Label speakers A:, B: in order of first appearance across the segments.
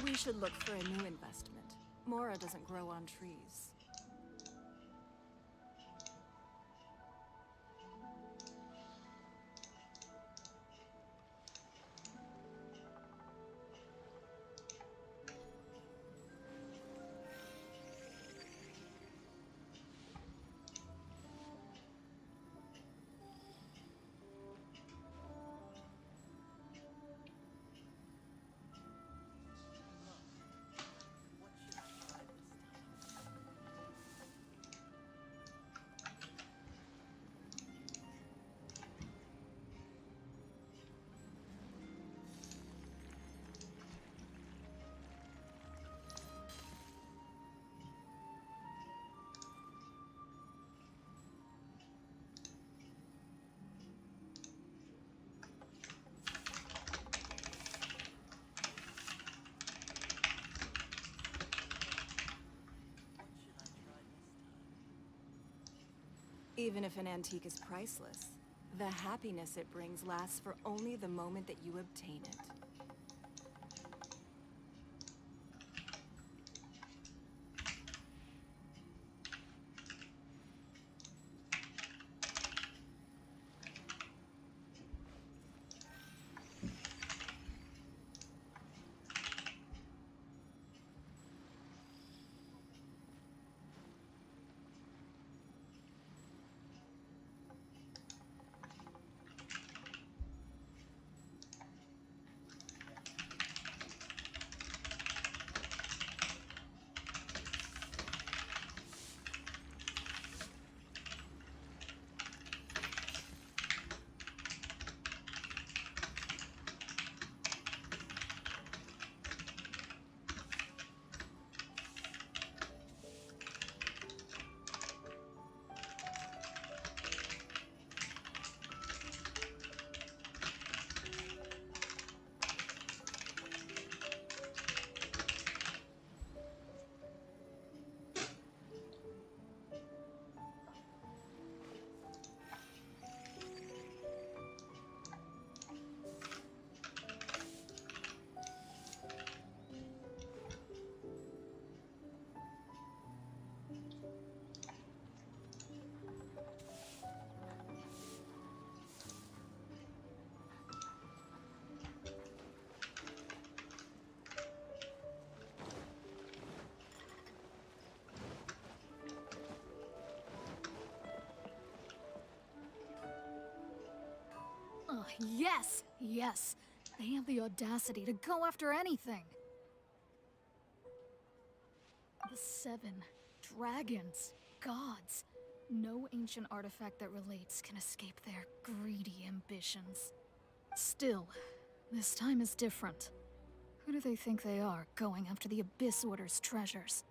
A: We should look for a new investment. Mora doesn't grow on trees. Even if an antique is priceless, the happiness it brings lasts for only the moment that you obtain it.
B: Oh, yes! Yes! They have the audacity to go after anything! The 7 dragons, gods. No ancient artifact that relates can escape their greedy ambitions. Still, this time is different. Who do they think they are, going after the Abyss Order's treasures?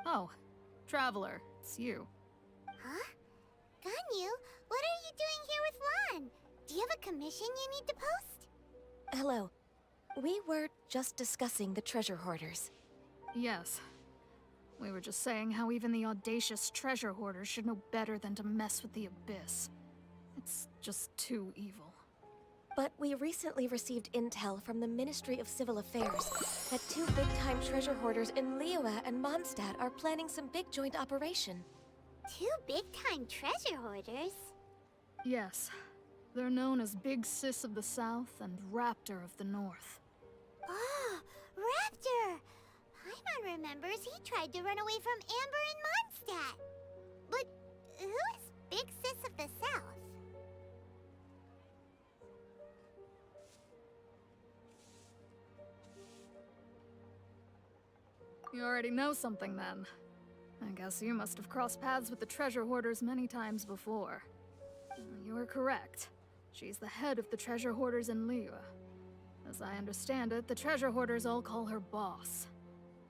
B: Oh, Traveler, it's you.
C: Huh? Ganyu, what are you doing here with Lan? Do you have a commission you need to post?
D: Hello. We were just discussing the treasure hoarders.
B: Yes. We were just saying how even the audacious treasure hoarders should know better than to mess with the Abyss. It's just too evil.
D: But we recently received intel from the Ministry of Civil Affairs that 2 big-time treasure hoarders in Liyue and Mondstadt are planning some big joint operation.
C: 2 big-time treasure hoarders?
B: Yes. They're known as Big Sis of the South and Raptor of the North.
C: Oh, Raptor! Paimon remembers he tried to run away from Amber in Mondstadt. But who is Big Sis of the South?
B: You already know something then. I guess you must have crossed paths with the treasure hoarders many times before. You are correct. She's the head of the treasure hoarders in Liyue. As I understand it, the treasure hoarders all call her boss.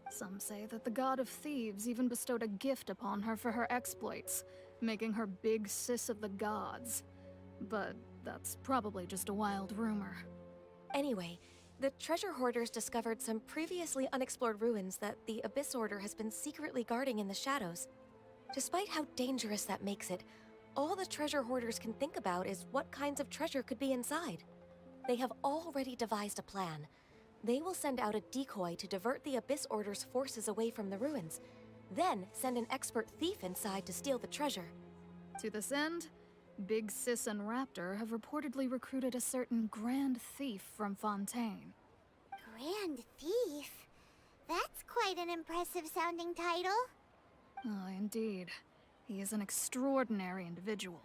B: Some say that the god of thieves even bestowed a gift upon her for her exploits, making her Big Sis of the gods. But that's probably just a wild rumor.
D: Anyway, the treasure hoarders discovered some previously unexplored ruins that the Abyss Order has been secretly guarding in the shadows. Despite how dangerous that makes it, all the treasure hoarders can think about is what kinds of treasure could be inside. They have already devised a plan. They will send out a decoy to divert the Abyss Order's forces away from the ruins, then send an expert thief inside to steal the treasure.
B: To this end, Big Sis and Raptor have reportedly recruited a certain Grand Thief from Fontaine.
C: Grand Thief? That's quite an impressive sounding title.
B: Oh, indeed. He is an extraordinary individual.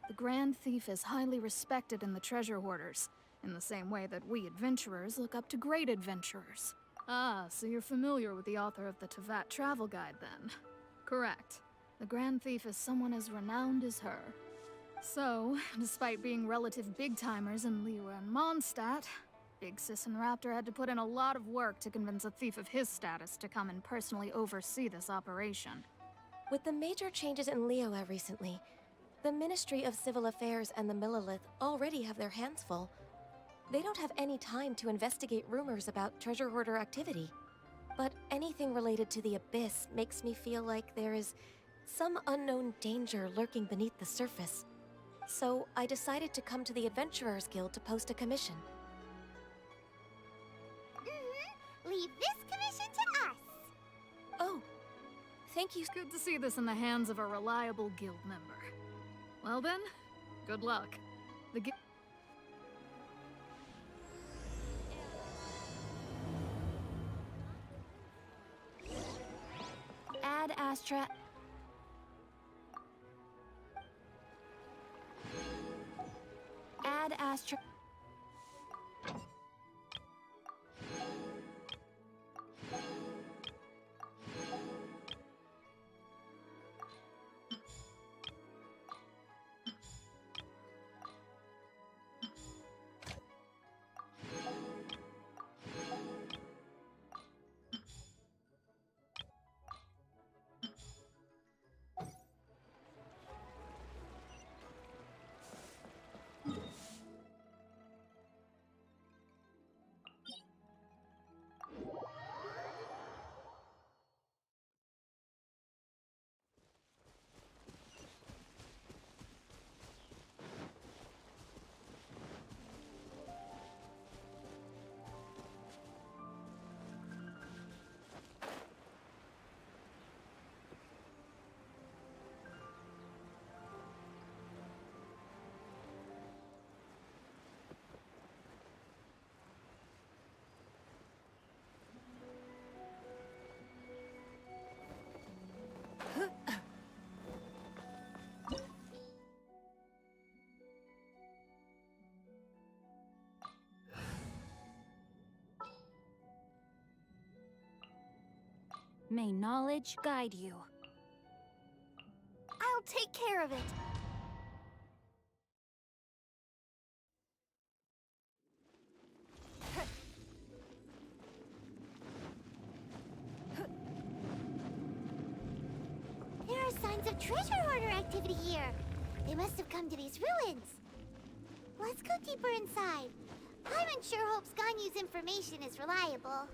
B: The Grand Thief is highly respected in the treasure hoarders, in the same way that we adventurers look up to great adventurers. Ah, so you're familiar with the author of the Tevat Travel Guide, then? Correct. The Grand Thief is someone as renowned as her. So, despite being relative big-timers in Liyue and Mondstadt, Big Sis and Raptor had to put in a lot of work to convince a thief of his status to come and personally oversee this operation.
D: With the major changes in Liyue recently, the Ministry of Civil Affairs and the Millelith already have their hands full. They don't have any time to investigate rumors about treasure hoarder activity. But anything related to the Abyss makes me feel like there is some unknown danger lurking beneath the surface. So I decided to come to the Adventurers Guild to post a commission.
C: Leave this commission to us.
D: Oh, thank you.
B: Good to see this in the hands of a reliable guild member. Well then, good luck. The guild...
C: Ad Astra. Ad Astra.
E: May knowledge guide you.
C: I'll take care of it. There are signs of treasure hoarder activity here. They must have come to these ruins. Let's go deeper inside. Paimon sure hopes Ganyu's information is reliable.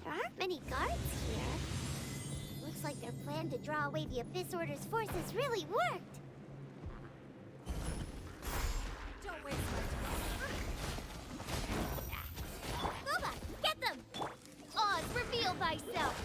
C: There aren't many guards here. Looks like their plan to draw away the Abyss Order's forces really worked.
E: Don't waste my time.
C: Booba, get them! Oz, reveal thyself!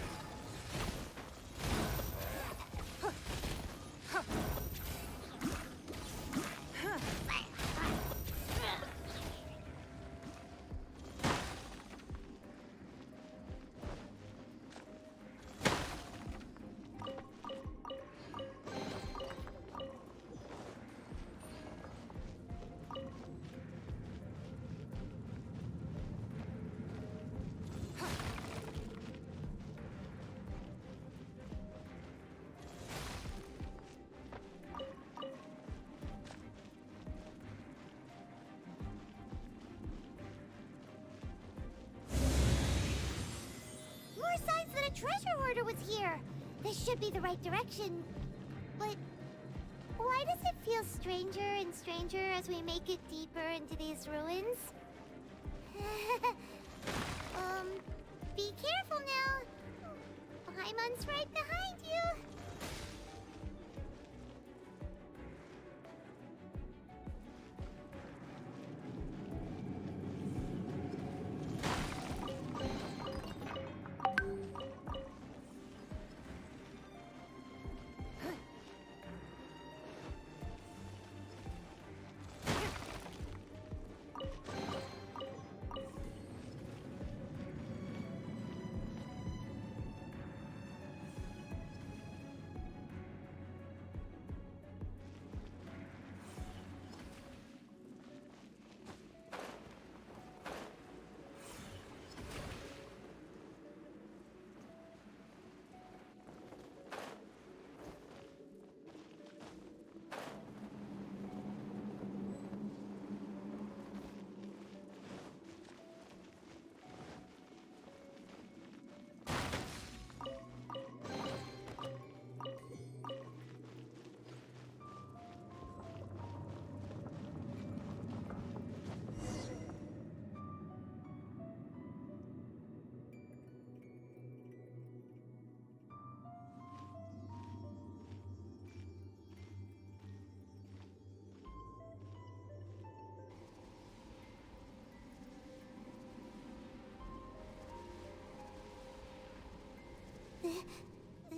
C: Signs that a treasure hoarder was here. This should be the right direction. But why does it feel stranger and stranger as we make it deeper into these ruins? Be careful now. Paimon's right behind you.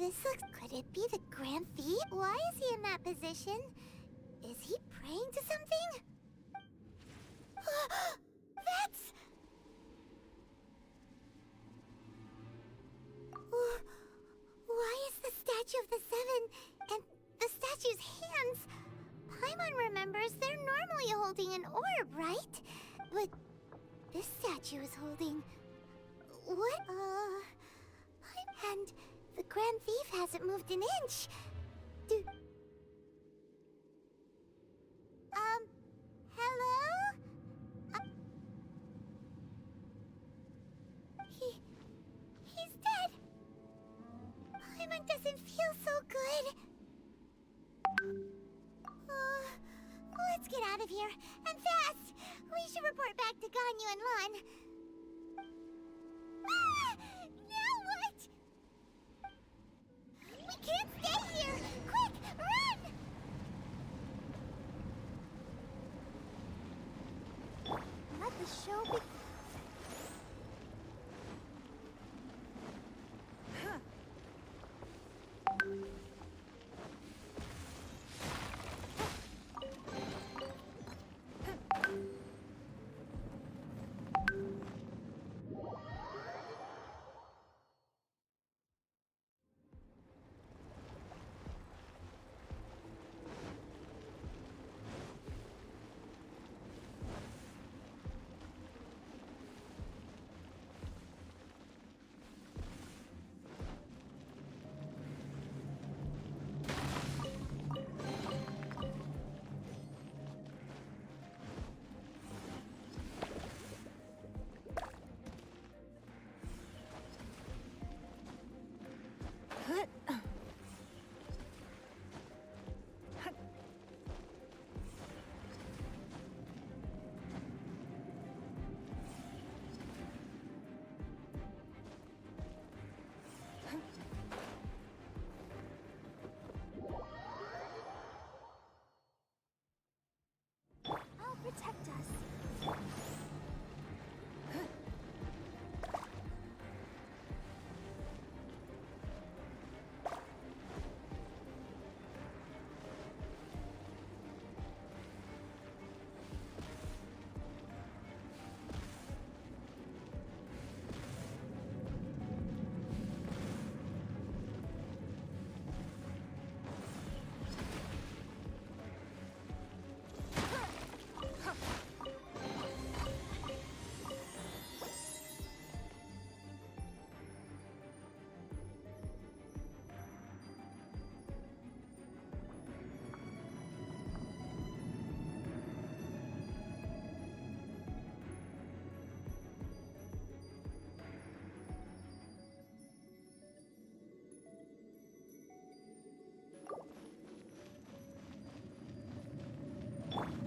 C: This looks... Could it be the Grand Thief? Why is he in that position? Is he praying to something? That's... Why is the statue of the Seven and the statue's hands? Paimon remembers they're normally holding an orb, right? But this statue is holding... What? And the Grand Thief hasn't moved an inch. Hello? He's dead. Paimon doesn't feel so good. Let's get out of here, and fast! We should report back to Ganyu and Lon. Now what? We can't stay here! Quick, run! Let the show be... Protect us.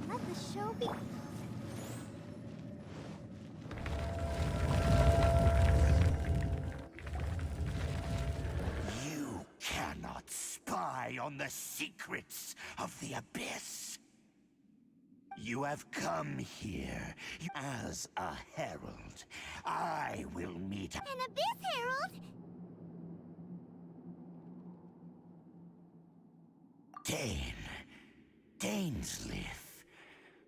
C: Let the show be...
F: You cannot spy on the secrets of the Abyss. You have come here as a herald. I will meet...
C: An Abyss Herald?
F: Dainsleif.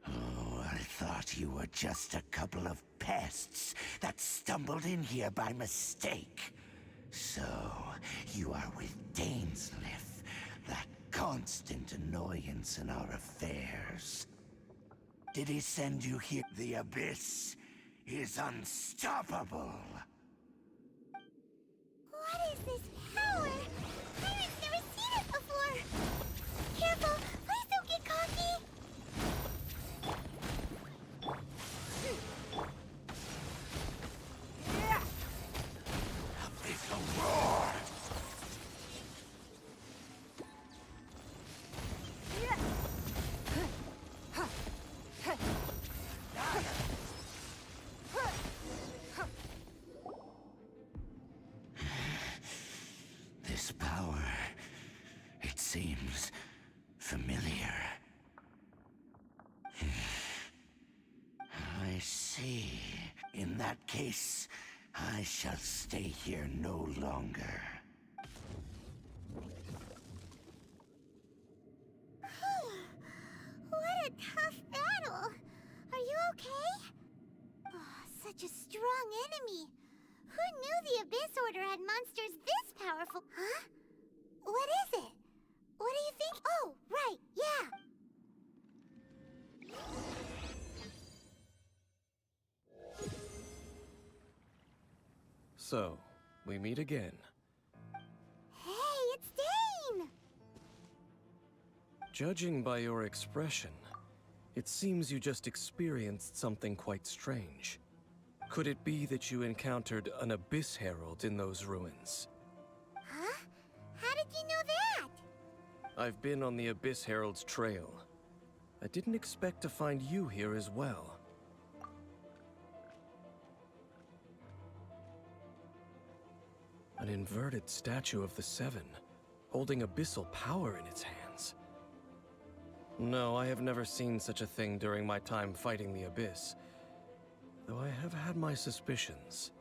F: Oh, I thought you were just a couple of pests that stumbled in here by mistake. So, you are with Dainsleif, that constant annoyance in our affairs. Did he send you here? The Abyss is unstoppable.
C: What is this power? Pirates never seen it before! Careful! Please don't get cocky!
F: Abyssal roar! This power, it seems familiar. I see. In that case, I shall stay here no longer.
C: such a strong enemy. Who knew the Abyss Order had monsters this powerful? Huh? What is it? What do you think? Oh, right, yeah.
G: So, we meet again.
C: Hey, it's Dane!
G: Judging by your expression, it seems you just experienced something quite strange. Could it be that you encountered an Abyss Herald in those ruins?
C: Huh? How did you know that?
G: I've been on the Abyss Herald's trail. I didn't expect to find you here as well. An inverted statue of the Seven, holding abyssal power in its hands. No, I have never seen such a thing during my time fighting the Abyss, though I have had my suspicions.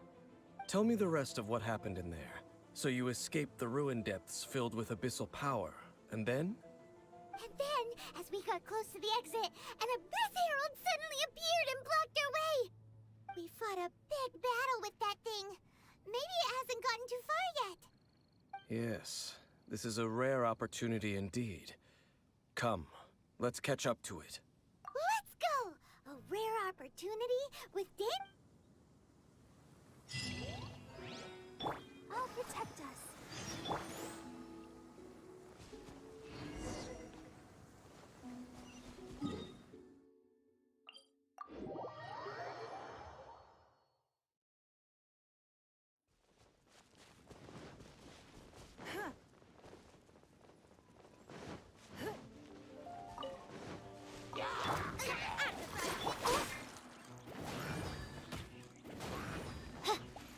G: Tell me the rest of what happened in there. So you escaped the ruin depths filled with abyssal power, and then?
C: And then, as we got close to the exit, an Abyss Herald suddenly appeared and blocked our way! We fought a big battle with that thing. Maybe it hasn't gotten too far yet.
G: Yes, this is a rare opportunity indeed. Come, let's catch up to it.
C: Let's go! A rare opportunity with Dane? I'll protect us.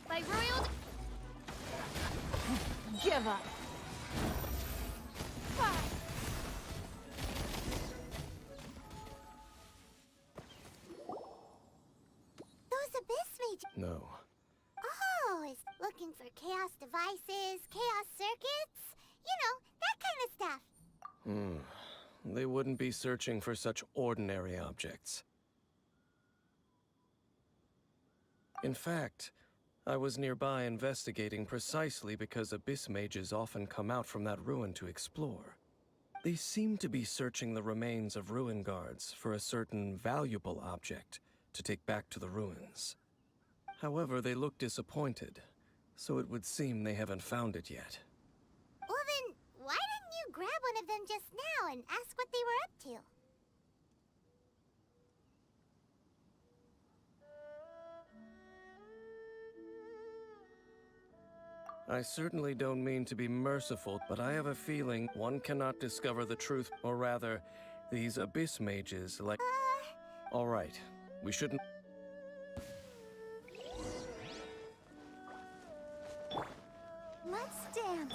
B: By royal...
A: Give up.
C: Those Abyss Mages...
G: No.
C: Oh, is looking for chaos devices, chaos circuits? You know, that kind of stuff.
G: They wouldn't be searching for such ordinary objects. In fact, I was nearby investigating precisely because Abyss Mages often come out from that ruin to explore. They seem to be searching the remains of ruin guards for a certain valuable object to take back to the ruins. However, they look disappointed, so it would seem they haven't found it yet.
C: Well then, why didn't you grab one of them just now and ask what they were up to?
G: I certainly don't mean to be merciful, but I have a feeling one cannot discover the truth, or rather, these Abyss Mages like... All right, we shouldn't...
C: Let's dance.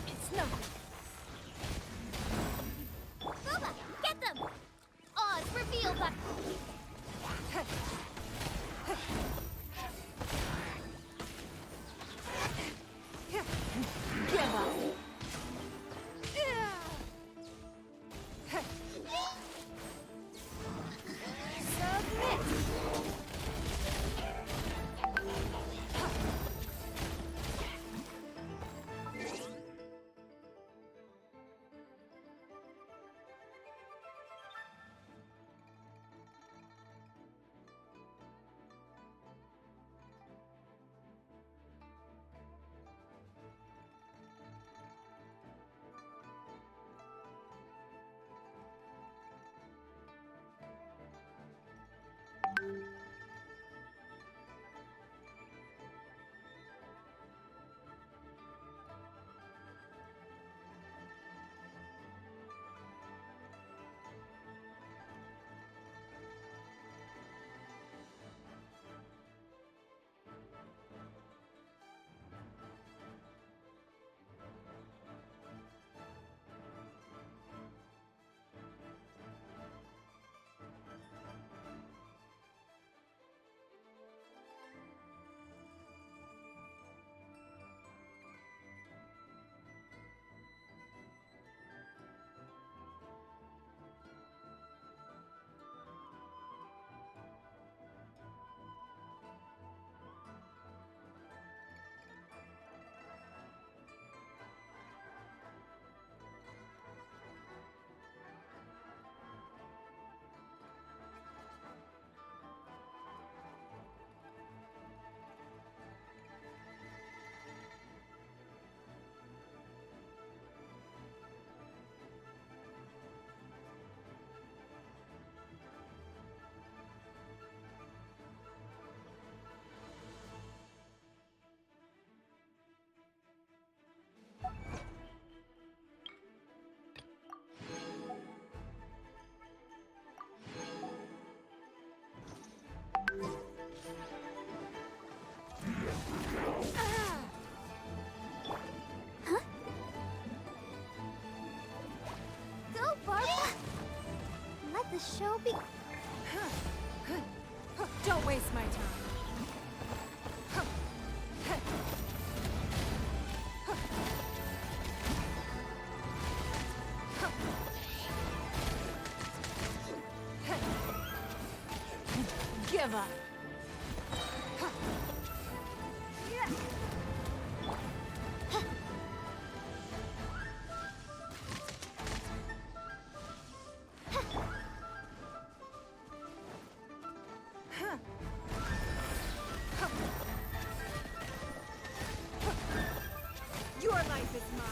A: It's no.
C: Boba, get them! Oz, reveal them!
A: Give up.
C: the show be...
A: Don't waste my time. Give up. Your life is mine.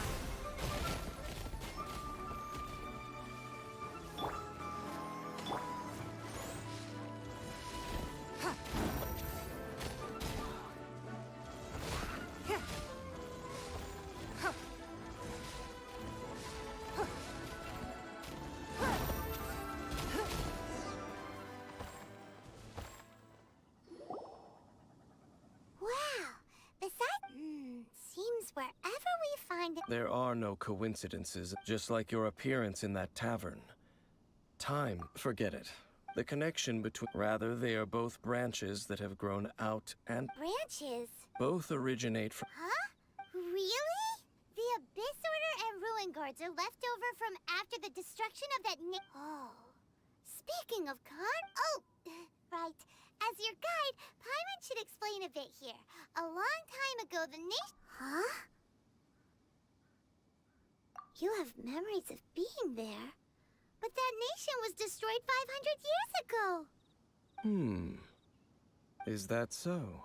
C: Wow. Besides... seems wherever we find it...
G: There are no coincidences, just like your appearance in that tavern. Time, forget it. The connection between... Rather, they are both branches that have grown out and...
C: Branches?
G: Both originate from...
C: Huh? Really? The Abyss Order and Ruin Guards are left over from after the destruction of that Oh. Speaking of Oh, right. As your guide, Paimon should explain a bit here. A long time ago, the nation... Huh? You have memories of being there. But that nation was destroyed 500 years ago.
G: Is that so?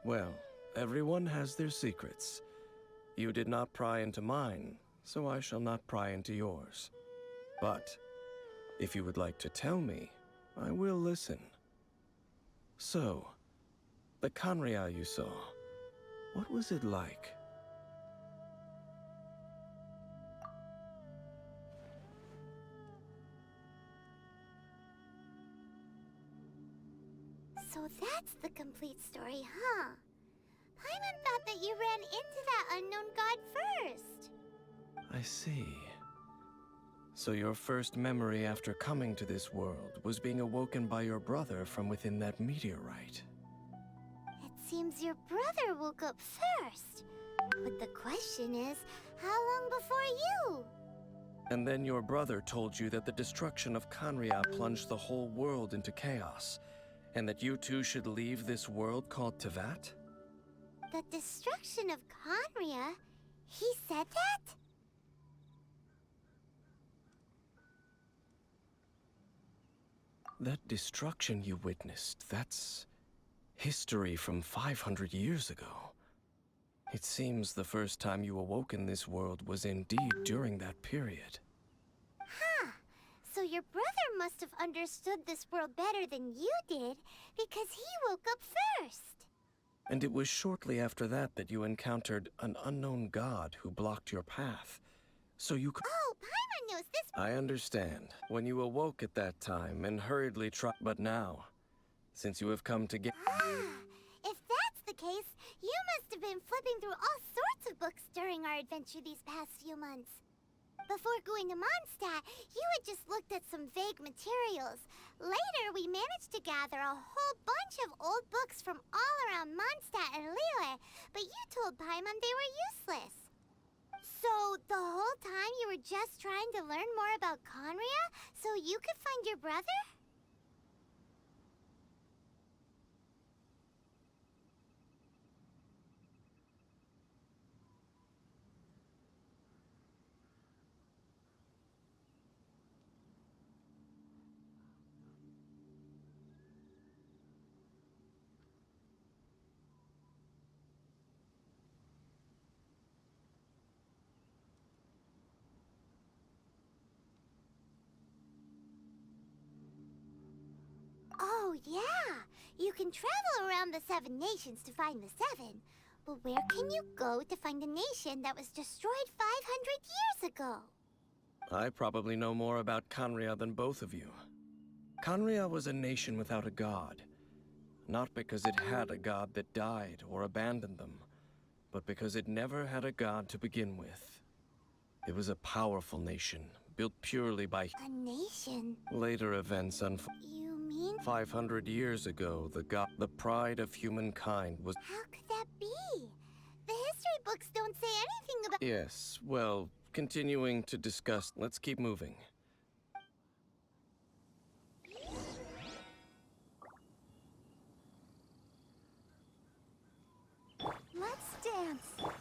G: Well, everyone has their secrets. You did not pry into mine, so I shall not pry into yours. But, if you would like to tell me, I will listen. So, the Khaenri'ah you saw, what was it like?
C: So that's the complete story, huh? Paimon thought that you ran into that unknown god first.
G: I see. So your first memory after coming to this world was being awoken by your brother from within that meteorite.
C: It seems your brother woke up first. But the question is, how long before you?
G: And then your brother told you that the destruction of Khaenri'ah plunged the whole world into chaos, and that you two should leave this world called Teyvat?
C: The destruction of Khaenri'ah? He said that?
G: That destruction you witnessed, that's history from 500 years ago. It seems the first time you awoke in this world was indeed during that period.
C: Huh. So your brother must have understood this world better than you did, because he woke up first.
G: And it was shortly after that that you encountered an unknown god who blocked your path. So you could...
C: Oh, Paimon knows this...
G: I understand. When you awoke at that time and hurriedly But now, since you have come to get...
C: If that's the case, you must have been flipping through all sorts of books during our adventure these past few months. Before going to Mondstadt, you had just looked at some vague materials. Later, we managed to gather a whole bunch of old books from all around Mondstadt and Liyue, but you told Paimon they were useless. So, the whole time you were just trying to learn more about Khaenri'ah so you could find your brother? Oh, yeah! You can travel around the 7 nations to find the 7. But where can you go to find a nation that was destroyed 500 years ago?
G: I probably know more about Khaenri'ah than both of you. Khaenri'ah was a nation without a god. Not because it had a god that died or abandoned them, but because it never had a god to begin with. It was a powerful nation, built purely by
C: A nation?
G: later events unfolded.
C: You mean?
G: 500 years ago, the pride of humankind was...
C: How could that be? The history books don't say anything about.
G: Yes, well, continuing to discuss, let's keep moving.
C: Let's dance.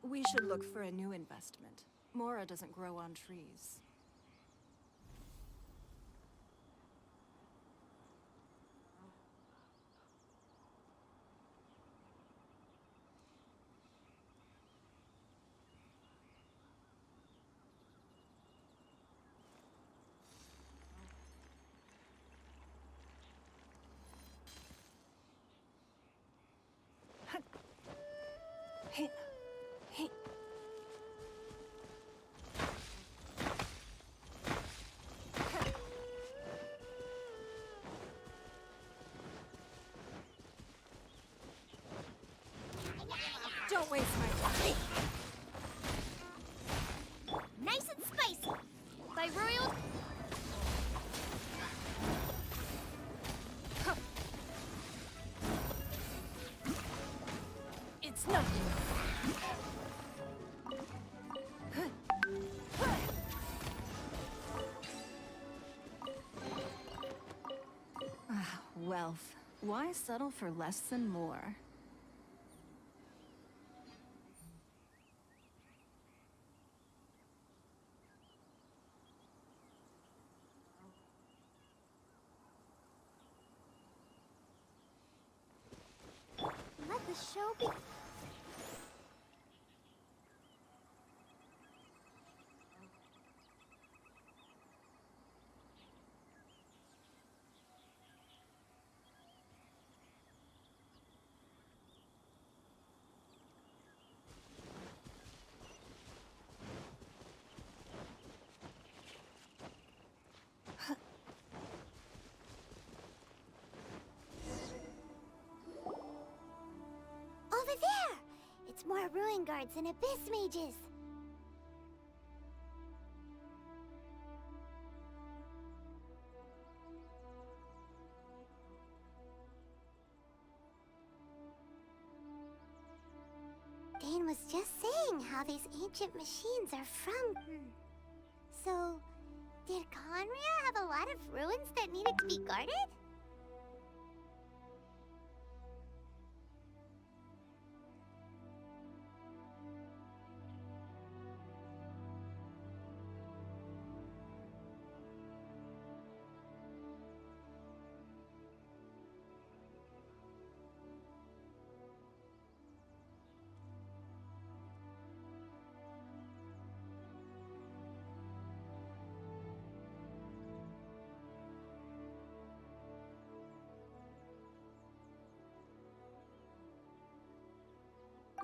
A: We should look for a new investment. Mora doesn't grow on trees. Don't waste my time.
C: Nice and spicy. By royal.
A: It's nothing. Wealth. Why settle for less than more?
C: Let the show be. Over there! It's more ruin guards and abyss mages. brain was just saying how these ancient machines are from... So, did Conria have a lot of ruins that needed to be guarded?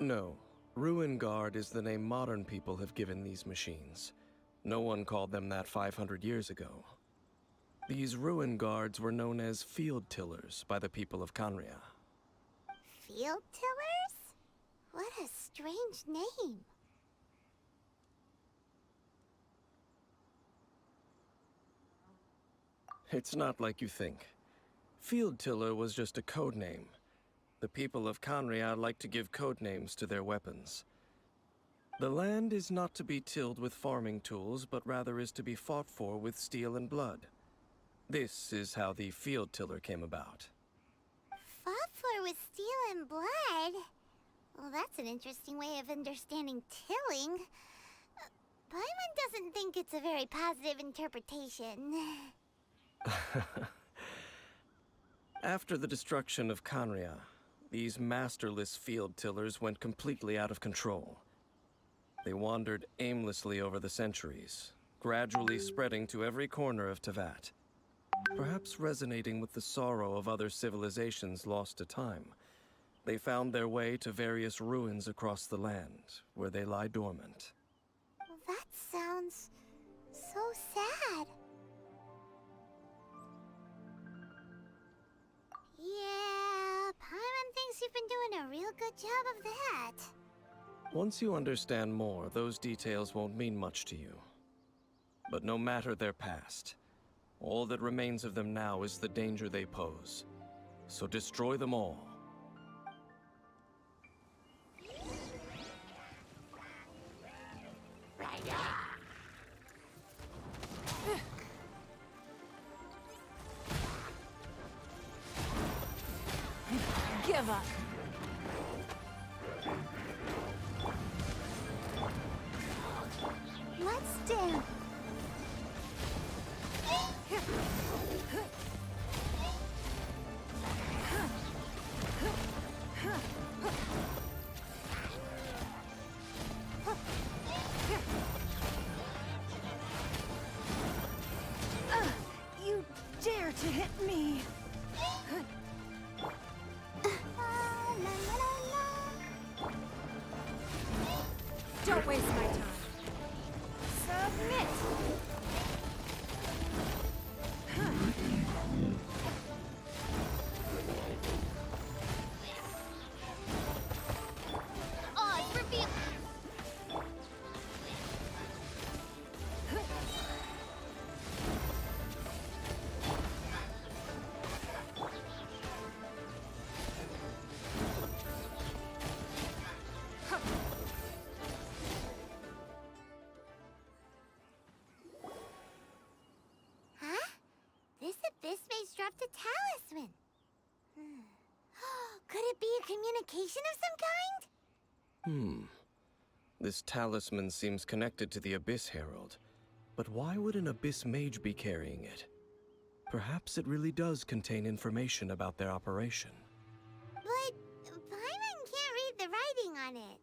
G: No. Ruin Guard is the name modern people have given these machines. No one called them that 500 years ago. These Ruin Guards were known as Field Tillers by the people of Conria.
C: Field Tillers? What a strange name.
G: It's not like you think. Field Tiller was just a code name. The people of Conria like to give code names to their weapons. The land is not to be tilled with farming tools, but rather is to be fought for with steel and blood. This is how the Field Tiller came about.
C: Fought for with steel and blood? Well, that's an interesting way of understanding tilling. Paimon doesn't think it's a very positive interpretation.
G: After the destruction of Conria, these masterless field tillers went completely out of control. They wandered aimlessly over the centuries, gradually spreading to every corner of Teyvat. Perhaps resonating with the sorrow of other civilizations lost to time, they found their way to various ruins across the land, where they lie dormant.
C: That sounds so sad. Yeah, Paimon thinks you've been doing a real good job of that.
G: Once you understand more, those details won't mean much to you. But no matter their past, all that remains of them now is the danger they pose. So destroy them all.
A: Give up.
C: Let's do.
A: You dare to hit me! Don't waste my time. Submit!
C: Oh, it's revealed. Huh? This abyss maze dropped a talisman. Could it be a communication of some kind?
G: This talisman seems connected to the Abyss Herald. But why would an Abyss Mage be carrying it? Perhaps it really does contain information about their operation.
C: But Paimon can't read the writing on it.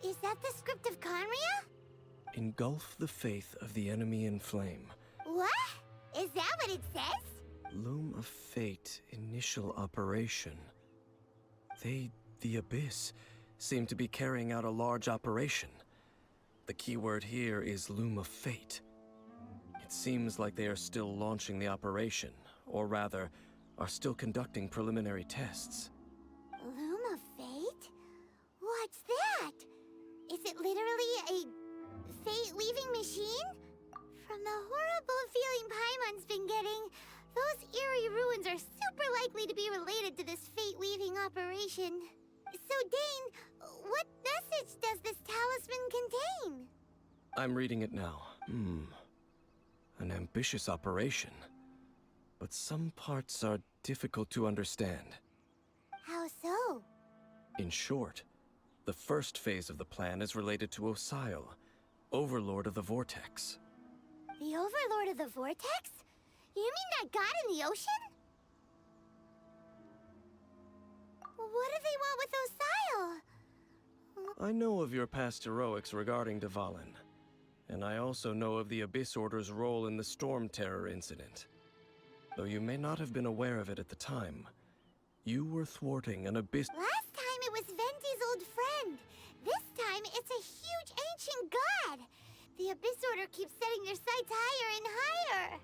C: Is that the script of Conria?
G: Engulf the faith of the enemy in flame.
C: What? Is that what it says?
G: Loom of Fate, initial operation. They, the Abyss, seem to be carrying out a large operation. The keyword here is Loom of Fate. It seems like they are still launching the operation, or rather, are still conducting preliminary tests.
C: Loom of Fate? What's that? Is it literally a fate-weaving machine? From the horrible feeling Paimon's been getting, those eerie ruins are super likely to be related to this fate-weaving operation. So, Dane, what message does this talisman contain?
G: I'm reading it now. An ambitious operation. But some parts are difficult to understand.
C: How so?
G: In short, the first phase of the plan is related to Osile, Overlord of the Vortex.
C: The Overlord of the Vortex? You mean that god in the ocean? What do they want with Osile?
G: I know of your past heroics regarding Dvalin, and I also know of the Abyss Order's role in the Storm Terror incident. Though you may not have been aware of it at the time, you were thwarting an Abyss...
C: Last time it was Venti's old friend. This time it's a huge ancient god. The Abyss Order keeps setting their sights higher and higher.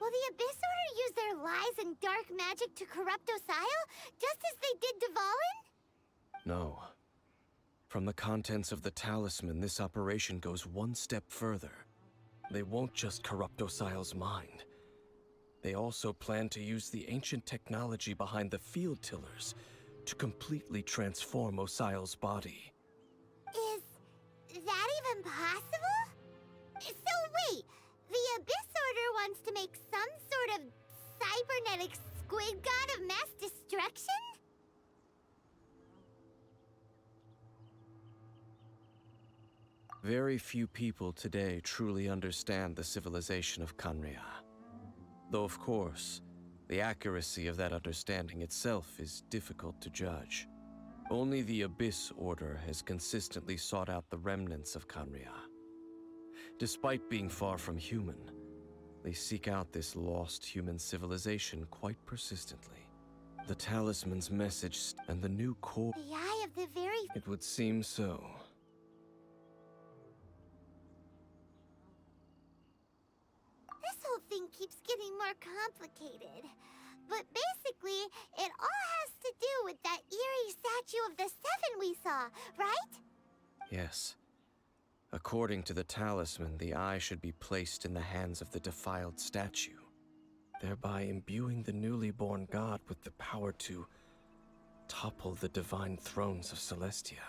C: Will the Abyss Order use their lies and dark magic to corrupt Osile, just as they did Dvalin?
G: No. From the contents of the talisman, this operation goes one step further. They won't just corrupt Osile's mind. They also plan to use the ancient technology behind the field tillers to completely transform Osile's body.
C: Is that even possible? So wait, the Abyss Order wants to make some sort of cybernetic squid god of mass destruction?
G: Very few people today truly understand the civilization of Khaenri'ah. Though of course, the accuracy of that understanding itself is difficult to judge. Only the Abyss Order has consistently sought out the remnants of Khaenri'ah. Despite being far from human, they seek out this lost human civilization quite persistently. The talisman's message and the new core...
C: The eye of the very...
G: It would seem so.
C: This whole thing keeps getting more complicated. But basically, it all has to do with that eerie statue of the Seven we saw, right?
G: Yes. According to the talisman, the eye should be placed in the hands of the defiled statue, thereby imbuing the newly born god with the power to topple the divine thrones of Celestia.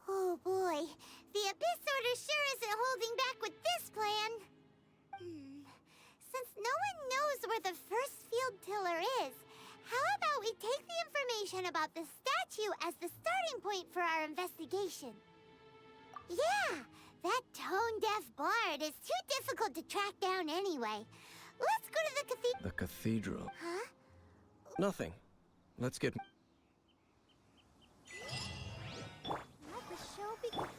C: Oh boy, the Abyss Order sure isn't holding back with this plan. Since no one knows where the first field tiller is, how about we take the information about the statue as the starting point for our investigation? Yeah, that tone-deaf bard is too difficult to track down anyway. Let's go to the cathedral.
G: The cathedral?
C: Huh?
G: Nothing. Let's get...
C: Let the show begin.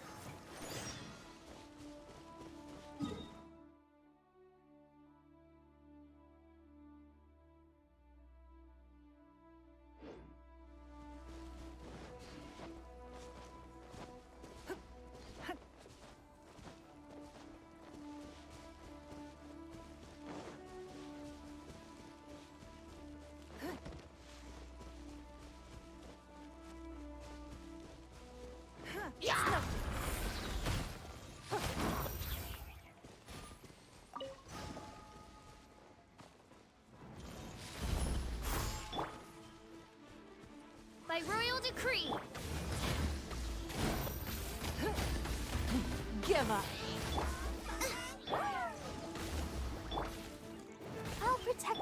E: By royal decree.
A: Give up.
C: I'll protect.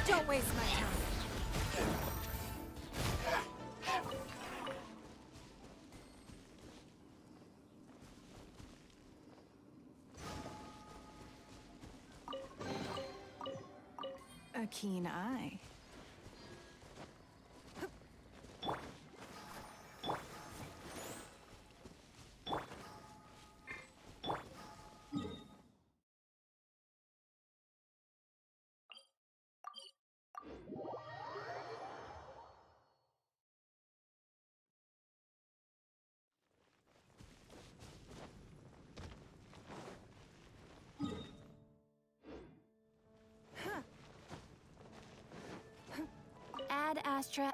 A: Don't waste my time. A keen eye.
E: Ad Astra.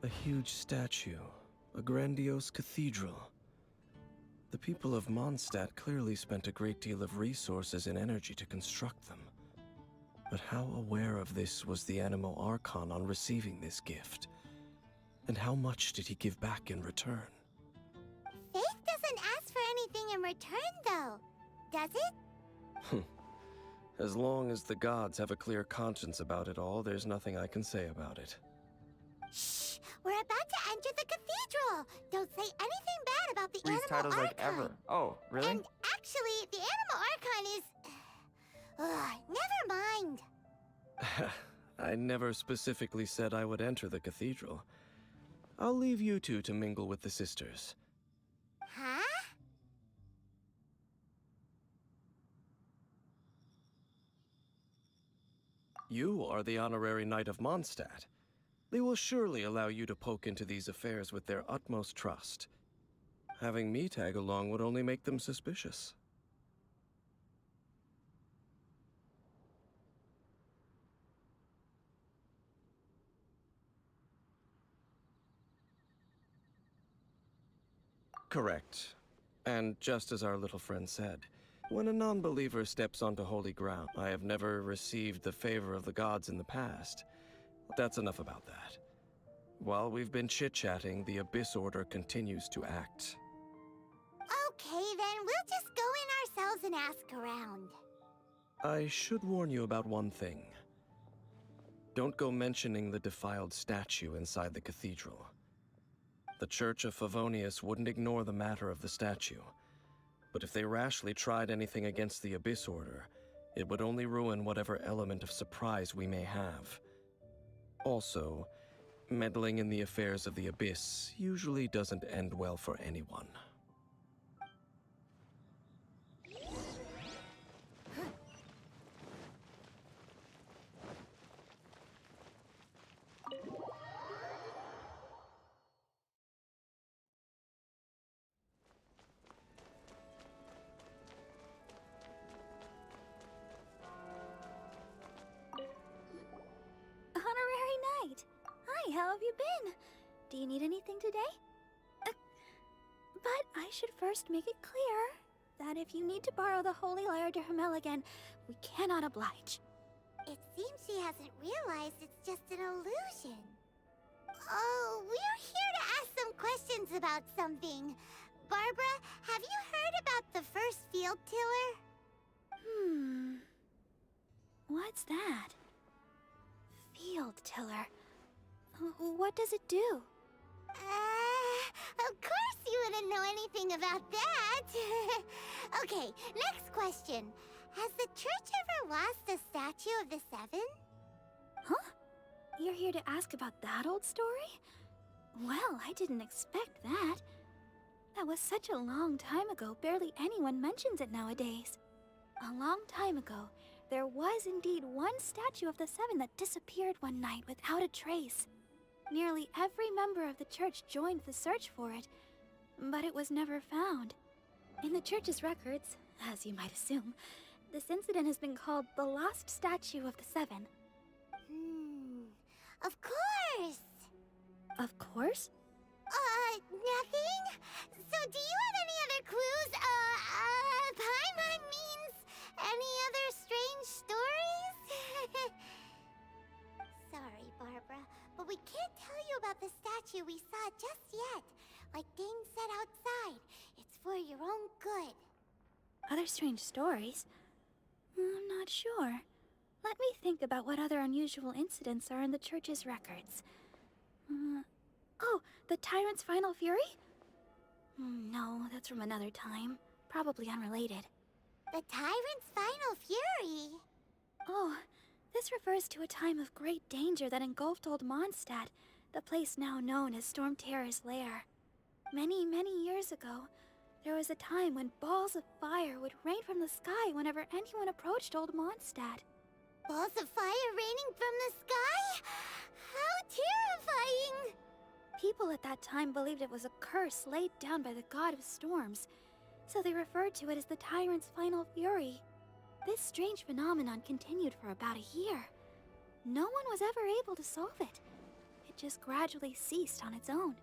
G: A huge statue, a grandiose cathedral. The people of Mondstadt clearly spent a great deal of resources and energy to construct them. But how aware of this was the Animo Archon on receiving this gift? And how much did he give back in return?
C: Faith doesn't ask for anything in return, though, does it?
G: As long as the gods have a clear conscience about it all, there's nothing I can say about it.
C: Shh! We're about to enter the cathedral! Don't say anything bad about the
H: Freeze
C: Animo
H: titles
C: Archon!
H: like ever. Oh, really?
C: And actually, the Animo Archon is... never mind.
G: I never specifically said I would enter the cathedral. I'll leave you two to mingle with the sisters.
C: Huh?
G: You are the honorary Knight of Mondstadt. They will surely allow you to poke into these affairs with their utmost trust. Having me tag along would only make them suspicious. Correct. And just as our little friend said, when a non-believer steps onto holy ground, I have never received the favor of the gods in the past. That's enough about that. While we've been chit-chatting, the Abyss Order continues to act.
C: Okay, then we'll just go in ourselves and ask around.
G: I should warn you about one thing. Don't go mentioning the defiled statue inside the cathedral. The Church of Favonius wouldn't ignore the matter of the statue. But if they rashly tried anything against the Abyss Order, it would only ruin whatever element of surprise we may have. Also, meddling in the affairs of the Abyss usually doesn't end well for anyone.
E: Honorary Knight. Hi, how have you been? Do you need anything today? But I should first make it clear that if you need to borrow the Holy Lyre to Hermel again, we cannot oblige.
C: It seems she hasn't realized it's just an illusion. Oh, we're here to ask some questions about something. Barbara, have you heard about the first field tiller?
E: What's that? Field tiller. What does it do?
C: Of course you wouldn't know anything about that. Okay, next question. Has the church ever lost a statue of the Seven?
E: Huh? You're here to ask about that old story? Well, I didn't expect that. That was such a long time ago, barely anyone mentions it nowadays. A long time ago, there was indeed one statue of the Seven that disappeared one night without a trace. Nearly every member of the church joined the search for it, but it was never found. In the church's records, as you might assume, this incident has been called the Lost Statue of the Seven.
C: Of course.
E: Of course?
C: Nothing? So do you have any other clues? Paimon means any other strange stories? Sorry, Barbara, but we can't tell you about the statue we saw just yet. Like Dane said outside, it's for your own good.
E: Other strange stories? I'm not sure. Let me think about what other unusual incidents are in the church's records. Oh, the Tyrant's Final Fury? No, that's from another time. Probably unrelated.
C: The Tyrant's Final Fury?
E: Oh, this refers to a time of great danger that engulfed old Mondstadt, the place now known as Storm Terror's lair. Many, many years ago, there was a time when balls of fire would rain from the sky whenever anyone approached old Mondstadt.
C: Balls of fire raining from the sky? How terrifying!
E: People at that time believed it was a curse laid down by the god of storms, so they referred to it as the Tyrant's Final Fury. This strange phenomenon continued for about a year. No one was ever able to solve it. it just gradually ceased on its own.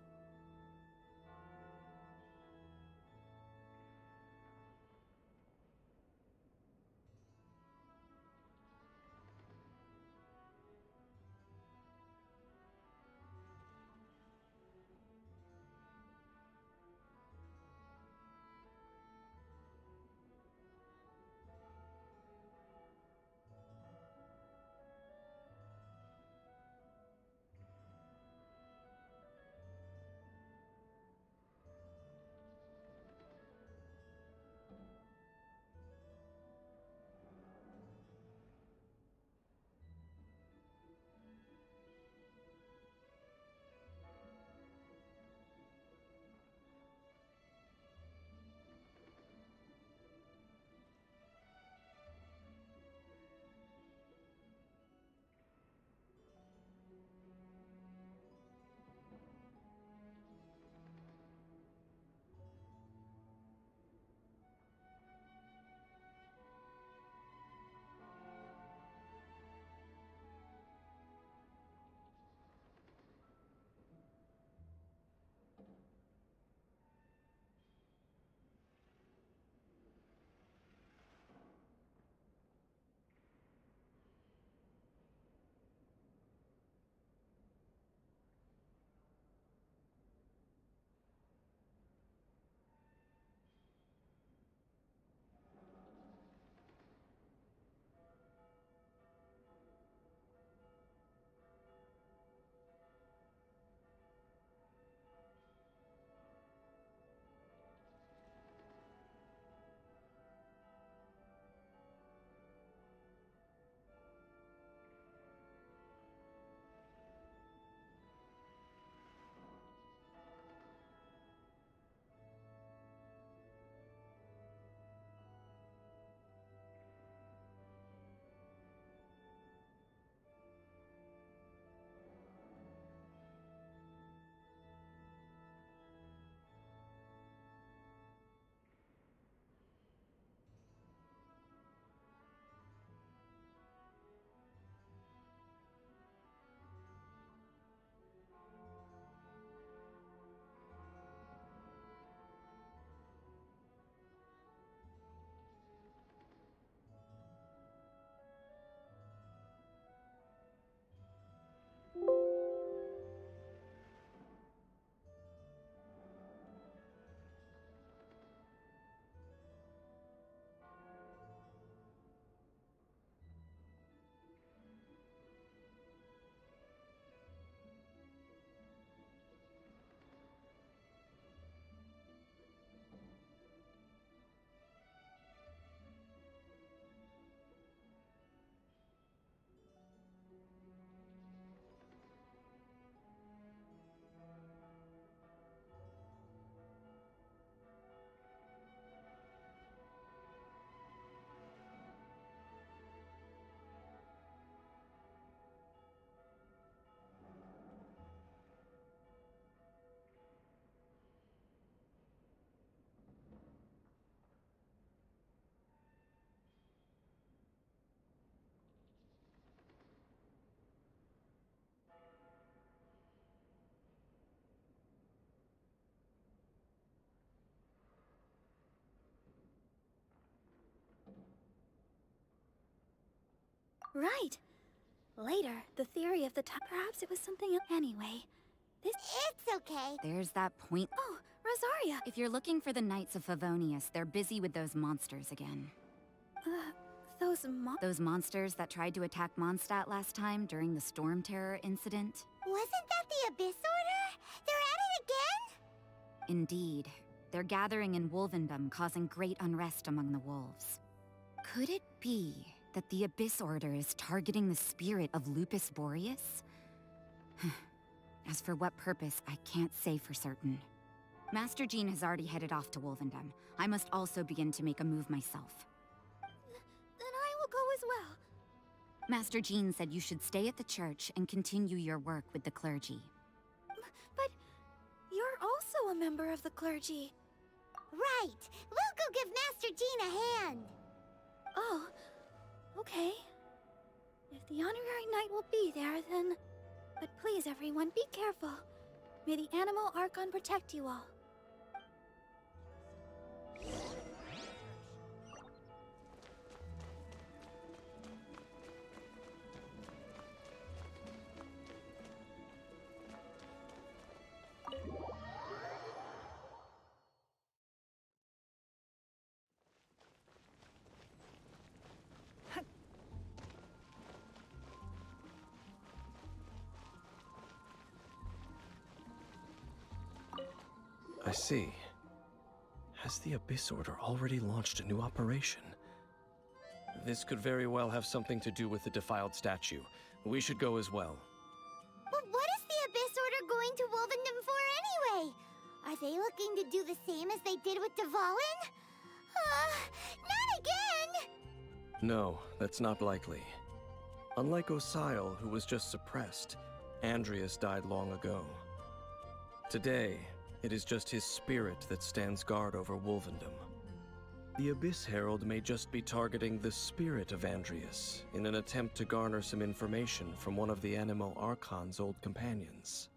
E: Right. Later, the theory of the time. Perhaps it was something else. Anyway, this.
C: It's okay.
H: There's that point.
E: Oh, Rosaria!
H: If you're looking for the Knights of Favonius, they're busy with those monsters again. Those monsters that tried to attack Mondstadt last time during the Storm Terror incident?
C: Wasn't that the Abyss Order? They're at it again?
H: Indeed. They're gathering in Wolvendom, causing great unrest among the wolves. Could it be that the Abyss Order is targeting the spirit of Lupus Boreas? As for what purpose, I can't say for certain. Master Jean has already headed off to Wolvendom. I must also begin to make a move myself.
E: Then I will go as well.
H: Master Jean said you should stay at the church and continue your work with the clergy.
E: But you're also a member of the clergy.
C: Right. We'll go give Master Jean a hand.
E: Oh, okay. If the honorary knight will be there, then... But please, everyone, be careful. May the Animal Archon protect you all.
G: I see. Has the Abyss Order already launched a new operation? This could very well have something to do with the defiled statue. We should go as well.
C: But what is the Abyss Order going to Wolvendom for anyway? Are they looking to do the same as they did with Dvalin? Not again!
G: No, that's not likely. Unlike Osile, who was just suppressed, Andreas died long ago. Today, it is just his spirit that stands guard over Wolvendom. The Abyss Herald may just be targeting the spirit of Andreas in an attempt to garner some information from one of the Animal Archon's old companions.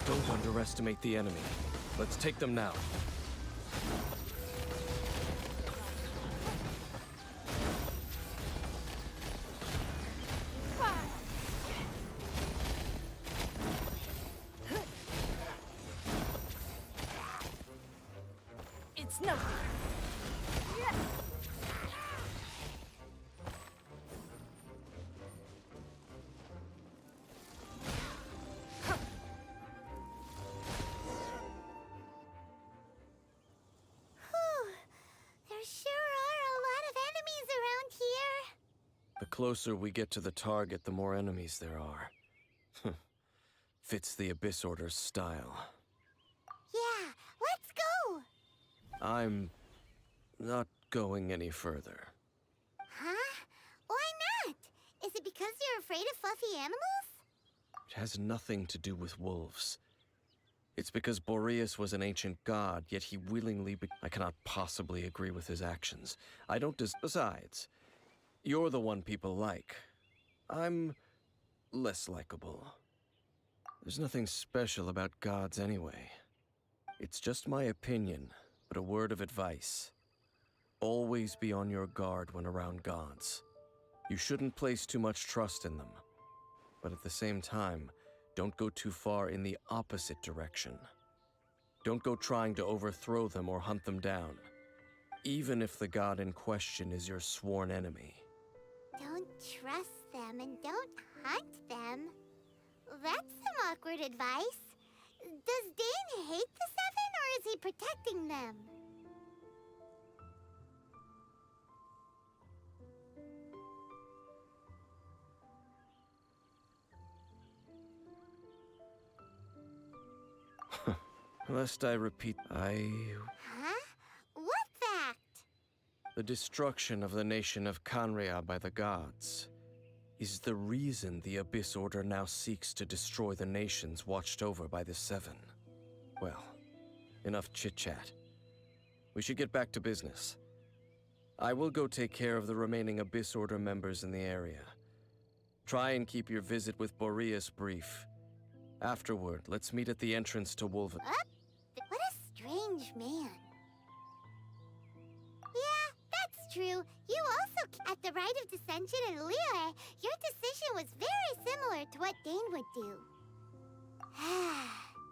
G: Don't underestimate the enemy. Let's take them now.
A: It's no.
G: The closer we get to the target, the more enemies there are. Fits the Abyss Order's style.
C: Yeah, let's go!
G: I'm not going any further.
C: Huh? Why not? Is it because you're afraid of fluffy animals?
G: It has nothing to do with wolves. It's because Boreas was an ancient god, yet he willingly I cannot possibly agree with his actions. I don't Besides, you're the one people like. I'm less likable. There's nothing special about gods anyway. It's just my opinion, but a word of advice. Always be on your guard when around gods. You shouldn't place too much trust in them. But at the same time, don't go too far in the opposite direction. Don't go trying to overthrow them or hunt them down, even if the god in question is your sworn enemy.
C: Don't trust them and don't hunt them. That's some awkward advice. Does Dane hate the Seven, or is he protecting them?
G: Lest I repeat,
C: Huh? What fact?
G: The destruction of the nation of Canrea by the gods is the reason the Abyss Order now seeks to destroy the nations watched over by the Seven. Well, enough chit-chat. We should get back to business. I will go take care of the remaining Abyss Order members in the area. Try and keep your visit with Boreas brief. Afterward, let's meet at the entrance to Wolven.
C: What a strange man. Yeah, that's true. You also, at the Rite of Dissension in Liyue, your decision was very similar to what Dane would do.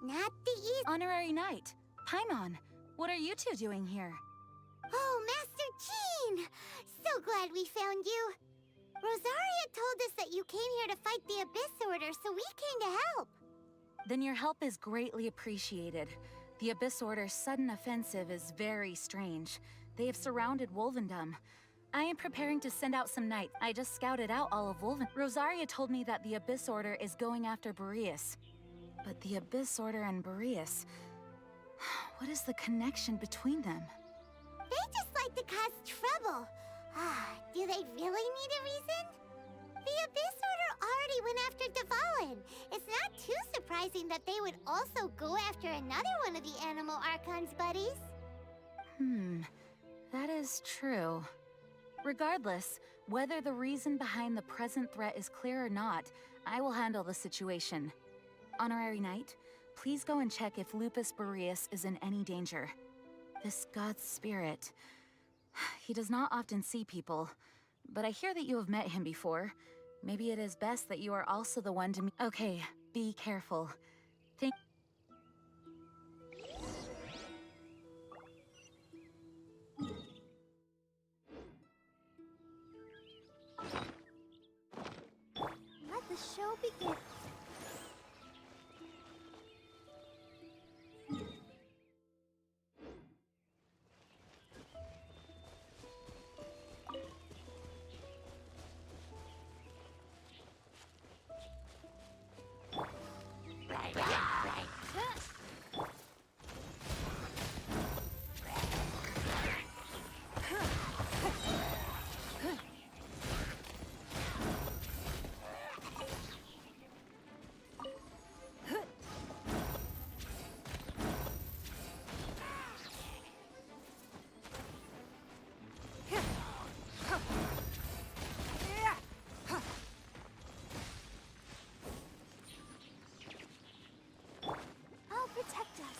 C: Not the easy.
A: Honorary Knight, Paimon, what are you two doing here?
C: Oh, Master Jean! So glad we found you. Rosaria told us that you came here to fight the Abyss Order, so we came to help.
H: Then your help is greatly appreciated. The Abyss Order's sudden offensive is very strange. They have surrounded Wolvendom. I am preparing to send out some knights. I just scouted out all of Wolven. Rosaria told me that the Abyss Order is going after Boreas. But the Abyss Order and Boreas... what is the connection between them?
C: They just like to cause trouble. Do they really need a reason? The Abyss Order already went after Dvalin. It's not too surprising that they would also go after another one of the Animal Archon's buddies.
H: That is true. Regardless, whether the reason behind the present threat is clear or not, I will handle the situation. Honorary Knight, please go and check if Lupus Boreas is in any danger. This god's spirit... he does not often see people, but I hear that you have met him before. Maybe it is best that you are also the one to meet. Okay, be careful. Thank...
C: Let the show begin. I'll protect us.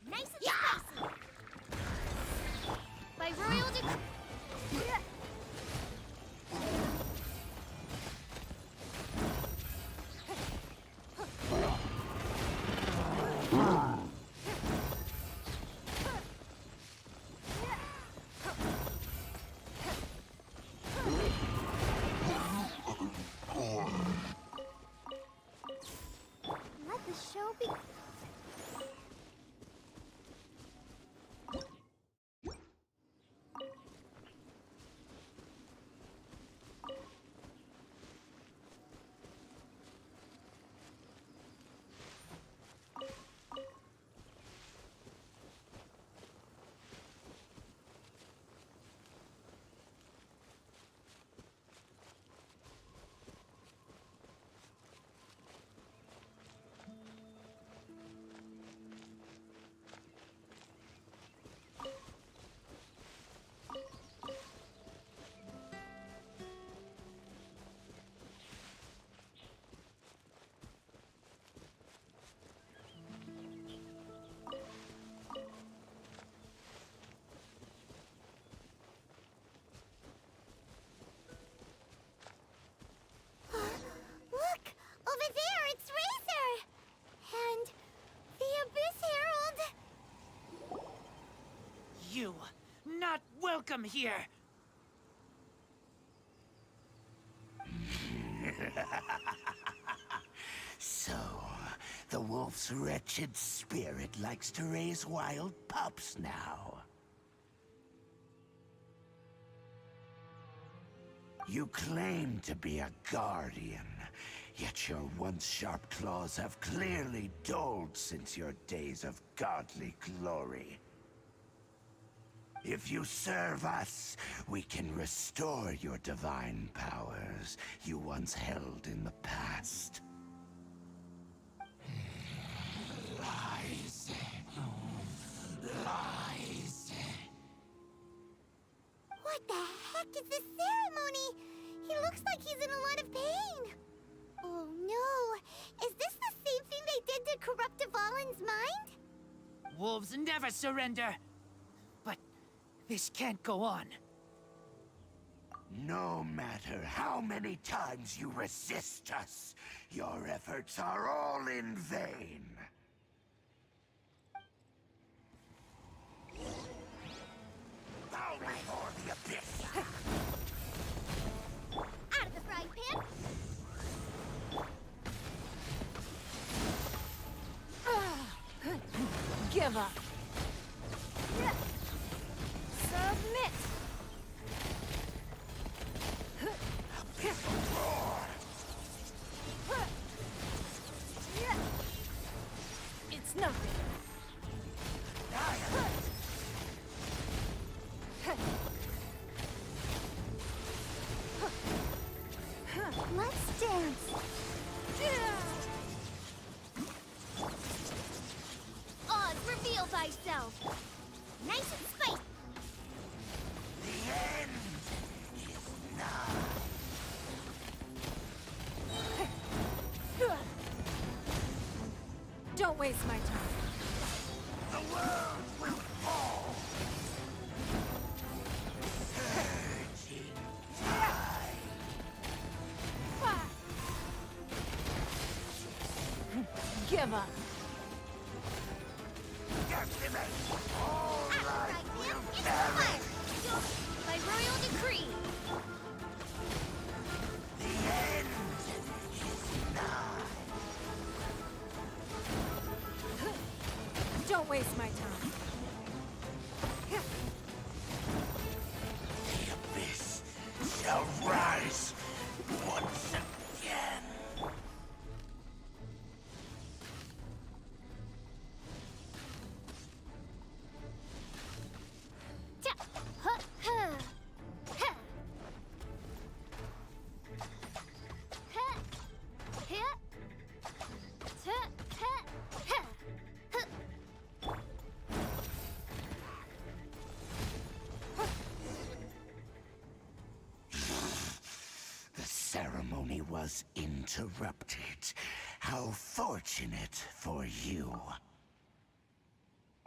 C: Nice and spicy. By royal decree. Let the show begin. Look! Over there, it's Razor! And the Abyss Herald!
I: You, not welcome here!
F: So, the wolf's wretched spirit likes to raise wild pups now. You claim to be a guardian, yet your once sharp claws have clearly dulled since your days of godly glory. If you serve us, we can restore your divine powers you once held in the past. Lies. Lies.
C: What the heck is this ceremony? He looks like he's in a lot of pain. Oh no! Is this the same thing they did to corrupt Dvalin's mind?
I: wolves never surrender. But this can't go on.
F: No matter how many times you resist us, your efforts are all in vain. Bow before the abyss!
C: Out of the frying pan!
A: Give up. Submit. It's nothing.
C: Let's dance! Oz, reveal thyself! Nice and spicy!
F: The end is nigh.
A: Don't waste my time.
F: The world will fall. Surging tide.
A: Give up.
F: Decimate all
C: Out of the
F: life
C: frying pan,
F: will
C: into the
F: perish.
C: fire! By royal decree!
F: The end is nigh.
A: Don't waste my time.
F: The abyss shall rise once again.
C: Ta- huh, huh, huh. Huh, huh. Ta- huh, huh, huh.
F: The ceremony was interrupted. How fortunate for you.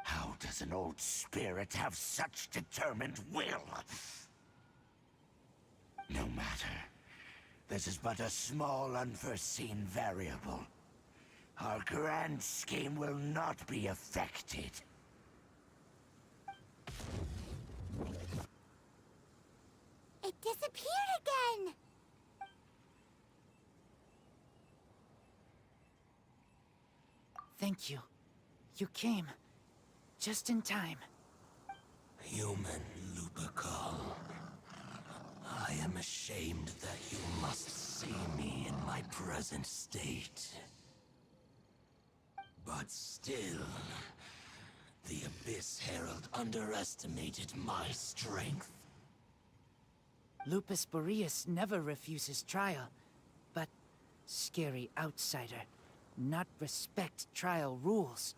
F: How does an old spirit have such determined will? No matter. This is but a small unforeseen variable. Our grand scheme will not be affected.
C: It disappeared again!
I: Thank you. You came. Just in time.
J: Human Lupercal. I am ashamed that you must see me in my present state. But still, the Abyss Herald underestimated my strength.
I: Lupus Boreas never refuses trial, but scary outsider, not respect trial rules.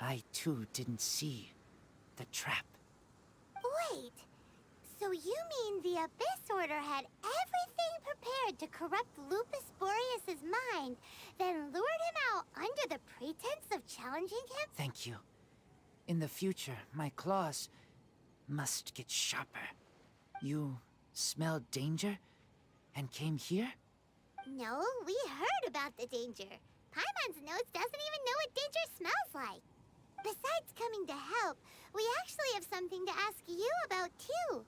I: I too didn't see the trap.
C: Wait, so you mean the Abyss Order had everything prepared to corrupt Lupus Boreas' mind, then lured him out under the pretense of challenging him?
I: Thank you. In the future, my claws must get sharper. You smelled danger and came here?
C: No, we heard about the danger. Paimon's nose doesn't even know what danger smells like. Besides coming to help, we actually have something to ask you about, too.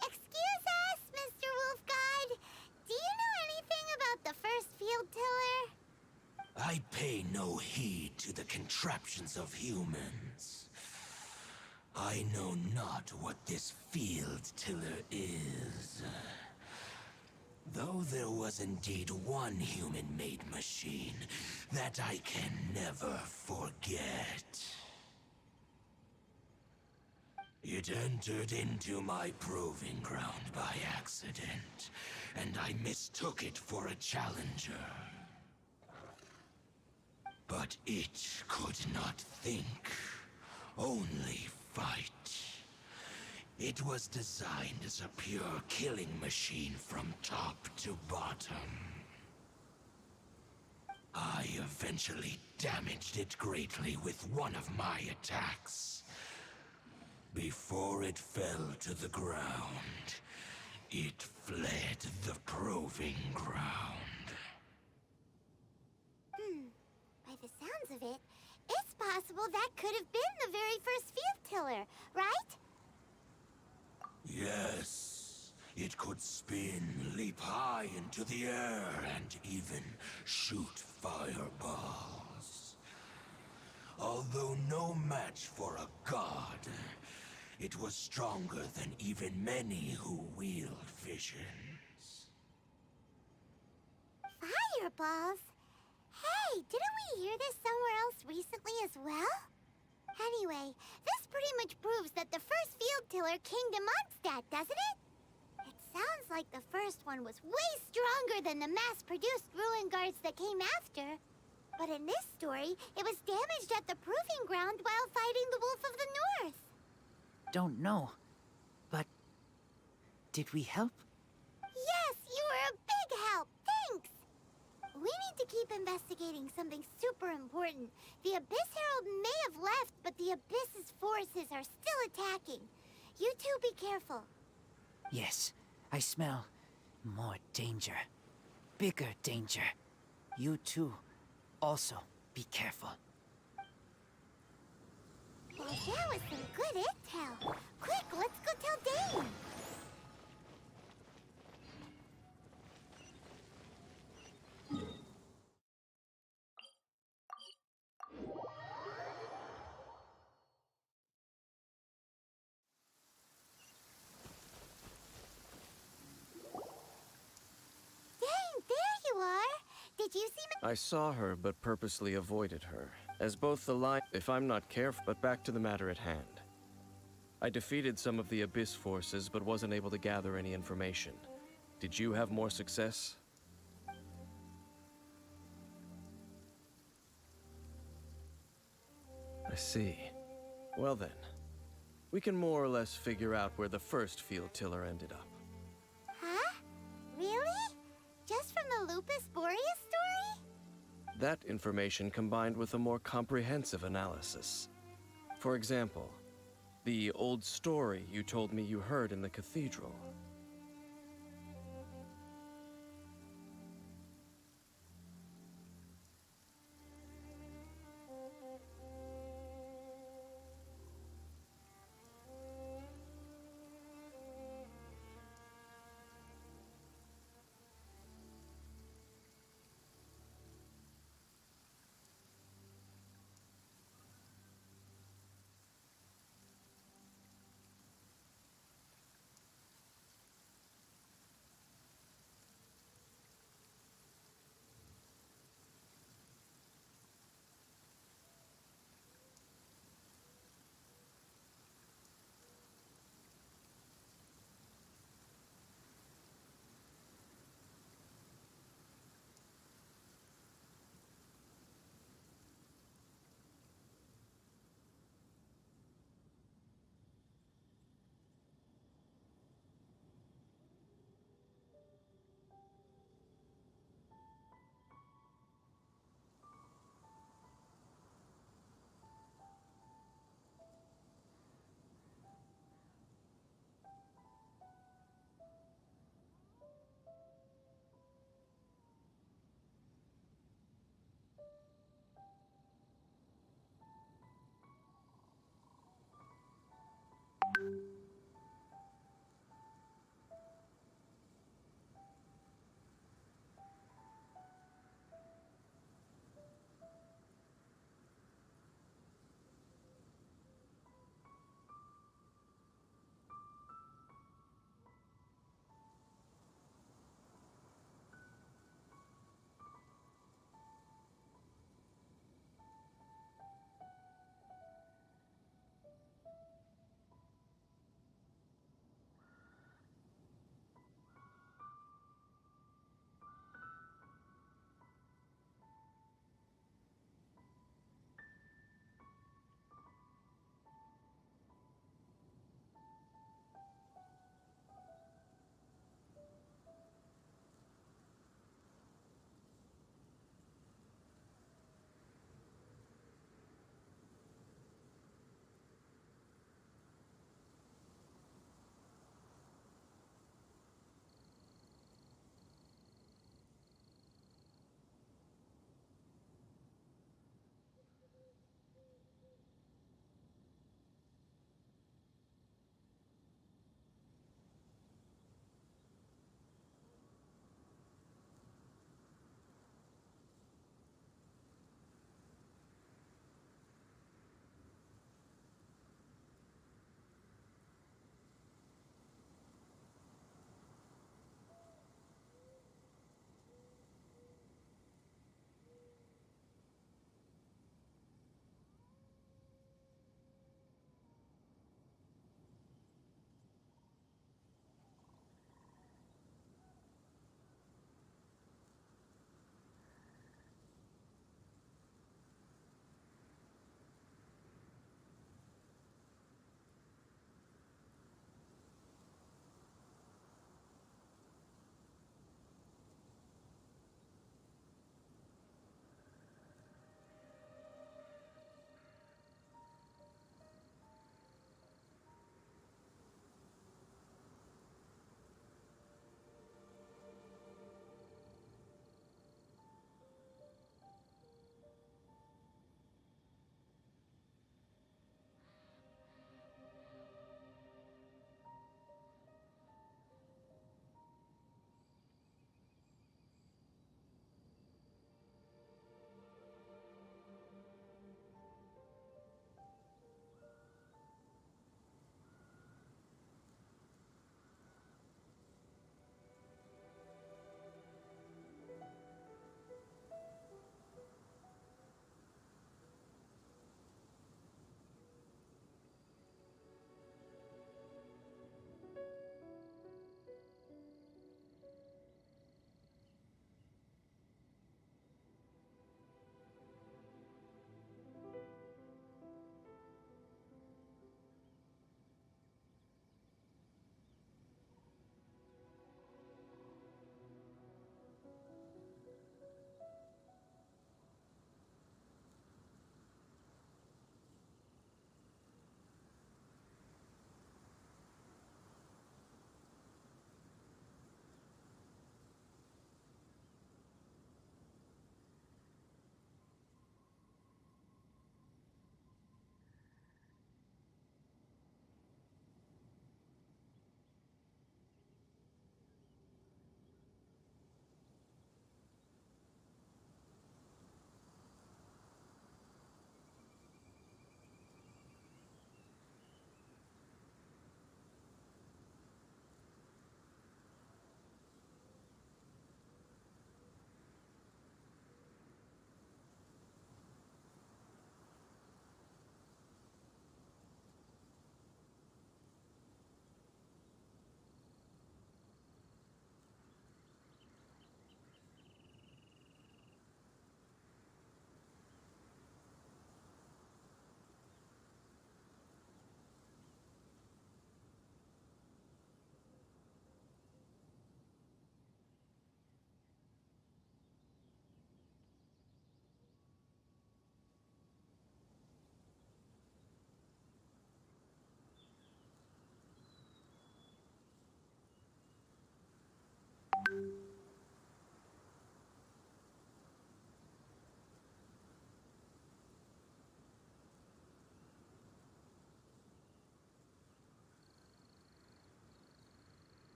C: Excuse us, Mr. Wolf God. Do you know anything about the first field tiller?
J: I pay no heed to the contraptions of humans. I know not what this field tiller is. Though there was indeed one human-made machine that I can never forget. It entered into my proving ground by accident, and I mistook it for a challenger. But it could not think, only fight. It was designed as a pure killing machine from top to bottom. I eventually damaged it greatly with one of my attacks. Before it fell to the ground, it fled the proving ground.
C: By the sounds of it, it's possible that could have been the very first field tiller, right?
J: Yes, it could spin, leap high into the air, and even shoot fireballs. Although no match for a god, it was stronger than even many who wield visions.
C: Fireballs? Hey, didn't we hear this somewhere else recently as well? Anyway, this pretty much proves that the first field tiller came to Mondstadt, doesn't it? It sounds like the first one was way stronger than the mass-produced ruin guards that came after. But in this story, it was damaged at the proving ground while fighting the Wolf of the North.
I: Don't know. But did we help?
C: Yes, you were a big help. Thanks. We need to keep investigating something super important. The Abyss Herald may have left, but the Abyss's forces are still attacking. You two be careful.
I: Yes, I smell more danger. Bigger danger. You too. Also, be careful.
C: Well, that was some good intel. Quick, let's go tell Dane. Dane, there you are. Did you see
G: I saw her, but purposely avoided her, as both the line. If I'm not careful, but back to the matter at hand. I defeated some of the Abyss forces, but wasn't able to gather any information. Did you have more success? I see. Well then, we can more or less figure out where the first field tiller ended up.
C: Huh? Really? Just from the Lupus Boreas story?
G: That information combined with a more comprehensive analysis. For example, the old story you told me you heard in the cathedral.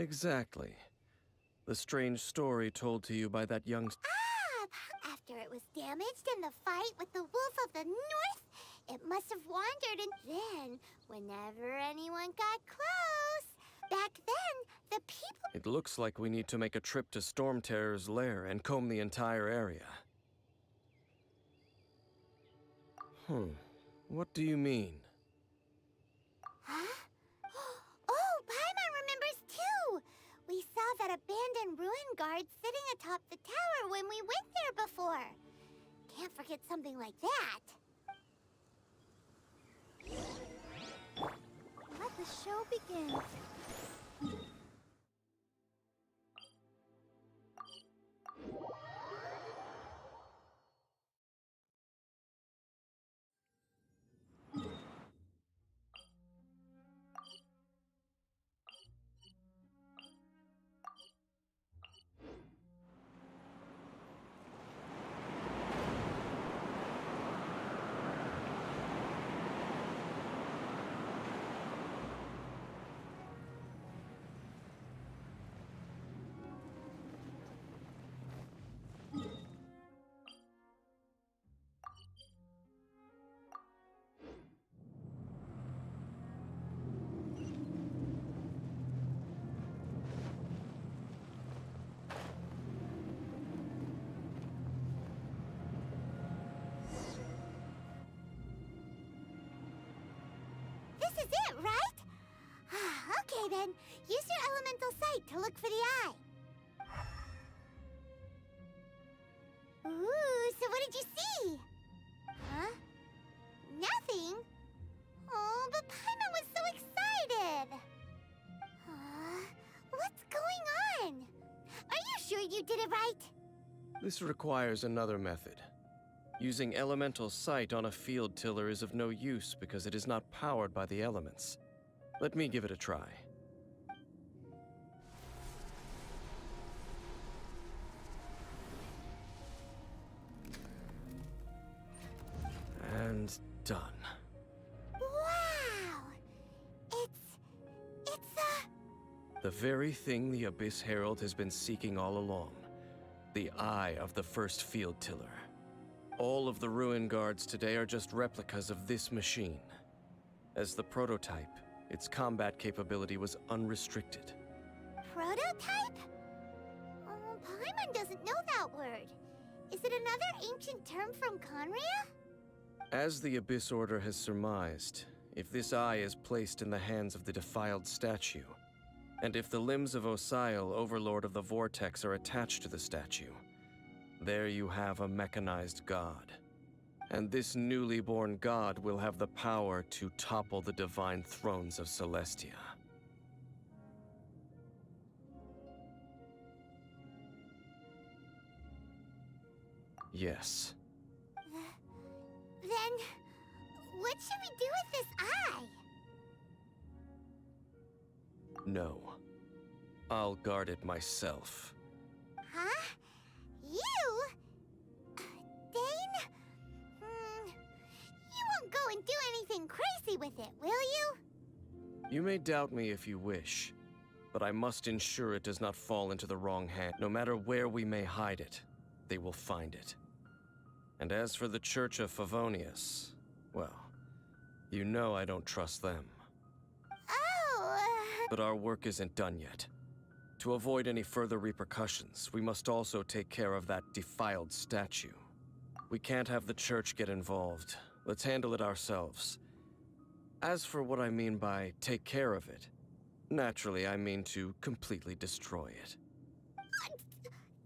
G: Exactly. The strange story told to you by that young...
C: After it was damaged in the fight with the Wolf of the North, it must have wandered, and then, whenever anyone got close, back then, the people...
G: It looks like we need to make a trip to Storm Terror's lair and comb the entire area. What do you mean?
C: Huh? Oh, Paimon remembers too! We saw that abandoned ruin guard sitting atop the tower when we went there before. Can't forget something like that. Let the show begin. This is it, right? Okay then, use your elemental sight to look for the eye. Ooh, so what did you see? Huh? Nothing? Oh, but Paimon was so excited! What's going on? Are you sure you did it right?
G: This requires another method. Using elemental sight on a field tiller is of no use because it is not powered by the elements. Let me give it a try. And done.
C: Wow! It's
G: The very thing the Abyss Herald has been seeking all along. The eye of the first field tiller. All of the ruin guards today are just replicas of this machine. As the prototype, its combat capability was unrestricted.
C: prototype? Oh, Paimon doesn't know that word. Is it another ancient term from Conria?
G: As the Abyss Order has surmised, if this eye is placed in the hands of the defiled statue, and if the limbs of Osial, Overlord of the Vortex, are attached to the statue, there you have a mechanized god. And this newly born god will have the power to topple the divine thrones of Celestia. Yes.
C: Then, what should we do with this eye?
G: No. I'll guard it myself.
C: Huh? You? Dane? You won't go and do anything crazy with it, will you?
G: You may doubt me if you wish, but I must ensure it does not fall into the wrong hand. No matter where we may hide it, they will find it. And as for the Church of Favonius, well, you know I don't trust them.
C: Oh,
G: But our work isn't done yet. To avoid any further repercussions, we must also take care of that defiled statue. We can't have the Church get involved. Let's handle it ourselves. As for what I mean by take care of it, naturally I mean to completely destroy it.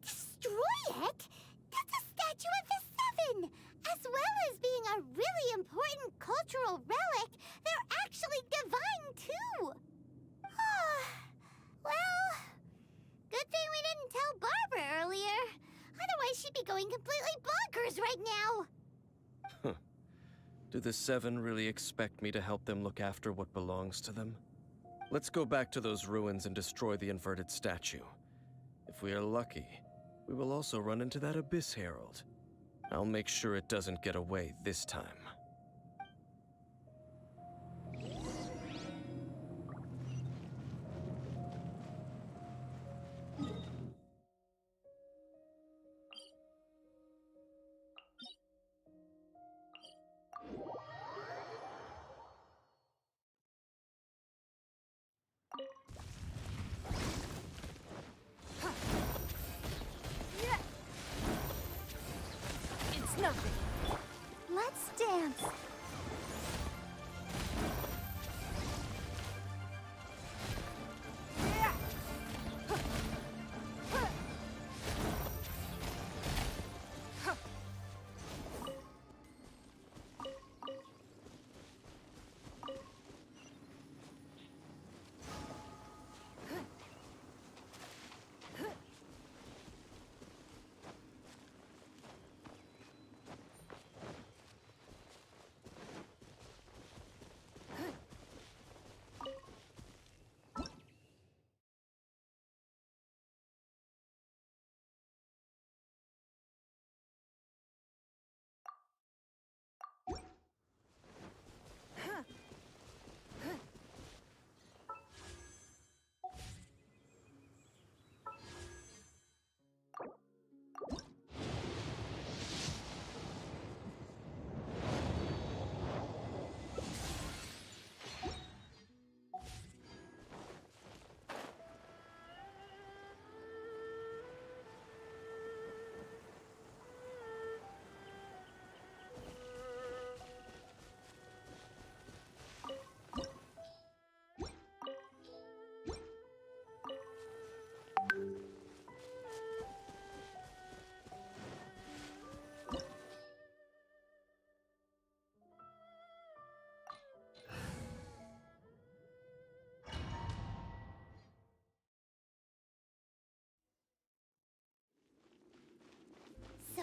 C: destroy it? That's a statue of the Seven! As well as being a really important cultural relic, they're actually divine, too! Well, good thing we didn't tell Barbara earlier. Otherwise, she'd be going completely bonkers right now.
G: Do the Seven really expect me to help them look after what belongs to them? Let's go back to those ruins and destroy the inverted statue. If we are lucky, we will also run into that Abyss Herald. I'll make sure it doesn't get away this time.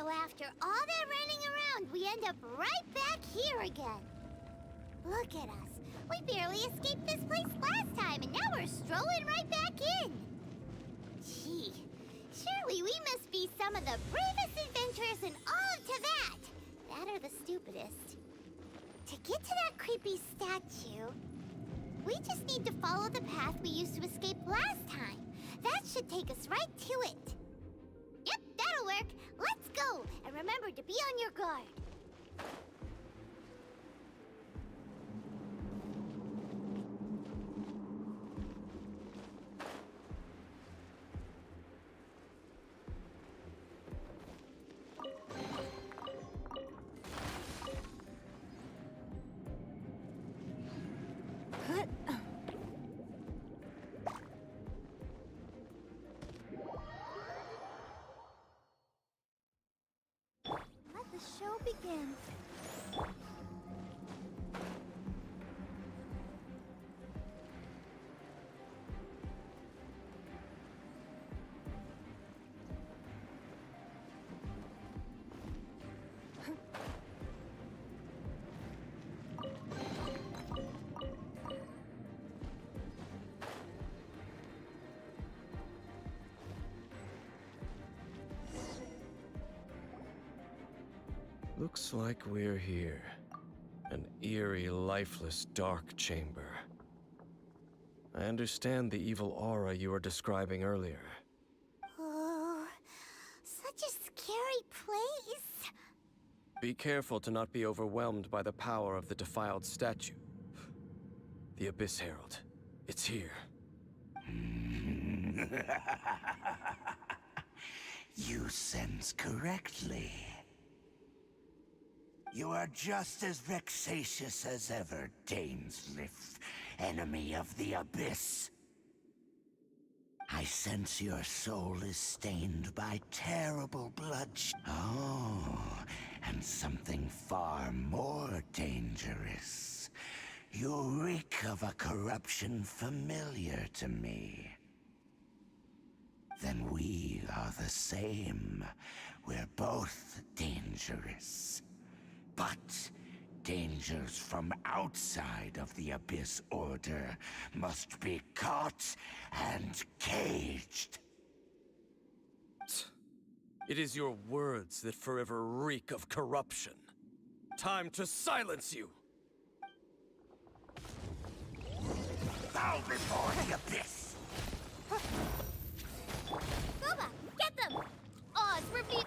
C: So after all that running around, we end up right back here again. Look at us. We barely escaped this place last time, and now we're strolling right back in. Gee, surely we must be some of the bravest adventurers in all of Teyvat. That or the stupidest. To get to that creepy statue, we just need to follow the path we used to escape last time. That should take us right to it. Yep, that'll work. Let's go, and remember to be on your guard. Let the show begin.
G: Looks like we're here. An eerie, lifeless, dark chamber. I understand the evil aura you were describing earlier.
C: Oh, such a scary place.
G: Be careful to not be overwhelmed by the power of the defiled statue. The Abyss Herald. It's here.
F: You sense correctly. You are just as vexatious as ever, Ngeeenggg, enemy of the Abyss. I sense your soul is stained by terrible bloodshed. Oh, and something far more dangerous. You reek of a corruption familiar to me. Then we are the same. We're both dangerous. But dangers from outside of the Abyss Order must be caught and caged.
G: It is your words that forever reek of corruption. Time to silence you!
F: Bow before the Abyss!
C: Booba, get them! Oz, repeat.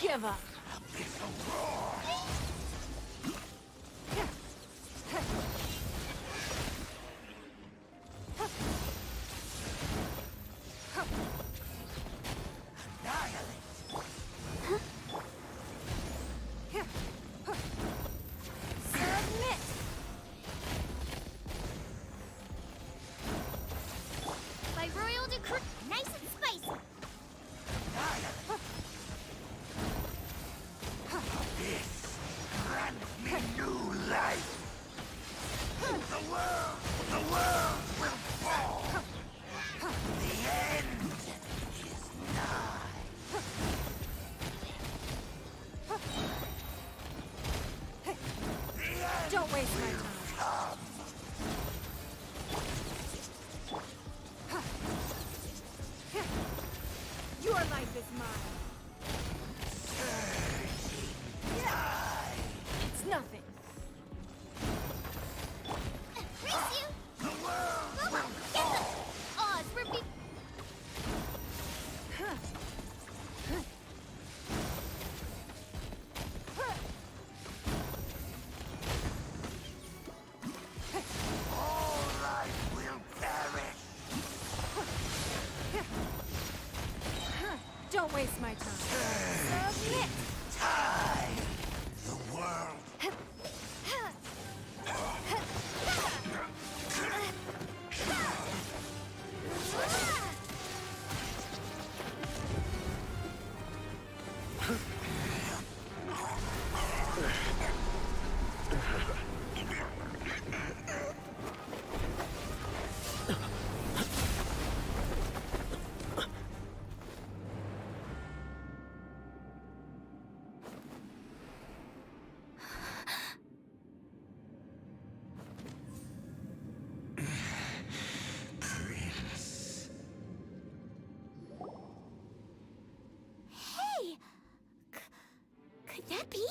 A: Give up.
C: Submit. By royal decree, nice and spicy.
F: Abyss, grant me new life! The world will fall! The end is nigh!
A: Don't waste my time.
F: Come!
A: Your life is mine. It's nothing.
C: Race you.
F: The world
C: Booba, get them. Oz, repeat.
A: waste my time.
C: Submit!
F: Time! The world Prince.
C: Hey! Could that be?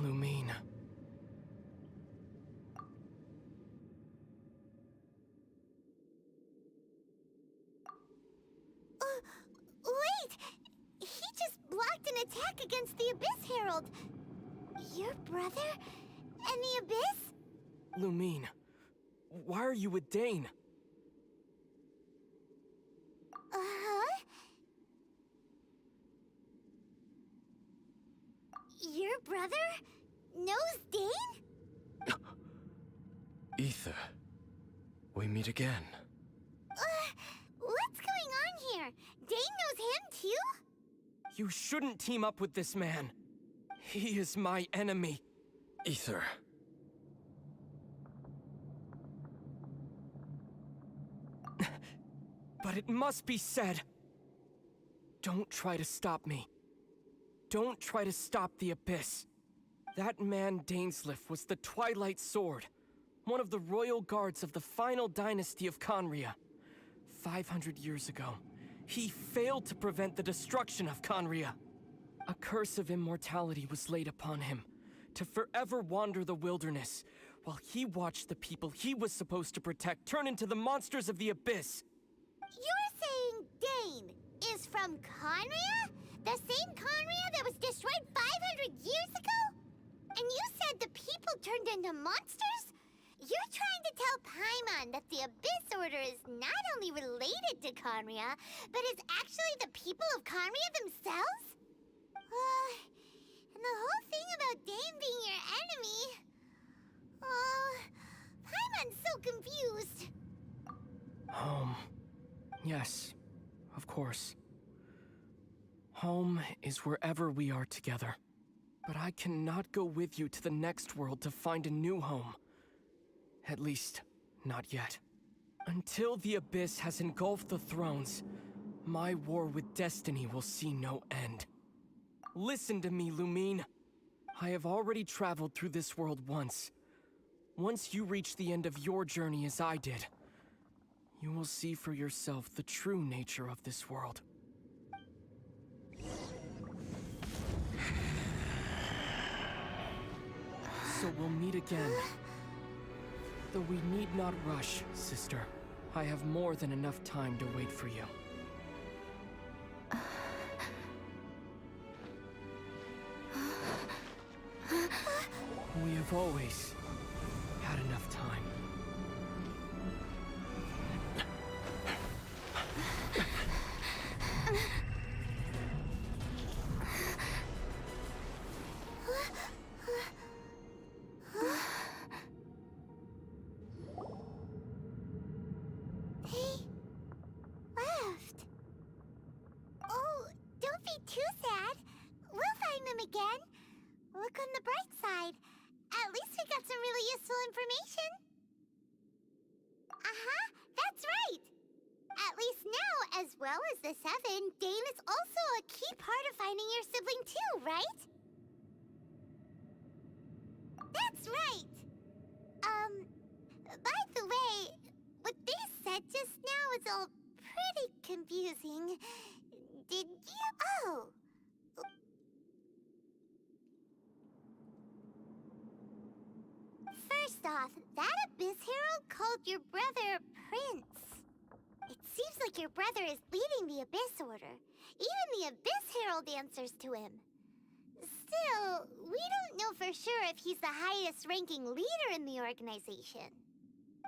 G: Lumine.
C: Wait! He just blocked an attack against the Abyss Herald. Your brother? And the Abyss?
K: Lumine, why are you with Dane?
C: Uh-huh. Your brother knows Dane?
G: Ether. We meet again.
C: What's going on here? Dane knows him too?
K: You shouldn't team up with this man. He is my enemy.
G: Ether.
K: But it must be said. Don't try to stop me. Don't try to stop the Abyss. That man Dainsliff was the Twilight Sword, one of the royal guards of the final dynasty of Conria. 500 years ago, he failed to prevent the destruction of Conria. A curse of immortality was laid upon him, to forever wander the wilderness, while he watched the people he was supposed to protect turn into the monsters of the Abyss.
C: You're saying Dane is from Conria? The same Conria that was destroyed 500 years ago? And you said the people turned into monsters? You're trying to tell Paimon that the Abyss Order is not only related to Conria, but is actually the people of Conria themselves? And the whole thing about Dane being your enemy... Paimon's so confused.
K: Yes, of course. Home is wherever we are together. But I cannot go with you to the next world to find a new home. At least, not yet. Until the Abyss has engulfed the thrones, my war with destiny will see no end. Listen to me, Lumine. I have already traveled through this world once. Once you reach the end of your journey as I did, you will see for yourself the true nature of this world. So we'll meet again. Though we need not rush, sister. I have more than enough time to wait for you. We have always had enough time.
C: He left. Oh, don't be too sad. We'll find them again. Look on the bright side. valuable, useful information. Uh-huh, that's right. At least now, as well as the Seven, Dane is also a key part of finding your sibling too, right? That's right. By the way, what they said just now is all pretty confusing. Did you... Oh! First off, that Abyss Herald called your brother Prince. It seems like your brother is leading the Abyss Order. Even the Abyss Herald answers to him. Still, we don't know for sure if he's the highest-ranking leader in the organization.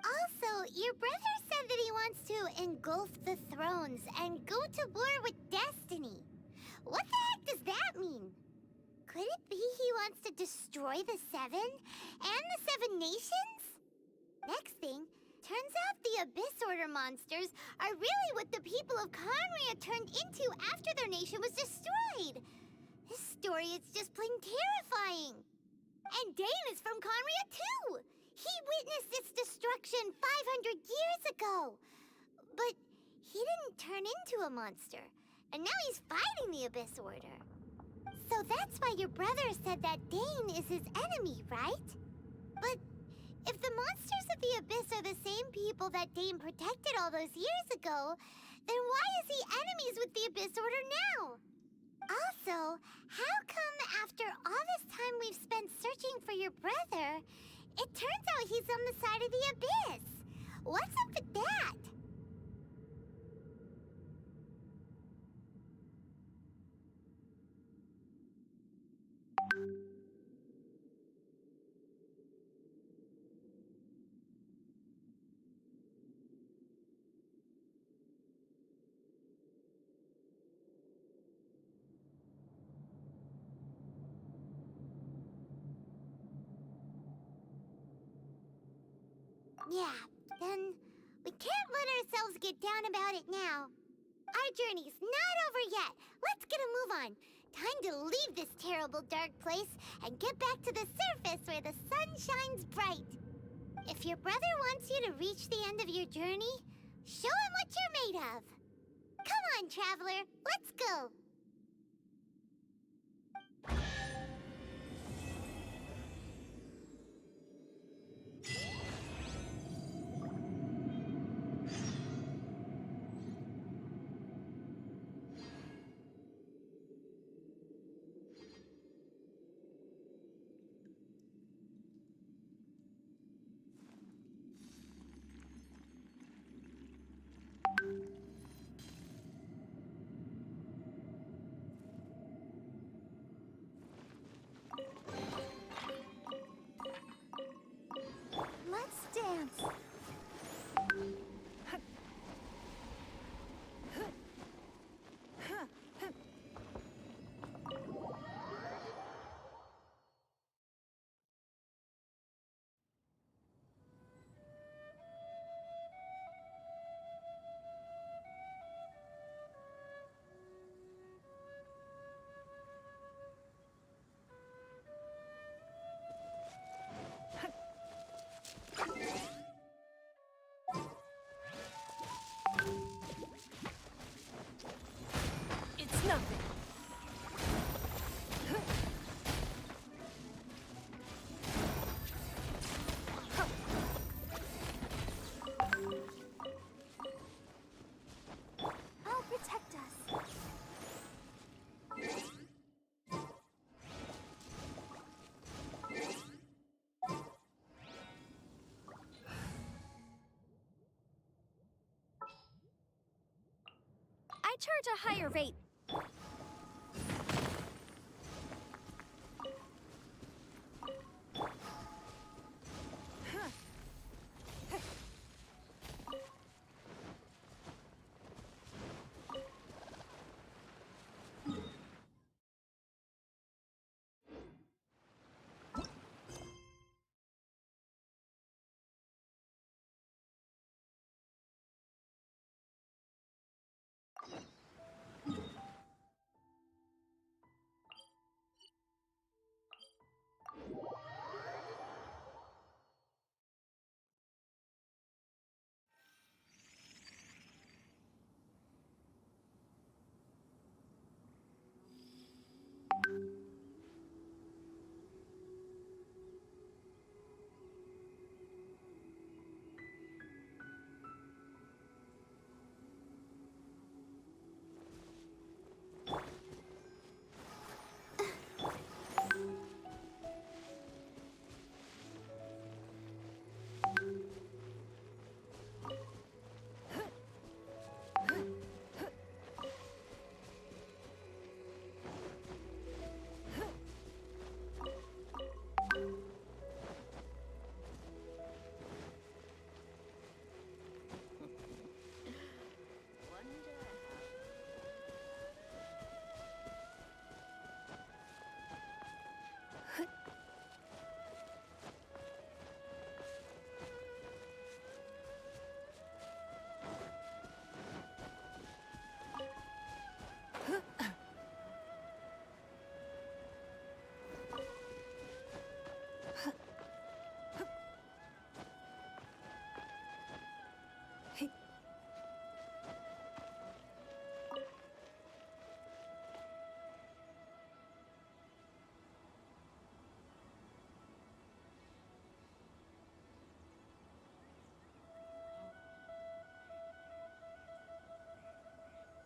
C: Also, your brother said that he wants to engulf the thrones and go to war with Destiny. What the heck does that mean? Could it be he wants to destroy the Seven and the Seven Nations? Next thing, turns out the Abyss Order monsters are really what the people of Conria turned into after their nation was destroyed. This story is just plain terrifying. And Dane is from Conria too. He witnessed its destruction 500 years ago. But he didn't turn into a monster. And now he's fighting the Abyss Order. So that's why your brother said that Dane is his enemy, right? But if the monsters of the Abyss are the same people that Dane protected all those years ago, then why is he enemies with the Abyss Order now? Also, how come after all this time we've spent searching for your brother, it turns out he's on the side of the Abyss? What's up with that? Yeah, then we can't let ourselves get down about it now. Our journey's not over yet. Let's get a move on. Time to leave this terrible dark place and get back to the surface where the sun shines bright. If your brother wants you to reach the end of your journey, show him what you're made of. Come on, traveler, let's go. Let's dance.
A: It's nothing.
C: I'll protect us.
E: I charge a higher rate.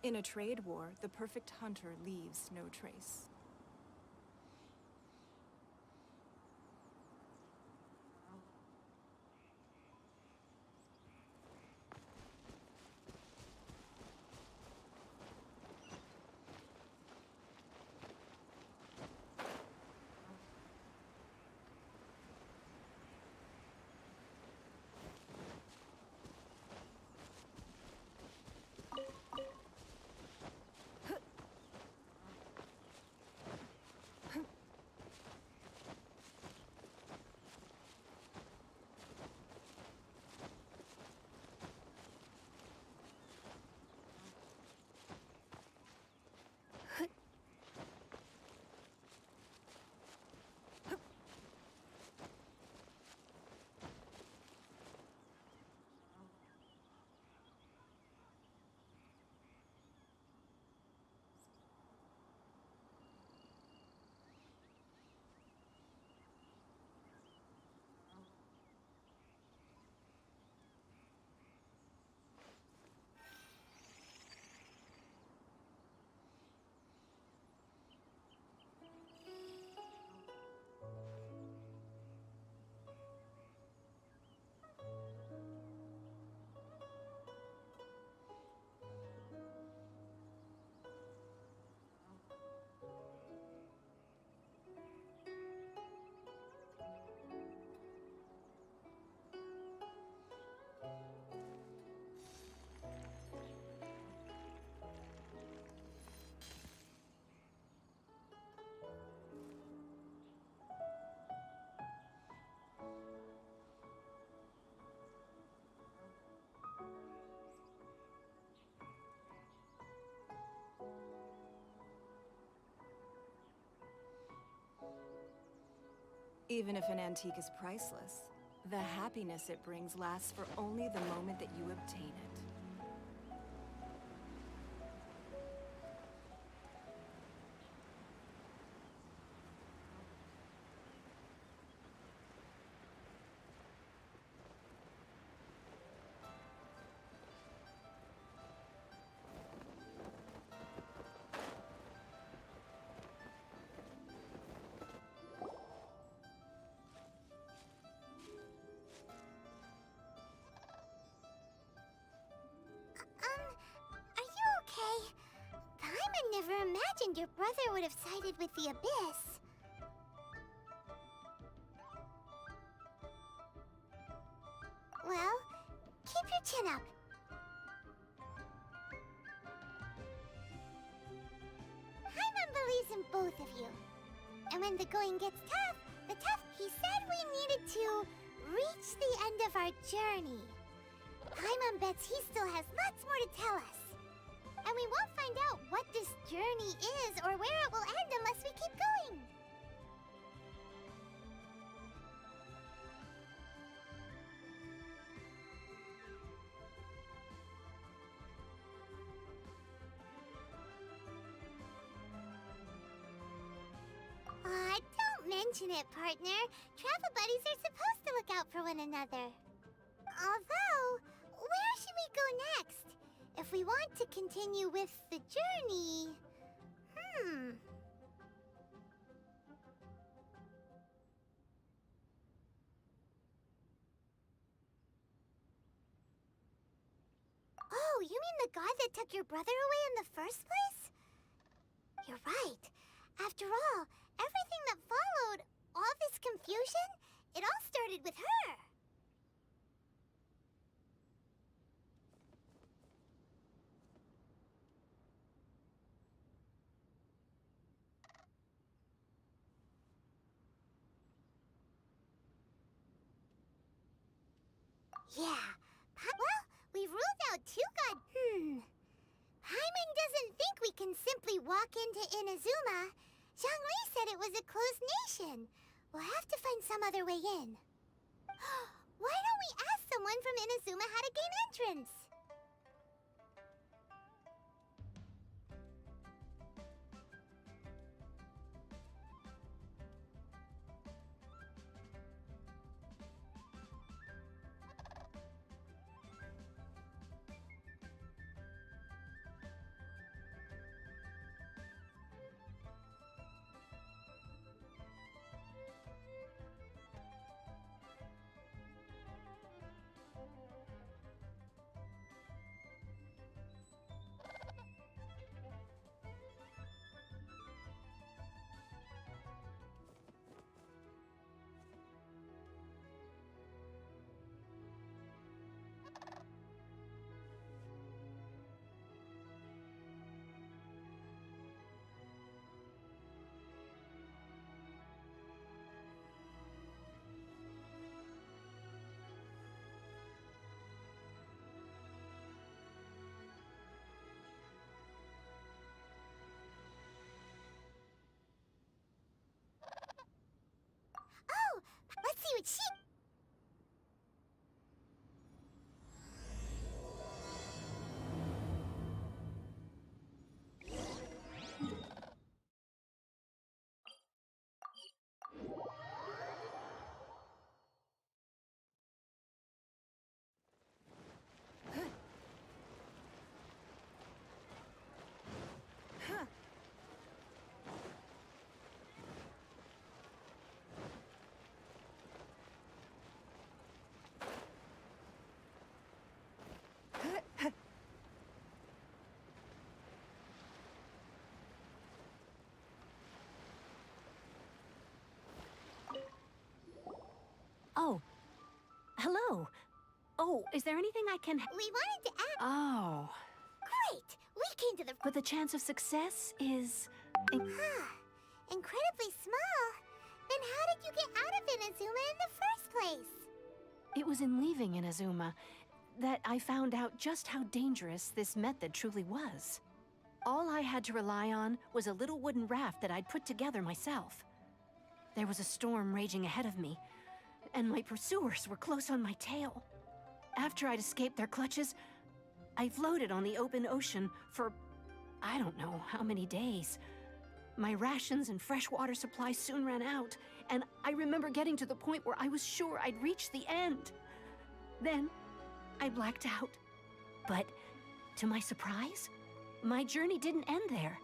A: In a trade war, the perfect hunter leaves no trace. Even if an antique is priceless, the happiness it brings lasts for only the moment that you obtain it.
C: Are you okay? Paimon never imagined your brother would have sided with the Abyss. Well, keep your chin up. Paimon believes in both of you. And when the going gets tough, he said we needed to reach the end of our journey. Paimon bets he still has lots more to tell us. And we won't find out what this journey is or where it will end unless we keep going. Aw, don't mention it, partner. Travel buddies are supposed to look out for one another. Although, where should we go next? If we want to continue with the journey... Oh, you mean the god that took your brother away in the first place? You're right. After all, everything that followed, all this confusion, it all started with her. Yeah. Well, we've ruled out two god... Paimon doesn't think we can simply walk into Inazuma. Zhongli said it was a closed nation. We'll have to find some other way in. Why don't we ask someone from Inazuma how to gain entrance? what she...
L: Oh. Hello. Oh, is there anything I can...
C: We wanted to ask...
L: Oh.
C: Great! We came to the...
L: But the chance of success is...
C: Incredibly small. Then how did you get out of Inazuma in the first place?
L: It was in leaving Inazuma that I found out just how dangerous this method truly was. All I had to rely on was a little wooden raft that I'd put together myself. There was a storm raging ahead of me, and my pursuers were close on my tail. After I'd escaped their clutches, I floated on the open ocean for I don't know how many days. My rations and fresh water supply soon ran out, and I remember getting to the point where I was sure I'd reached the end. Then, I blacked out. But, to my surprise, my journey didn't end there.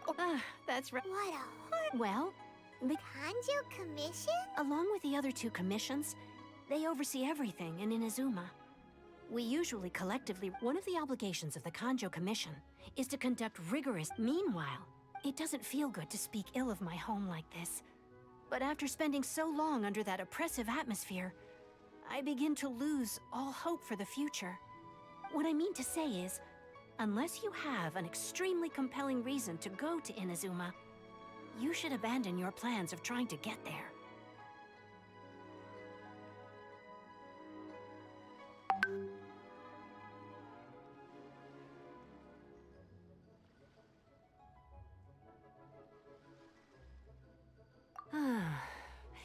L: Oh, that's right.
C: What a horror...
L: Well, the
C: Kanjo Commission?
L: along with the other two commissions, they oversee everything in Inazuma. We usually collectively... One of the obligations of the Kanjo Commission is to conduct rigorous... Meanwhile, it doesn't feel good to speak ill of my home like this. But after spending so long under that oppressive atmosphere, I begin to lose all hope for the future. What I mean to say is, unless you have an extremely compelling reason to go to Inazuma, you should abandon your plans of trying to get there.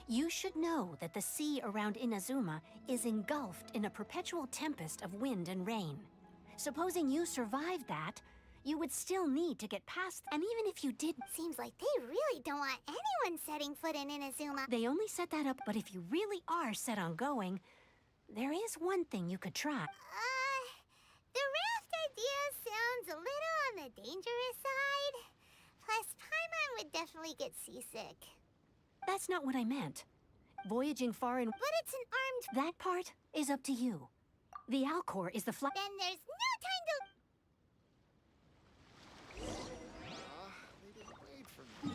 L: You should know that the sea around Inazuma is engulfed in a perpetual tempest of wind and rain. Supposing you survived that, you would still need to get past... And even if you did...
C: Seems like they really don't want anyone setting foot in Inazuma.
L: They only set that up, but if you really are set on going, there is one thing you could try.
C: The raft idea sounds a little on the dangerous side. Plus, Paimon would definitely get seasick.
L: That's not what I meant. Voyaging far and...
C: But it's an armed...
L: That part is up to you. The Alcor is the flight...
C: Then there's no time to...
M: They didn't wait for me.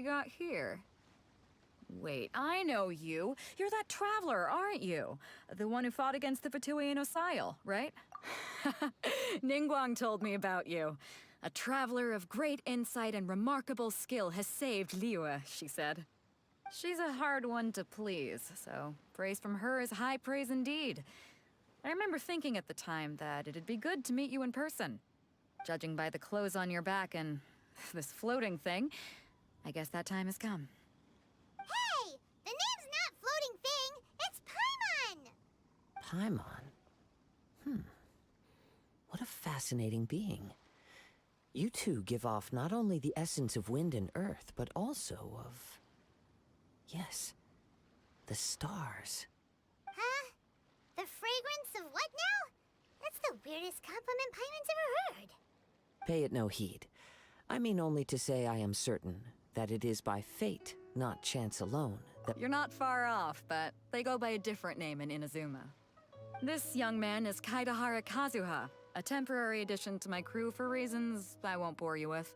N: we got here? Wait, I know you. You're that traveler, aren't you? The one who fought against the Fatui and Osile, right? Ngeeenggg told me about you. A traveler of great insight and remarkable skill has saved Liyue, she said. She's a hard one to please, so praise from her is high praise indeed. I remember thinking at the time that it'd be good to meet you in person. Judging by the clothes on your back and this floating thing, I guess that time has come.
C: Hey! The name's not Floating Thing, it's Paimon!
I: Paimon? What a fascinating being. You two give off not only the essence of wind and earth, but also of... yes, the stars.
C: Huh? The fragrance of what now? That's the weirdest compliment Paimon's ever heard.
I: Pay it no heed. I mean only to say I am certain that it is by fate, not chance alone, that...
N: You're not far off, but they go by a different name in Inazuma. This young man is Kaidahara Kazuha, a temporary addition to my crew for reasons I won't bore you with.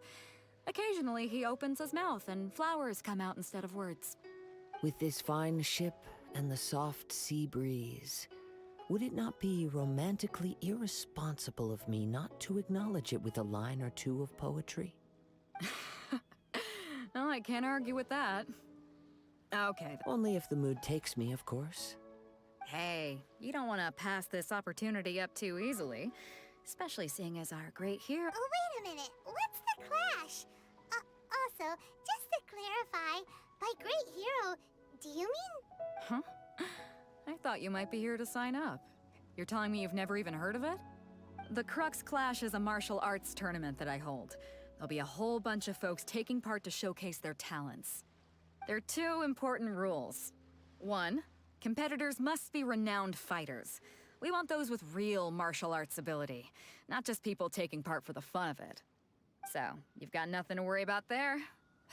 N: Occasionally, he opens his mouth and flowers come out instead of words.
I: With this fine ship and the soft sea breeze, would it not be romantically irresponsible of me not to acknowledge it with a line or two of poetry?
N: Well, I can't argue with that. Okay.
I: Only if the mood takes me, of course.
N: Hey, you don't want to pass this opportunity up too easily. Especially seeing as our great hero...
C: Oh, wait a minute. What's the clash? Also, just to clarify, by great hero, do you mean...
N: Huh? I thought you might be here to sign up. You're telling me you've never even heard of it? The Crux Clash is a martial arts tournament that I hold. There'll be a whole bunch of folks taking part to showcase their talents. There are two important rules. One, competitors must be renowned fighters. We want those with real martial arts ability, not just people taking part for the fun of it. So, you've got nothing to worry about there.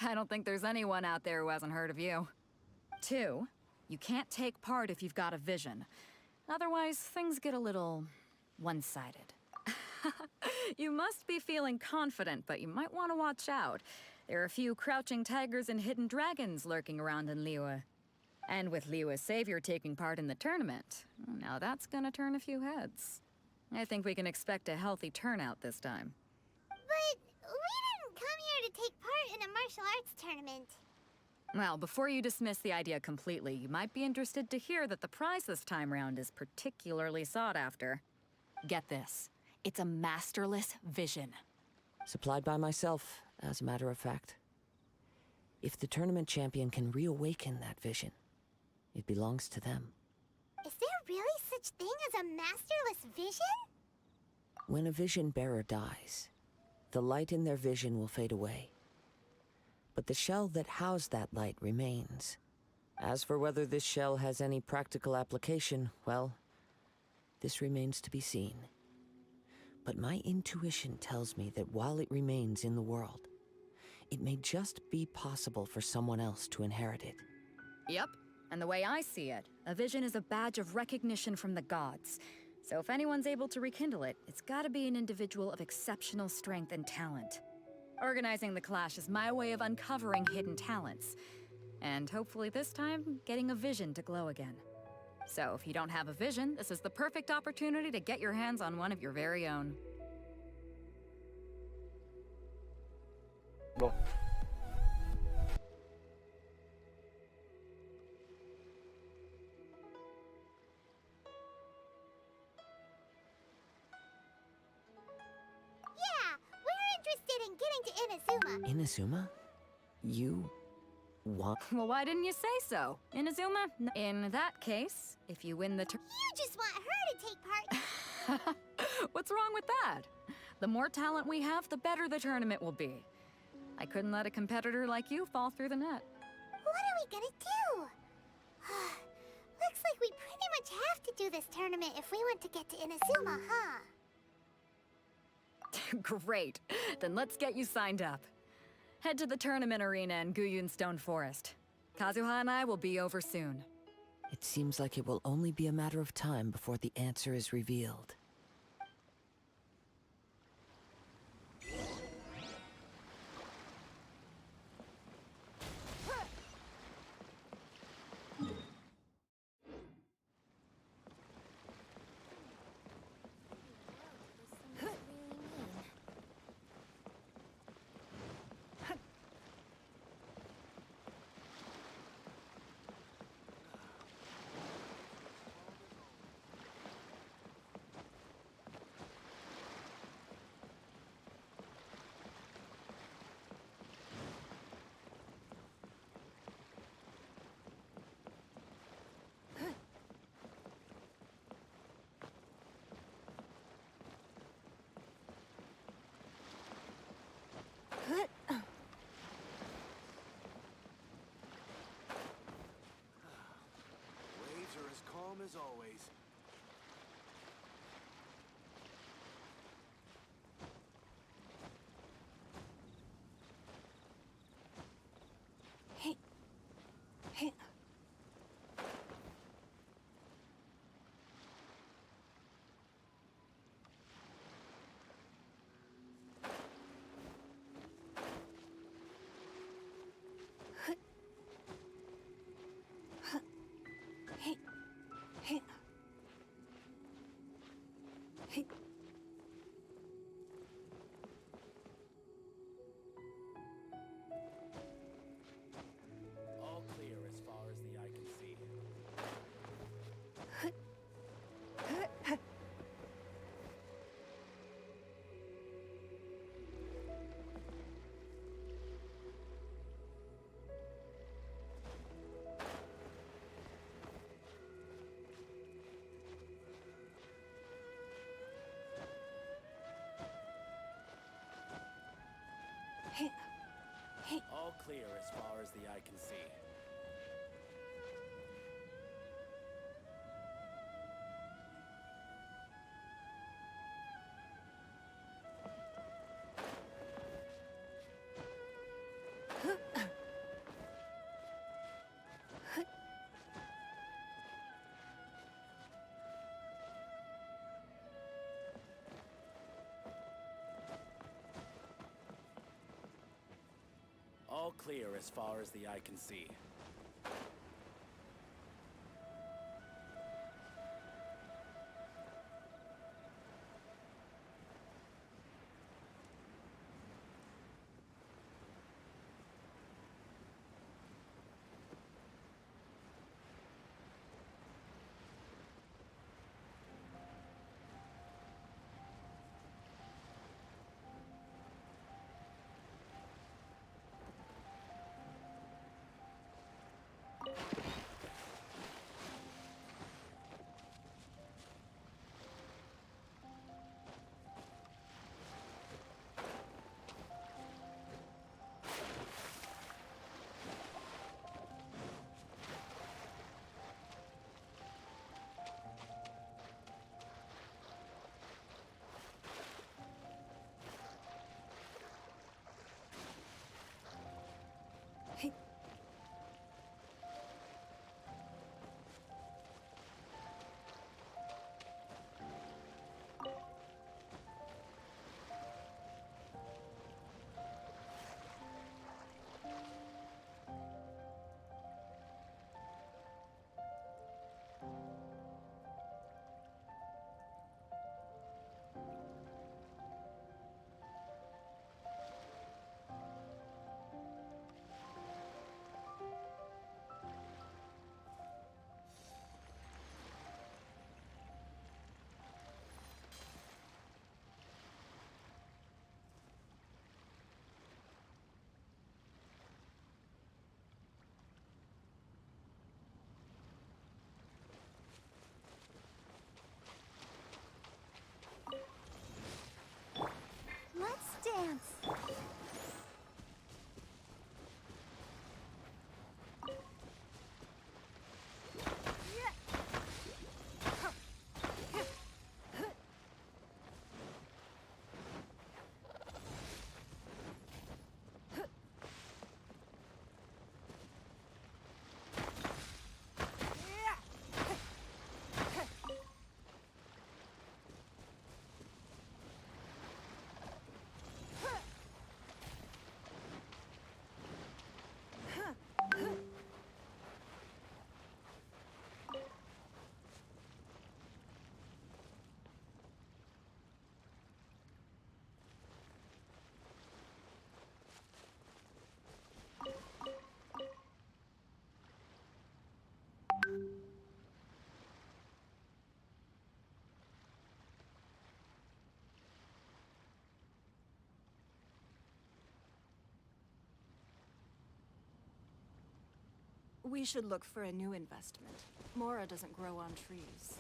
N: I don't think there's anyone out there who hasn't heard of you. Two, you can't take part if you've got a vision. Otherwise, things get a little one-sided. You must be feeling confident, but you might want to watch out. There are a few crouching tigers and hidden dragons lurking around in Liyue. And with Liyue's savior taking part in the tournament, now that's gonna turn a few heads. I think we can expect a healthy turnout this time.
C: But we didn't come here to take part in a martial arts tournament.
N: Well, before you dismiss the idea completely, you might be interested to hear that the prize this time round is particularly sought after. Get this. It's a masterless vision.
I: Supplied by myself, as a matter of fact. If the tournament champion can reawaken that vision, it belongs to them.
C: Is there really such thing as a masterless vision?
I: When a vision bearer dies, the light in their vision will fade away. But the shell that housed that light remains. As for whether this shell has any practical application, well, this remains to be seen. But my intuition tells me that while it remains in the world, it may just be possible for someone else to inherit it.
N: Yep, and the way I see it, a vision is a badge of recognition from the gods. So if anyone's able to rekindle it, it's gotta be an individual of exceptional strength and talent. Organizing the clash is my way of uncovering hidden talents. And hopefully this time, getting a vision to glow again. So if you don't have a vision, this is the perfect opportunity to get your hands on one of your very own.
O: Bon.
C: Yeah, we're interested in getting to Inazuma.
I: Inazuma? You... want...
N: Well, why didn't you say so? Inazuma? In that case, if you win the
C: You just want her to take part.
N: What's wrong with that? The more talent we have, the better the tournament will be. I couldn't let a competitor like you fall through the net.
C: What are we gonna do? Looks like we pretty much have to do this tournament if we want to get to Inazuma, huh?
N: Great. Then let's get you signed up. Head to the tournament arena in Guyun Stone Forest. Kazuha and I will be over soon.
I: It seems like it will only be a matter of time before the answer is revealed.
K: as always.
E: Hey. Hey. Hey. Hey. Hey.
O: All clear as far as the eye can see.
E: Hey. Hey.
O: All clear as far as the eye can see. All clear as far as the eye can see.
E: Hey.
C: Let's dance.
A: We should look for a new investment. Mora doesn't grow on trees.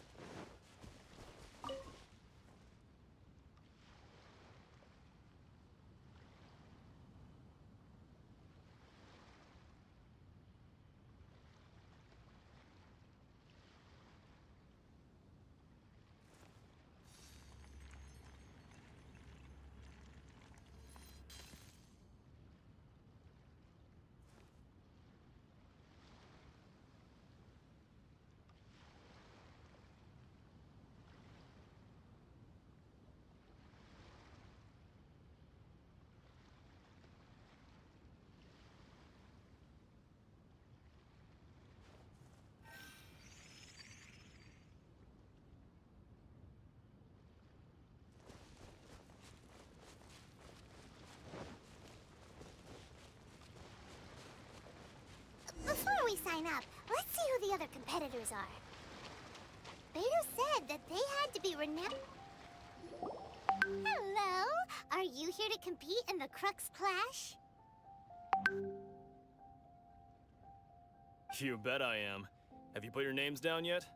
C: we sign up, let's see who the other competitors are. Beto said that they had to be renowned. Hello? Are you here to compete in the Crux Clash?
P: You bet I am. Have you put your names down yet?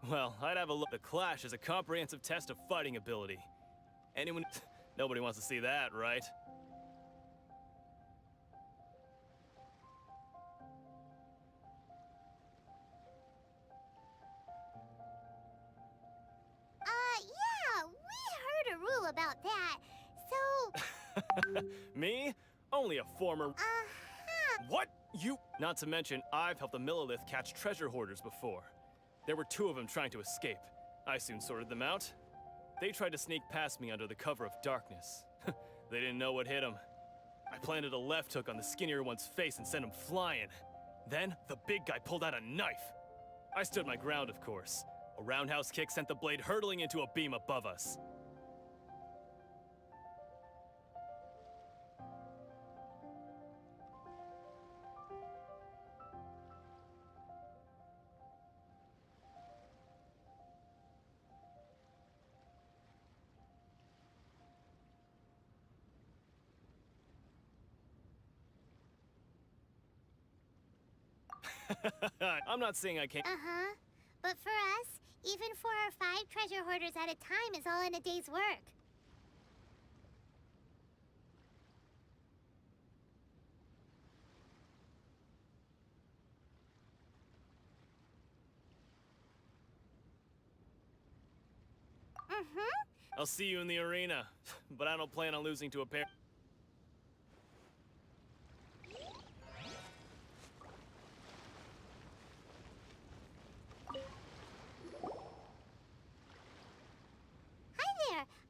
P: Well, I'd have a look. The Clash is a comprehensive test of fighting ability. Anyone... Nobody wants to see that, right?
C: Yeah, we heard a rule about that. So...
P: Me? Only a former...
C: Uh-huh.
P: What? You... Not to mention, I've helped the Millilith catch treasure hoarders before. There were 2 of them trying to escape. I soon sorted them out. They tried to sneak past me under the cover of darkness. They didn't know what hit them. I planted a left hook on the skinnier one's face and sent him flying. Then, the big guy pulled out a knife. I stood my ground, of course. A roundhouse kick sent the blade hurtling into a beam above us. I'm not saying I can't.
C: Uh-huh. But for us, even 4 or 5 treasure hoarders at a time is all in a day's work. Mm-hmm.
P: I'll see you in the arena, but I don't plan on losing to a pair.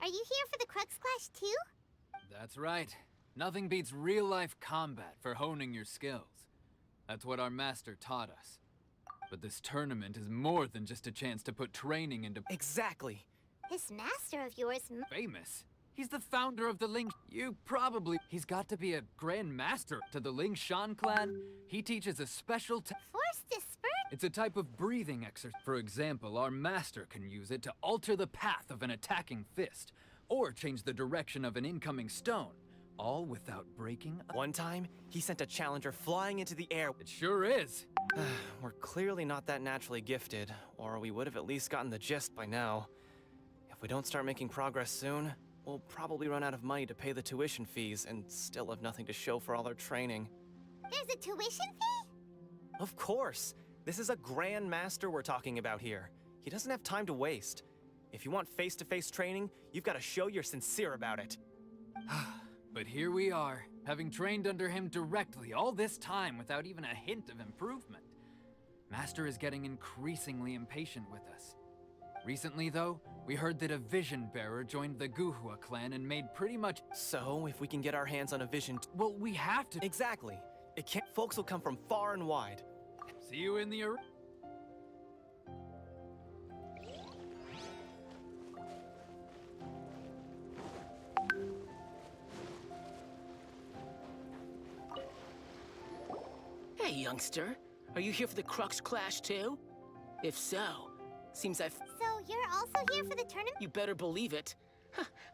C: Are you here for the Crux Clash too?
Q: That's right. Nothing beats real-life combat for honing your skills. That's what our master taught us. But this tournament is more than just a chance to put training into...
D: Exactly.
C: This master of yours...
Q: Famous? He's the founder of the Ling... He's got to be a grand master to the Ling Shan clan. He teaches a special...
C: Force disperse?
Q: It's a type of breathing exercise. For example, our master can use it to alter the path of an attacking fist, or change the direction of an incoming stone, all without breaking...
R: One time, he sent a challenger flying into the air.
Q: It sure is.
R: We're clearly not that naturally gifted, or we would have at least gotten the gist by now. If we don't start making progress soon, we'll probably run out of money to pay the tuition fees and still have nothing to show for all our training.
C: There's a tuition fee?
R: Of course! This is a Grand Master we're talking about here. He doesn't have time to waste. If you want face-to-face training, you've got to show you're sincere about it.
Q: But here we are, having trained under him directly all this time without even a hint of improvement. Master is getting increasingly impatient with us. Recently, though, we heard that a vision bearer joined the Guhua clan and made pretty much...
R: So, if we can get our hands on a vision...
Q: Well, we have to...
R: Exactly. It can't... Folks will come from far and wide.
Q: See you in the arena.
S: Hey, youngster. Are you here for the Crux Clash, too? If so, seems
C: So you're also here for the tournament?
S: You better believe it.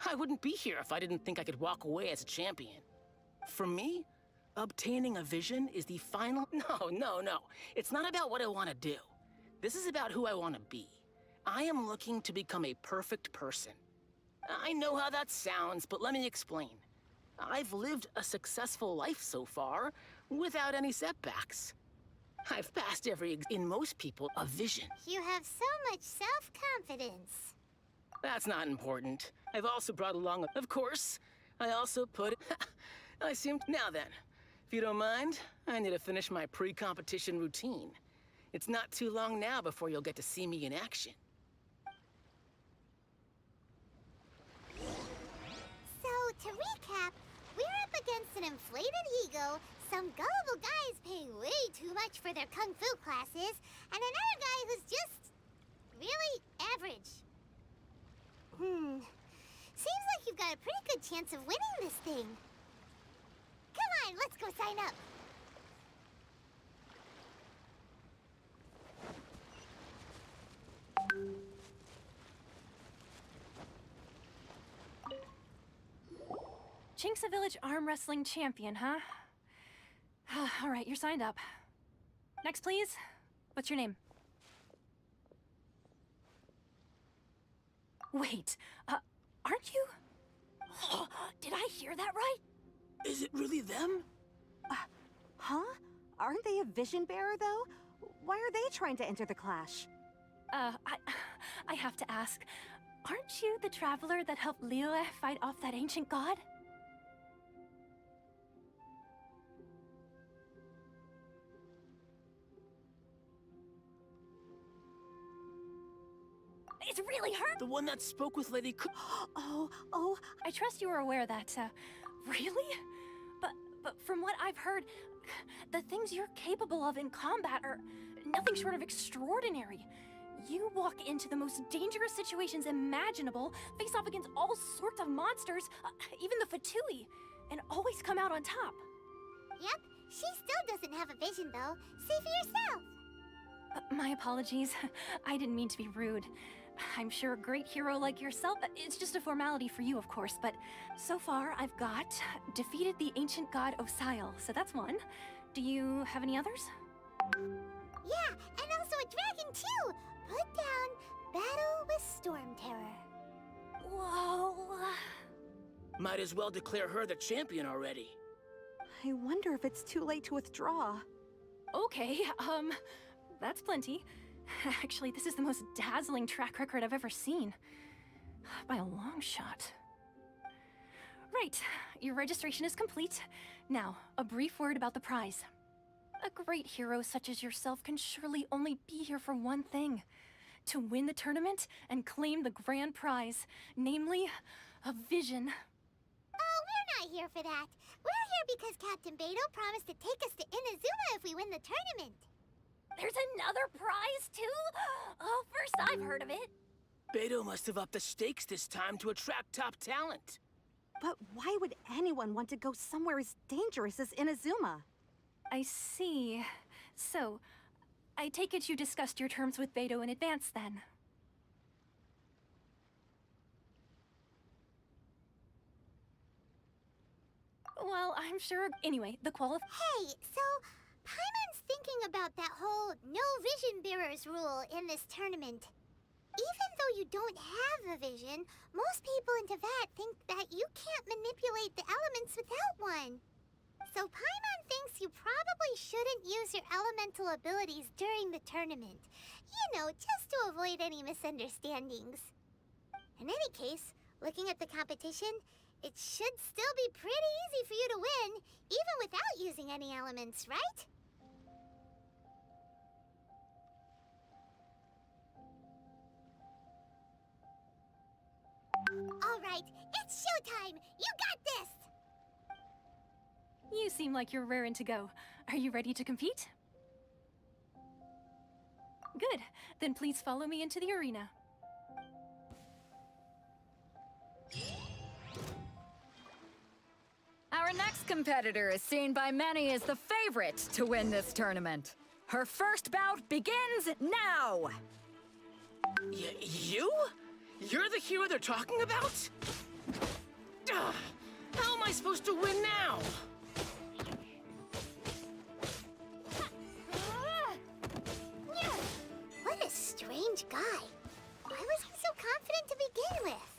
S: I wouldn't be here if I didn't think I could walk away as a champion. For me, obtaining a vision is the final... No. It's not about what I want to do. This is about who I want to be. I am looking to become a perfect person. I know how that sounds, but let me explain. I've lived a successful life so far, without any setbacks. I've passed in most people, a vision.
C: You have so much self-confidence.
S: That's not important. I've also brought along, of course, I also put... I seem... Now then, if you don't mind, I need to finish my pre-competition routine. It's not too long now before you'll get to see me in action.
C: So, to recap, we're up against an inflated ego, some gullible guys paying way too much for their kung fu classes, and another guy who's just... really average. Seems like you've got a pretty good chance of winning this thing. Come on, let's go sign up.
L: Chinxa Village arm wrestling champion, huh? All right, you're signed up. Next, please. What's your name? Wait, aren't you? Did I hear that right?
S: Is it really them?
T: Huh? Aren't they a vision bearer, though? Why are they trying to enter the clash?
L: I have to ask, aren't you the traveler that helped Liyue fight off that ancient god? It's really her?
S: The one that spoke with Lady K.
L: Oh, I trust you were aware that, really? But from what I've heard, the things you're capable of in combat are nothing short of extraordinary. You walk into the most dangerous situations imaginable, face off against all sorts of monsters, even the Fatui, and always come out on top.
C: Yep, she still doesn't have a vision, though. See for yourself.
L: My apologies. I didn't mean to be rude. I'm sure a great hero like yourself, it's just a formality for you, of course, but so far I've got defeated the ancient god Osile, so that's one. Do you have any others?
C: Yeah, and also a dragon, too! Put down Battle with Storm Terror.
L: Whoa.
S: Might as well declare her the champion already.
T: I wonder if it's too late to withdraw.
L: Okay, that's plenty. Actually, this is the most dazzling track record I've ever seen. By a long shot. Right, your registration is complete. Now, a brief word about the prize. A great hero such as yourself can surely only be here for one thing. To win the tournament and claim the grand prize, namely, a vision.
C: Oh, we're not here for that. We're here because Captain Beidou promised to take us to Inazuma if we win the tournament.
L: There's another prize, too? Oh, first I've heard of it.
S: Beidou must have upped the stakes this time to attract top talent.
T: But why would anyone want to go somewhere as dangerous as Inazuma?
L: I see. So, I take it you discussed your terms with Beidou in advance, then? Well, I'm sure... Anyway, the
C: Hey, so... Paimon's thinking about that whole no vision bearers rule in this tournament. Even though you don't have a vision, most people in Teyvat think that you can't manipulate the elements without one. So Paimon thinks you probably shouldn't use your elemental abilities during the tournament. You know, just to avoid any misunderstandings. In any case, looking at the competition, it should still be pretty easy for you to win, even without using any elements, right? All right, it's showtime! You got this!
L: You seem like you're raring to go. Are you ready to compete? Good. Then please follow me into the arena.
N: Our next competitor is seen by many as the favorite to win this tournament. Her first bout begins now!
S: You? You're the hero they're talking about? How am I supposed to win now?
C: What a strange guy. Why was he so confident to begin with?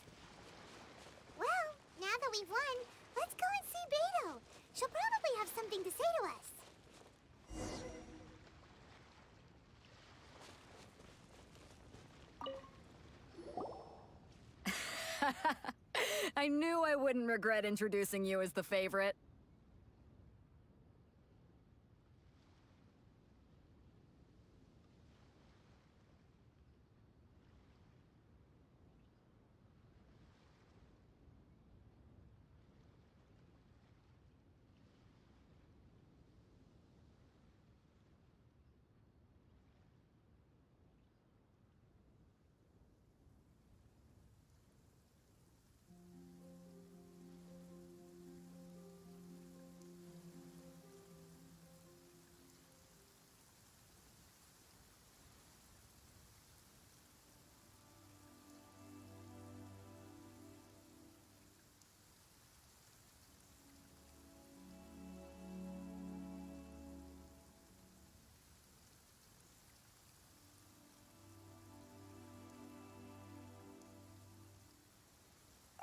C: Well, now that we've won, let's go and see Beidou. She'll probably have something to say to us.
N: I knew I wouldn't regret introducing you as the favorite.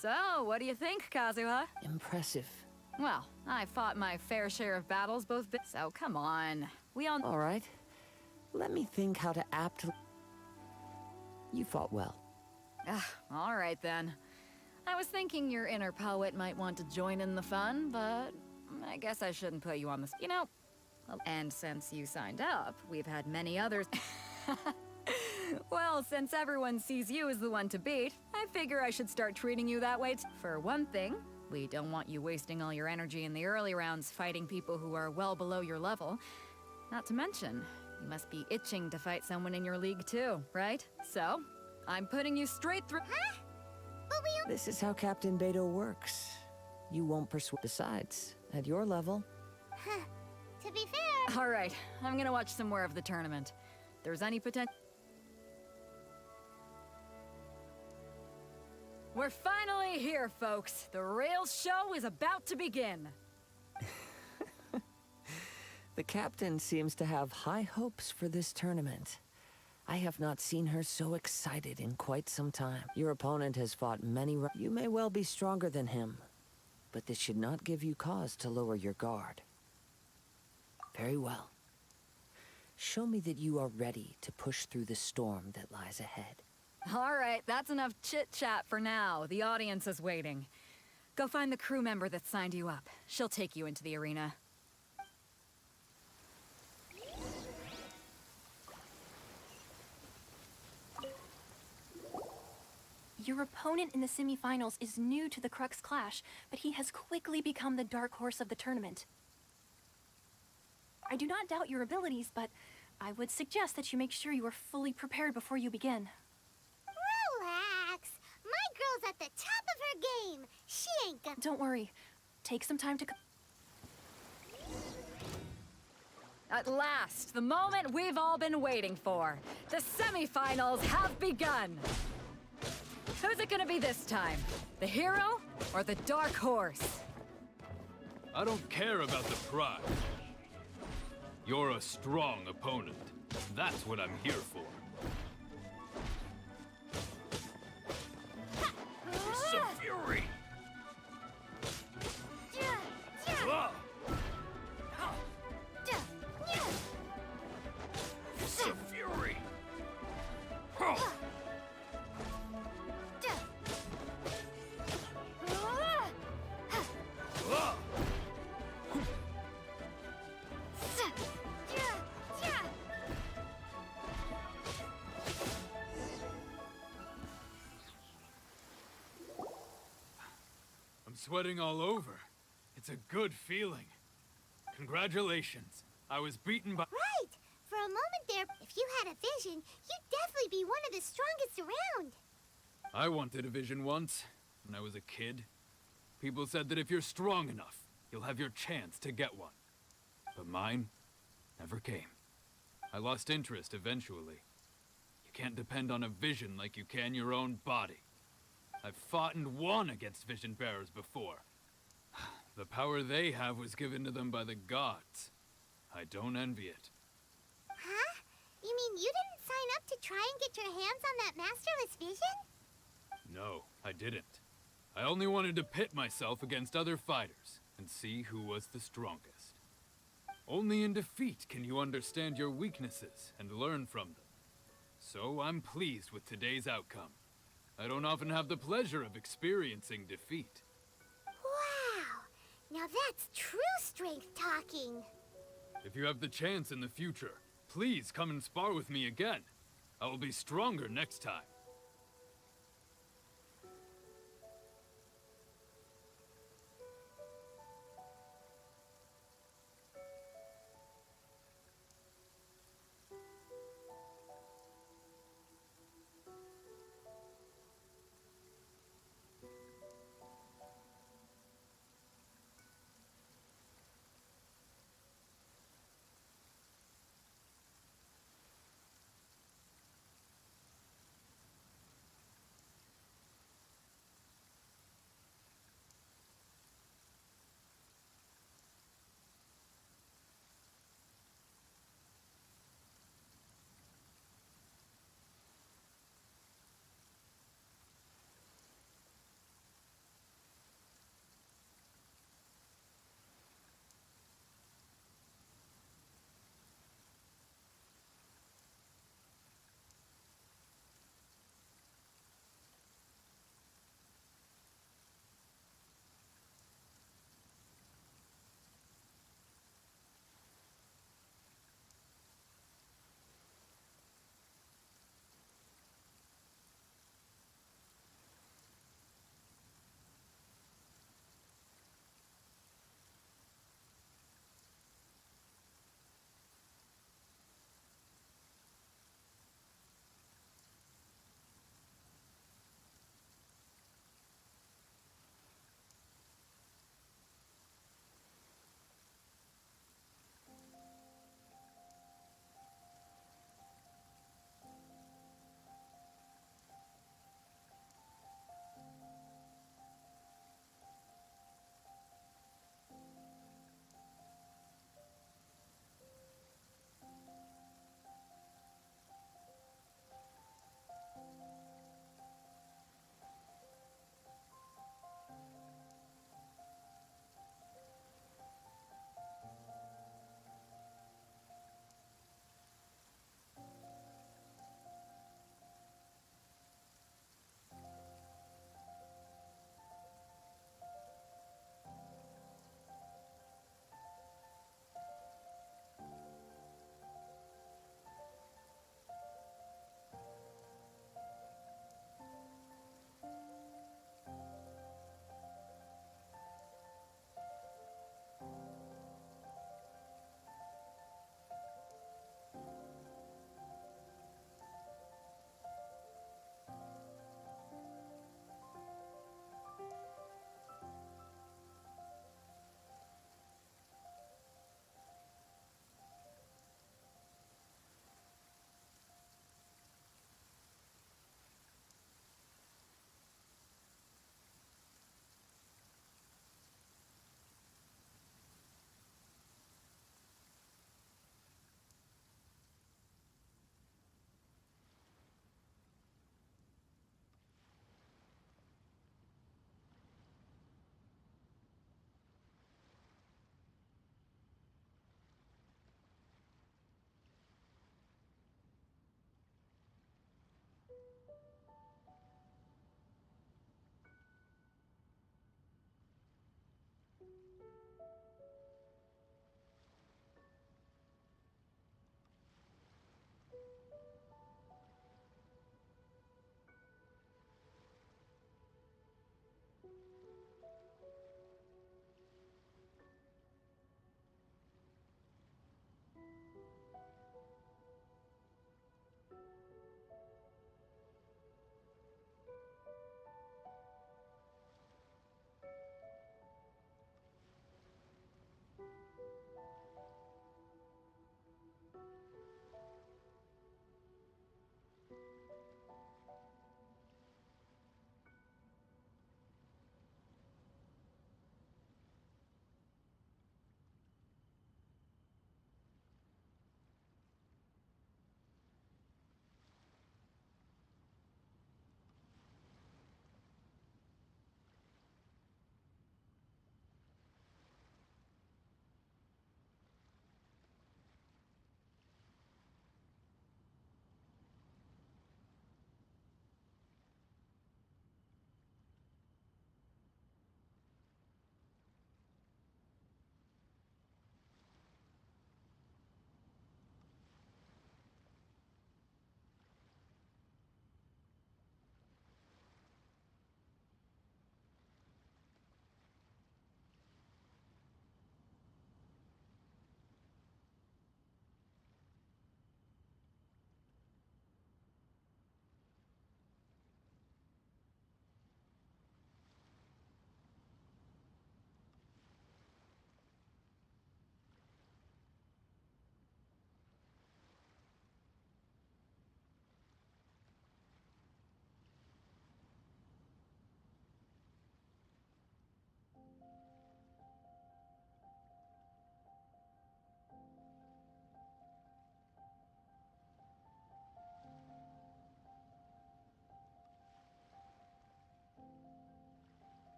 N: So, what do you think, Kazuha?
I: Impressive.
N: Well, I fought my fair share of battles so come on. We all—
I: All right. Let me think how to aptly... You fought well.
N: All right then. I was thinking your inner poet might want to join in the fun, but I guess I shouldn't put you on the— You know, and since you signed up, we've had many others— Well, since everyone sees you as the one to beat, I figure I should start treating you that way For one thing, we don't want you wasting all your energy in the early rounds fighting people who are well below your level. Not to mention, you must be itching to fight someone in your league too, right? So, I'm putting you straight through—
C: Huh? But we—
I: This is how Captain Beto works. You won't persuade. Besides, at your level...
C: Huh. To be fair...
N: All right, I'm gonna watch some more of the tournament. If there's any potential— We're finally here, folks. The real show is about to begin.
I: The captain seems to have high hopes for this tournament. I have not seen her so excited in quite some time. Your opponent has fought many. You may well be stronger than him, but this should not give you cause to lower your guard. Very well. Show me that you are ready to push through the storm that lies ahead.
N: All right, that's enough chit-chat for now. The audience is waiting. Go find the crew member that signed you up. She'll take you into the arena.
U: Your opponent in the semifinals is new to the Crux Clash, but he has quickly become the dark horse of the tournament. I do not doubt your abilities, but I would suggest that you make sure you are fully prepared before you begin.
C: Relax. My girl's at the top of her game. She ain't gonna...
U: Don't worry. Take some time to...
N: At last, the moment we've all been waiting for. The semifinals have begun. Who's it gonna be this time? The hero or the dark horse?
V: I don't care about the prize. You're a strong opponent. That's what I'm here for. Some fury! Some fury! I'm sweating all over. It's a good feeling. Congratulations. I was beaten by—
C: Right! For a moment there, if you had a vision, you'd definitely be one of the strongest around.
V: I wanted a vision once, when I was a kid. People said that if you're strong enough, you'll have your chance to get one. But mine never came. I lost interest eventually. You can't depend on a vision like you can your own body. I've fought and won against vision bearers before. The power they have was given to them by the gods. I don't envy it.
C: Huh? You mean you didn't sign up to try and get your hands on that masterless vision?
V: No, I didn't. I only wanted to pit myself against other fighters and see who was the strongest. Only in defeat can you understand your weaknesses and learn from them. So I'm pleased with today's outcome. I don't often have the pleasure of experiencing defeat.
C: Wow! Now that's true strength talking.
V: If you have the chance in the future, please come and spar with me again. I will be stronger next time.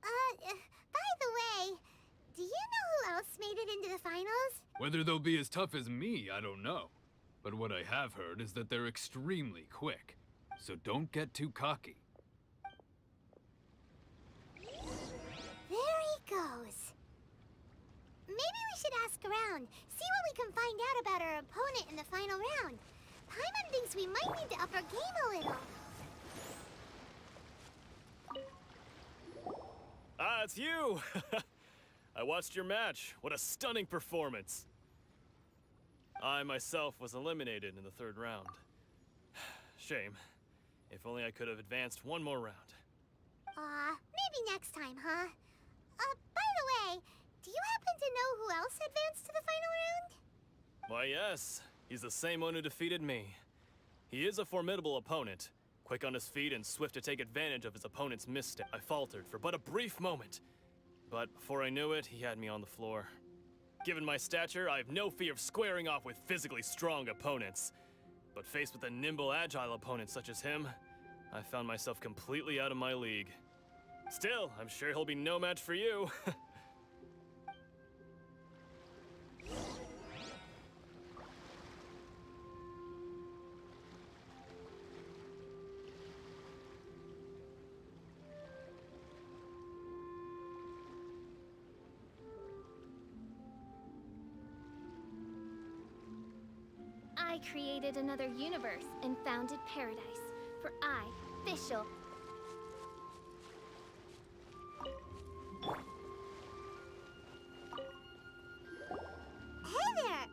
C: By the way, do you know who else made it into the finals?
V: Whether they'll be as tough as me, I don't know. But what I have heard is that they're extremely quick. So don't get too cocky.
C: There he goes. Maybe we should ask around, see what we can find out about our opponent in the final round. Paimon thinks we might need to up our game a little.
P: Ah, it's you! I watched your match. What a stunning performance. I myself was eliminated in the third round. Shame. If only I could have advanced one more round.
C: Maybe next time, huh? By the way, do you happen to know who else advanced to the final round?
P: Why, yes. He's the same one who defeated me. He is a formidable opponent. Quick on his feet and swift to take advantage of his opponent's misstep. I faltered for but a brief moment. But before I knew it, he had me on the floor. Given my stature, I have no fear of squaring off with physically strong opponents. But faced with a nimble, agile opponent such as him, I found myself completely out of my league. Still, I'm sure he'll be no match for you.
B: I created another universe and founded paradise. For I, Fischl.
C: Hey there!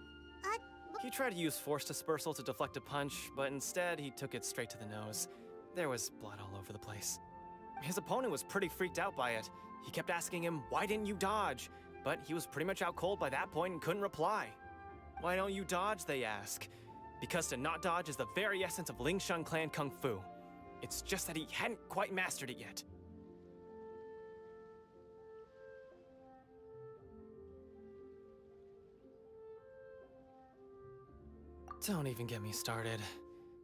R: He tried to use force dispersal to deflect a punch, but instead he took it straight to the nose. There was blood all over the place. His opponent was pretty freaked out by it. He kept asking him, "Why didn't you dodge?" But he was pretty much out cold by that point and couldn't reply. "Why don't you dodge?" they ask. Because to not dodge is the very essence of Lingsheng clan kung fu. It's just that he hadn't quite mastered it yet. Don't even get me started.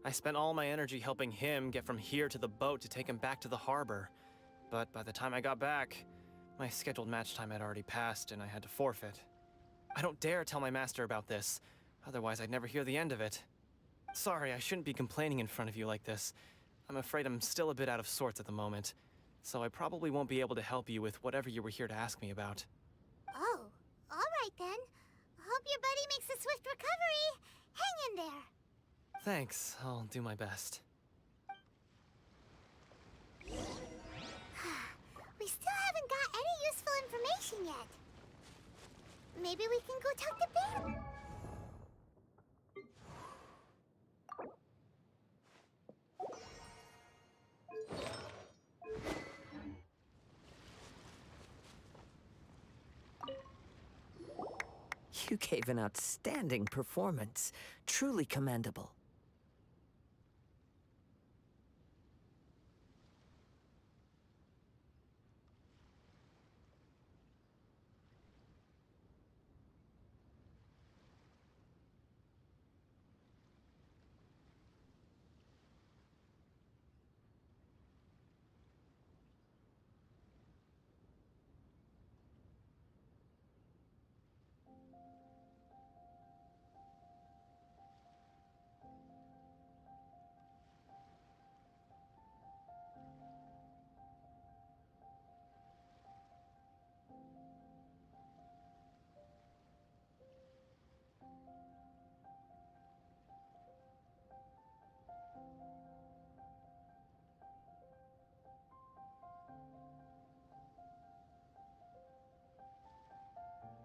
R: I spent all my energy helping him get from here to the boat to take him back to the harbor. But by the time I got back, my scheduled match time had already passed and I had to forfeit. I don't dare tell my master about this. Otherwise, I'd never hear the end of it. Sorry, I shouldn't be complaining in front of you like this. I'm afraid I'm still a bit out of sorts at the moment, so I probably won't be able to help you with whatever you were here to ask me about.
C: Oh, alright then. Hope your buddy makes a swift recovery. Hang in there.
R: Thanks, I'll do my best.
C: We still haven't got any useful information yet. Maybe we can go talk to Ben.
H: You gave an outstanding performance. Truly commendable.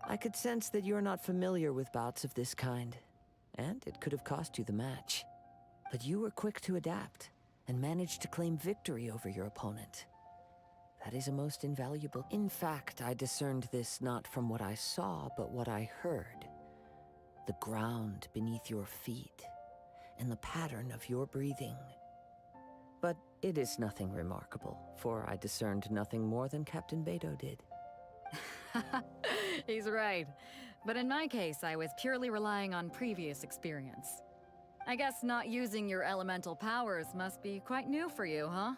H: I could sense that you're not familiar with bouts of this kind, and it could have cost you the match. But you were quick to adapt, and managed to claim victory over your opponent. That is a most invaluable... In fact, I discerned this not from what I saw, but what I heard. The ground beneath your feet, and the pattern of your breathing. But it is nothing remarkable, for I discerned nothing more than Captain Beidou did.
N: He's right. But in my case, I was purely relying on previous experience. I guess not using your elemental powers must be quite new for you, huh?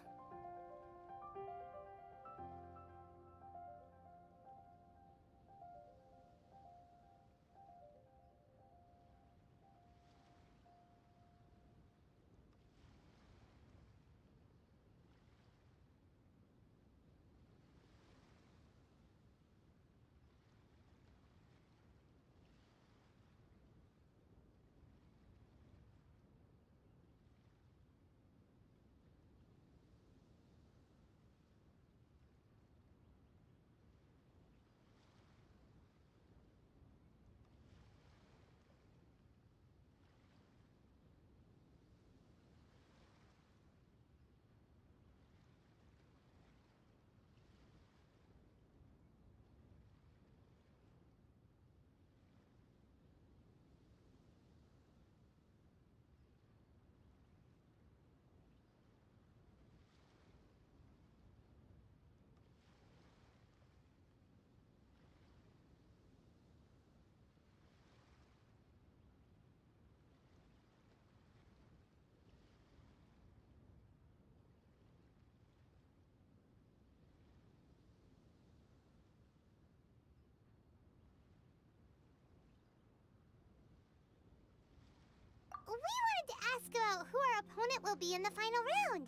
C: wanted to ask about who our opponent will be in the final round.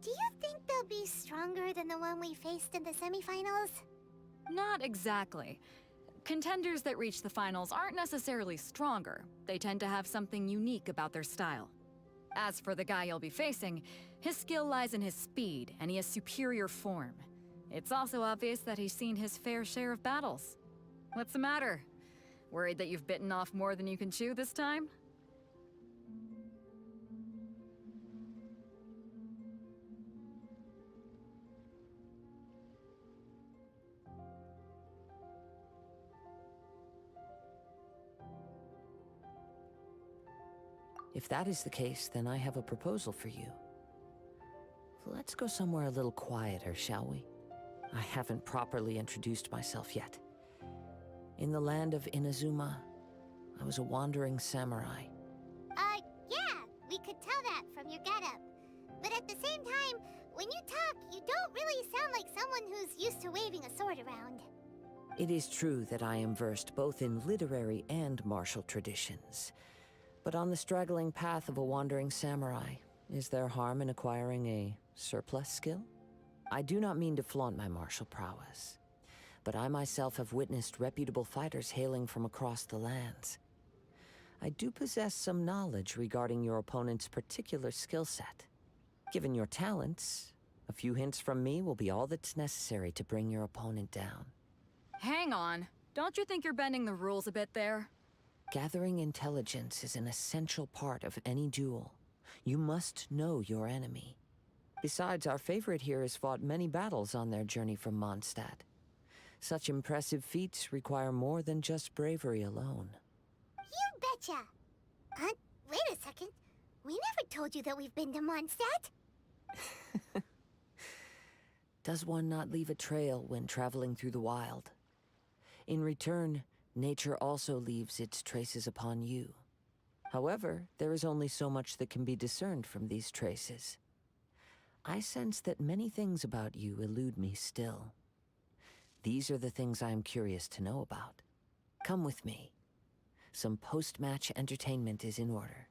C: Do you think they'll be stronger than the one we faced in the semifinals?
N: Not exactly. Contenders that reach the finals aren't necessarily stronger. They tend to have something unique about their style. As for the guy you'll be facing, his skill lies in his speed, and he has superior form. It's also obvious that he's seen his fair share of battles. What's the matter? Worried that you've bitten off more than you can chew this time?
H: If that is the case, then I have a proposal for you. Let's go somewhere a little quieter, shall we? I haven't properly introduced myself yet. In the land of Inazuma, I was a wandering samurai.
C: Yeah, we could tell that from your getup. But at the same time, when you talk, you don't really sound like someone who's used to waving a sword around.
H: It is true that I am versed both in literary and martial traditions. But on the straggling path of a wandering samurai, is there harm in acquiring a surplus skill? I do not mean to flaunt my martial prowess, but I myself have witnessed reputable fighters hailing from across the lands. I do possess some knowledge regarding your opponent's particular skill set. Given your talents, a few hints from me will be all that's necessary to bring your opponent down.
N: Hang on. Don't you think you're bending the rules a bit there?
H: Gathering intelligence is an essential part of any duel. You must know your enemy. Besides, our favorite here has fought many battles on their journey from Mondstadt. Such impressive feats require more than just bravery alone.
C: You betcha! Wait a second. We never told you that we've been to Mondstadt.
H: Does one not leave a trail when traveling through the wild? In return, nature also leaves its traces upon you. However, there is only so much that can be discerned from these traces. I sense that many things about you elude me still. These are the things I am curious to know about. Come with me. Some post-match entertainment is in order.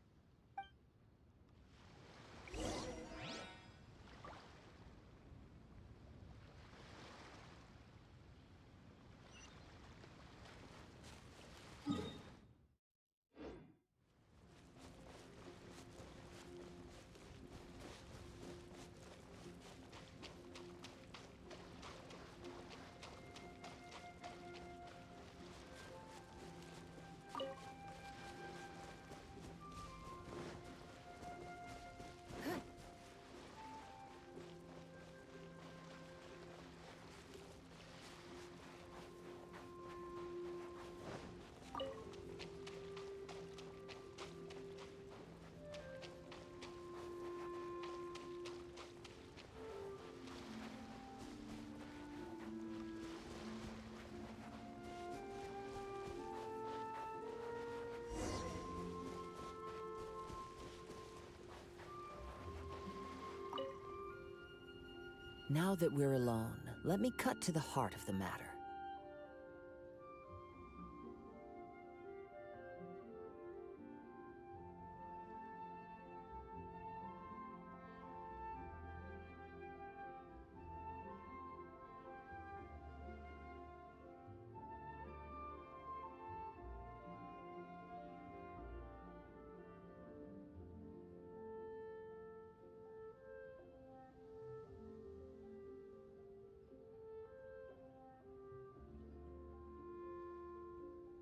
H: Now that we're alone, let me cut to the heart of the matter.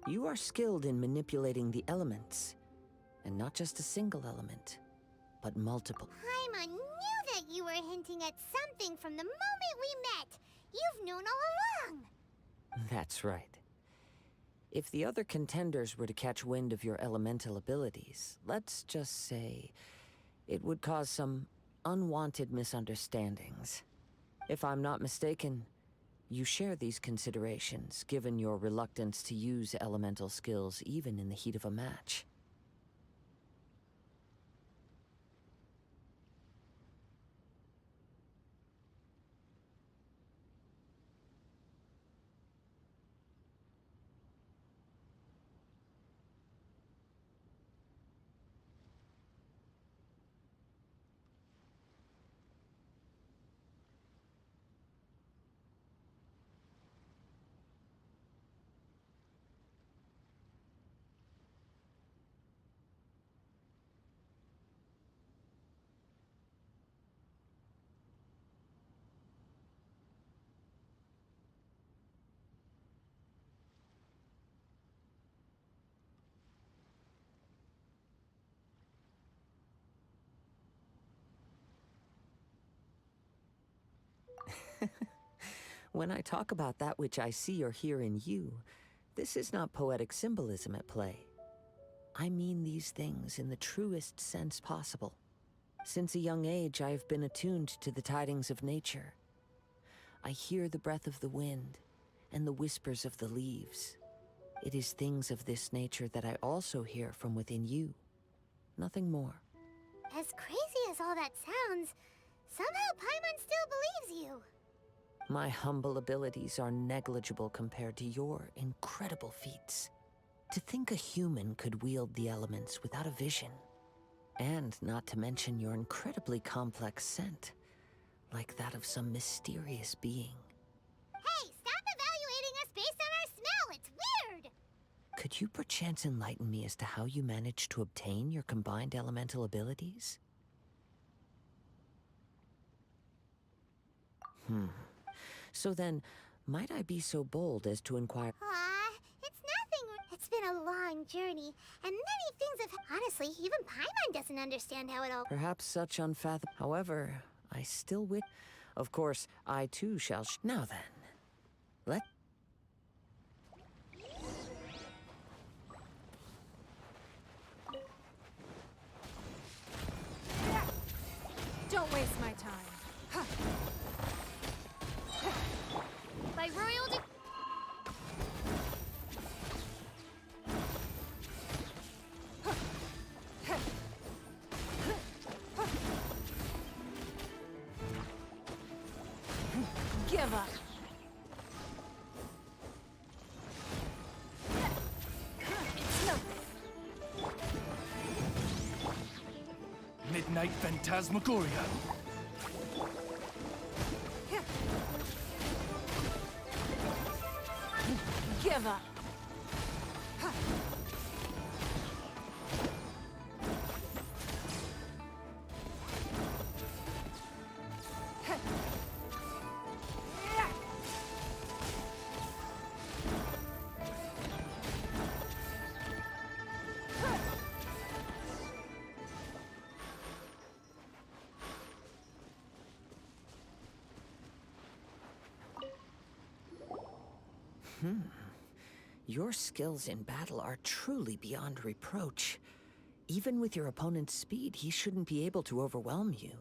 H: You are skilled in manipulating the elements, and not just a single element, but multiple.
C: Paimon knew that you were hinting at something from the moment we met. You've known all along.
H: That's right. If the other contenders were to catch wind of your elemental abilities, let's just say, it would cause some unwanted misunderstandings. If I'm not mistaken, you share these considerations, given your reluctance to use elemental skills even in the heat of a match. When I talk about that which I see or hear in you, this is not poetic symbolism at play. I mean these things in the truest sense possible. Since a young age, I have been attuned to the tidings of nature. I hear the breath of the wind and the whispers of the leaves. It is things of this nature that I also hear from within you. Nothing more.
C: As crazy as all that sounds, somehow Paimon still believes you.
H: My humble abilities are negligible compared to your incredible feats. To think a human could wield the elements without a vision. And not to mention your incredibly complex scent, like that of some mysterious being.
C: Hey, stop evaluating us based on our smell! It's weird!
H: Could you perchance enlighten me as to how you managed to obtain your combined elemental abilities? So then, might I be so bold as to inquire—
C: It's nothing. It's been a long journey, and many things have— Honestly, even Paimon doesn't understand how it all—
H: Perhaps such unfathomable— However, I still Of course, I too shall Now then, let—
A: Don't waste my time.
B: By royal
A: Give up.
B: It's nothing.
F: Midnight Phantasmagoria.
A: Give up.
H: Your skills in battle are truly beyond reproach. Even with your opponent's speed, he shouldn't be able to overwhelm you.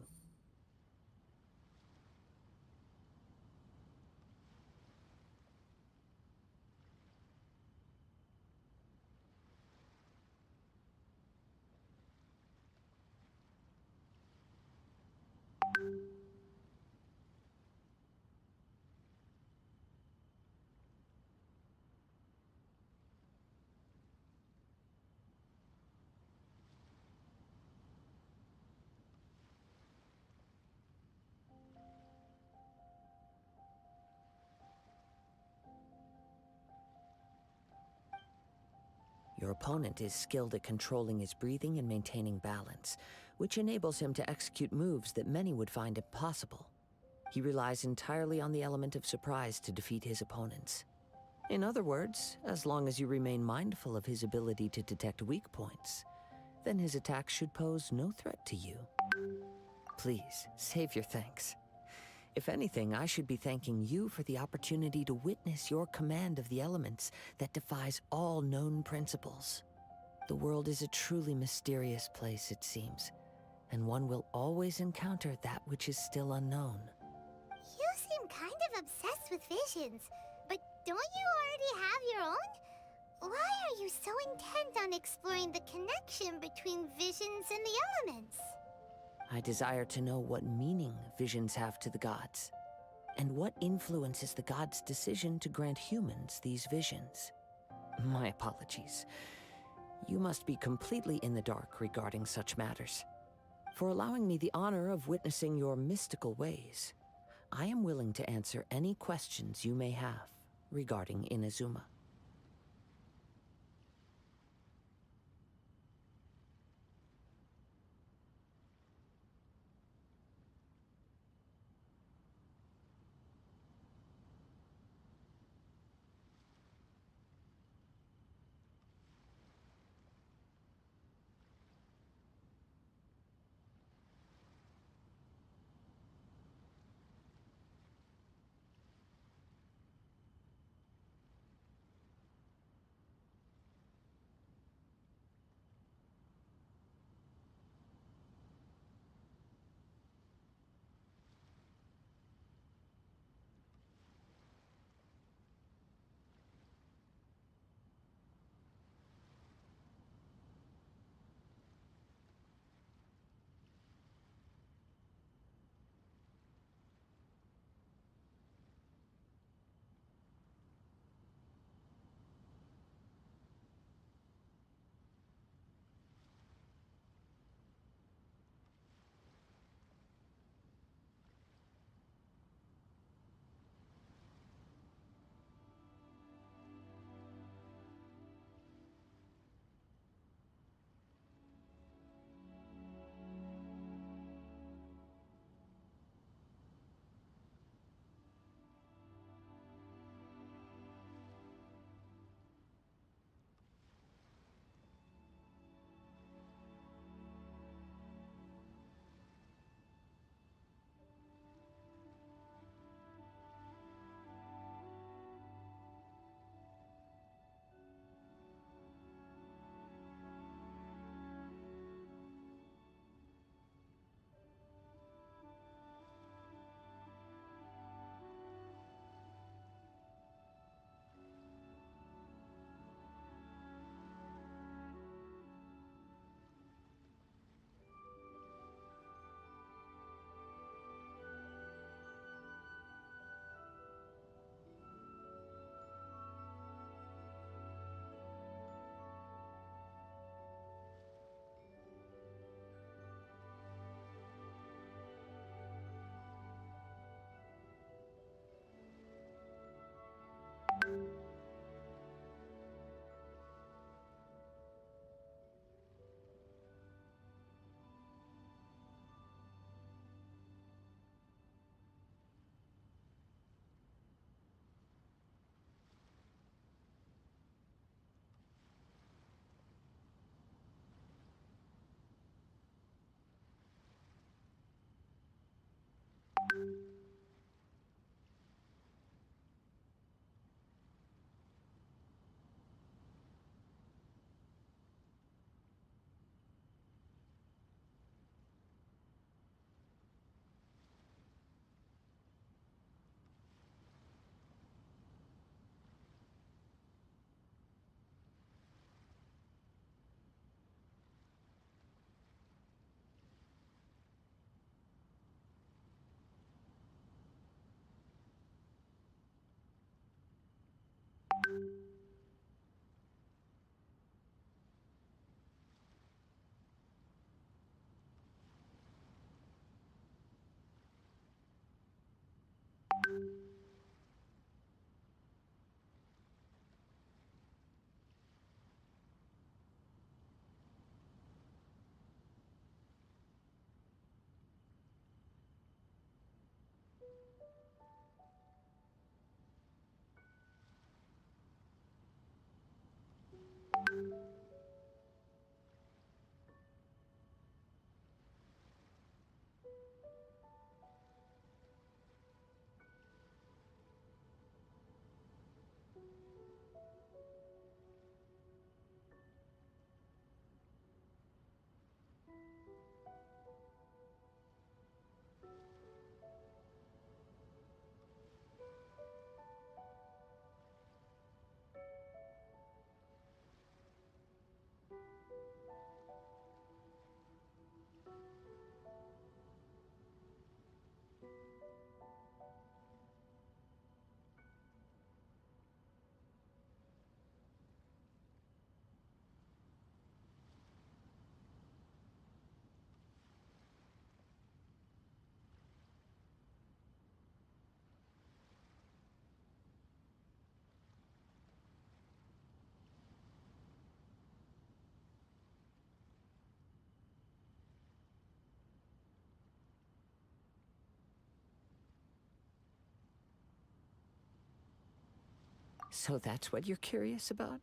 H: Your opponent is skilled at controlling his breathing and maintaining balance, which enables him to execute moves that many would find impossible. He relies entirely on the element of surprise to defeat his opponents. In other words, as long as you remain mindful of his ability to detect weak points, then his attacks should pose no threat to you. Please, save your thanks. If anything, I should be thanking you for the opportunity to witness your command of the elements that defies all known principles. The world is a truly mysterious place, it seems, and one will always encounter that which is still unknown.
C: You seem kind of obsessed with visions, but don't you already have your own? Why are you so intent on exploring the connection between visions and the elements?
H: I desire to know what meaning visions have to the gods, and what influences the gods' decision to grant humans these visions. My apologies. You must be completely in the dark regarding such matters. For allowing me the honor of witnessing your mystical ways, I am willing to answer any questions you may have regarding Inazuma. So that's what you're curious about?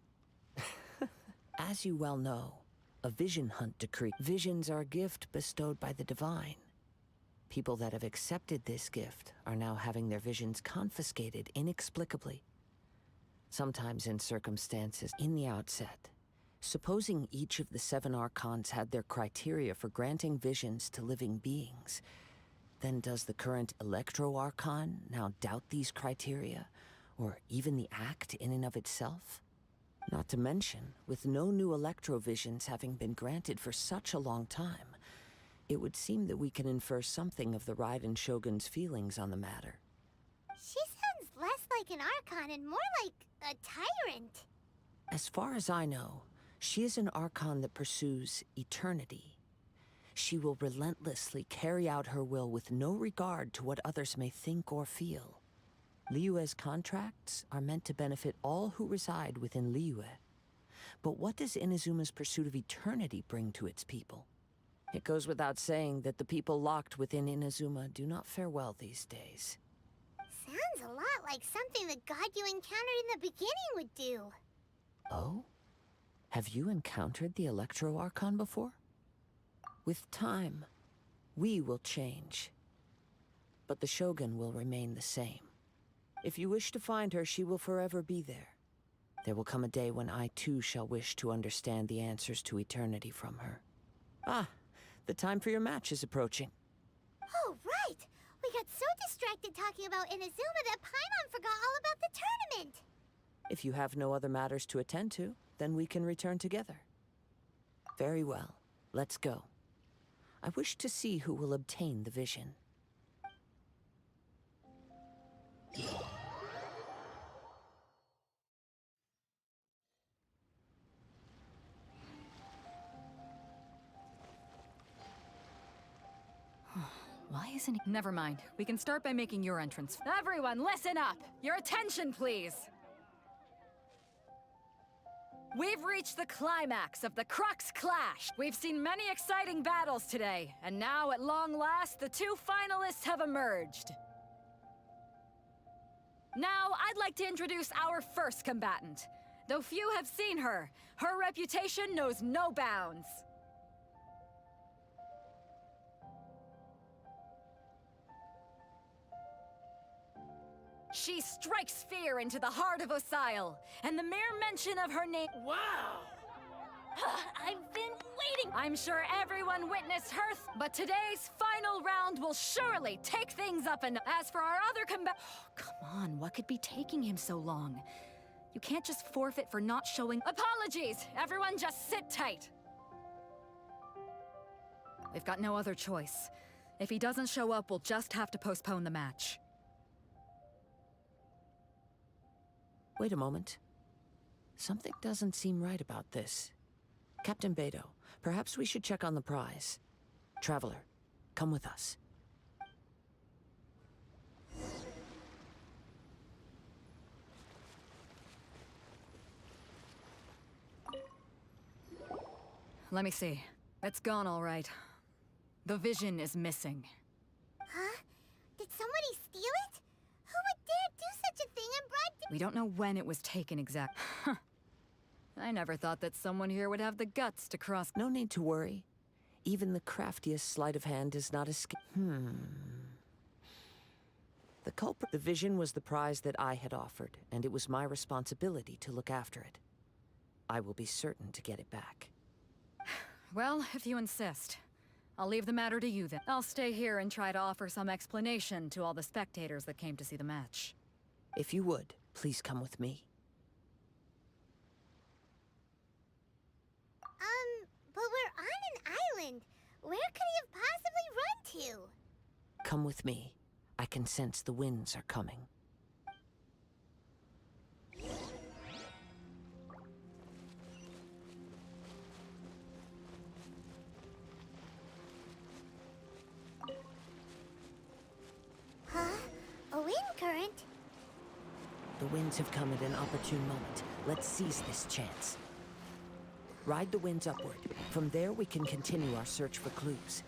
H: As you well know, a vision hunt decree. Visions are a gift bestowed by the divine. People that have accepted this gift are now having their visions confiscated inexplicably. Sometimes in circumstances in the outset. Supposing each of the 7 Archons had their criteria for granting visions to living beings, then does the current Electro-Archon now doubt these criteria, or even the act in and of itself? Not to mention, with no new Electro-Visions having been granted for such a long time, it would seem that we can infer something of the Raiden Shogun's feelings on the matter.
C: She sounds less like an Archon and more like a tyrant.
H: As far as I know, she is an Archon that pursues eternity. She will relentlessly carry out her will with no regard to what others may think or feel. Liyue's contracts are meant to benefit all who reside within Liyue. But what does Inazuma's pursuit of eternity bring to its people? It goes without saying that the people locked within Inazuma do not fare well these days.
C: Sounds a lot like something the god you encountered in the beginning would do.
H: Oh? Have you encountered the Electro-Archon before? With time, we will change. But the Shogun will remain the same. If you wish to find her, she will forever be there. There will come a day when I too shall wish to understand the answers to eternity from her. Ah, the time for your match is approaching.
C: Oh, right! We got so distracted talking about Inazuma that Paimon forgot all about the tournament!
H: If you have no other matters to attend to, then we can return together. Very well, let's go. I wish to see who will obtain the vision.
N: Why isn't he? Never mind. We can start by making your entrance. Everyone, listen up! Your attention, please! We've reached the climax of the Crux Clash! We've seen many exciting battles today, and now, at long last, the 2 finalists have emerged. Now, I'd like to introduce our first combatant. Though few have seen her, her reputation knows no bounds. She strikes fear into the heart of Osile, and the mere mention of her name— Wow! I've been waiting! I'm sure everyone witnessed her, but today's final round will surely take things up and— As for our other come on, what could be taking him so long? You can't just forfeit for not showing— Apologies! Everyone just sit tight! We've got no other choice. If he doesn't show up, we'll just have to postpone the match.
H: Wait a moment. Something doesn't seem right about this. Captain Beidou, perhaps we should check on the prize. Traveler, come with us.
N: Let me see. It's gone all right. The vision is missing.
C: Huh? Did somebody steal it? Who would dare do such a thing and bribe—
N: We don't know when it was taken exactly. I never thought that someone here would have the guts to cross—
H: No need to worry. Even the craftiest sleight of hand does not escape— The culprit— The vision was the prize that I had offered, and it was my responsibility to look after it. I will be certain to get it back.
N: Well, if you insist. I'll leave the matter to you then. I'll stay here and try to offer some explanation to all the spectators that came to see the match.
H: If you would, please come with me.
C: But we're on an island. Where could he have possibly run to?
H: Come with me. I can sense the winds are coming.
C: Huh? A wind current?
H: The winds have come at an opportune moment. Let's seize this chance. Ride the winds upward. From there, we can continue our search for clues.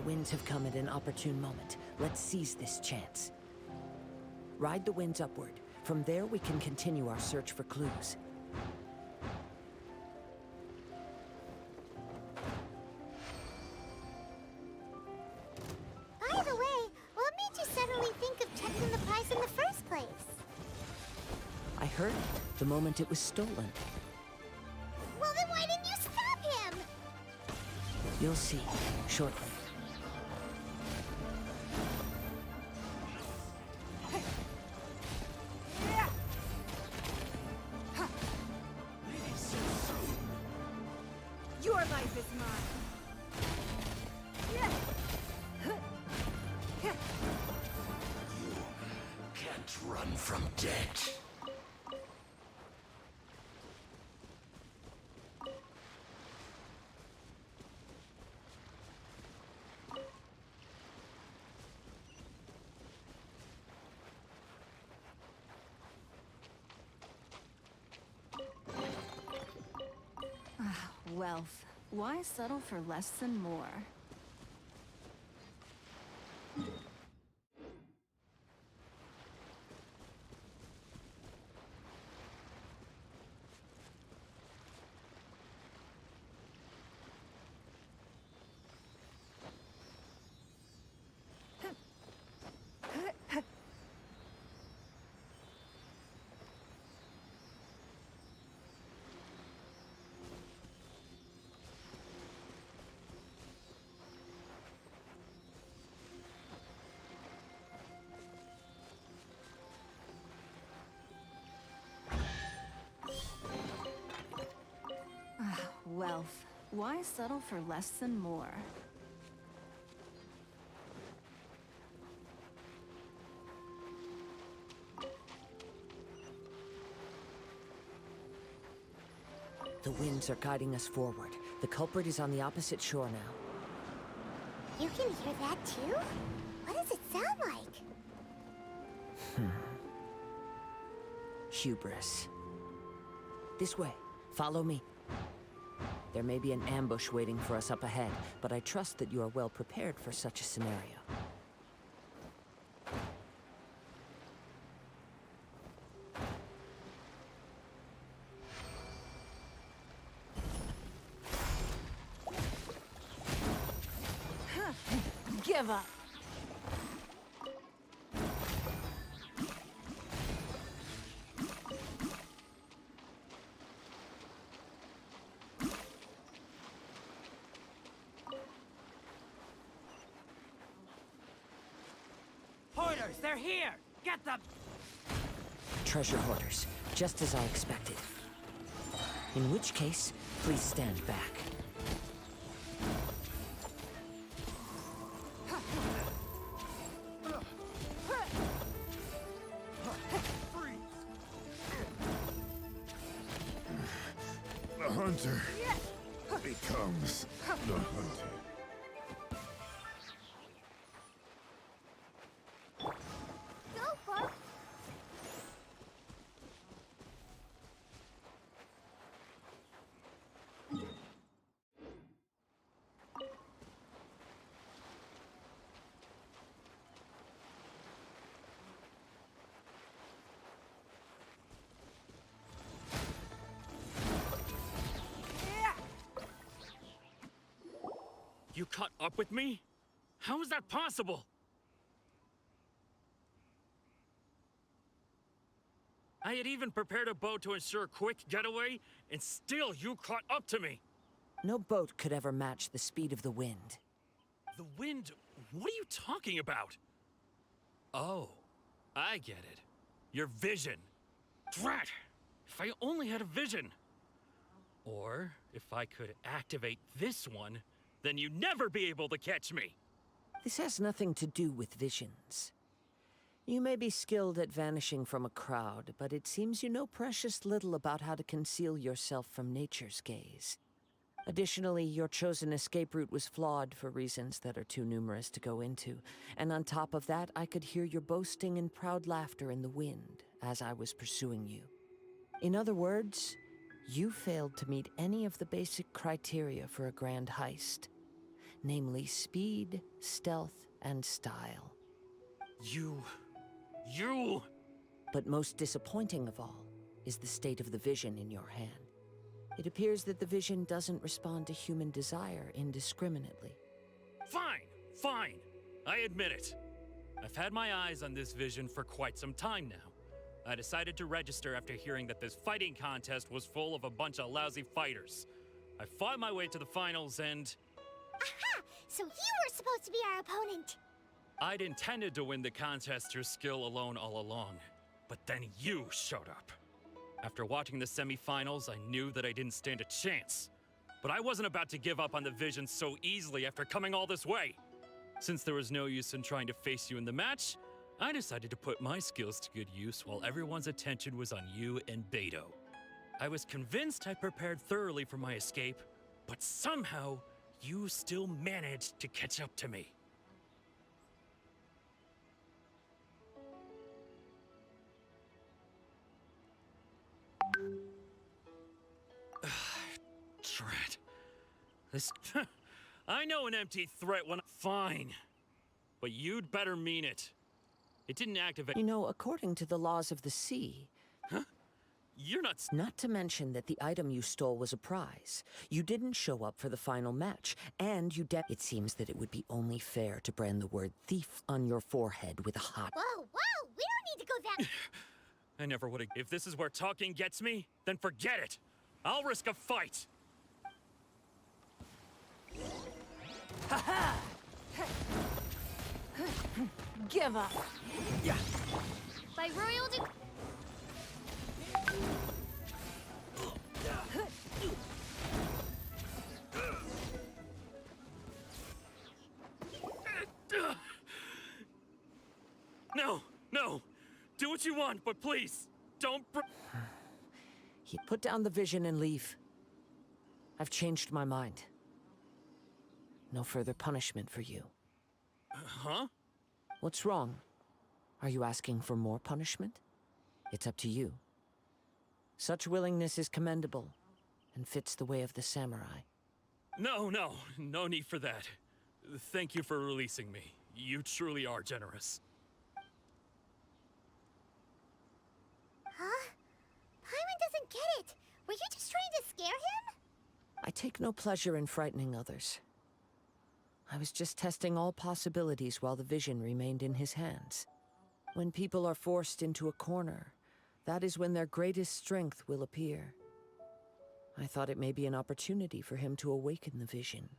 H: winds have come at an opportune moment. Let's seize this chance. Ride the winds upward. From there, we can continue our search for clues.
C: By the way, what made you suddenly think of checking the price in the first place?
H: I heard it the moment it was stolen.
C: Well, then why didn't you stop him?
H: You'll see shortly.
A: Your life is mine.
F: Can't run from death.
A: Wealth. Why settle for less than more? Wealth. Why settle for less than more?
H: The winds are guiding us forward. The culprit is on the opposite shore now.
C: You can hear that too? What does it sound like?
H: Hubris. This way. Follow me. There may be an ambush waiting for us up ahead, but I trust that you are well prepared for such a scenario.
A: Give up.
I: Hoarders, they're here! Get them!
H: Treasure hoarders, just as I expected. In which case, please stand back.
F: The hunter becomes the hunted.
C: Go, Bark!
J: You caught up with me? How is that possible? I had even prepared a boat to ensure a quick getaway, and still you caught up to me!
H: No boat could ever match the speed of the wind.
J: The wind? What are you talking about? Oh, I get it. Your vision. Drat! If I only had a vision! Or, if I could activate this one, then you'd never be able to catch me!
H: This has nothing to do with visions. You may be skilled at vanishing from a crowd, but it seems you know precious little about how to conceal yourself from nature's gaze. Additionally, your chosen escape route was flawed for reasons that are too numerous to go into, and on top of that, I could hear your boasting and proud laughter in the wind as I was pursuing you. In other words, you failed to meet any of the basic criteria for a grand heist. namely speed, stealth, and style.
J: You...
H: But most disappointing of all is the state of the vision in your hand. It appears that the vision doesn't respond to human desire indiscriminately.
J: Fine. I admit it. I've had my eyes on this vision for quite some time now. I decided to register after hearing that this fighting contest was full of a bunch of lousy fighters. I fought my way to the finals and...
C: Aha! So you were supposed to be our opponent!
J: I'd intended to win the contest through skill alone all along, but then you showed up. After watching the semifinals, I knew that I didn't stand a chance. But I wasn't about to give up on the vision so easily after coming all this way. Since there was no use in trying to face you in the match, I decided to put my skills to good use while everyone's attention was on you and Beto. I was convinced I prepared thoroughly for my escape, but somehow, you still managed to catch up to me. Drat. This... I know an empty threat when... Fine. But you'd better mean it. It didn't activate...
H: You know, according to the laws of the sea...
J: Huh? You're not...
H: Not to mention that the item you stole was a prize. You didn't show up for the final match, and you It seems that it would be only fair to brand the word thief on your forehead with a hot...
C: Whoa! We don't need to go that...
J: I never would've... If this is where talking gets me, then forget it! I'll risk a fight!
L: Ha-ha! Give up!
J: Yeah.
B: By royal
J: No! Do what you want, but please, don't
H: He'd put down the vision and leave. I've changed my mind. No further punishment for you.
J: Huh?
H: What's wrong? Are you asking for more punishment? It's up to you. Such willingness is commendable, and fits the way of the samurai.
J: No need for that. Thank you for releasing me. You truly are generous.
C: Huh? Paimon doesn't get it. Were you just trying to scare him?
H: I take no pleasure in frightening others. I was just testing all possibilities while the vision remained in his hands. When people are forced into a corner, that is when their greatest strength will appear. I thought it may be an opportunity for him to awaken the vision.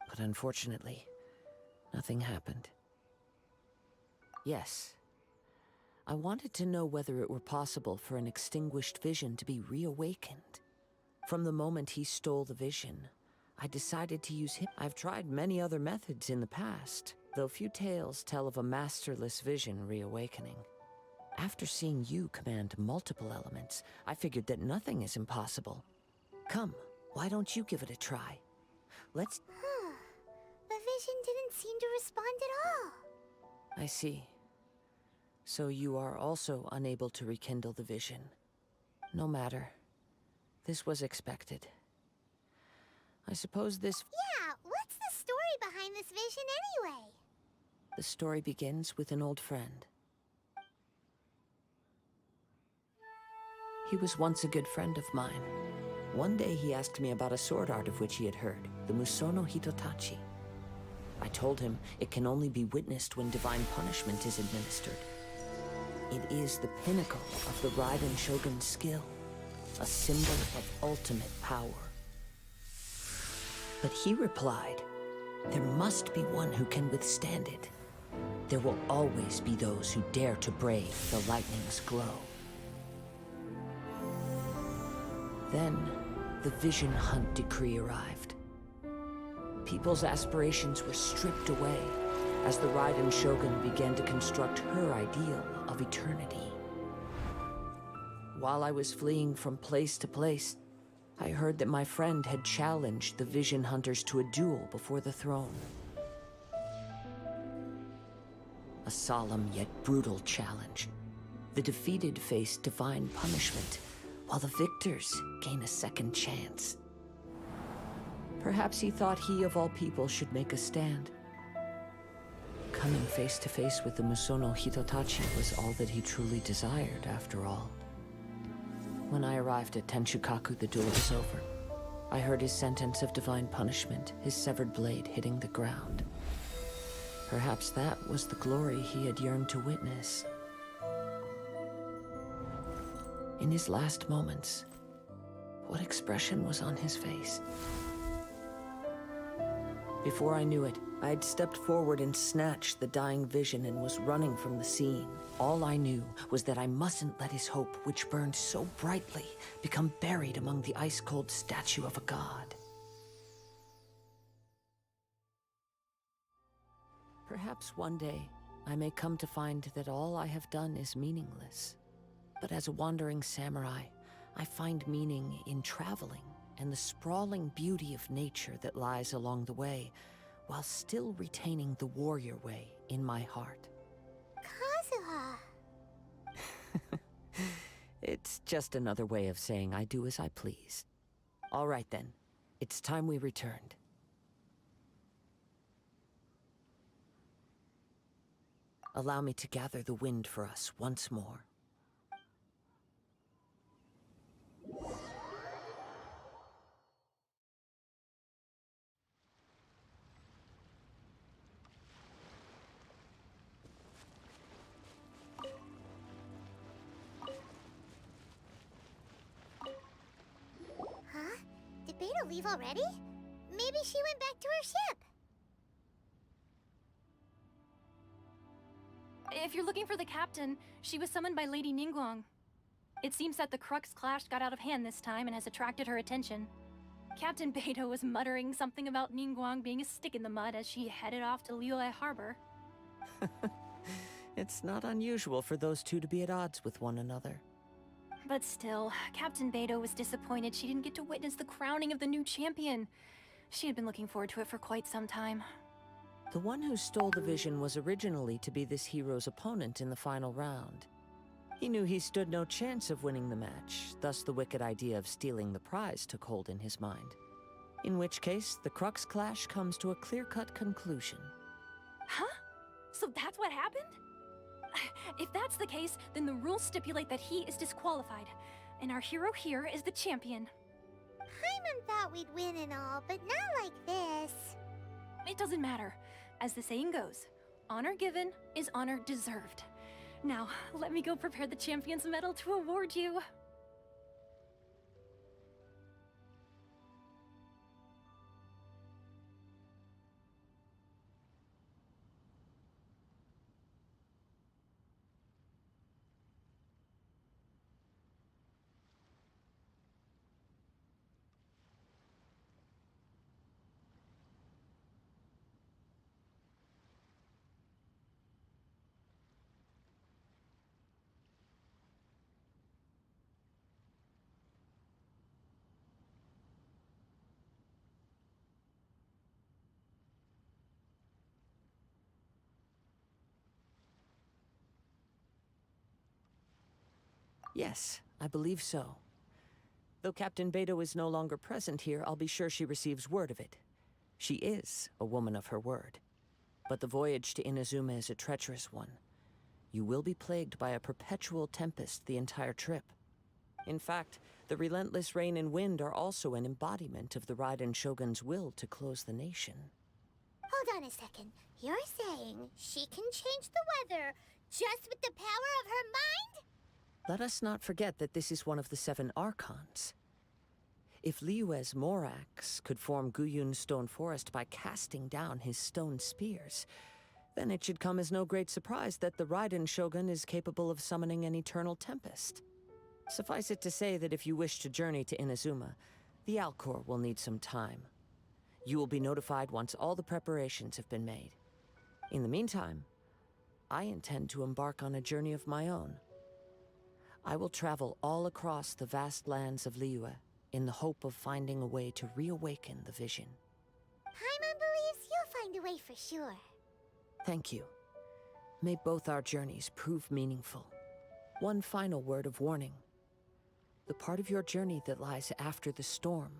H: But unfortunately, nothing happened. Yes, I wanted to know whether it were possible for an extinguished vision to be reawakened. From the moment he stole the vision, I decided to use him. I've tried many other methods in the past, though few tales tell of a masterless vision reawakening. After seeing you command multiple elements, I figured that nothing is impossible. Come, why don't you give it a try? Let's...
C: The vision didn't seem to respond at all.
H: I see. So you are also unable to rekindle the vision. No matter. This was expected. I suppose this...
C: Yeah, what's the story behind this vision anyway?
H: The story begins with an old friend. He was once a good friend of mine. One day he asked me about a sword art of which he had heard, the Musono Hitotachi. I told him it can only be witnessed when divine punishment is administered. It is the pinnacle of the Raiden Shogun's skill, a symbol of ultimate power. But he replied, there must be one who can withstand it. There will always be those who dare to brave the lightning's glow. Then, the Vision Hunt decree arrived. People's aspirations were stripped away as the Raiden Shogun began to construct her ideal of eternity. While I was fleeing from place to place, I heard that my friend had challenged the Vision Hunters to a duel before the throne. A solemn yet brutal challenge. The defeated face divine punishment, while the victors gain a second chance. Perhaps he thought he of all people should make a stand. Coming face to face with the Musono Hitotachi was all that he truly desired, after all. When I arrived at Tenshukaku, the duel was over. I heard his sentence of divine punishment, his severed blade hitting the ground. Perhaps that was the glory he had yearned to witness. In his last moments, what expression was on his face? Before I knew it, I had stepped forward and snatched the dying vision and was running from the scene. All I knew was that I mustn't let his hope, which burned so brightly, become buried among the ice-cold statue of a god. Perhaps one day, I may come to find that all I have done is meaningless. But as a wandering samurai, I find meaning in traveling and the sprawling beauty of nature that lies along the way, while still retaining the warrior way in my heart.
C: Kazuha.
H: It's just another way of saying I do as I please. All right then, it's time we returned. Allow me to gather the wind for us once more.
C: Huh? Did Beta leave already? Maybe she went back to her ship.
U: If you're looking for the captain, she was summoned by Lady Ngeeenggg. It seems that the Crux clash got out of hand this time and has attracted her attention. Captain Beto was muttering something about Ngeeenggg being a stick in the mud as she headed off to Liyue Harbor.
H: It's not unusual for those two to be at odds with one another.
U: But still, Captain Beto was disappointed she didn't get to witness the crowning of the new champion. She had been looking forward to it for quite some time.
H: The one who stole the vision was originally to be this hero's opponent in the final round. He knew he stood no chance of winning the match, thus the wicked idea of stealing the prize took hold in his mind. In which case, the Crux clash comes to a clear-cut conclusion.
U: Huh? So that's what happened? If that's the case, then the rules stipulate that he is disqualified, and our hero here is the champion.
C: Paimon thought we'd win and all, but not like this.
U: It doesn't matter. As the saying goes, honor given is honor deserved. Now, let me go prepare the champion's medal to award you.
H: Yes, I believe so. Though Captain Beto is no longer present here, I'll be sure she receives word of it. She is a woman of her word. But the voyage to Inazuma is a treacherous one. You will be plagued by a perpetual tempest the entire trip. In fact, the relentless rain and wind are also an embodiment of the Raiden Shogun's will to close the nation.
C: Hold on a second. You're saying she can change the weather just with the power of her mind?
H: Let us not forget that this is one of the 7 Archons. If Liyue's Morax could form Guyun's stone forest by casting down his stone spears, then it should come as no great surprise that the Raiden Shogun is capable of summoning an eternal tempest. Suffice it to say that if you wish to journey to Inazuma, the Alcor will need some time. You will be notified once all the preparations have been made. In the meantime, I intend to embark on a journey of my own. I will travel all across the vast lands of Liyue in the hope of finding a way to reawaken the vision.
C: Paimon believes you'll find a way for sure.
H: Thank you. May both our journeys prove meaningful. One final word of warning. The part of your journey that lies after the storm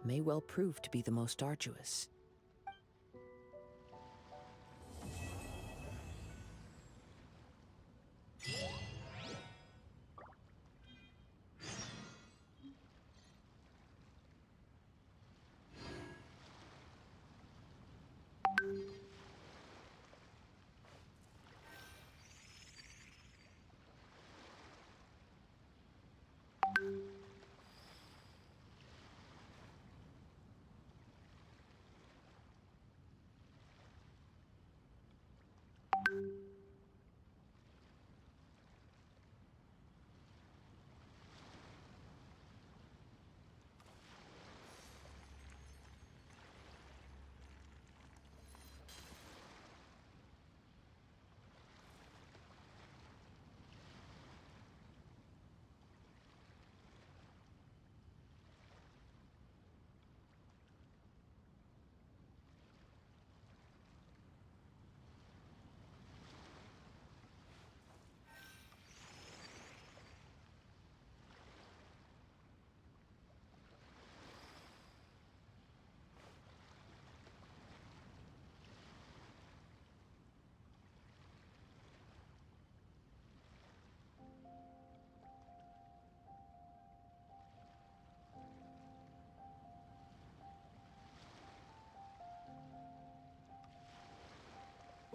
H: may well prove to be the most arduous.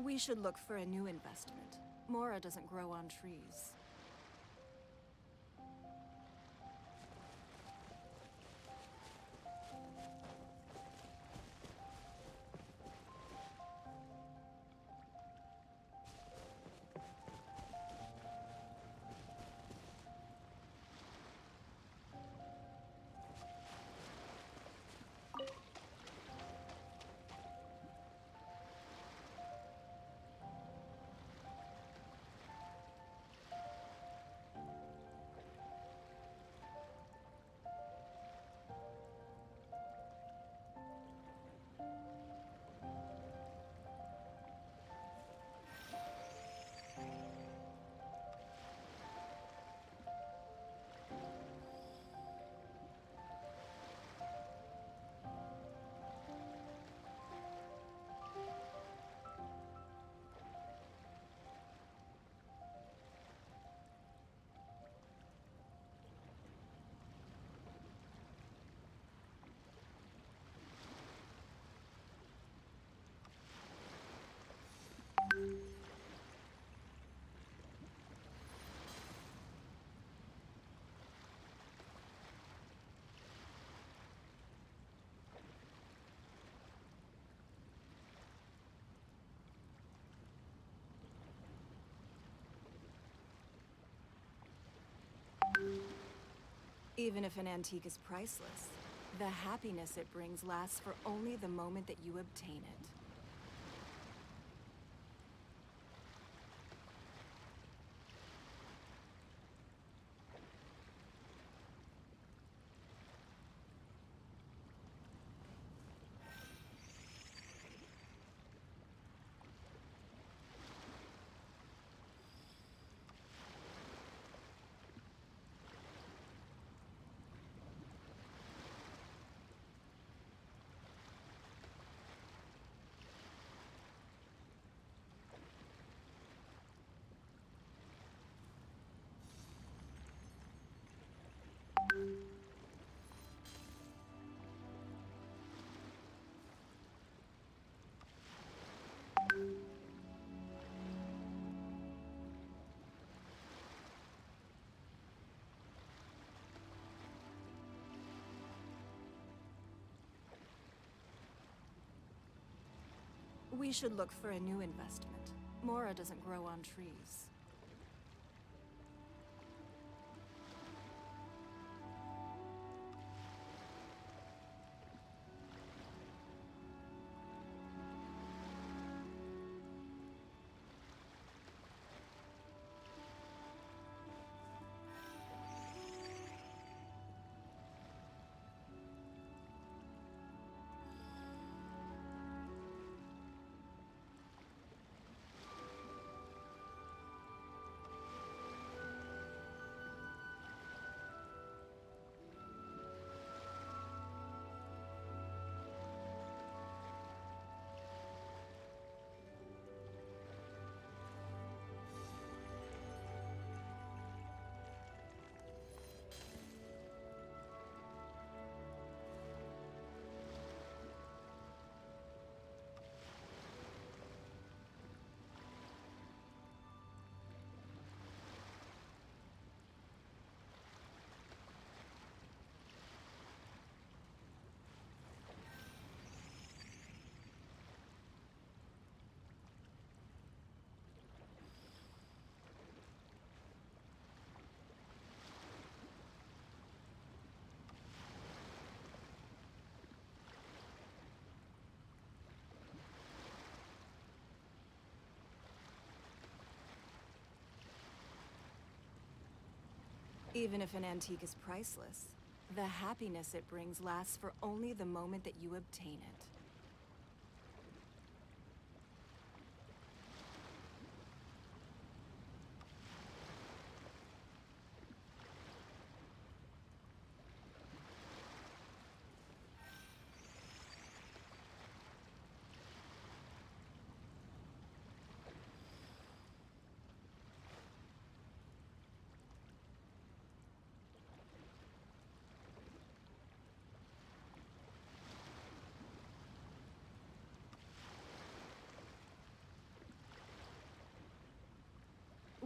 A: We should look for a new investment. Mora doesn't grow on trees. Even if an antique is priceless, the happiness it brings lasts for only the moment that you obtain it. We should look for a new investment. Mora doesn't grow on trees. Even if an antique is priceless, the happiness it brings lasts for only the moment that you obtain it.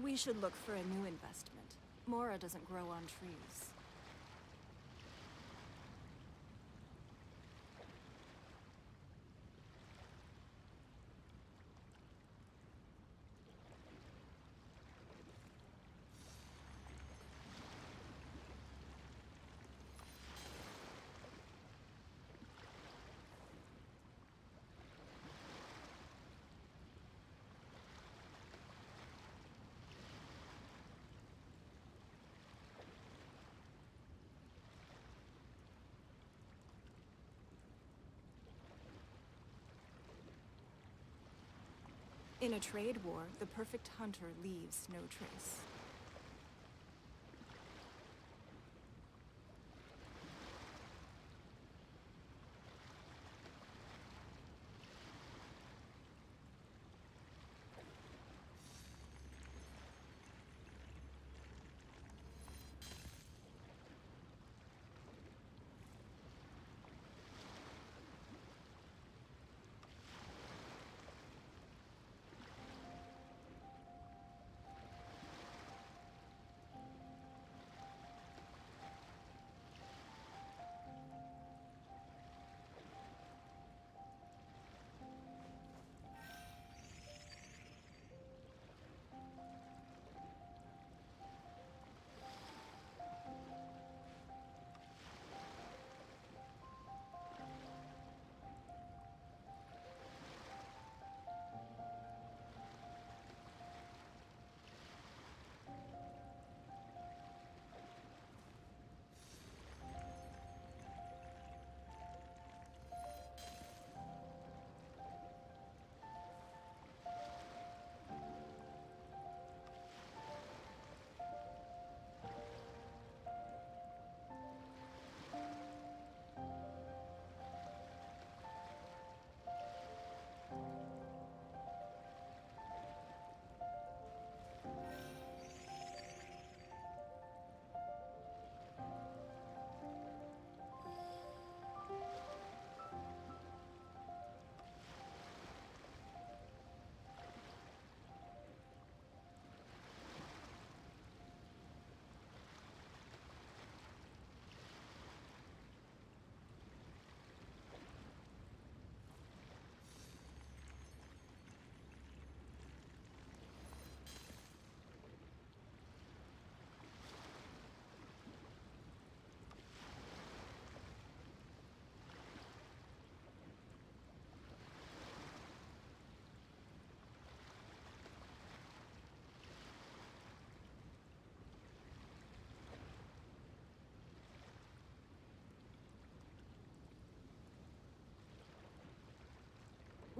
A: We should look for a new investment. Mora doesn't grow on trees. In a trade war, the perfect hunter leaves no trace.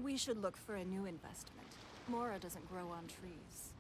A: We should look for a new investment. Mora doesn't grow on trees.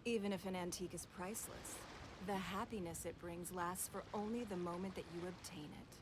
A: Even if an antique is priceless, the happiness it brings lasts for only the moment that you obtain it.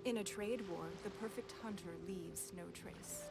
A: In a trade war, the perfect hunter leaves no trace.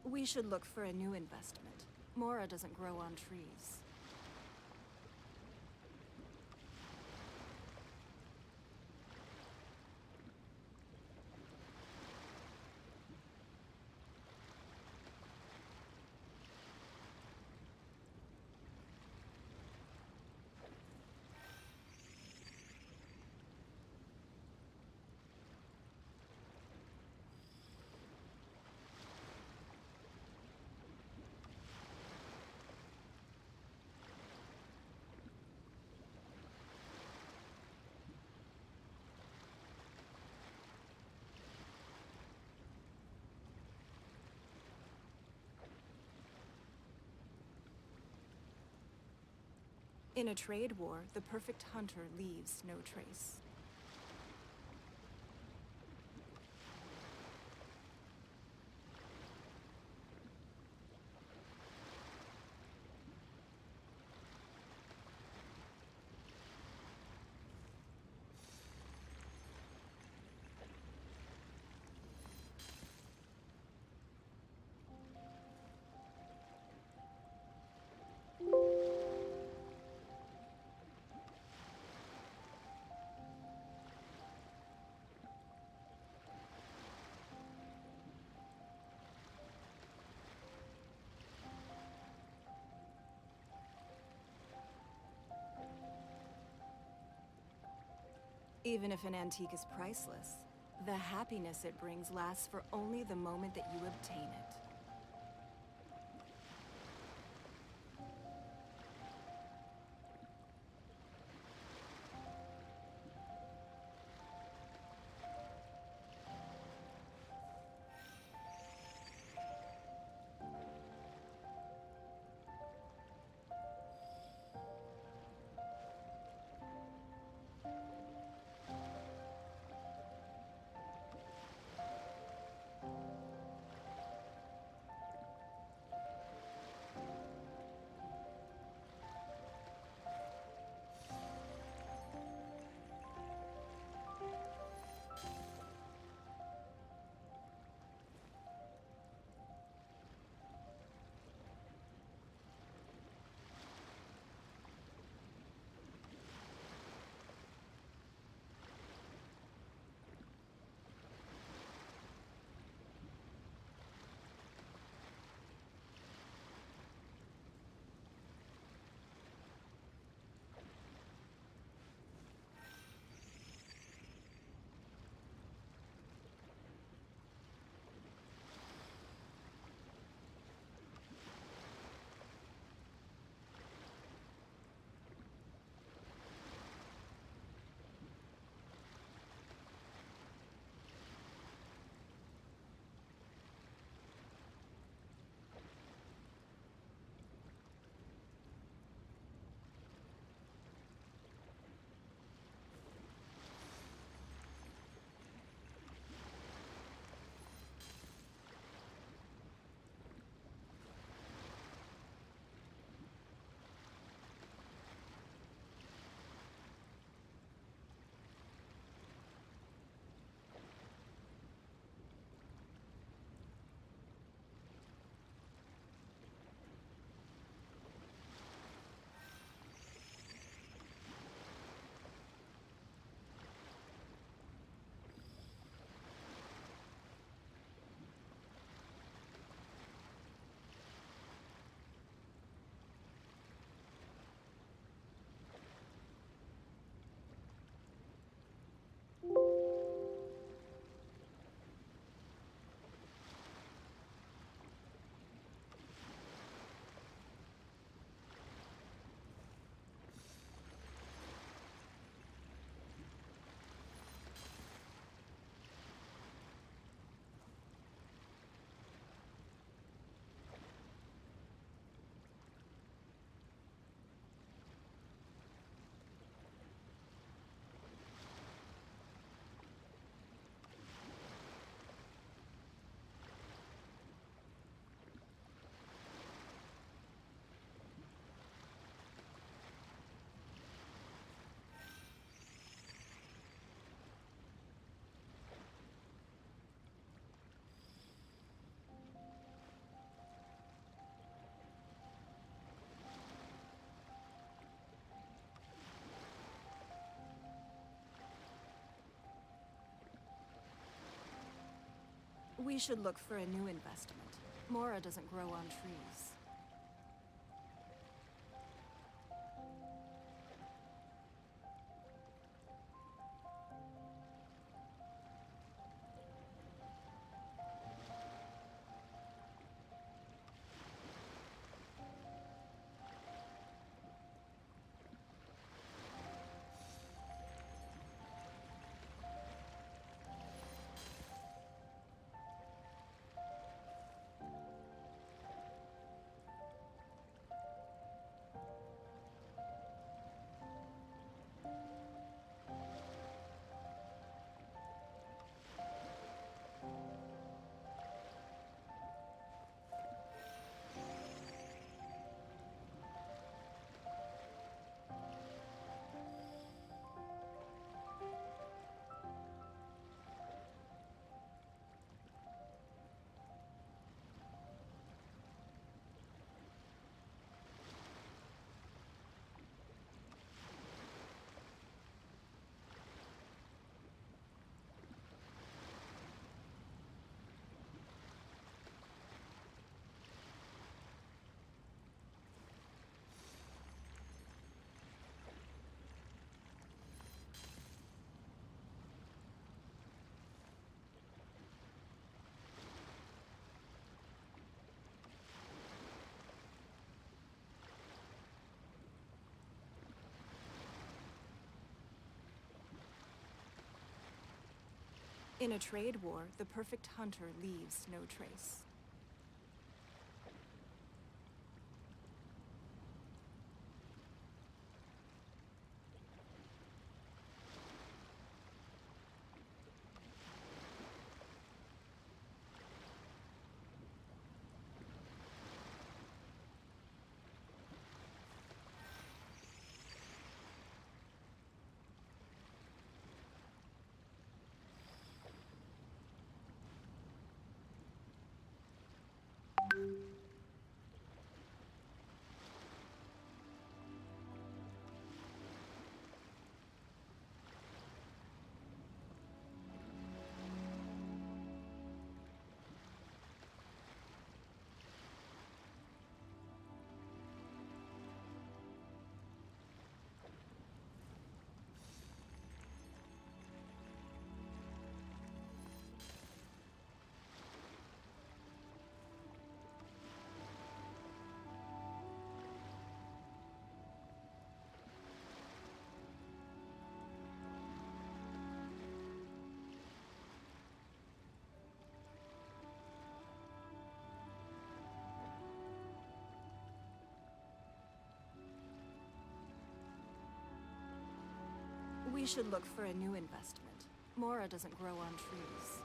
A: We should look for a new investment. Mora doesn't grow on trees. In a trade war, the perfect hunter leaves no trace. Even if an antique is priceless, the happiness it brings lasts for only the moment that you obtain it. We should look for a new investment. Mora doesn't grow on trees. In a trade war, the perfect hunter leaves no trace. We should look for a new investment. Mora doesn't grow on trees.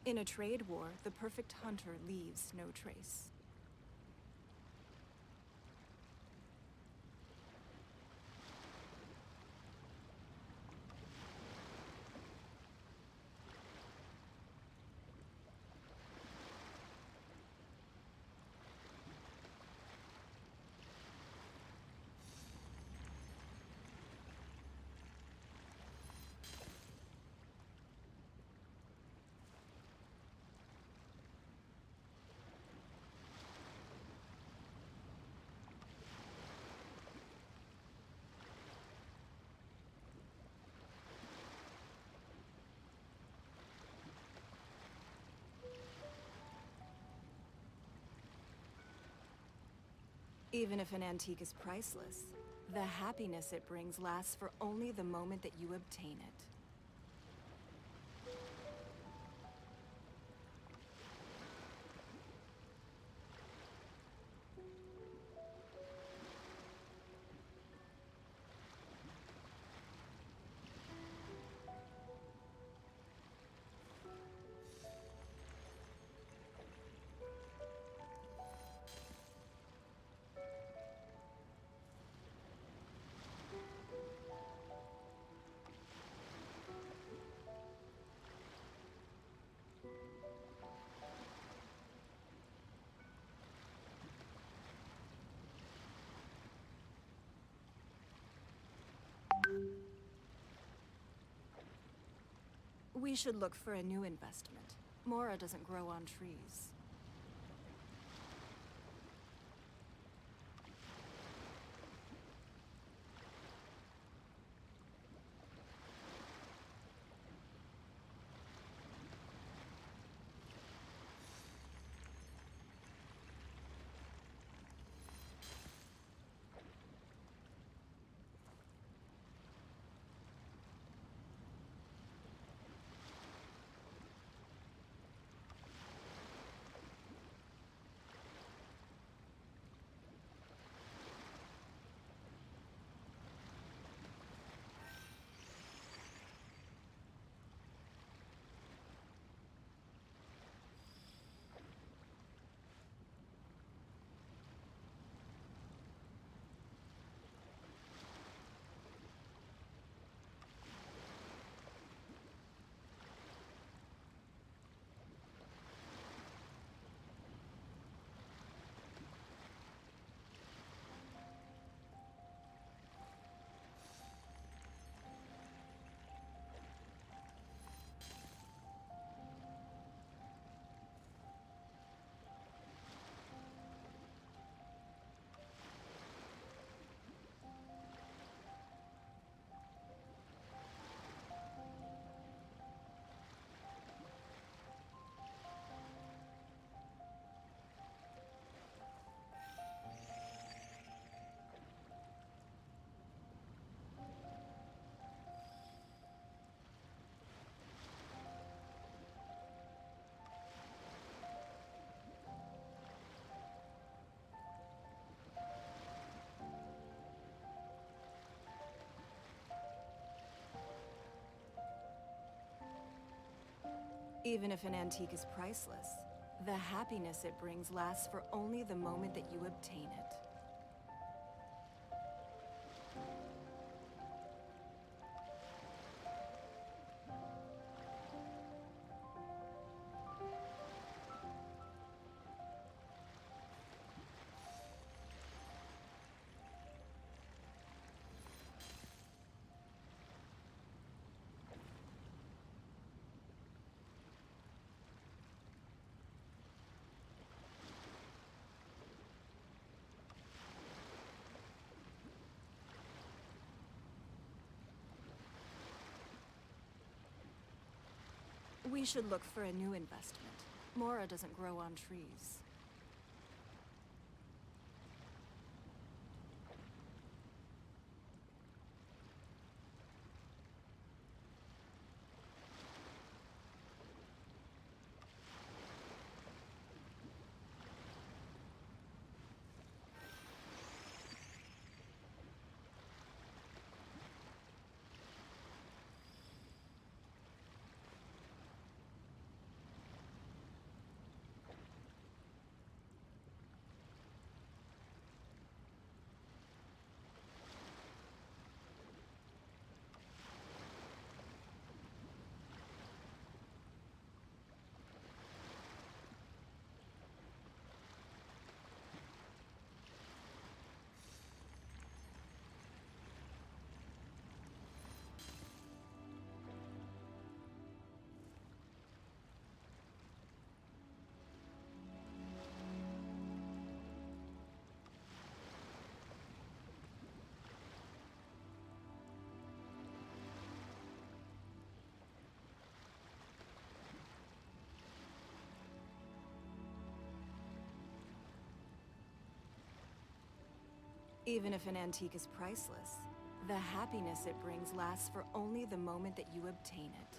A: In a trade war, the perfect hunter leaves no trace. Even if an antique is priceless, the happiness it brings lasts for only the moment that you obtain it. We should look for a new investment. Mora doesn't grow on trees. Even if an antique is priceless, the happiness it brings lasts for only the moment that you obtain it. We should look for a new investment. Mora doesn't grow on trees. Even if an antique is priceless, the happiness it brings lasts for only the moment that you obtain it.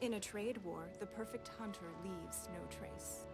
A: In a trade war, the perfect hunter leaves no trace.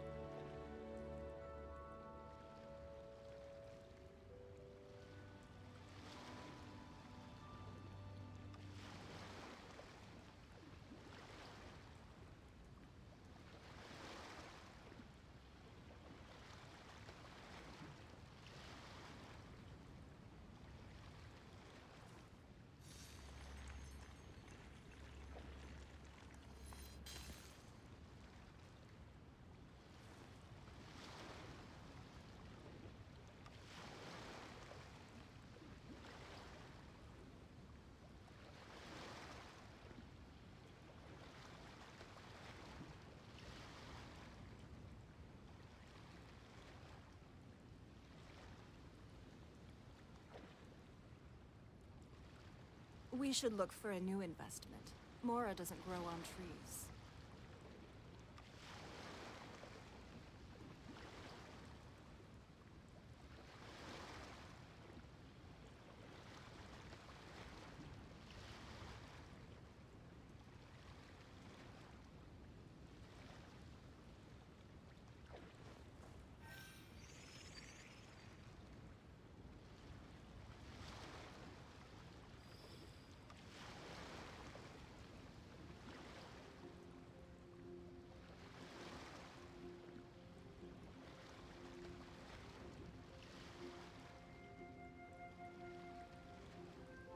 A: We should look for a new investment. Mora doesn't grow on trees.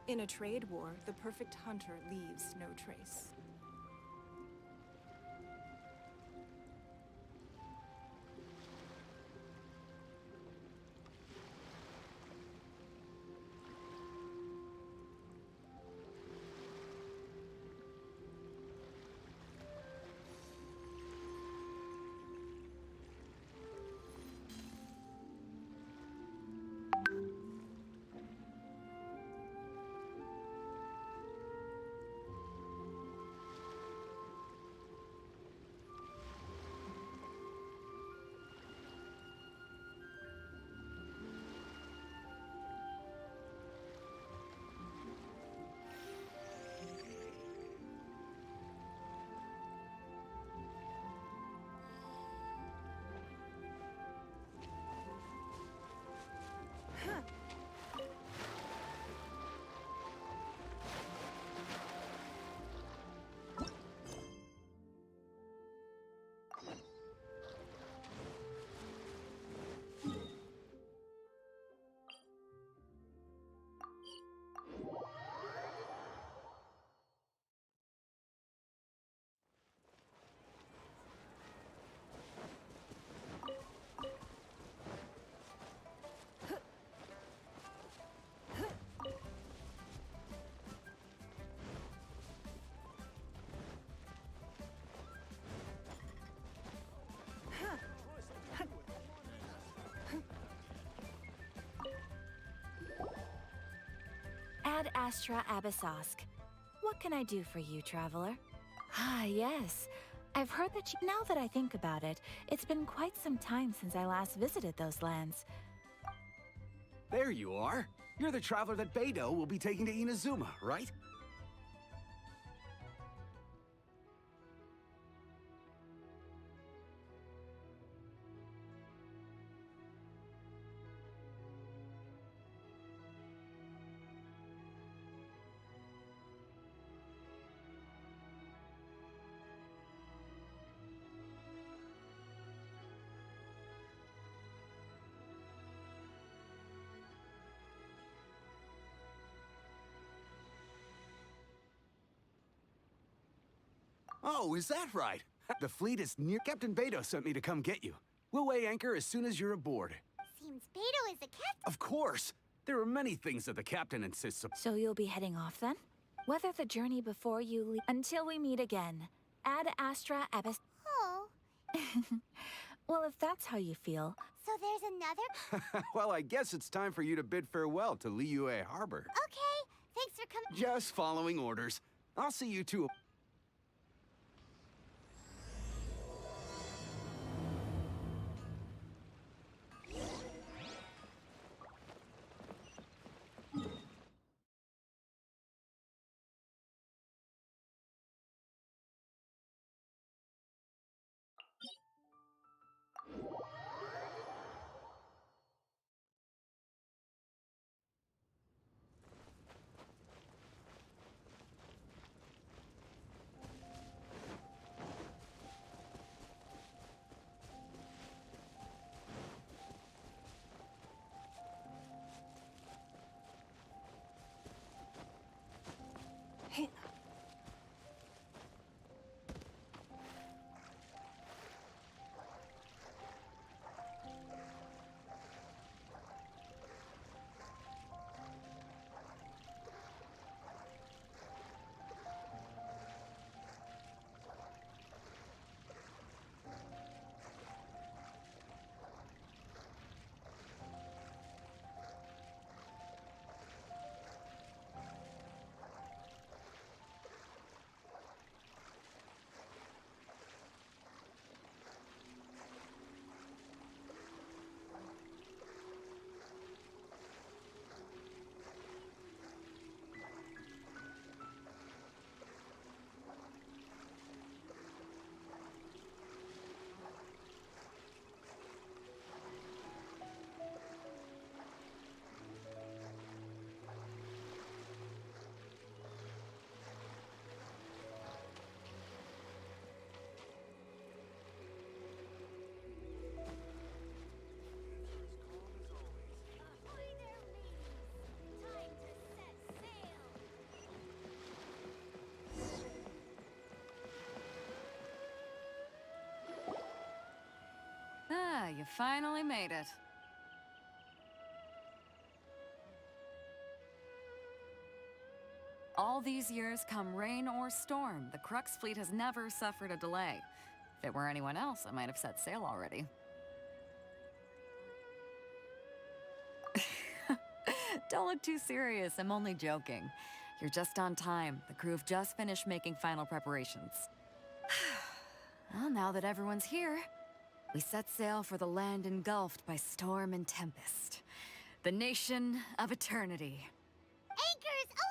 A: In a trade war, the perfect hunter leaves no trace.
G: Ad Astra Abyssosk. What can I do for you, traveler? Ah, yes. I've heard that you... Now that I think about it, it's been quite some time since I last visited those lands.
M: There you are. You're the traveler that Beidou will be taking to Inazuma, right? Oh, is that right? The fleet is near. Captain Beto sent me to come get you. We'll weigh anchor as soon as you're aboard.
C: Seems Beto is a captain.
M: Of course. There are many things that the captain insists upon.
G: So you'll be heading off then? Weather the journey before you leave. Until we meet again. Ad Astra Abyss.
C: Oh.
G: Well, if that's how you feel.
C: So there's another?
M: Well, I guess it's time for you to bid farewell to Liyue Harbor.
C: Okay. Thanks for coming.
M: Just following orders. I'll see you two.
N: Ah, you finally made it. All these years, come rain or storm, the Crux fleet has never suffered a delay. If it were anyone else, I might have set sail already. Don't look too serious, I'm only joking. You're just on time. The crew have just finished making final preparations. Well, now that everyone's here, we set sail for the land engulfed by storm and tempest. The nation of eternity.
C: Anchors away!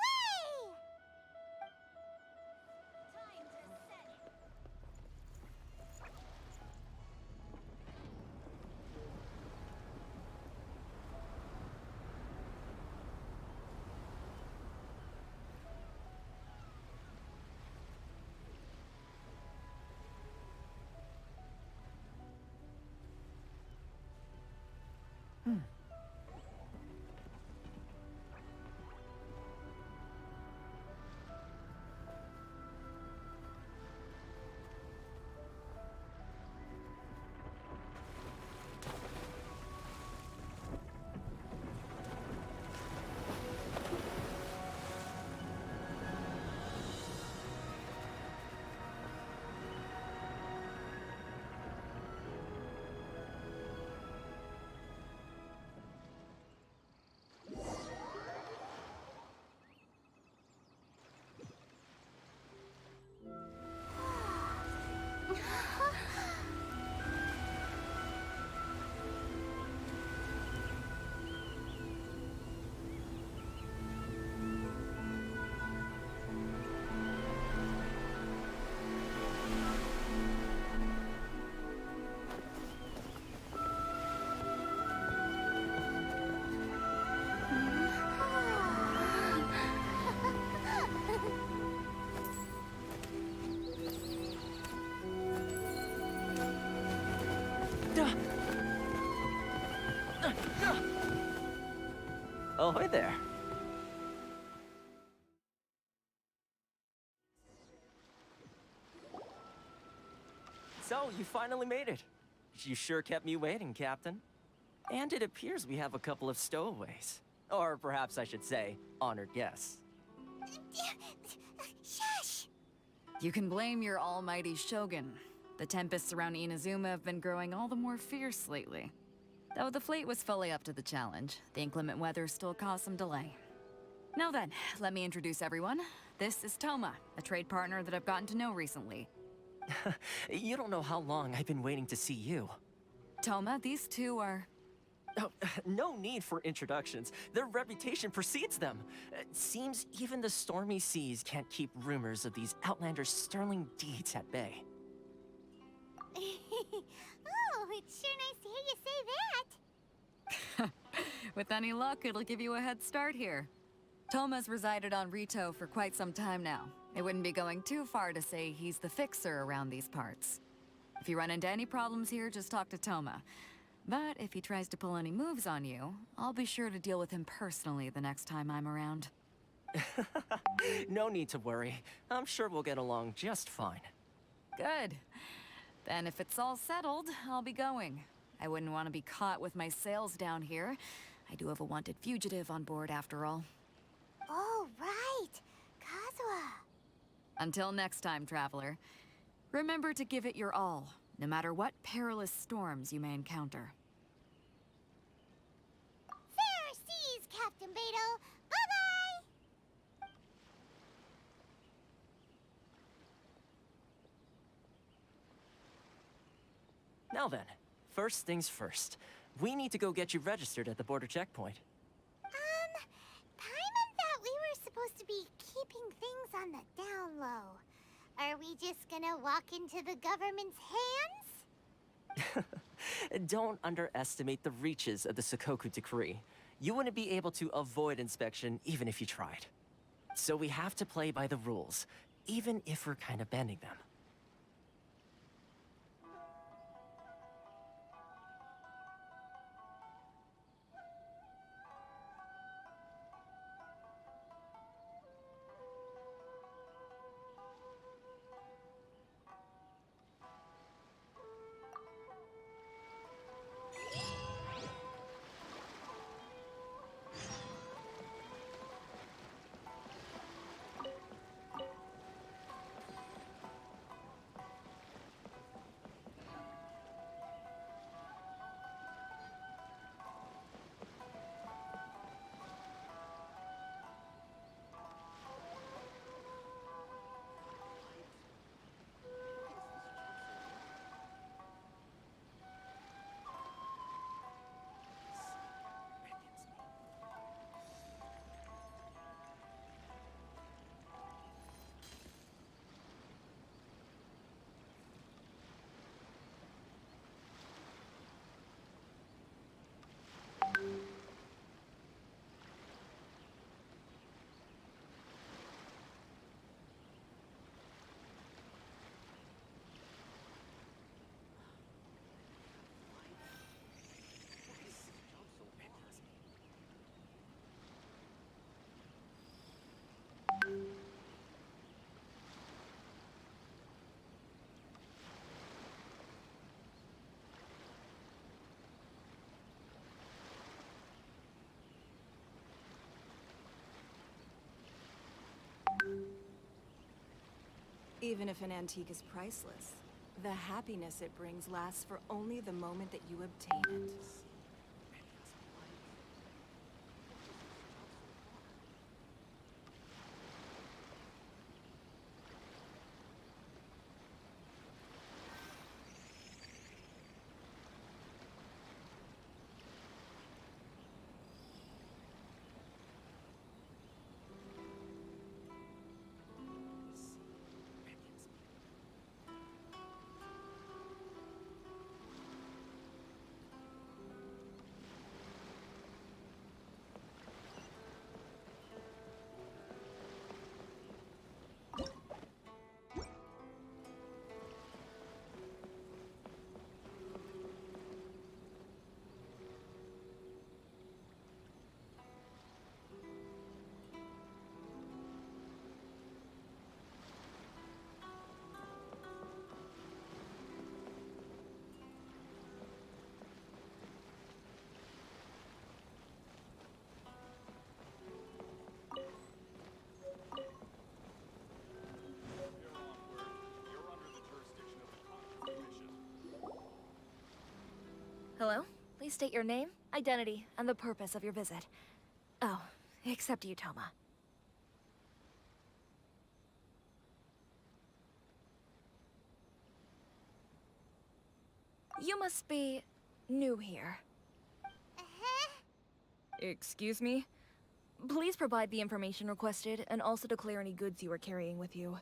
R: Oh, hi there.
K: Well, you finally made it. You sure kept me waiting, Captain. And it appears we have a couple of stowaways. Or perhaps I should say, honored guests.
C: Shush!
N: You can blame your almighty Shogun. The tempests around Inazuma have been growing all the more fierce lately. Though the fleet was fully up to the challenge, the inclement weather still caused some delay. Now then, let me introduce everyone. This is Toma, a trade partner that I've gotten to know recently.
K: You don't know how long I've been waiting to see you.
N: Toma, these two are...
K: Oh, no need for introductions. Their reputation precedes them. It seems even the stormy seas can't keep rumors of these outlanders' sterling deeds at bay.
C: Oh, it's sure nice to hear you say that.
N: With any luck, it'll give you a head start here. Toma's resided on Rito for quite some time now. It wouldn't be going too far to say he's the fixer around these parts. If you run into any problems here, just talk to Toma. But if he tries to pull any moves on you, I'll be sure to deal with him personally the next time I'm around.
K: No need to worry. I'm sure we'll get along just fine.
N: Good. Then if it's all settled, I'll be going. I wouldn't want to be caught with my sails down here. I do have a wanted fugitive on board after all.
C: Oh, right. Kazuha.
N: Until next time, traveler. Remember to give it your all, no matter what perilous storms you may encounter.
C: Fair seas, Captain Beidou. Bye-bye!
K: Now then, first things first. We need to go get you registered at the border checkpoint.
C: Paimon thought we were supposed to be keeping things on the down low. Are we just gonna walk into the government's hands?
K: Don't underestimate the reaches of the Sakoku Decree. You wouldn't be able to avoid inspection even if you tried. So we have to play by the rules, even if we're kind of bending them.
A: Even if an antique is priceless, the happiness it brings lasts for only the moment that you obtain it.
D: Please state your name, identity, and the purpose of your visit. Oh, except you, Toma. You must be new here. Excuse me? Please provide the information requested, and also declare any goods you are carrying with you.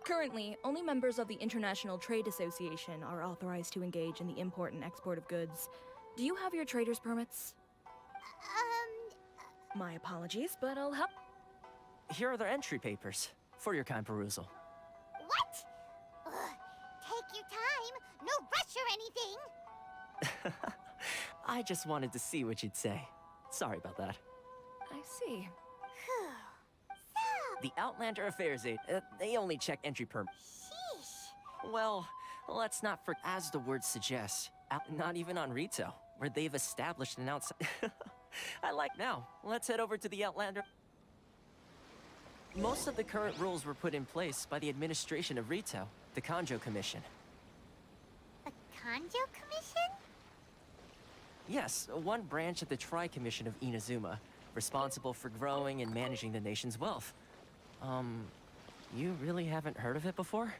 D: Currently, only members of the International Trade Association are authorized to engage in the import and export of goods. Do you have your trader's permits? My apologies, but I'll help.
K: Here are their entry papers, for your kind perusal.
C: What? Ugh, take your time. No rush or anything.
K: I just wanted to see what you'd say. Sorry about that.
D: I see.
K: The Outlander Affairs Aid, they only check entry perm.
C: Sheesh.
K: Well, let's not forget, as the word suggests, not even on Rito, where they've established an outside... I like now. Let's head over to the Outlander. Most of the current rules were put in place by the administration of Rito, the Kanjo Commission.
C: The Kanjo Commission?
K: Yes, one branch of the Tri-Commission of Inazuma, responsible for growing and managing the nation's wealth. You really haven't heard of it before?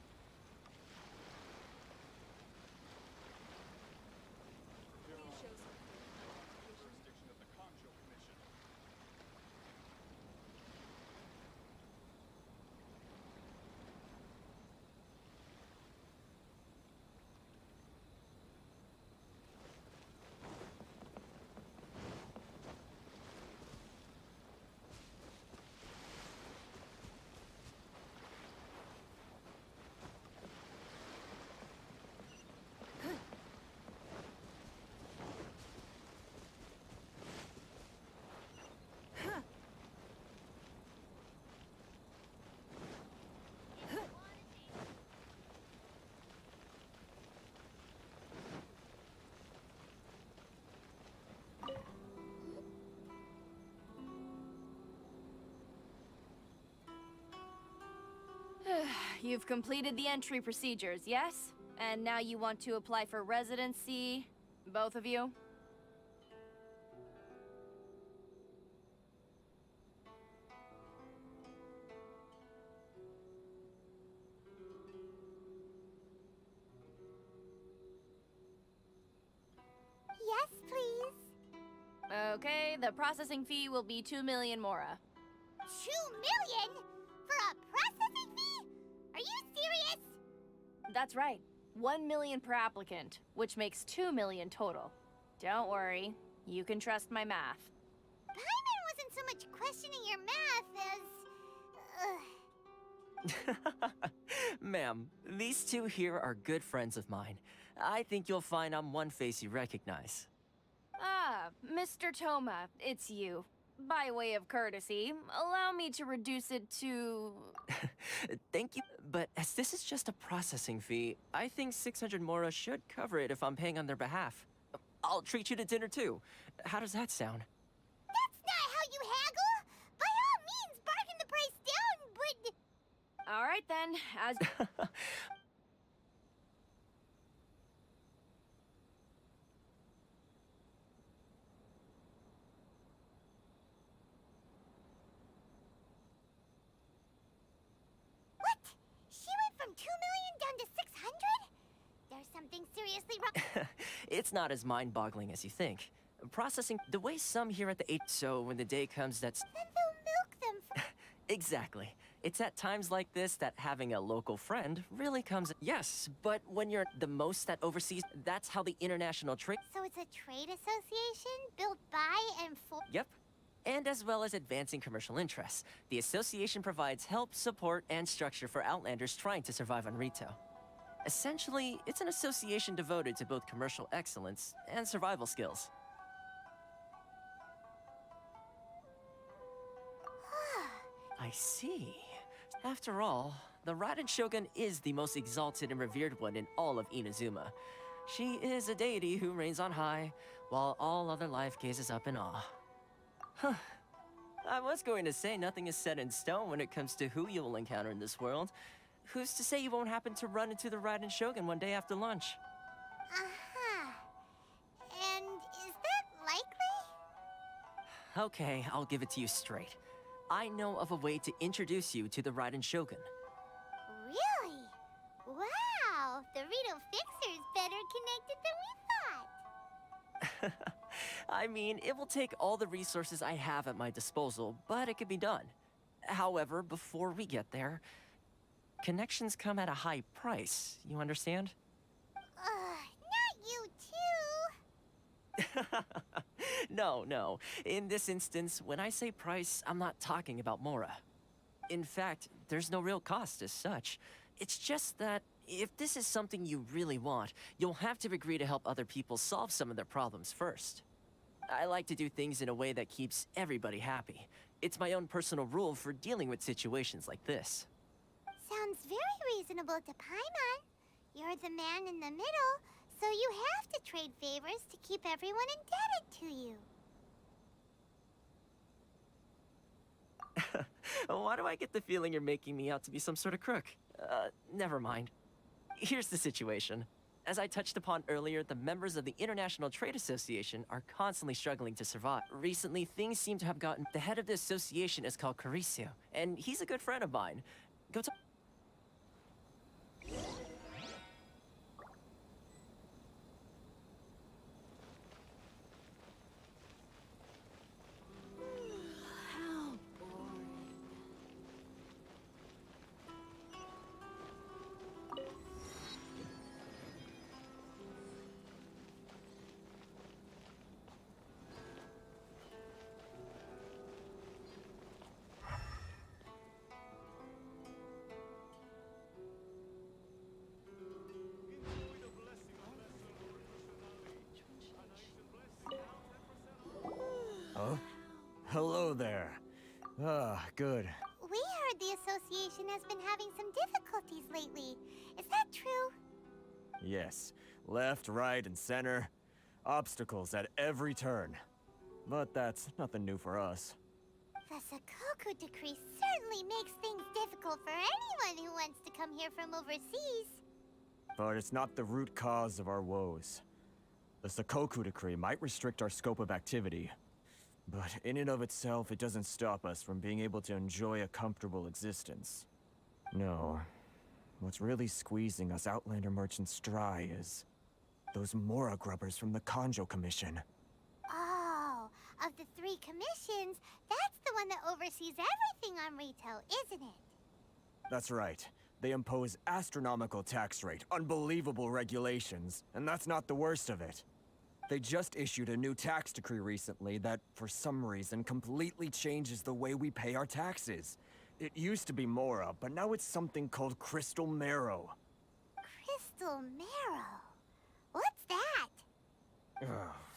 E: You've completed the entry procedures, yes? And now you want to apply for residency, both of you?
C: Yes, please.
E: Okay, the processing fee will be 2 million mora.
C: 2 million? For a processing fee? Are you serious?
E: That's right. 1 million per applicant, which makes 2 million total. Don't worry, you can trust my math.
C: Paimon wasn't so much questioning your math as...
K: Ma'am, these two here are good friends of mine. I think you'll find I'm one face you recognize.
E: Ah, Mr. Toma, it's you. By way of courtesy, allow me to reduce it to...
K: Thank you, but as this is just a processing fee, I think 600 mora should cover it if I'm paying on their behalf. I'll treat you to dinner too. How does that sound?
C: That's not how you haggle! By all means, bargain the price down, but...
E: All right then, as...
C: What? She went from $2 million down to 600? There's something seriously wrong.
K: It's not as mind-boggling as you think. Processing the way some here at the 8, so when the day comes that's...
C: Then they'll milk them for...
K: Exactly. It's at times like this that having a local friend really comes... Yes, but when you're the most that oversees, that's how the international trade...
C: So it's a trade association built by and for...
K: Yep. And as well as advancing commercial interests, the association provides help, support, and structure for Outlanders trying to survive on Rito. Essentially, it's an association devoted to both commercial excellence and survival skills. I see. After all, the Raiden Shogun is the most exalted and revered one in all of Inazuma. She is a deity who reigns on high, while all other life gazes up in awe. Huh. I was going to say nothing is set in stone when it comes to who you will encounter in this world. Who's to say you won't happen to run into the Raiden Shogun one day after lunch?
C: Uh-huh. And is that likely?
K: Okay, I'll give it to you straight. I know of a way to introduce you to the Raiden Shogun.
C: Really? Wow! The Rito Fixer's better connected than we thought.
K: I mean, it will take all the resources I have at my disposal, but it could be done. However, before we get there, connections come at a high price, you understand?
C: Not you too!
K: No. In this instance, when I say price, I'm not talking about Mora. In fact, there's no real cost as such. It's just that if this is something you really want, you'll have to agree to help other people solve some of their problems first. I like to do things in a way that keeps everybody happy. It's my own personal rule for dealing with situations like this.
C: Sounds very reasonable to Paimon. You're the man in the middle, so you have to trade favors to keep everyone indebted to you.
K: Why do I get the feeling you're making me out to be some sort of crook? Never mind. Here's the situation. As I touched upon earlier, the members of the International Trade Association are constantly struggling to survive. Recently, things seem to have gotten... The head of the association is called Carisio, and he's a good friend of mine. Go to...
O: Huh? Hello there. Good.
C: We heard the association has been having some difficulties lately. Is that true?
O: Yes. Left, right, and center. Obstacles at every turn. But that's nothing new for us.
C: The Sakoku decree certainly makes things difficult for anyone who wants to come here from overseas.
O: But it's not the root cause of our woes. The Sakoku decree might restrict our scope of activity. But in and of itself, it doesn't stop us from being able to enjoy a comfortable existence. No. What's really squeezing us Outlander merchants dry is those Mora grubbers from the Kanjo Commission.
C: Oh, of the 3 commissions, that's the one that oversees everything on retail, isn't it?
O: That's right. They impose astronomical tax rate, unbelievable regulations, and that's not the worst of it. They just issued a new tax decree recently that, for some reason, completely changes the way we pay our taxes. It used to be Mora, but now it's something called Crystal Marrow.
C: Crystal Marrow? What's that?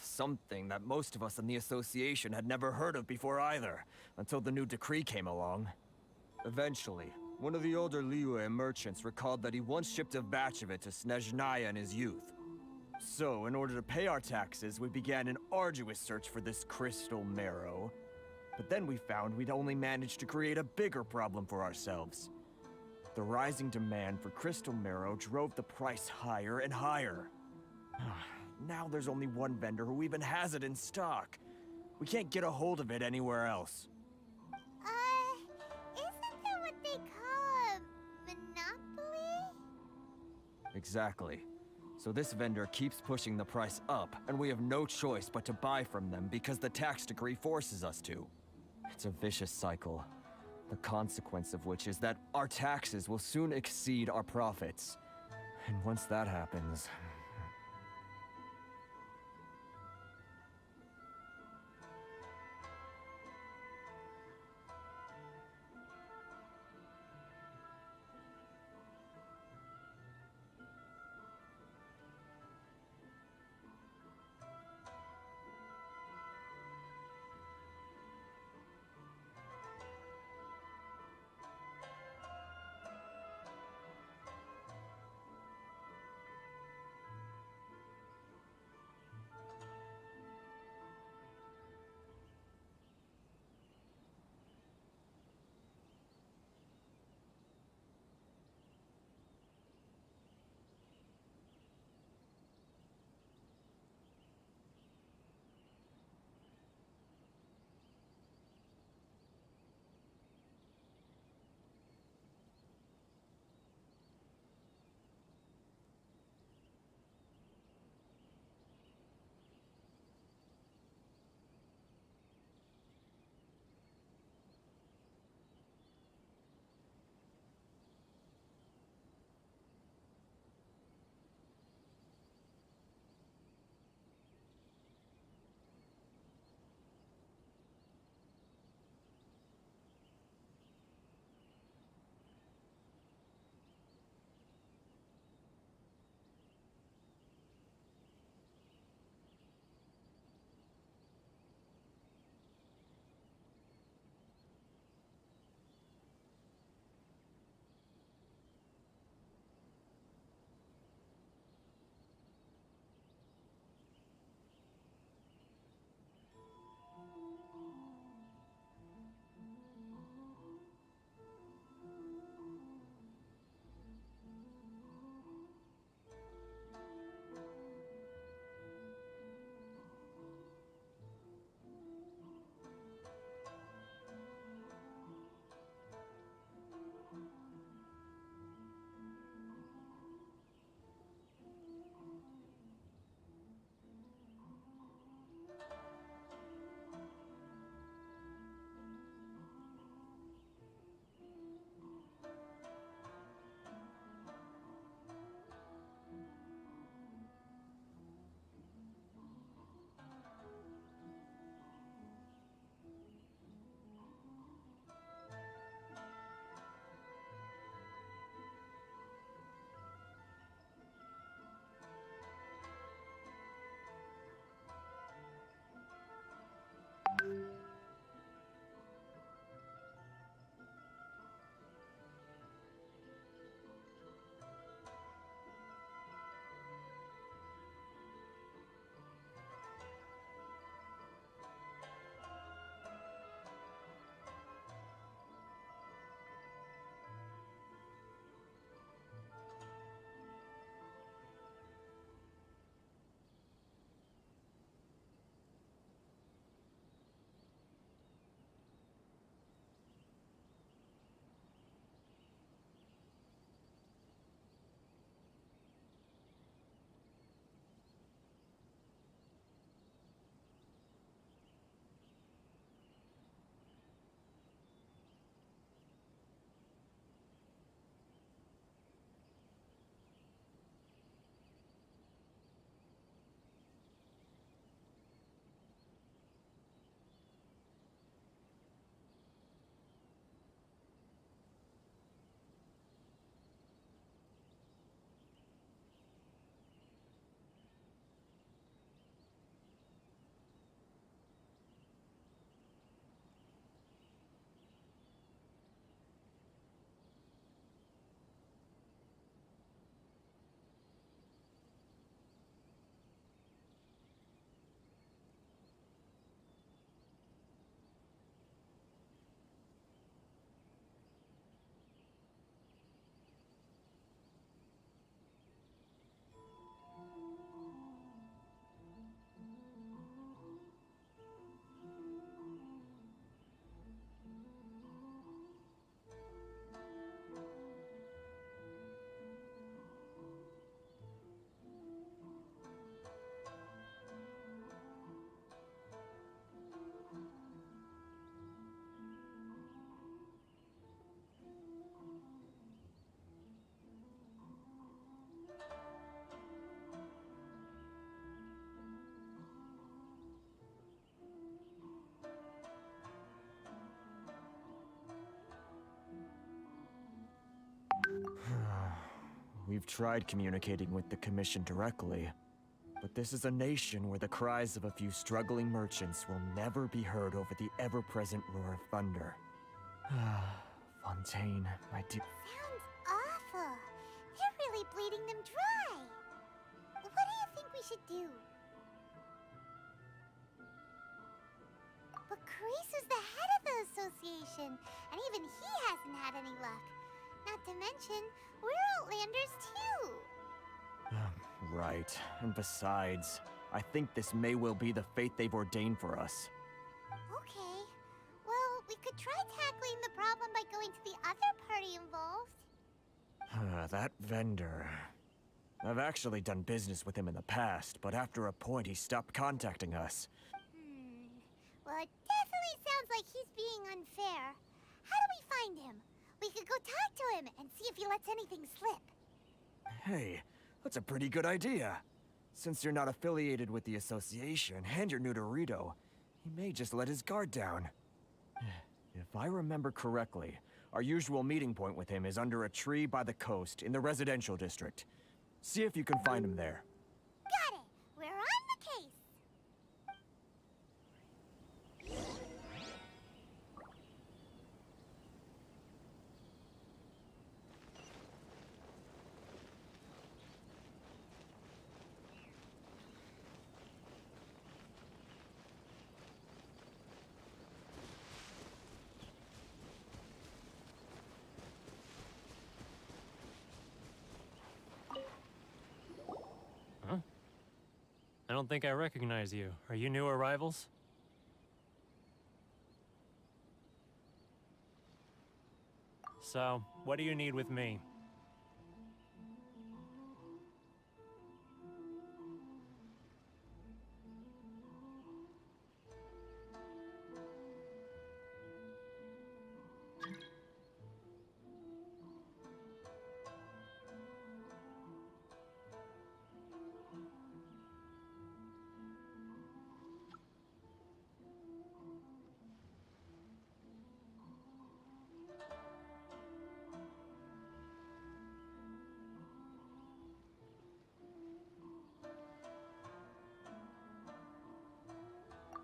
O: Something that most of us in the association had never heard of before either, until the new decree came along. Eventually, one of the older Liyue merchants recalled that he once shipped a batch of it to Snezhnaya in his youth. So, in order to pay our taxes, we began an arduous search for this Crystal Marrow. But then we found we'd only managed to create a bigger problem for ourselves. The rising demand for Crystal Marrow drove the price higher and higher. Now there's only one vendor who even has it in stock. We can't get a hold of it anywhere else.
C: Isn't that what they call a monopoly?
O: Exactly. So this vendor keeps pushing the price up, and we have no choice but to buy from them because the tax decree forces us to. It's a vicious cycle. The consequence of which is that our taxes will soon exceed our profits. And once that happens... We've tried communicating with the Commission directly, but this is a nation where the cries of a few struggling merchants will never be heard over the ever-present roar of thunder. Fontaine, my dear...
C: Sounds awful. They're really bleeding them dry. What do you think we should do? But Carice's the head of the association, and even he hasn't had any luck. Not to mention, we're Outlanders too.
O: Right. And besides, I think this may well be the fate they've ordained for us.
C: Okay. Well, we could try tackling the problem by going to the other party involved.
O: That vendor... I've actually done business with him in the past, but after a point he stopped contacting us.
C: Well, it definitely sounds like he's being unfair. How do we find him? We could go talk to him and see if he lets anything slip.
O: Hey, that's a pretty good idea. Since you're not affiliated with the association and you're new to Rito, he may just let his guard down. If I remember correctly, our usual meeting point with him is under a tree by the coast in the residential district. See if you can find him there.
C: Got it! We're on the case!
Q: I don't think I recognize you. Are you new arrivals? So, what do you need with me?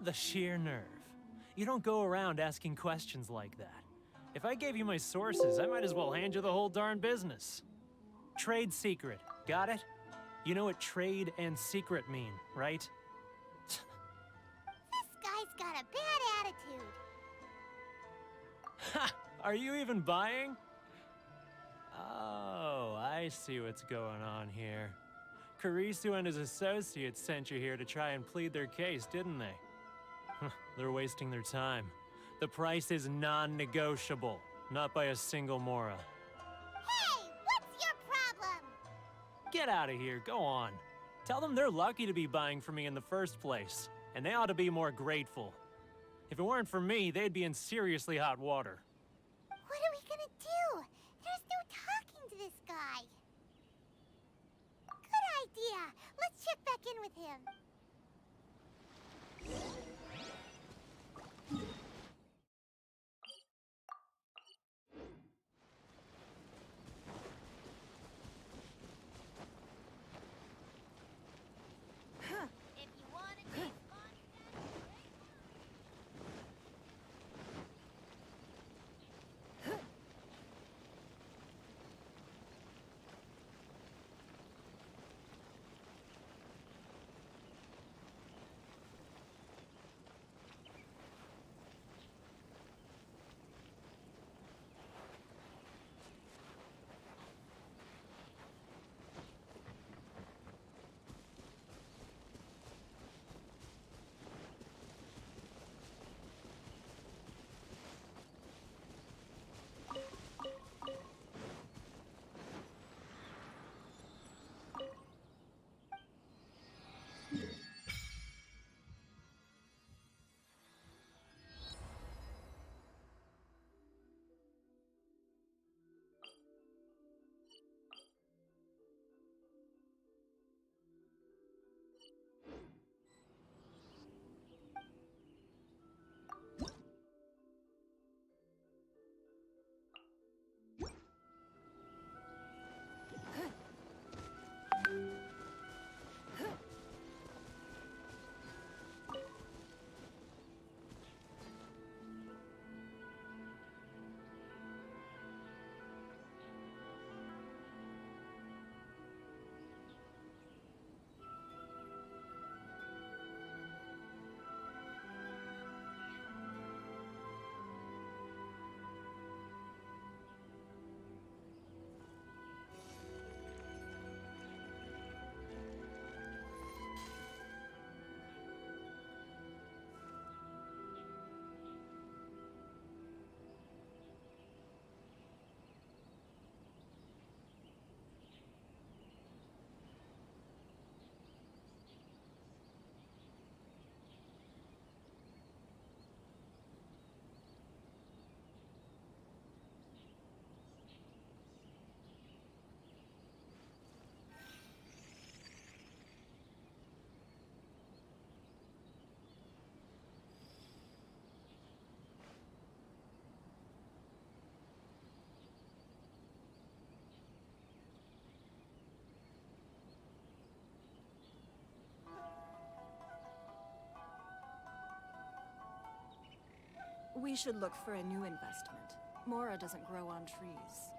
Q: The sheer nerve. You don't go around asking questions like that. If I gave you my sources, I might as well hand you the whole darn business. Trade secret. Got it? You know what trade and secret mean, right?
C: This guy's got a bad attitude.
Q: Ha! Are you even buying? Oh, I see what's going on here. Carice and his associates sent you here to try and plead their case, didn't they? They're wasting their time. The price is non-negotiable, not by a single Mora.
C: Hey, what's your problem?
Q: Get out of here, go on. Tell them they're lucky to be buying from me in the first place, and they ought to be more grateful. If it weren't for me, they'd be in seriously hot water.
C: What are we gonna do? There's no talking to this guy. Good idea. Let's check back in with him.
A: We should look for a new investment. Mora doesn't grow on trees.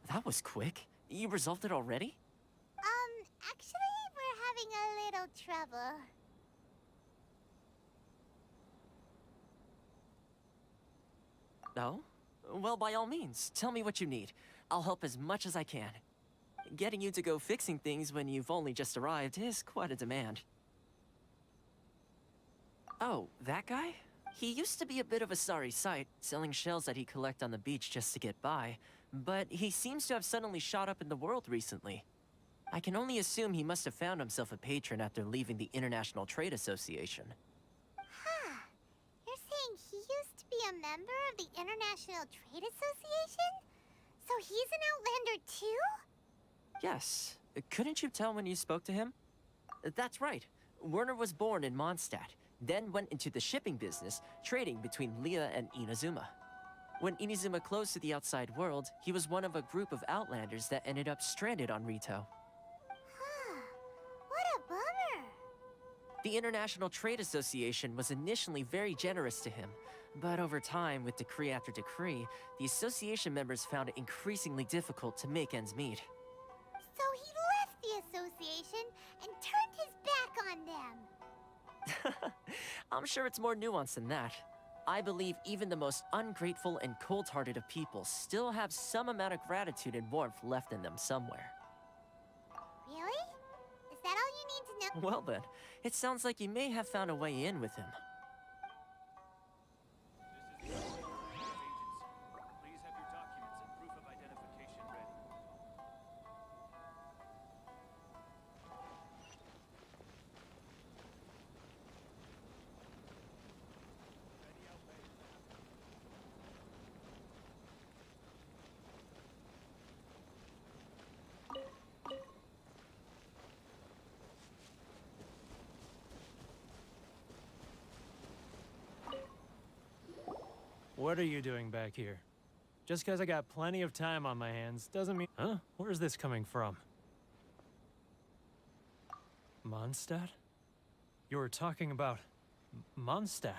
K: That was quick. You resolved it already?
C: Actually, we're having a little trouble.
K: Oh? Well, by all means, tell me what you need. I'll help as much as I can. Getting you to go fixing things when you've only just arrived is quite a demand. Oh, that guy? He used to be a bit of a sorry sight, selling shells that he'd collect on the beach just to get by, but he seems to have suddenly shot up in the world recently. I can only assume he must have found himself a patron after leaving the International Trade Association.
C: Huh. You're saying he used to be a member of the International Trade Association? So he's an Outlander too?
K: Yes. Couldn't you tell when you spoke to him? That's right. Werner was born in Mondstadt, then went into the shipping business, trading between Leah and Inazuma. When Inazuma closed to the outside world, he was one of a group of Outlanders that ended up stranded on Rito.
C: What a bummer!
K: The International Trade Association was initially very generous to him, but over time, with decree after decree, the association members found it increasingly difficult to make ends meet.
C: So he left the association and turned his back on them.
K: I'm sure it's more nuanced than that. I believe even the most ungrateful and cold-hearted of people still have some amount of gratitude and warmth left in them somewhere.
C: Really? Is that all you need to know?
K: Well then, it sounds like you may have found a way in with him.
J: Please have your documents and proof of identification
Q: What are you doing back here? Just because I got plenty of time on my hands doesn't mean... Huh? Where's this coming from? Mondstadt? You were talking about... Mondstadt?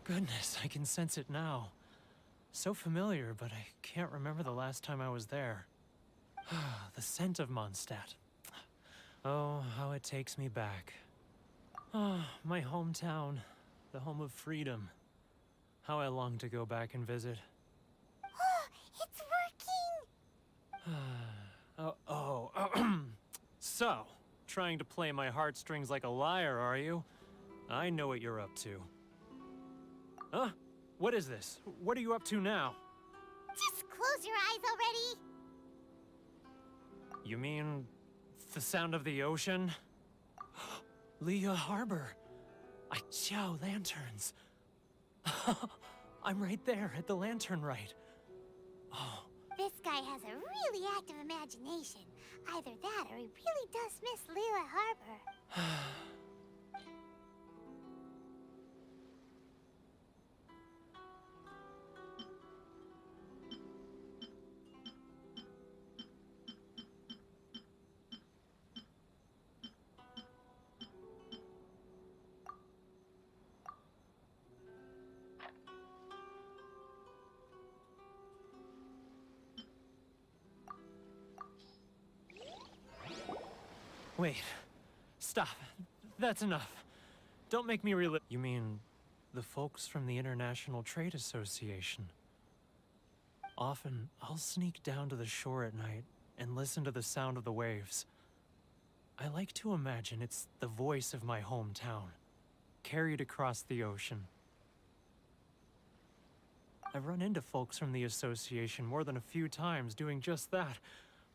Q: Goodness, I can sense it now. So familiar, but I can't remember the last time I was there. The scent of Mondstadt. Oh, how it takes me back. Oh, my hometown. The home of freedom. How I long to go back and visit.
C: It's working!
Q: So, trying to play my heartstrings like a liar, are you? I know what you're up to. Huh? What is this? What are you up to now?
C: Just close your eyes already!
Q: You mean... the sound of the ocean? Leah Harbor! Chow lanterns! I'm right there at the lantern rite. Oh.
C: This guy has a really active imagination. Either that or he really does miss Leela Harbor.
Q: Wait. Stop. That's enough. Don't make me relive. You mean the folks from the International Trade Association? Often, I'll sneak down to the shore at night and listen to the sound of the waves. I like to imagine it's the voice of my hometown, carried across the ocean. I've run into folks from the association more than a few times doing just that,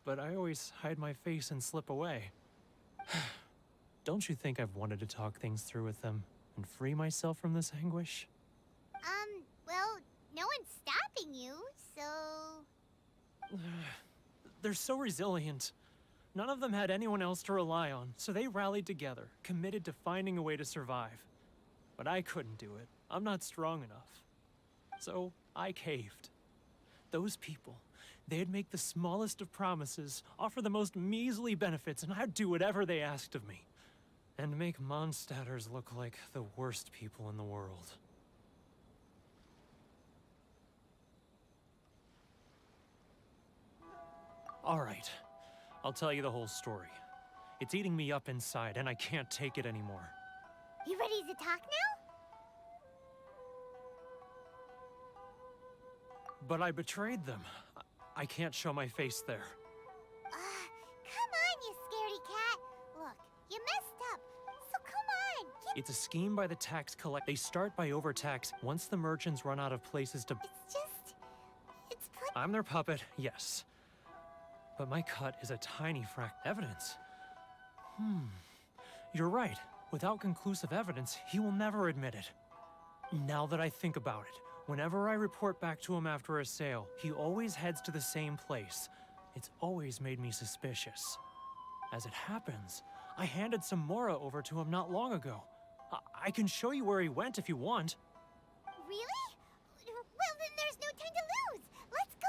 Q: but I always hide my face and slip away. Don't you think I've wanted to talk things through with them and free myself from this anguish?
C: Well, no one's stopping you, so...
Q: They're so resilient. None of them had anyone else to rely on, so they rallied together, committed to finding a way to survive. But I couldn't do it. I'm not strong enough. So I caved. Those people, they'd make the smallest of promises, offer the most measly benefits, and I'd do whatever they asked of me. And make Mondstadters look like the worst people in the world. All right, I'll tell you the whole story. It's eating me up inside, and I can't take it anymore.
C: You ready to talk now?
Q: But I betrayed them. I can't show my face there.
C: Come on, you scaredy cat. Look, you messed up, so come on.
Q: It's a scheme by the tax collect. They start by overtax. Once the merchants run out of places to... I'm their puppet, yes. But my cut is a tiny evidence. You're right. Without conclusive evidence, he will never admit it. Now that I think about it, whenever I report back to him after a sale, he always heads to the same place. It's always made me suspicious. As it happens, I handed some Mora over to him not long ago. I can show you where he went if you want.
C: Really? Well, then there's no time to lose. Let's go.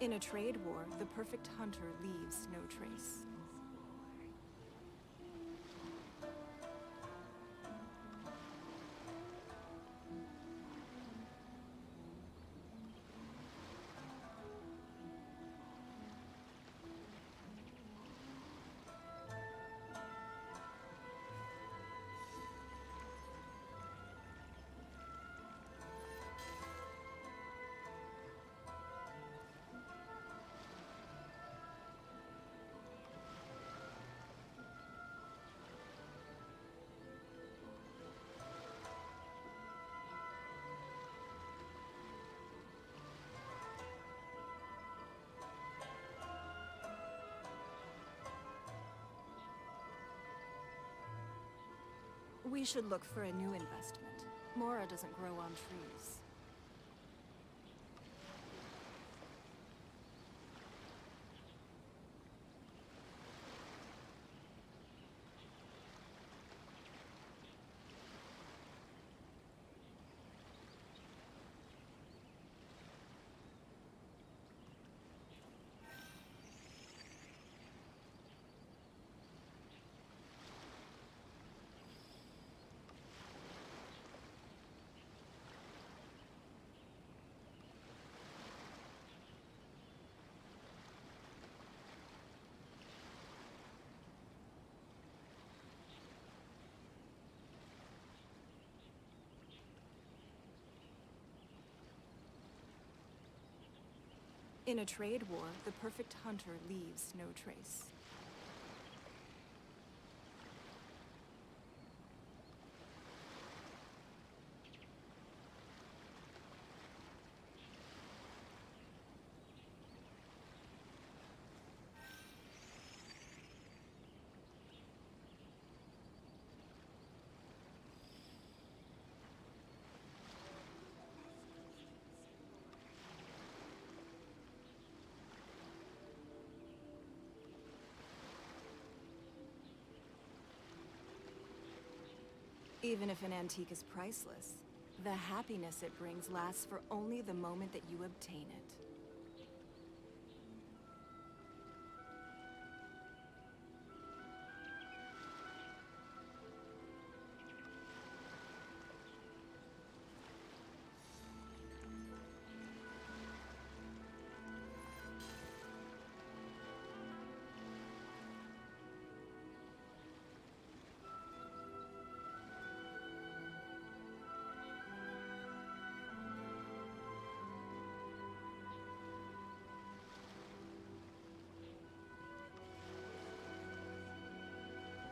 A: In a trade war, the perfect hunter leaves no trace. We should look for a new investment. Mora doesn't grow on trees. In a trade war, the perfect hunter leaves no trace. Even if an antique is priceless, the happiness it brings lasts for only the moment that you obtain it.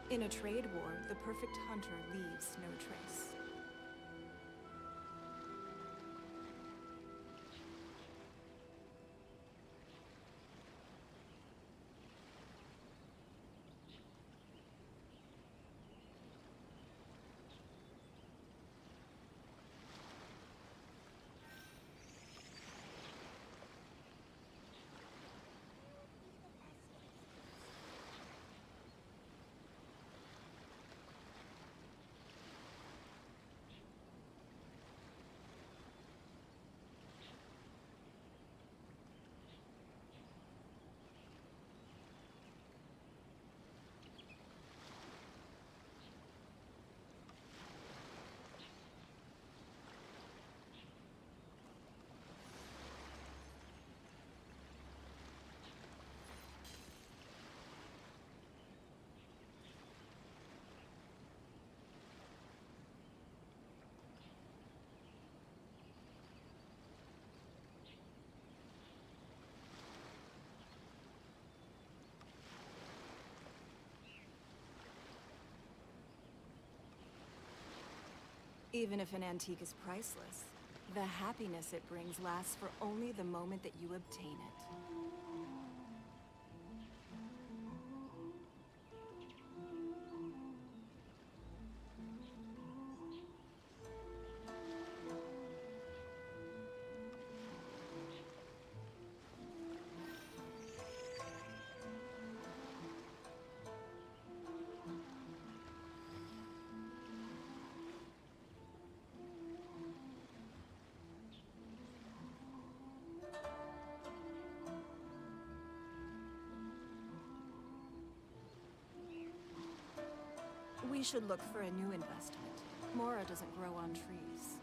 A: In a trade war, the perfect hunter leaves no trace. Even if an antique is priceless, the happiness it brings lasts for only the moment that you obtain it. should look for a new investment. Mora doesn't grow on trees.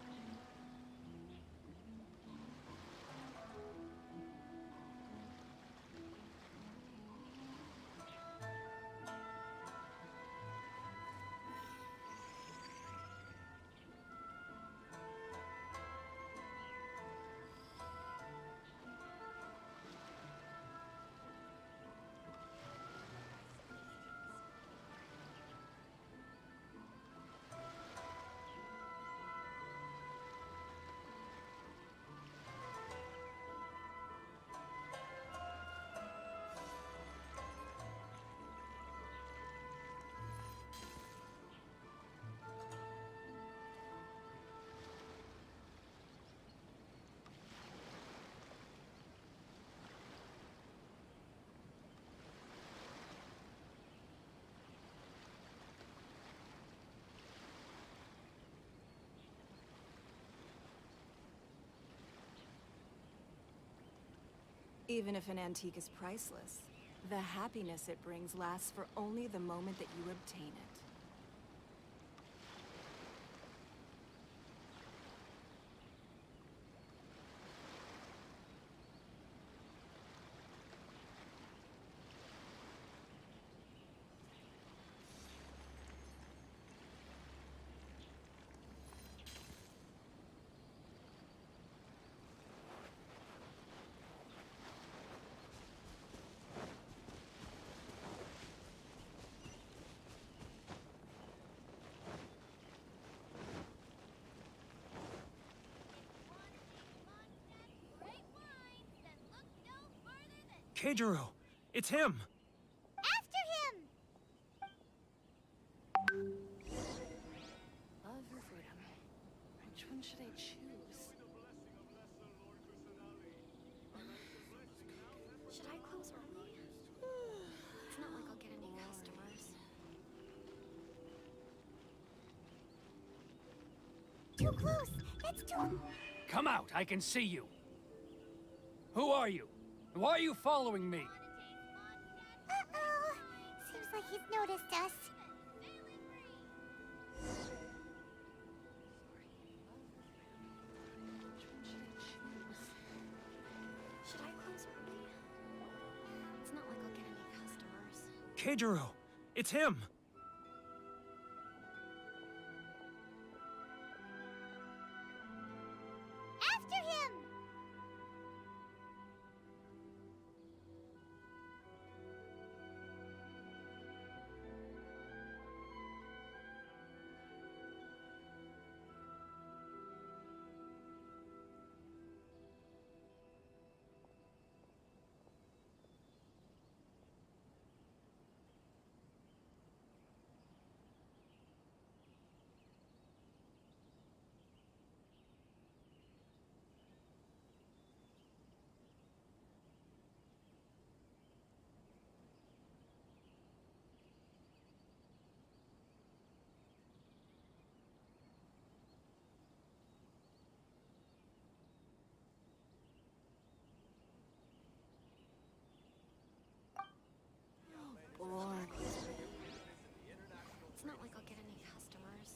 A: Even if an antique is priceless, the happiness it brings lasts for only the moment that you obtain it.
Q: Keijiro! It's him!
C: After him!
A: Love or freedom? Which one should I choose?
B: Should I close early? It's not like I'll get any customers.
C: Too close! That's too...
J: Come out, I can see you. Who are you? Why are you following me?
C: Uh-oh. Seems like he's noticed us.
B: Should I close early? It's not like I'll get any customers.
Q: Keijiro! It's him!
C: After him!
B: Bored. It's not like I'll get any customers.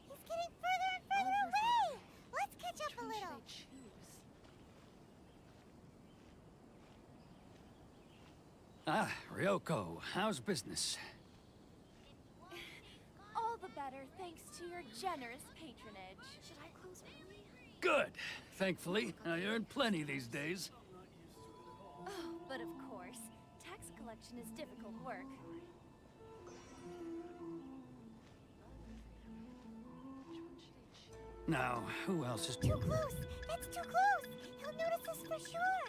C: He's getting further and further away! Let's catch up a little.
J: Ah, Ryoko, how's business?
E: All the better thanks to your generous patronage.
B: Should I close early?
J: Good. Thankfully, I earn plenty these days.
E: Oh, but of course, tax collection is difficult work.
J: Now, who else is...
C: Too close! That's too close! He'll notice us for sure!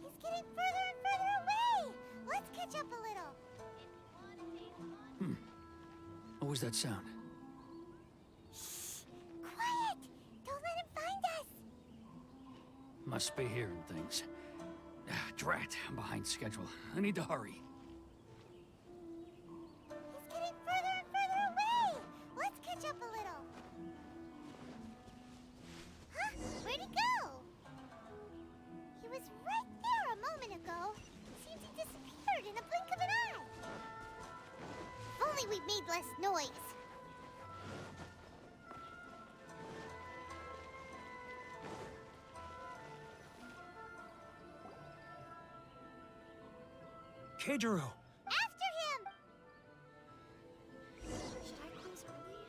C: He's getting further and further away! Let's catch up a little.
J: What was that sound?
C: Shh! Quiet! Don't let him find us!
J: Must be hearing things. Ah, drat, I'm behind schedule. I need to hurry.
C: He's getting further and further away! ago. Seems he disappeared in a blink of an eye. If only we'd made less noise.
Q: Keijiro!
C: After him!
D: Should I close early?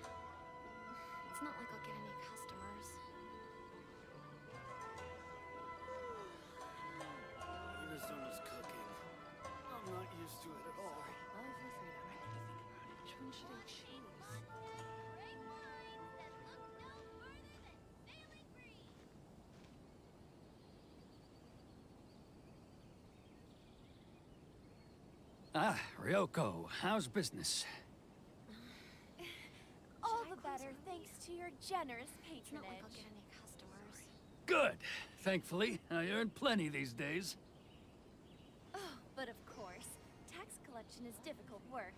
D: It's not like I'll get any customers.
S: Inazuma's cooking. I'm not used to it at all.
D: Lovely freedom. I need to think about it. Which one should I choose?
J: Ah, Ryoko, how's business?
E: All the better thanks to your generous patronage.
D: It's not like I'll get any customers.
J: Good. Thankfully, I earn plenty these days.
E: Oh, but of course, tax collection is difficult work.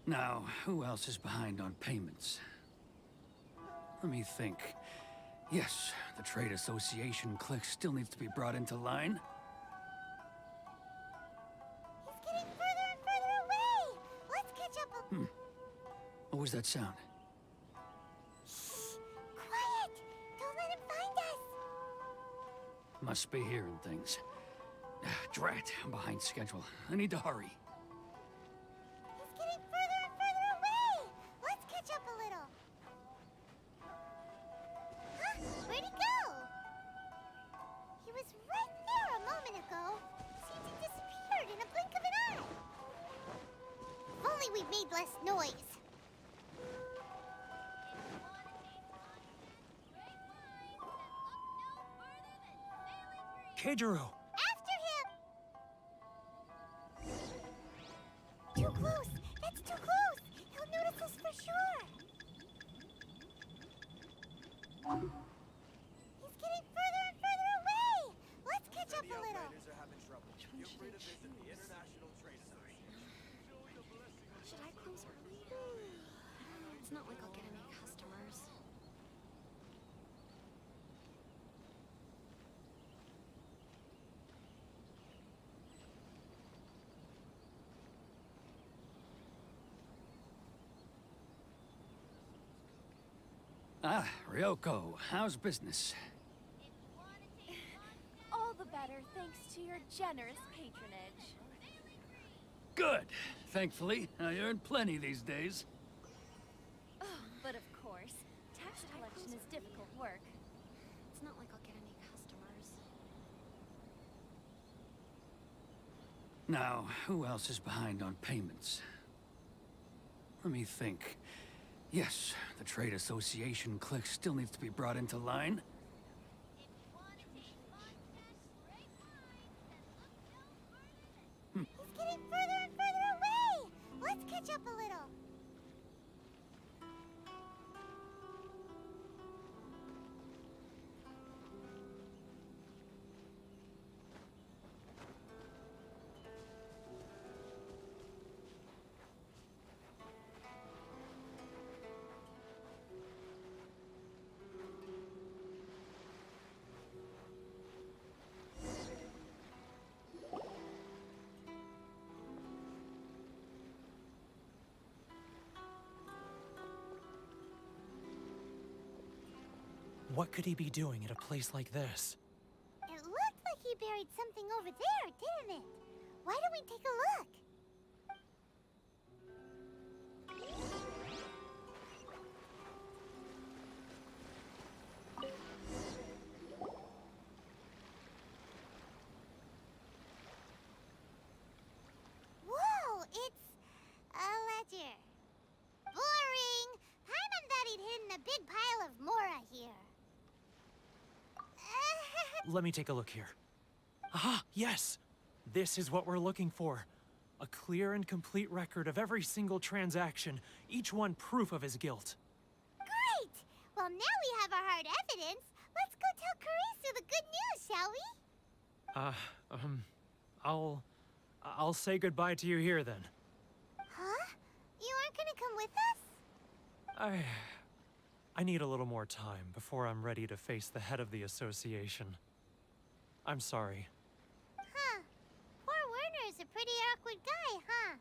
J: Now, who else is behind on payments? Let me think. Yes, the Trade Association clique still needs to be brought into line.
C: He's getting further and further away! Let's catch up a...
J: What was that sound?
C: Shh! Quiet! Don't let him find us!
J: Must be hearing things. Drat, I'm behind schedule. I need to hurry.
C: He's getting further and further away! Let's catch up a little. Huh? Where'd he go? He was right there a moment ago. Seems he disappeared in a blink of an eye. If only we'd made less noise.
Q: Keijiro!
C: After him! Too close! That's too close! He'll notice us for sure! He's getting further and further away! Let's catch up a little!
D: Should I close early? It's not like I'll get any customers.
J: Ah, Ryoko, how's business?
E: All the better thanks to your generous patronage.
J: Good. Thankfully, I earn plenty these days.
E: Oh, but of course, tax collection is difficult work.
D: It's not like I'll get any customers.
J: Now, who else is behind on payments? Let me think. Yes, the Trade Association clique still needs to be brought into line.
C: He's getting further and further away! Let's catch up a little!
Q: What could he be doing at a place like this?
C: It looked like he buried something over there, didn't it? Why don't we take a look? Whoa, it's a ledger. Boring! Paimon thought he'd hidden a big pile of Mora here.
Q: Let me take a look here. Aha! Yes! This is what we're looking for. A clear and complete record of every single transaction, each one proof of his guilt.
C: Great! Well, now we have our hard evidence. Let's go tell Karisu the good news, shall we?
Q: I'll say goodbye to you here then.
C: Huh? You aren't gonna come with us?
Q: I need a little more time before I'm ready to face the head of the association. I'm sorry.
C: Huh. Poor Werner's a pretty awkward guy, huh?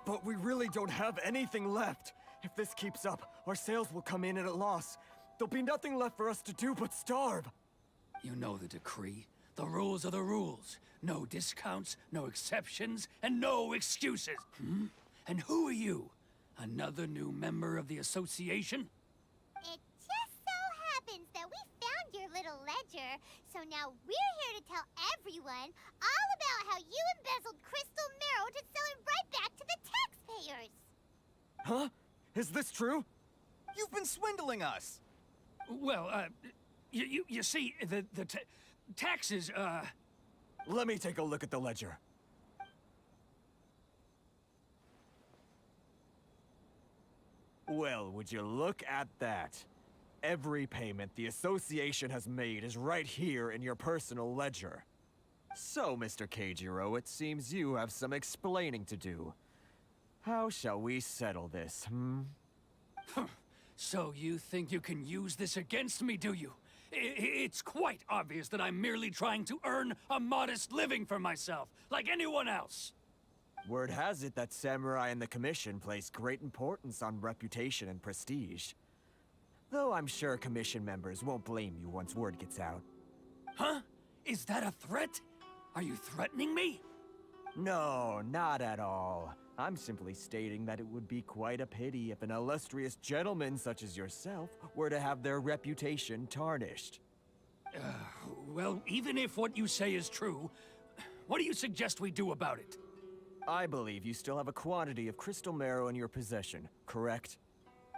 O: But we really don't have anything left. If this keeps up, our sales will come in at a loss. There'll be nothing left for us to do but starve.
J: You know the decree. The rules are the rules. No discounts, no exceptions, and no excuses. Hmm? And who are you? Another new member of the association?
C: It just so happens that we found your little ledger, so now we're here to tell everyone all about how you embezzled crystal marrow to sell it right back to the taxpayers.
O: Huh? Is this true?
T: You've been swindling us!
J: Well, you see, the taxes,
O: Let me take a look at the ledger. Well, would you look at that? Every payment the association has made is right here in your personal ledger. So, Mr. Keijiro, it seems you have some explaining to do. How shall we settle this, hmm?
J: So you think you can use this against me, do you? It's quite obvious that I'm merely trying to earn a modest living for myself, like anyone else.
O: Word has it that Samurai and the Commission place great importance on reputation and prestige. Though I'm sure Commission members won't blame you once word gets out.
J: Huh? Is that a threat? Are you threatening me?
O: No, not at all. I'm simply stating that it would be quite a pity if an illustrious gentleman such as yourself were to have their reputation tarnished.
J: Well, even if what you say is true, what do you suggest we do about it?
O: I believe you still have a quantity of crystal marrow in your possession, correct?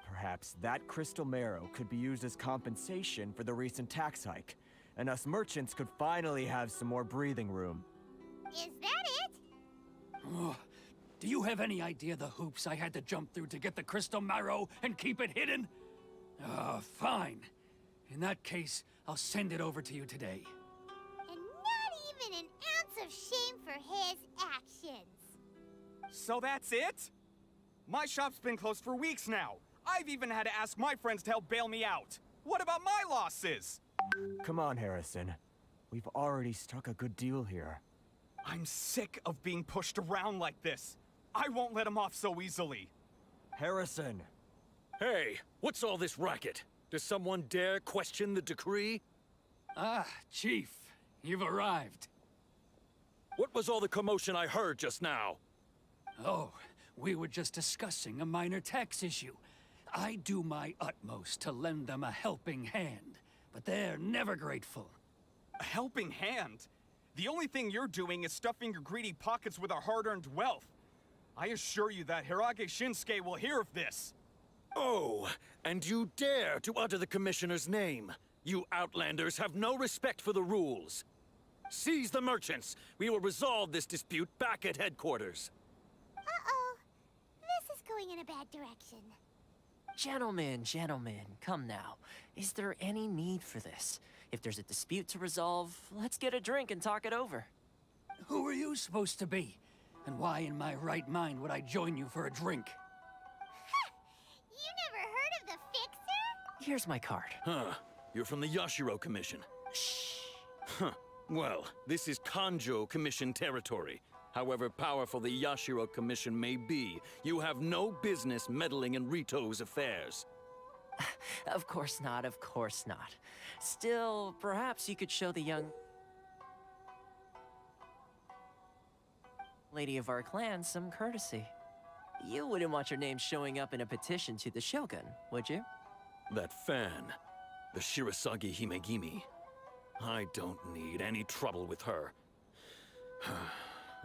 O: Perhaps that crystal marrow could be used as compensation for the recent tax hike, and us merchants could finally have some more breathing room.
C: Is that it?
J: Oh, do you have any idea the hoops I had to jump through to get the crystal marrow and keep it hidden? Fine. In that case, I'll send it over to you today.
C: And not even an ounce of shame for his actions.
T: So that's it? My shop's been closed for weeks now. I've even had to ask my friends to help bail me out. What about my losses?
O: Come on, Harrison. We've already struck a good deal here.
T: I'm sick of being pushed around like this. I won't let him off so easily.
O: Harrison!
J: Hey, what's all this racket? Does someone dare question the decree? Ah, Chief, you've arrived. What was all the commotion I heard just now? Oh, we were just discussing a minor tax issue. I do my utmost to lend them a helping hand, but they're never grateful.
T: A helping hand? The only thing you're doing is stuffing your greedy pockets with our hard-earned wealth. I assure you that Hirage Shinsuke will hear of this.
J: Oh, and you dare to utter the Commissioner's name. You Outlanders have no respect for the rules. Seize the merchants. We will resolve this dispute back at headquarters.
C: Uh-oh. This is going in a bad direction.
K: Gentlemen, come now. Is there any need for this? If there's a dispute to resolve, let's get a drink and talk it over.
J: Who are you supposed to be? And why in my right mind would I join you for a drink?
C: You never heard of the Fixer?
K: Here's my card.
J: Huh. You're from the Yashiro Commission.
K: Shh.
J: Huh. Well, this is Kanjo Commission territory. However powerful the Yashiro Commission may be, you have no business meddling in Rito's affairs.
K: Of course not, of course not. Still, perhaps you could show the young lady of our clan some courtesy. You wouldn't want your name showing up in a petition to the Shogun, would you?
J: That fan, the Shirasagi Himegimi. I don't need any trouble with her.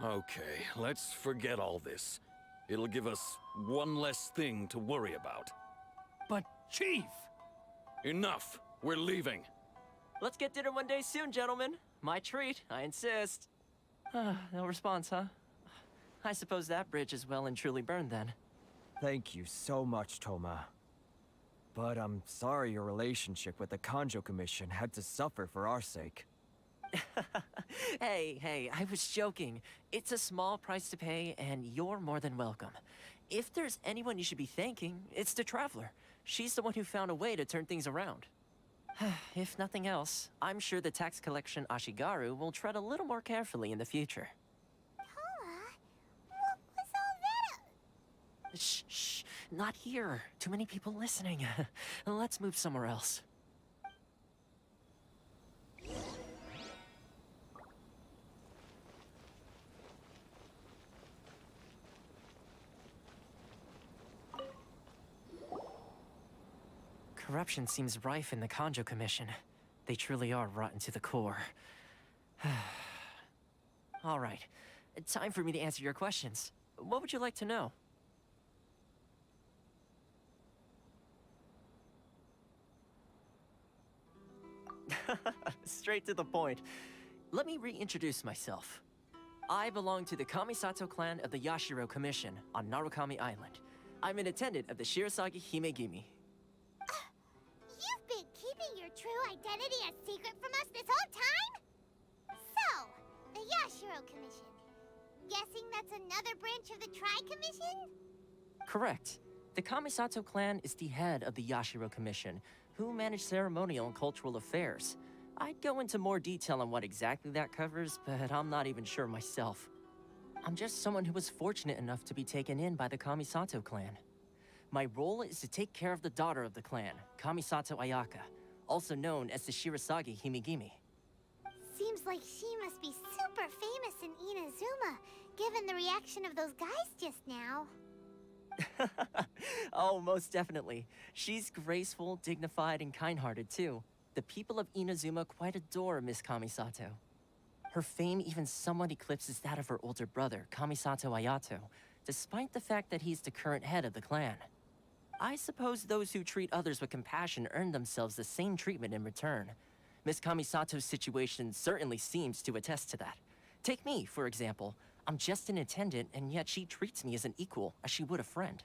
J: Okay, let's forget all this. It'll give us one less thing to worry about.
Q: But, Chief!
J: Enough! We're leaving.
K: Let's get dinner one day soon, gentlemen. My treat, I insist. No response, huh? I suppose that bridge is well and truly burned then.
O: Thank you so much, Toma. But I'm sorry your relationship with the Kanjo Commission had to suffer for our sake.
K: Hey, I was joking. It's a small price to pay, and you're more than welcome. If there's anyone you should be thanking, it's the Traveler. She's the one who found a way to turn things around. If nothing else, I'm sure the tax collection Ashigaru will tread a little more carefully in the future.
C: What was all that?
K: Shh, not here. Too many people listening. Let's move somewhere else. Corruption seems rife in the Kanjo Commission. They truly are rotten to the core. All right, time for me to answer your questions. What would you like to know? Straight to the point. Let me reintroduce myself. I belong to the Kamisato clan of the Yashiro Commission on Narukami Island. I'm an attendant of the Shirasagi Himegimi.
C: You've been keeping your true identity a secret from us this whole time? So, the Yashiro Commission. Guessing that's another branch of the Tri-Commission?
K: Correct. The Kamisato clan is the head of the Yashiro Commission, who manage ceremonial and cultural affairs. I'd go into more detail on what exactly that covers, but I'm not even sure myself. I'm just someone who was fortunate enough to be taken in by the Kamisato clan. My role is to take care of the daughter of the clan, Kamisato Ayaka, also known as the Shirasagi Himegimi.
C: Seems like she must be super famous in Inazuma, given the reaction of those guys just now.
K: Oh, most definitely. She's graceful, dignified, and kind-hearted too. The people of Inazuma quite adore Miss Kamisato. Her fame even somewhat eclipses that of her older brother, Kamisato Ayato, despite the fact that he's the current head of the clan. I suppose those who treat others with compassion earn themselves the same treatment in return. Miss Kamisato's situation certainly seems to attest to that. Take me, for example. I'm just an attendant, and yet she treats me as an equal, as she would a friend.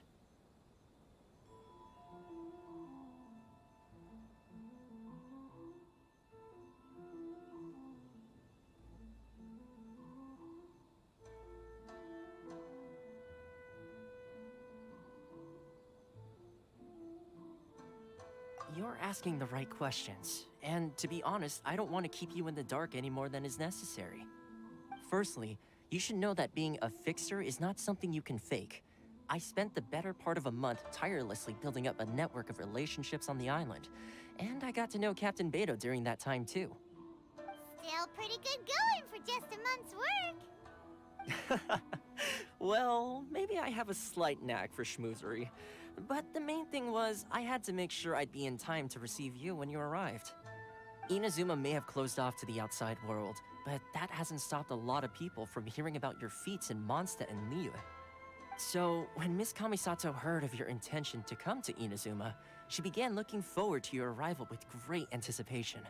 K: You're asking the right questions, and to be honest, I don't want to keep you in the dark any more than is necessary. Firstly, you should know that being a fixer is not something you can fake. I spent the better part of a month tirelessly building up a network of relationships on the island, and I got to know Captain Beto during that time too.
C: Still pretty good going for just a month's work.
K: Well, maybe I have a slight knack for schmoozery. But the main thing was, I had to make sure I'd be in time to receive you when you arrived. Inazuma may have closed off to the outside world, but that hasn't stopped a lot of people from hearing about your feats in Mondstadt and Liyue. So, when Miss Kamisato heard of your intention to come to Inazuma, she began looking forward to your arrival with great anticipation.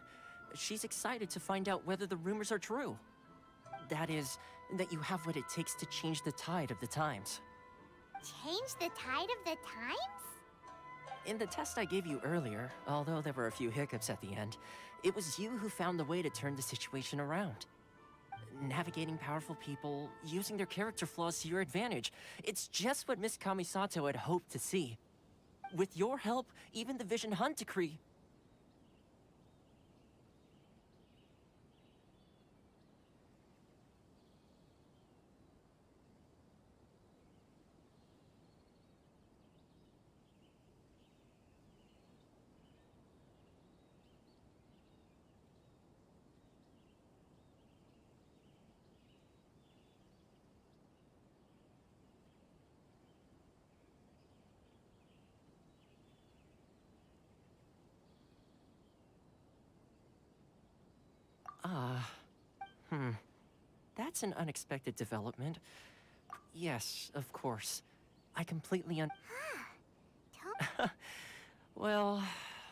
K: She's excited to find out whether the rumors are true. That is, that you have what it takes to change the tide of the times.
C: Change the tide of the times?
K: In the test I gave you earlier, although there were a few hiccups at the end, it was you who found the way to turn the situation around. Navigating powerful people, using their character flaws to your advantage. It's just what Miss Kamisato had hoped to see. With your help, even the Vision Hunt decree... That's an unexpected development. Yes, of course. I completely Well,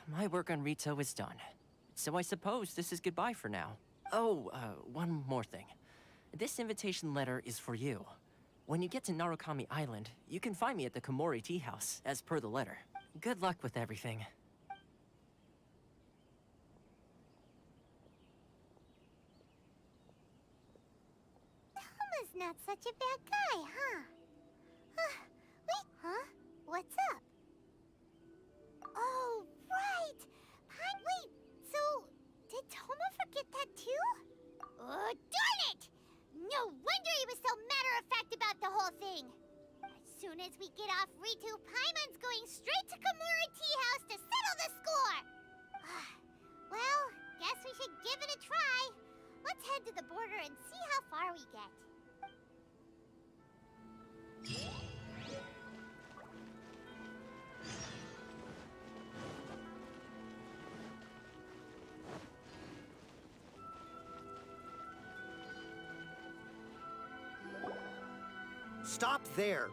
K: my work on Rito is done. So I suppose this is goodbye for now. Oh, one more thing. This invitation letter is for you. When you get to Narukami Island, you can find me at the Komori Tea House, as per the letter. Good luck with everything.
C: Toma's not such a bad guy, huh? Wait, huh? What's up? Oh, right! Wait, so did Toma forget that too? Oh, darn it! No wonder he was so matter-of-fact about the whole thing. As soon as we get off Ritu, Paimon's going straight to Komori Tea House to settle the score! Well, guess we should give it a try. Let's head to the border and see how far we get.
P: Stop there!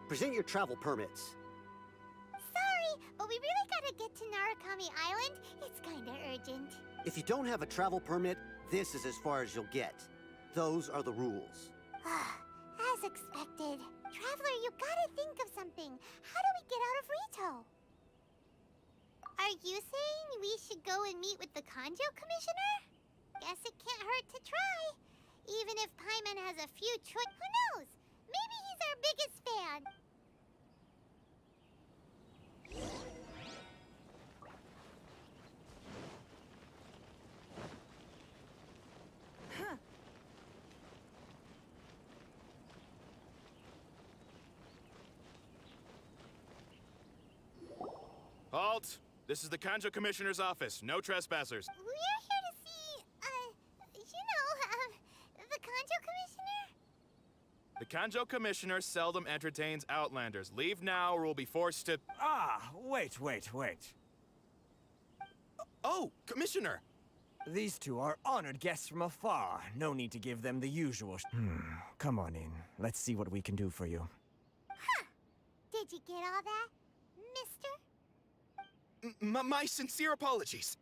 P: Present your travel permits.
C: Sorry, but we really gotta get to Narukami Island. It's kinda urgent.
P: If you don't have a travel permit, this is as far as you'll get. Those are the rules.
C: As expected. Traveler, you gotta think of something. How do we get out of Rito? Are you saying we should go and meet with the Kanjo Commissioner? Guess it can't hurt to try. Even if Paimon has a few who knows? Maybe he's our biggest fan.
V: Halt! This is the Kanjo Commissioner's office. No trespassers.
C: We're here to see, the Kanjo Commissioner?
V: The Kanjo Commissioner seldom entertains Outlanders. Leave now or we'll be forced to...
O: Wait.
V: Oh, Commissioner!
O: These two are honored guests from afar. No need to give them the usual Come on in. Let's see what we can do for you.
C: Did you get all that, mister?
V: My sincere apologies.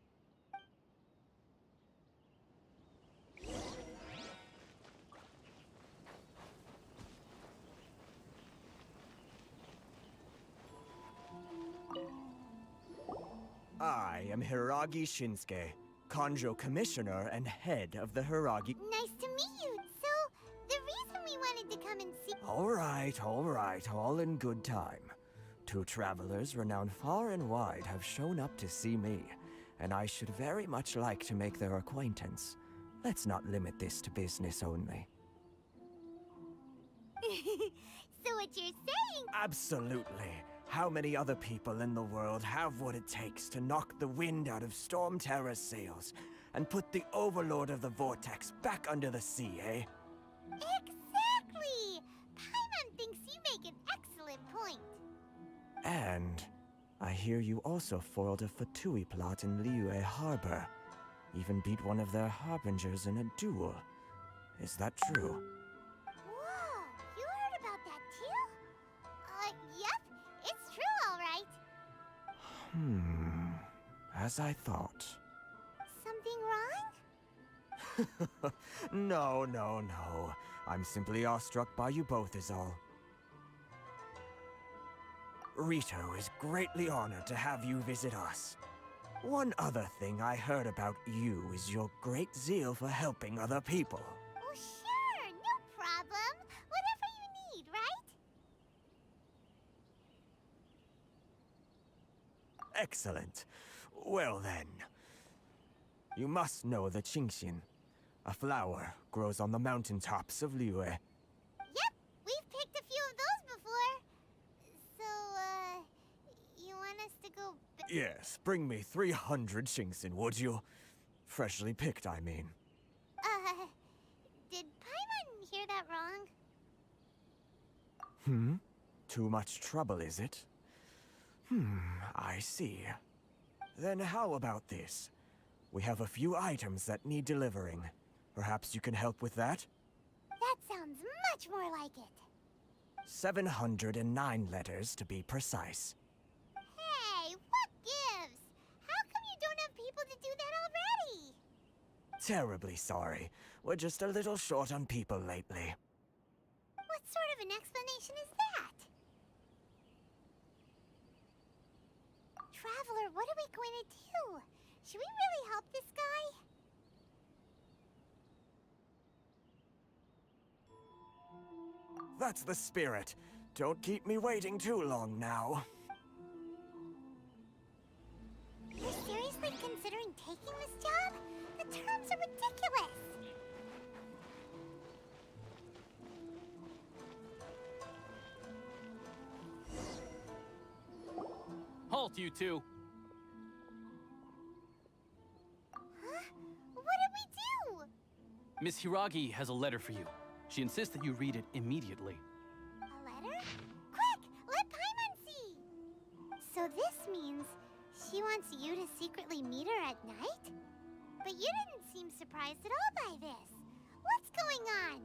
O: I am Hiragi Shinsuke, Kanjo Commissioner and head of the Hiragi...
C: Nice to meet you. So, the reason we wanted to come and see...
O: All right, all in good time. Two travelers renowned far and wide have shown up to see me, and I should very much like to make their acquaintance. Let's not limit this to business only.
C: So what you're saying...
O: Absolutely. How many other people in the world have what it takes to knock the wind out of Storm Terror's sails and put the Overlord of the Vortex back under the sea, eh?
C: Exactly! Paimon thinks you make an excellent point.
O: And I hear you also foiled a Fatui plot in Liyue Harbor. Even beat one of their harbingers in a duel. Is that true?
C: Whoa, you heard about that too? Yep, it's true, all right.
O: As I thought.
C: Something wrong?
O: No. I'm simply awestruck by you both is all. Rito is greatly honored to have you visit us. One other thing I heard about you is your great zeal for helping other people.
C: Oh, sure, no problem. Whatever you need, right?
O: Excellent. Well then. You must know the Qingxin. A flower grows on the mountaintops of Liyue.
C: Yep, we've picked a few of those before. So, you want us to go...
O: Yes, bring me 300 Qingxin, would you? Freshly picked, I mean.
C: Did Paimon hear that wrong?
O: Too much trouble, is it? I see. Then how about this? We have a few items that need delivering. Perhaps you can help with that?
C: That sounds much more like it.
O: 709 letters, to be precise.
C: Hey, what gives? How come you don't have people to do that already?
O: Terribly sorry. We're just a little short on people lately.
C: What sort of an explanation is that? Traveler, what are we going to do? Should we really help this guy?
O: That's the spirit. Don't keep me waiting too long now.
C: You're seriously considering taking this job? The terms are ridiculous.
J: Halt, you two!
C: Huh? What did we do?
J: Miss Hiragi has a letter for you. She insists that you read it immediately.
C: A letter? Quick, let Paimon see! So this means she wants you to secretly meet her at night? But you didn't seem surprised at all by this. What's going on?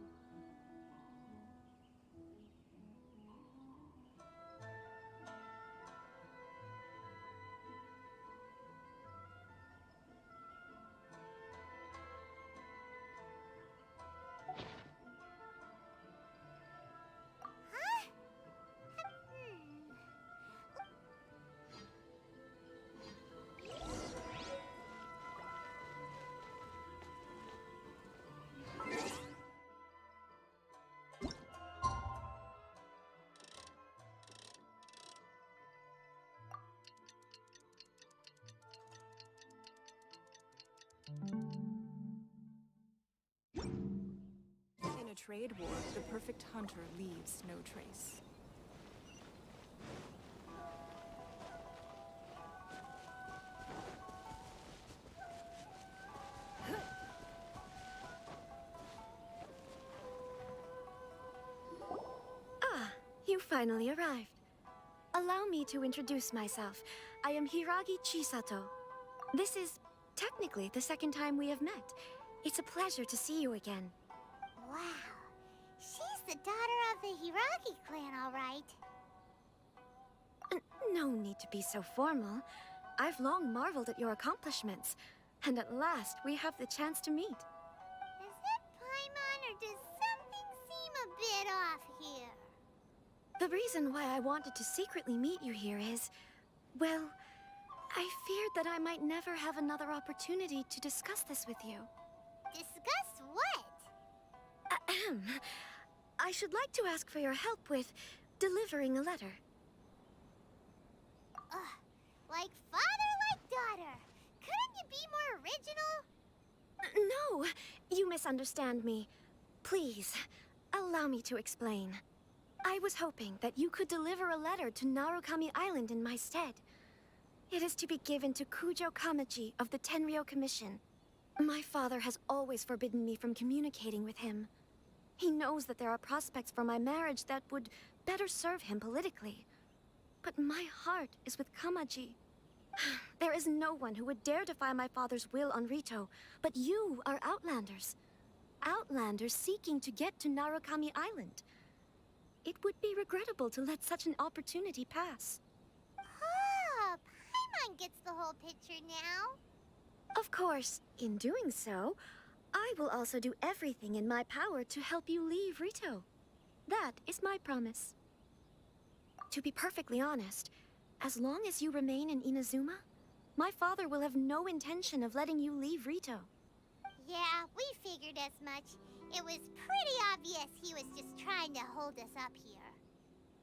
A: In a trade war, the perfect hunter leaves no trace.
D: Ah, you finally arrived. Allow me to introduce myself. I am Hiragi Chisato. This is technically the second time we have met. It's a pleasure to see you again.
C: Wow. She's the daughter of the Hiragi clan, all right.
D: No need to be so formal. I've long marveled at your accomplishments, and at last we have the chance to meet.
C: Is it Paimon, or does something seem a bit off here?
D: The reason why I wanted to secretly meet you here is, well, I feared that I might never have another opportunity to discuss this with you.
C: Discuss what?
D: Ahem. I should like to ask for your help with delivering a letter.
C: Like father, like daughter. Couldn't you be more original?
D: No, you misunderstand me. Please, allow me to explain. I was hoping that you could deliver a letter to Narukami Island in my stead. It is to be given to Kujo Kamachi of the Tenryou Commission. My father has always forbidden me from communicating with him. He knows that there are prospects for my marriage that would better serve him politically. But my heart is with Kamaji. There is no one who would dare defy my father's will on Rito, but you are Outlanders. Outlanders seeking to get to Narukami Island. It would be regrettable to let such an opportunity pass.
C: Oh, Paimon gets the whole picture now.
D: Of course, in doing so, I will also do everything in my power to help you leave Rito. That is my promise. To be perfectly honest, as long as you remain in Inazuma, my father will have no intention of letting you leave Rito.
C: Yeah, we figured as much. It was pretty obvious he was just trying to hold us up here.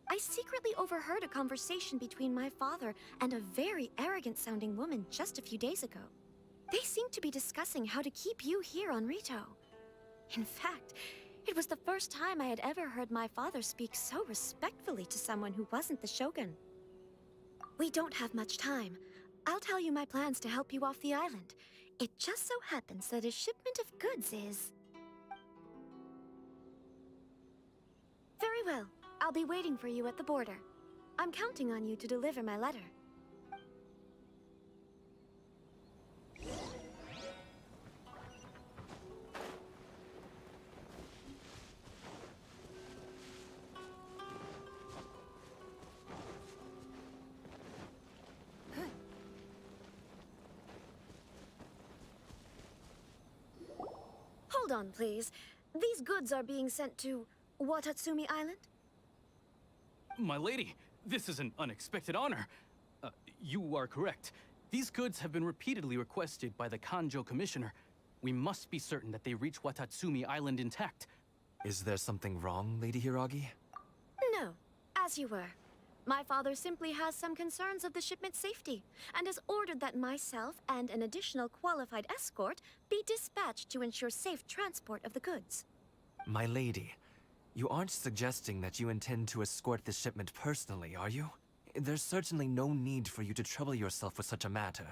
D: I secretly overheard a conversation between my father and a very arrogant-sounding woman just a few days ago. They seemed to be discussing how to keep you here on Rito. In fact, it was the first time I had ever heard my father speak so respectfully to someone who wasn't the Shogun. We don't have much time. I'll tell you my plans to help you off the island. It just so happens that a shipment of goods is... Very well. I'll be waiting for you at the border. I'm counting on you to deliver my letter.
F: Hold on, please. These goods are being sent to Watatsumi Island?
I: My lady, this is an unexpected honor. You are correct. These goods have been repeatedly requested by the Kanjo Commissioner. We must be certain that they reach Watatsumi Island intact.
W: Is there something wrong, Lady Hiragi?
F: No, as you were. My father simply has some concerns of the shipment's safety, and has ordered that myself and an additional qualified escort be dispatched to ensure safe transport of the goods.
W: My lady, you aren't suggesting that you intend to escort the shipment personally, are you? There's certainly no need for you to trouble yourself with such a matter.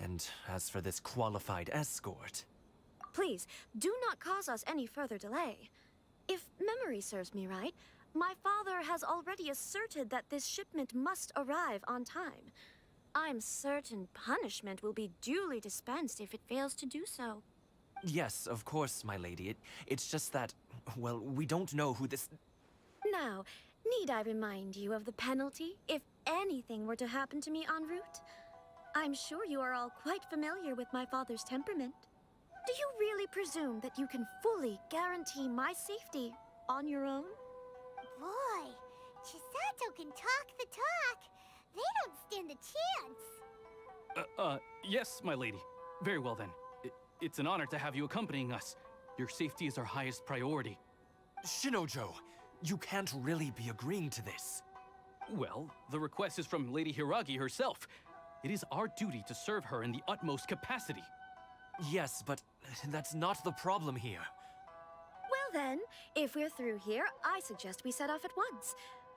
W: And as for this qualified escort...
F: Please, do not cause us any further delay. If memory serves me right, my father has already asserted that this shipment must arrive on time. I'm certain punishment will be duly dispensed if it fails to do so.
W: Yes, of course, my lady. It's just that, well, we don't know who this...
F: Now, need I remind you of the penalty if anything were to happen to me en route? I'm sure you are all quite familiar with my father's temperament. Do you really presume that you can fully guarantee my safety on your own?
C: Boy, Chisato can talk the talk. They don't stand a chance.
I: Yes, my lady. Very well then. It's an honor to have you accompanying us. Your safety is our highest priority.
W: Shinojo, you can't really be agreeing to this.
I: Well, the request is from Lady Hiragi herself. It is our duty to serve her in the utmost capacity.
W: Yes, but that's not the problem here.
F: Well then, if we're through here, I suggest we set off at once.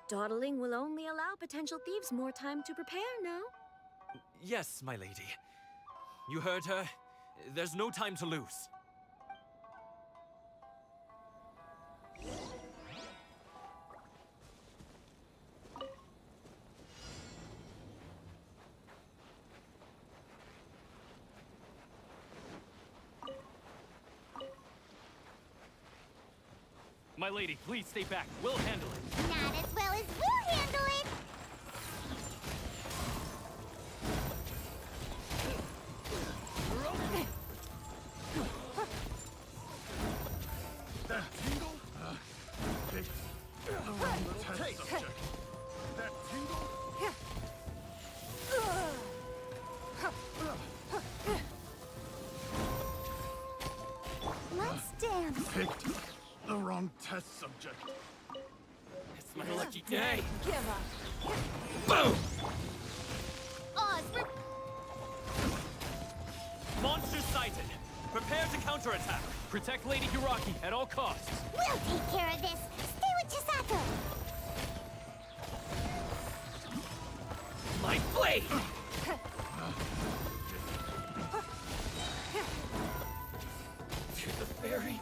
F: Dawdling will only allow potential thieves more time to prepare, no?
W: Yes, my lady. You heard her. There's no time to lose.
I: My lady, please stay back. We'll handle it.
C: Not as well as we'll handle it.
S: That tingle? Picked the wrong test subject. That tingle?
C: Let's dance.
S: Picked the wrong test subject.
I: It's my lucky day.
C: Give up.
W: Boom!
C: Oz,
I: Monster sighted. Prepare to counterattack. Protect Lady Hiragi at all costs.
C: we'll take care of this. Stay with Chisato.
I: My blade! To the fairy.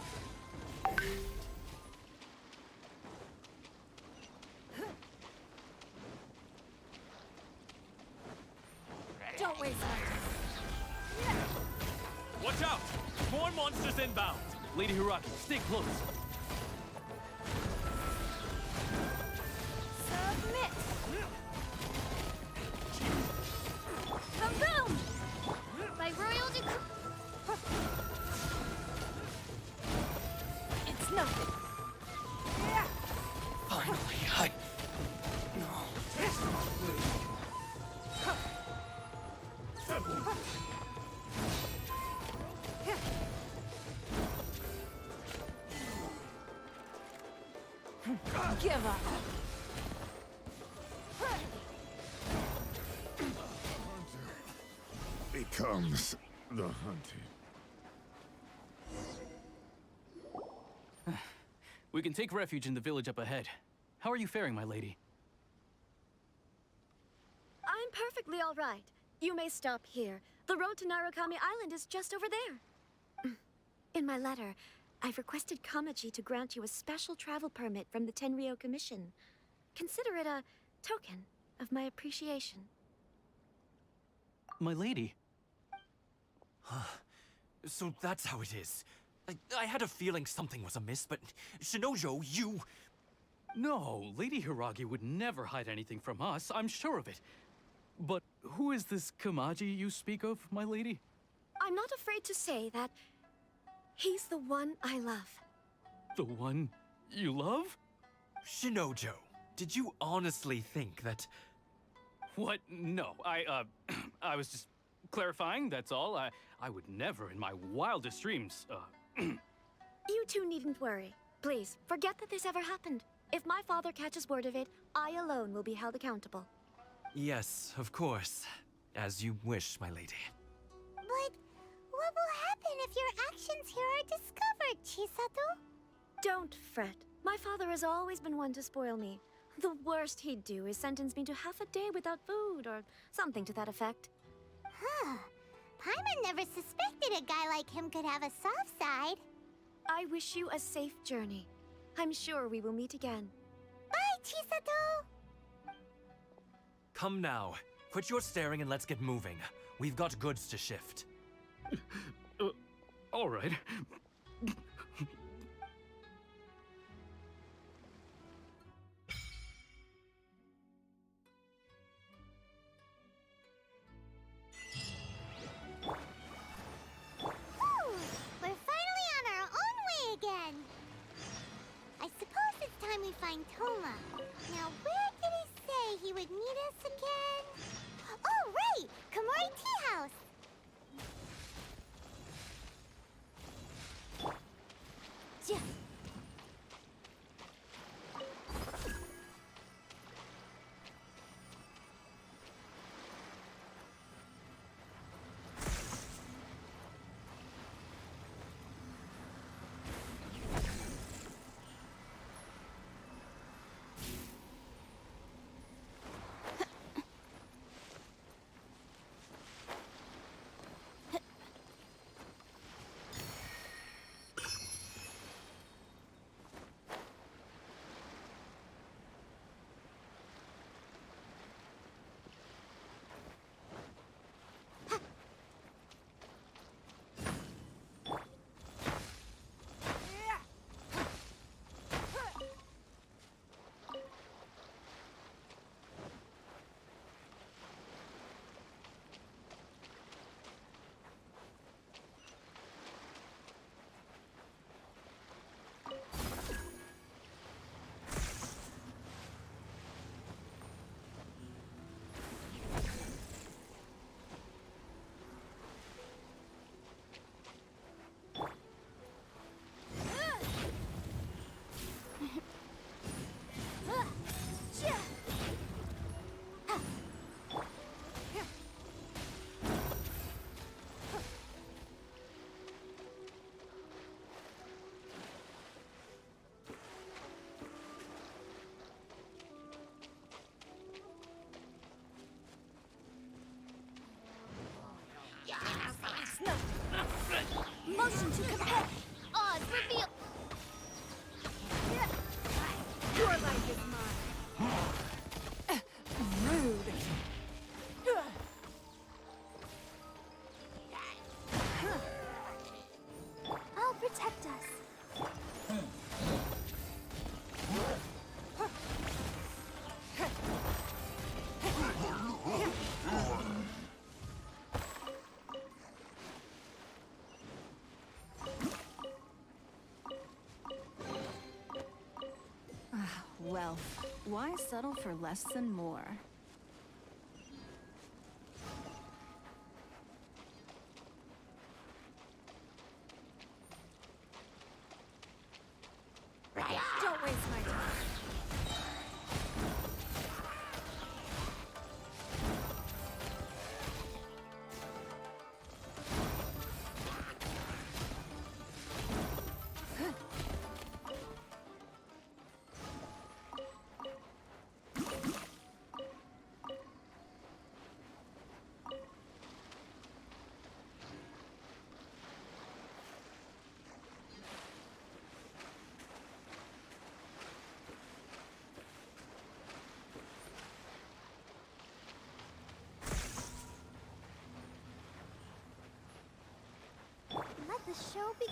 C: Don't waste our time.
I: Watch out! More monsters inbound! Lady Hiragi, stay close.
C: Submit. Boom! By royal decree. It's nothing.
W: Finally, I...
C: Give up.
S: Becomes the hunted.
I: We can take refuge in the village up ahead. How are you faring, my lady?
F: I'm perfectly all right. You may stop here. The road to Narukami Island is just over there. In my letter, I've requested Kamaji to grant you a special travel permit from the Tenryou Commission. Consider it a token of my appreciation.
I: My lady.
W: So that's how it is. I had a feeling something was amiss, but Shinojo, you...
I: No, Lady Hiragi would never hide anything from us, I'm sure of it. But who is this Kamaji you speak of, my lady?
F: I'm not afraid to say that He's the one I love.
I: The one you love?
W: Shinojo, did you honestly think that...
I: What? No, I was just clarifying, that's all. I would never in my wildest dreams,
F: You two needn't worry. Please, forget that this ever happened. If my father catches word of it, I alone will be held accountable.
W: Yes, of course. As you wish, my lady.
C: But what will happen if your actions here are discovered, Chisato?
F: Don't fret. My father has always been one to spoil me. The worst he'd do is sentence me to half a day without food, or something to that effect.
C: Huh. Paimon never suspected a guy like him could have a soft side.
F: I wish you a safe journey. I'm sure we will meet again.
C: Bye, Chisato!
W: Come now. Quit your staring and let's get moving. We've got goods to shift.
I: All right.
C: We're finally on our own way again. I suppose it's time we find Toma. Now, where did he say he would meet us again? Oh, right! Komori Tea House!
B: Motion to compare. Odds reveal.
A: Your life is mine. Rude.
C: I'll protect us.
A: Well, why settle for less than more? Don't waste my time.
C: Let the show be.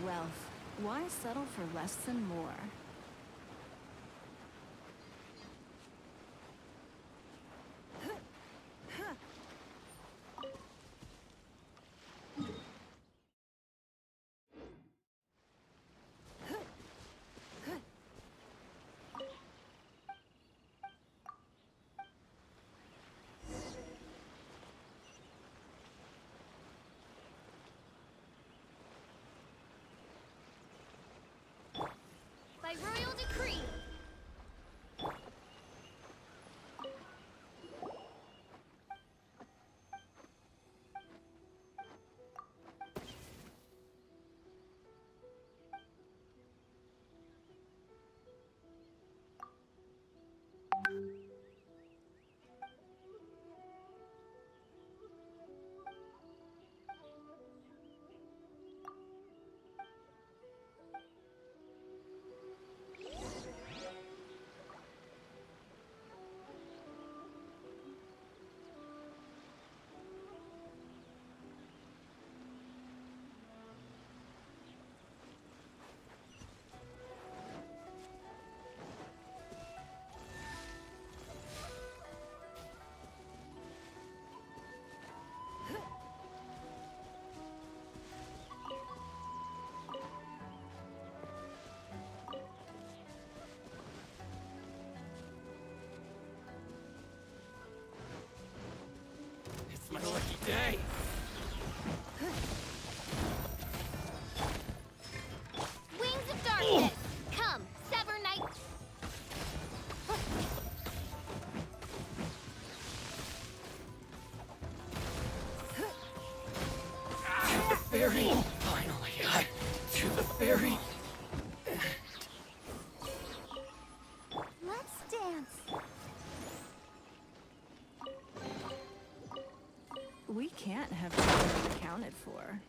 A: Wealth. Why settle for less than more?
B: By royal decree.
J: It's my lucky day.
B: Wings of darkness. Come, sever night.
J: To the ferry. Finally, to the ferry.
C: Let's dance.
A: We can't have children accounted for.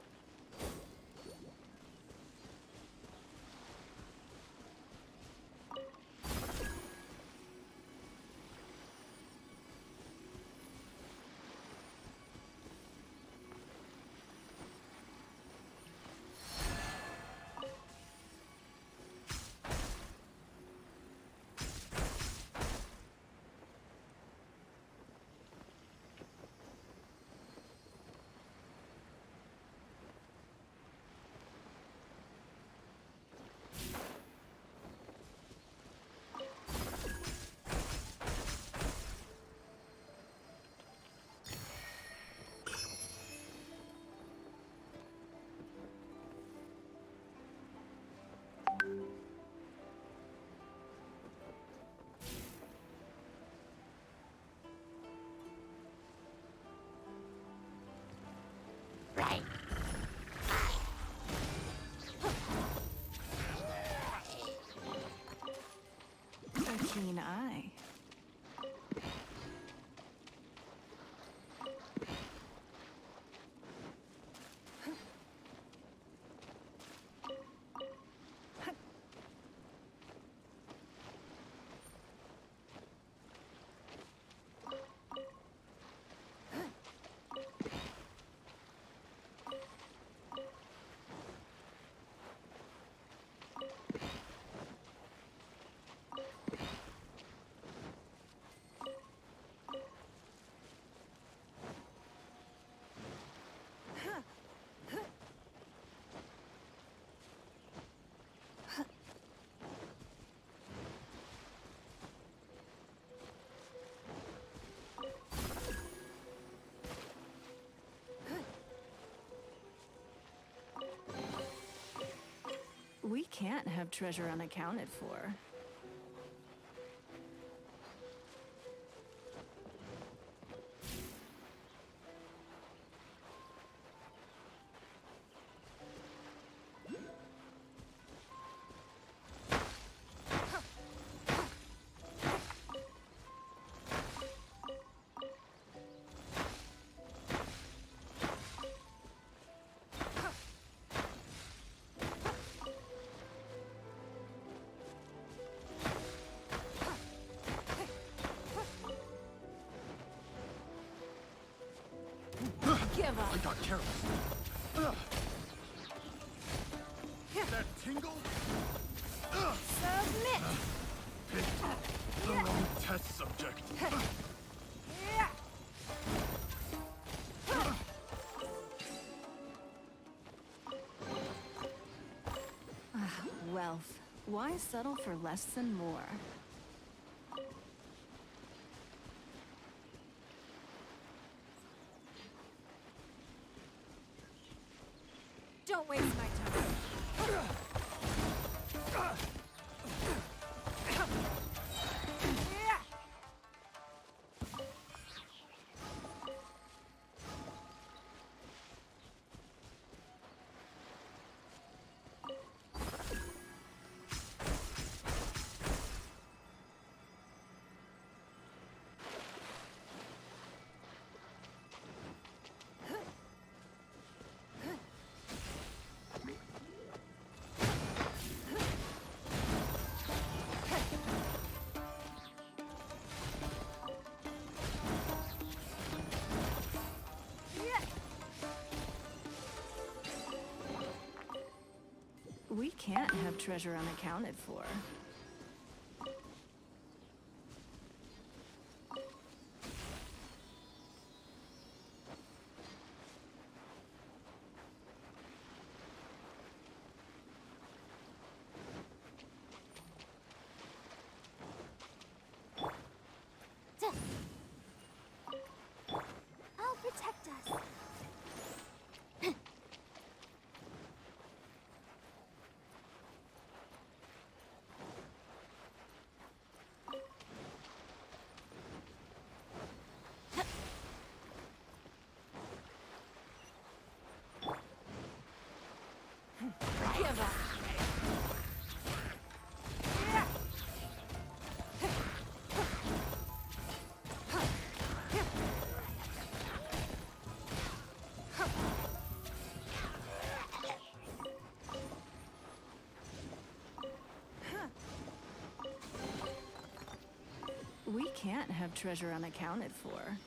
C: Right.
A: A keen eye. We can't have treasure unaccounted for.
S: got careless. Ugh. That tingle? Ugh.
C: Submit!
S: Picked the wrong test subject.
A: Wealth. Why settle for less than more? Don't waste my time. We can't have treasure unaccounted for.
C: I'll protect us.
A: Give up. We can't have treasure unaccounted for.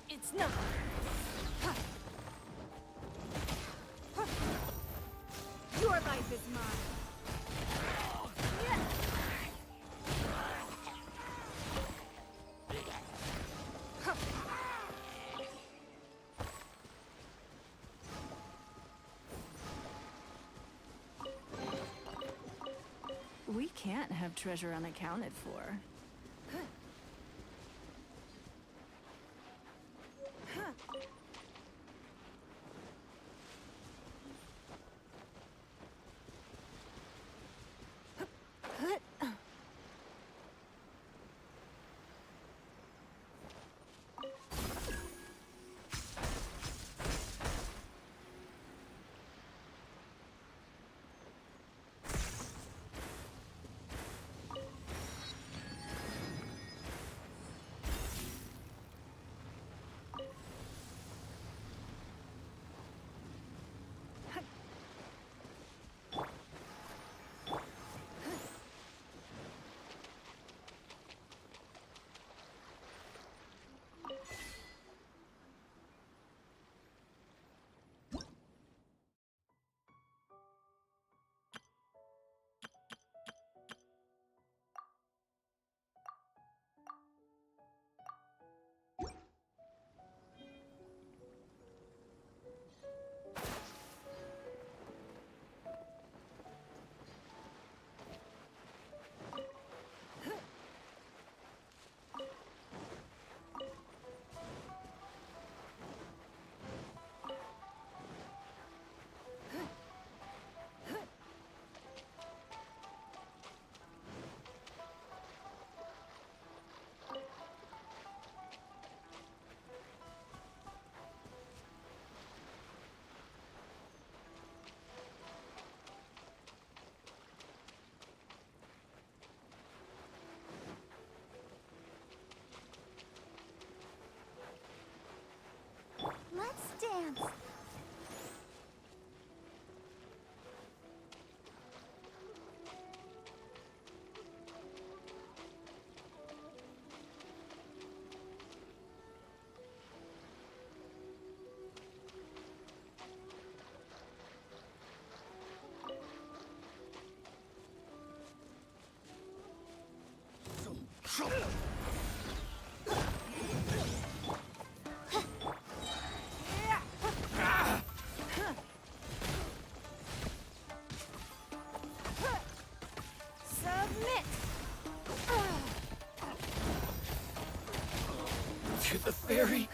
A: It's no. Your life is mine. We can't have treasure unaccounted for.
C: Submit!
R: To the fairy.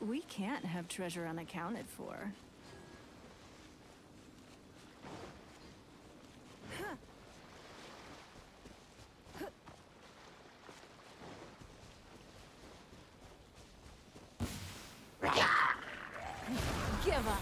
A: We can't have treasure unaccounted for. Give up.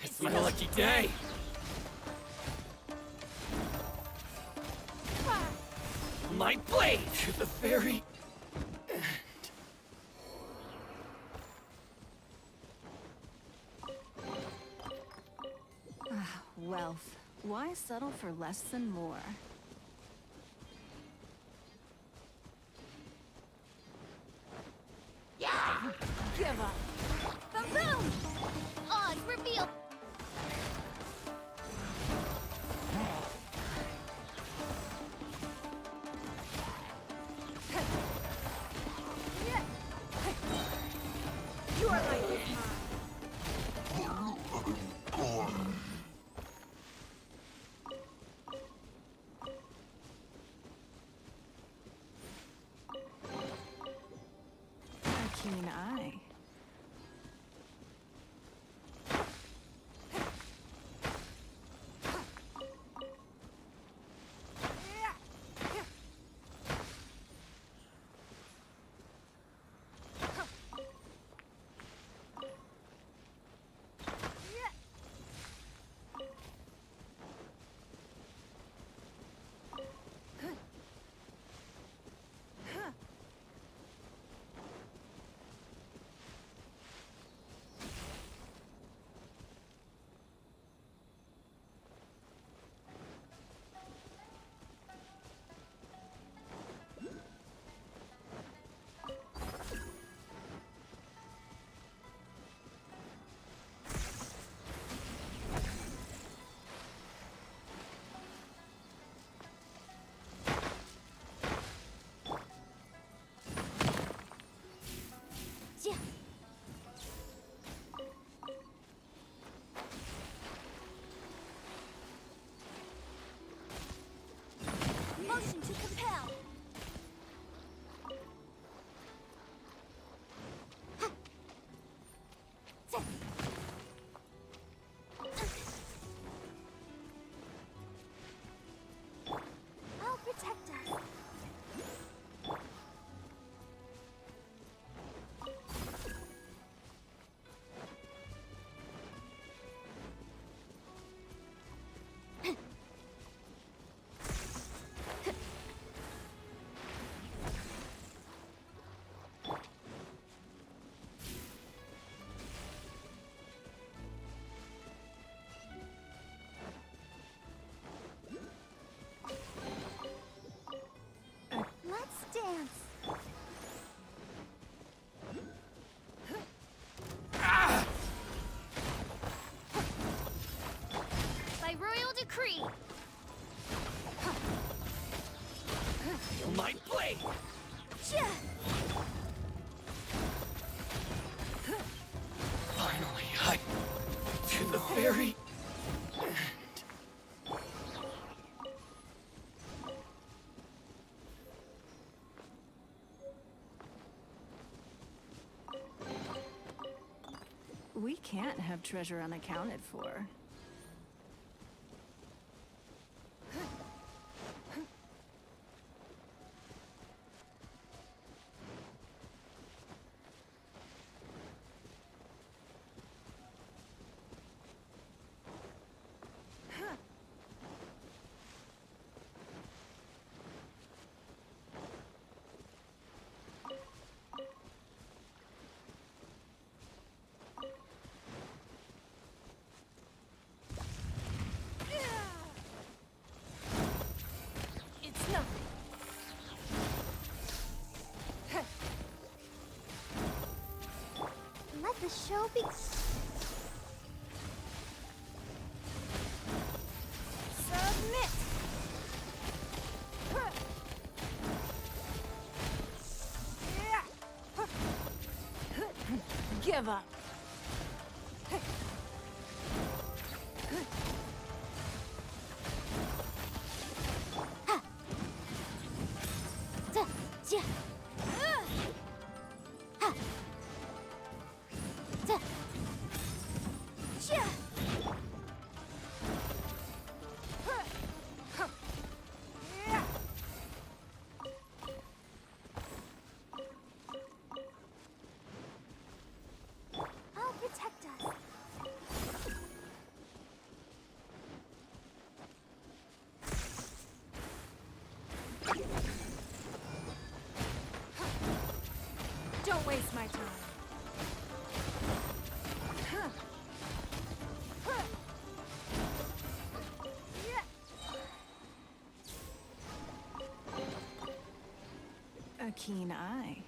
R: It's my lucky day. My blade to the fairy.
A: Wealth. Why settle for less than more?
C: Yeah!
A: Give up.
C: Boom! Odds reveal!
A: You are my a keen eye.
C: Motion to compel! I'll protect us. Let's dance. By royal decree.
R: My blade. Finally, to the fairy.
A: can't have treasure unaccounted for.
E: It's nothing.
C: Let the show be.
E: Submit. Give up.
C: I'll protect us.
A: Don't waste my time. A keen eye.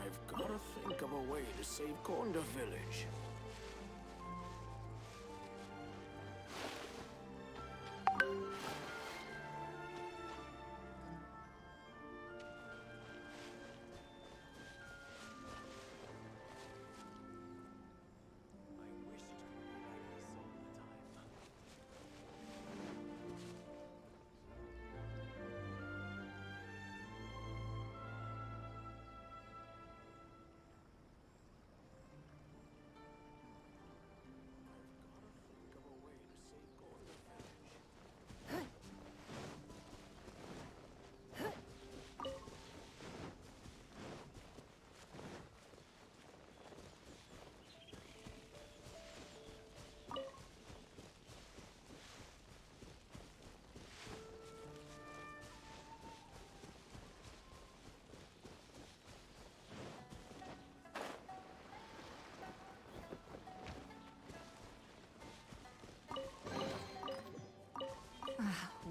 H: I've gotta think of a way to save Konda Village.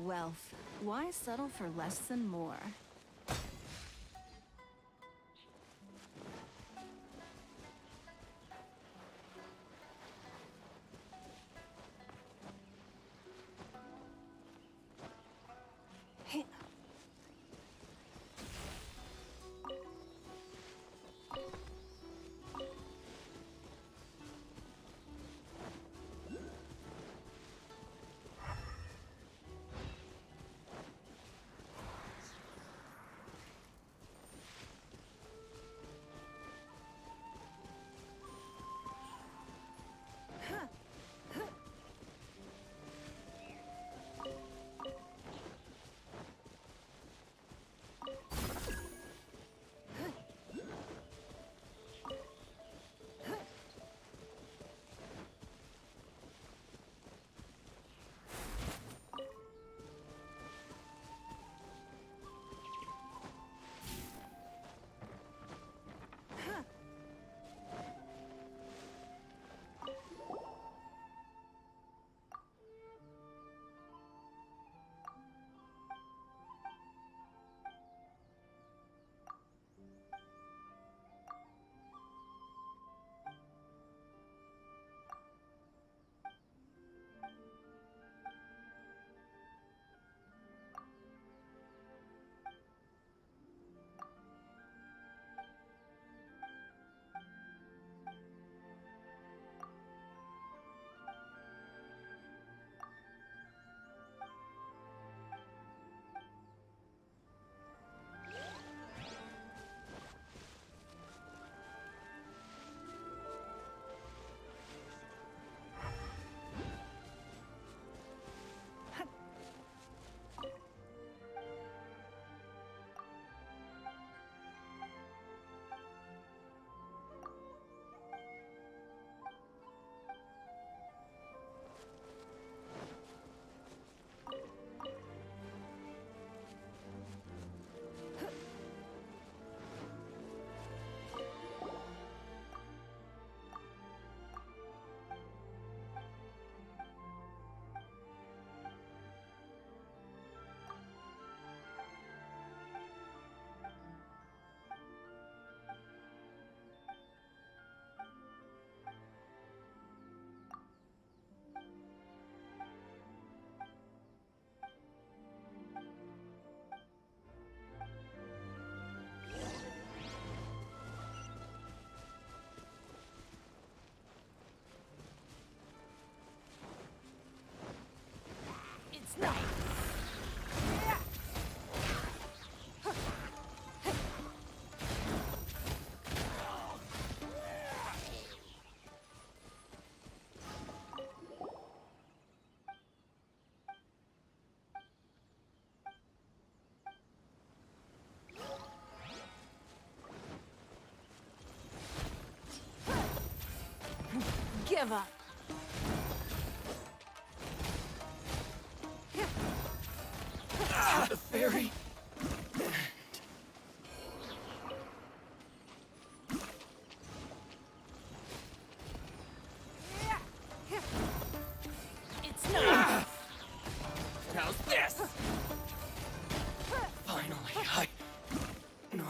A: Wealth. Why settle for less than more?
E: Give up.
H: The fairy.
E: It's not.
H: How's this? Finally, no.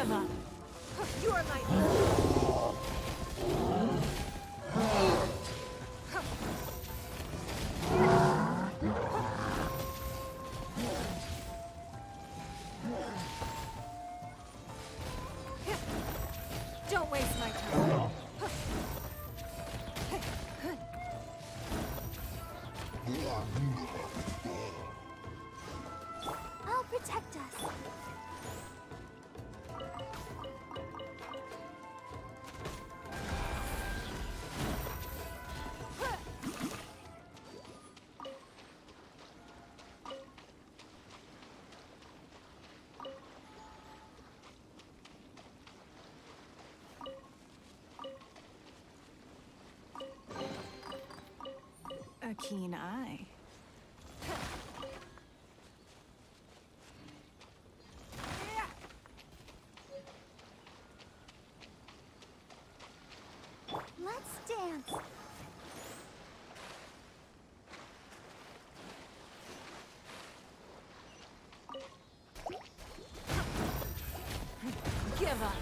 A: Give up.
F: You are my...
A: Don't waste my time.
C: I'll protect us.
A: A keen eye.
C: Let's dance.
A: Give up.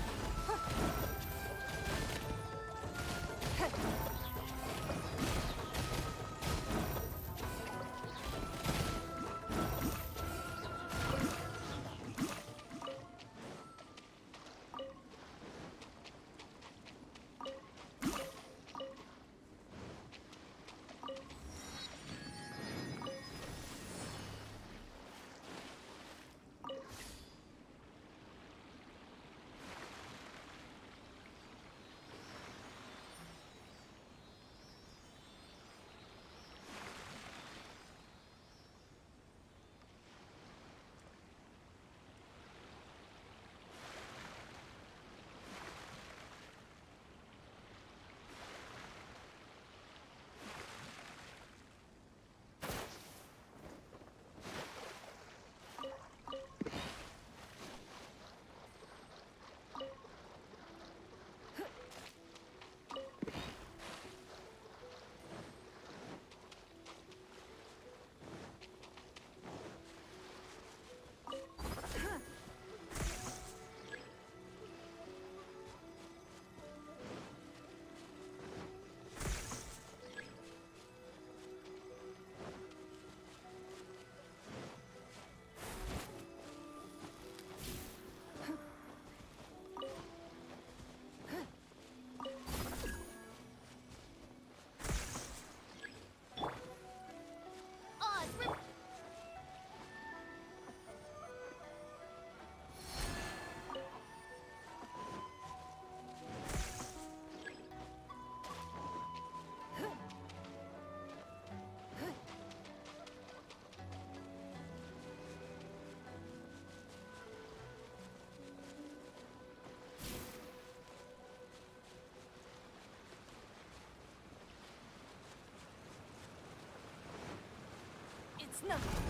A: It's nothing.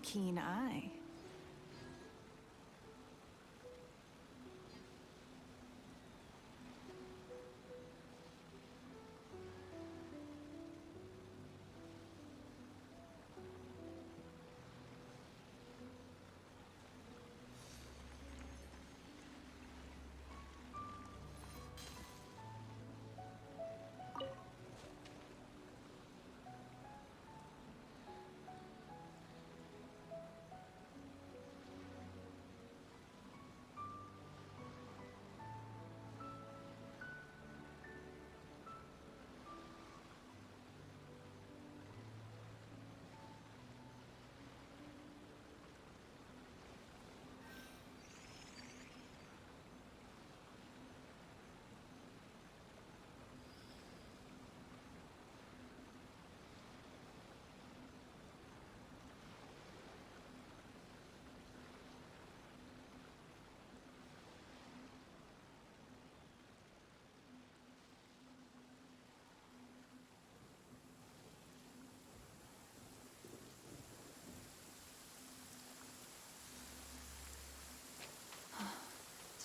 A: A keen eye.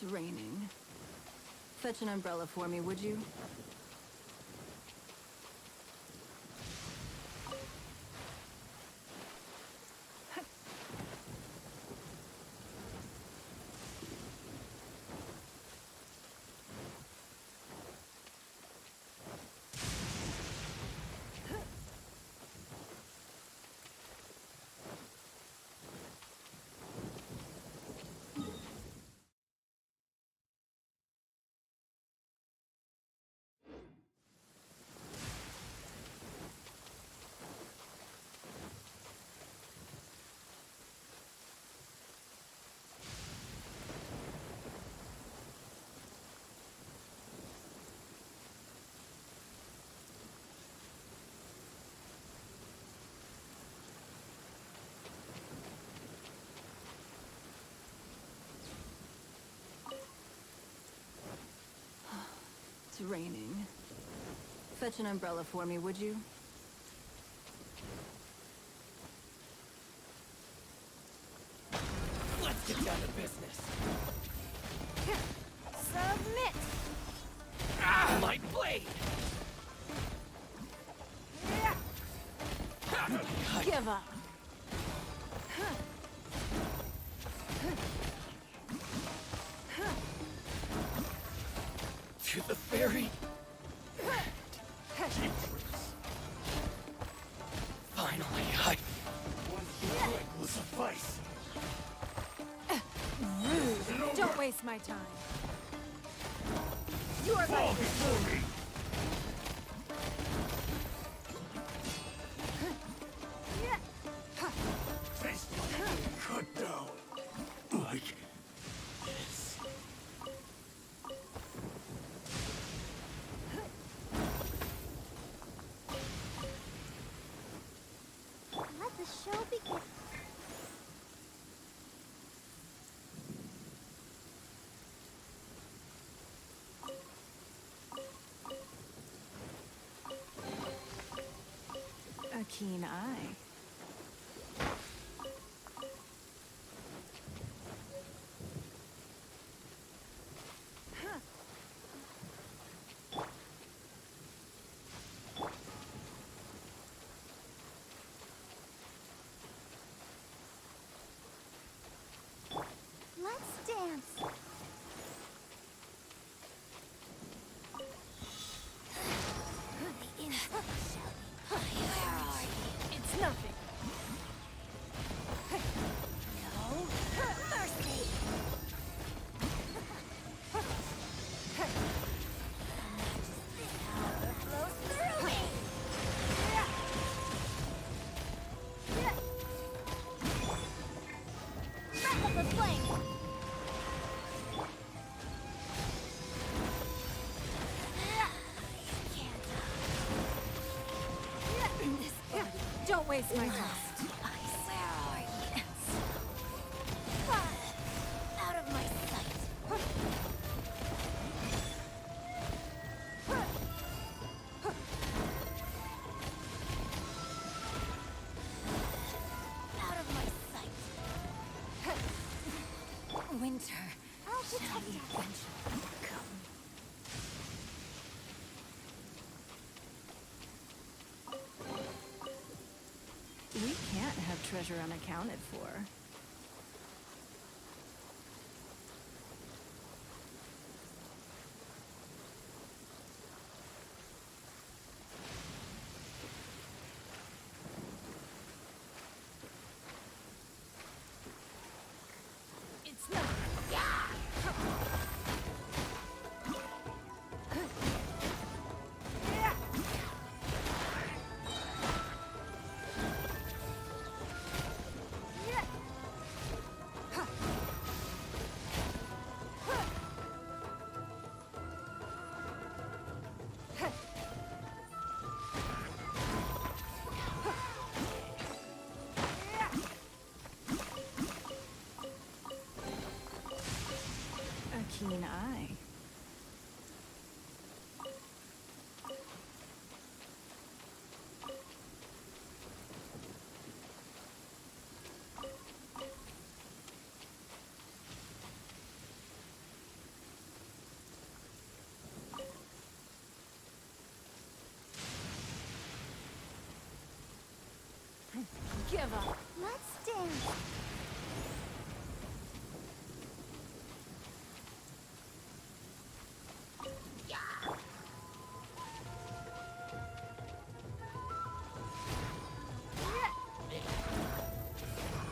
A: It's raining. Fetch an umbrella for me, would you? It's raining. Fetch an umbrella for me, would you?
K: Let's get down to business.
C: Submit!
K: Ah, my blade!
A: Give up.
K: To the ferry. Finally,
S: One strike will suffice.
A: Rude. Don't waste my time. You are
S: Fall
A: right.
S: before me. Face cut down. Like this.
C: Let the show begin.
A: A keen eye.
C: Let's dance. The insect shouting. Where are you?
E: It's nothing.
C: No mercy. This power flows through me. Breath of the flame.
A: Don't waste my time.
C: Where are you? Out of my sight. Out of my sight.
A: We can't have treasure unaccounted for.
E: It's not.
A: A keen eye.
E: Give up.
C: Let's dance.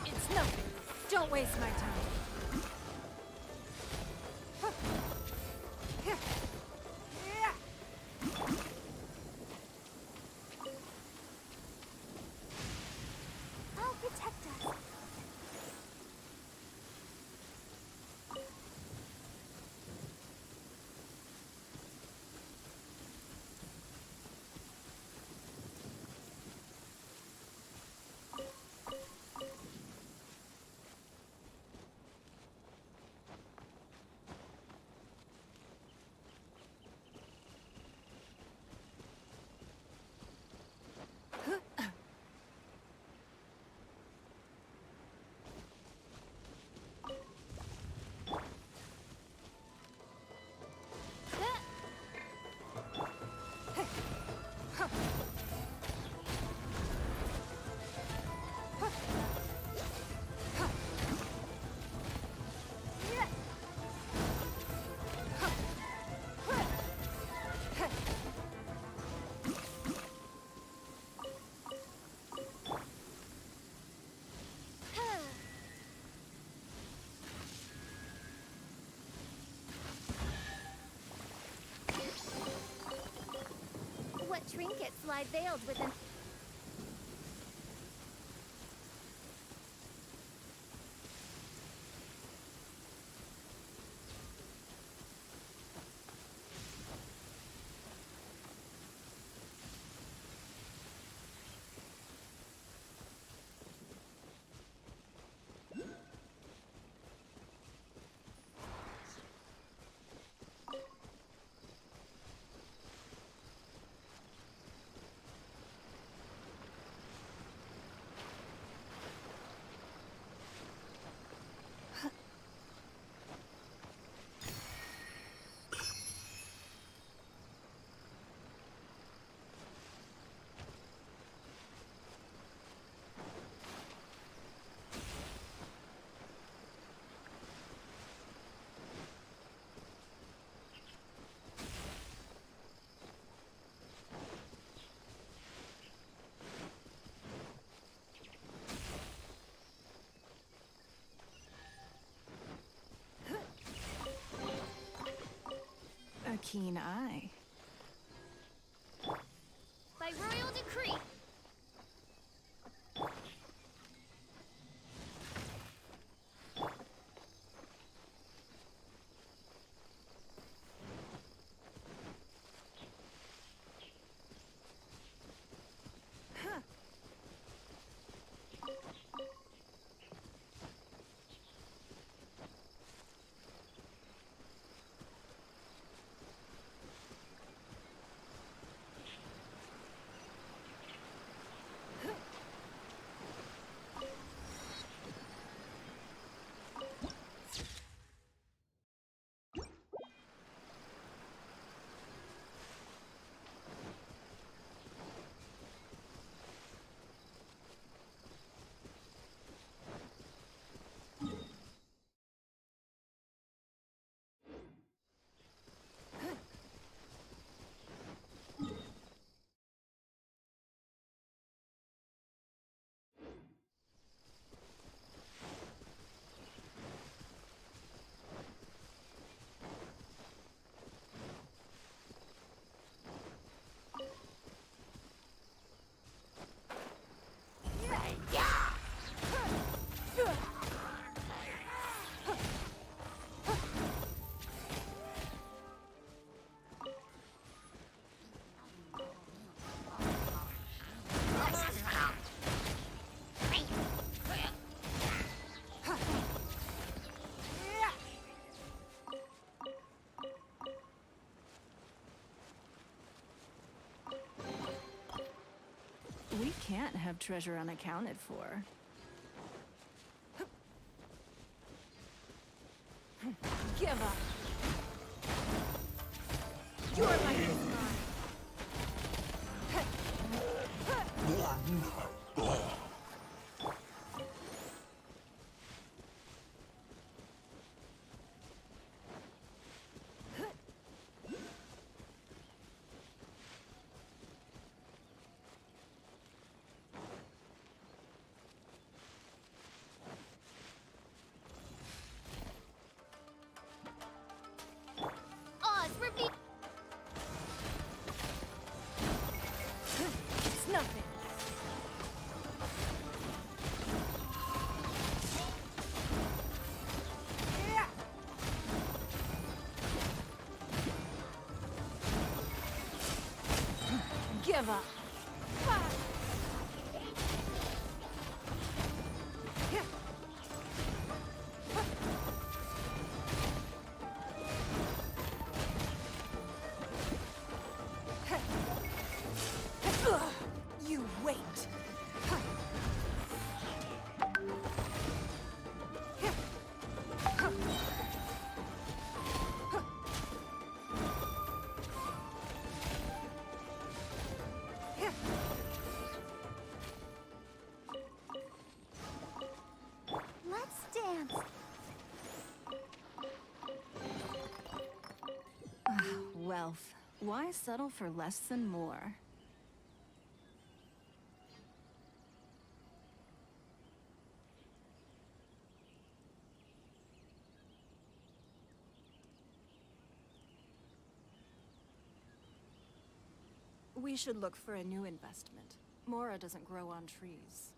A: It's nothing. Don't waste my time.
C: I'll protect us.
B: What trinkets lie veiled within?
A: A keen eye.
B: By royal decree.
A: can't have treasure unaccounted for. Give up! Your life is mine!
B: Oz, repeat.
A: It's nothing! Give up! You wait!
C: Let's dance.
A: Wealth. Why settle for less than more? We should look for a new investment. Mora doesn't grow on trees.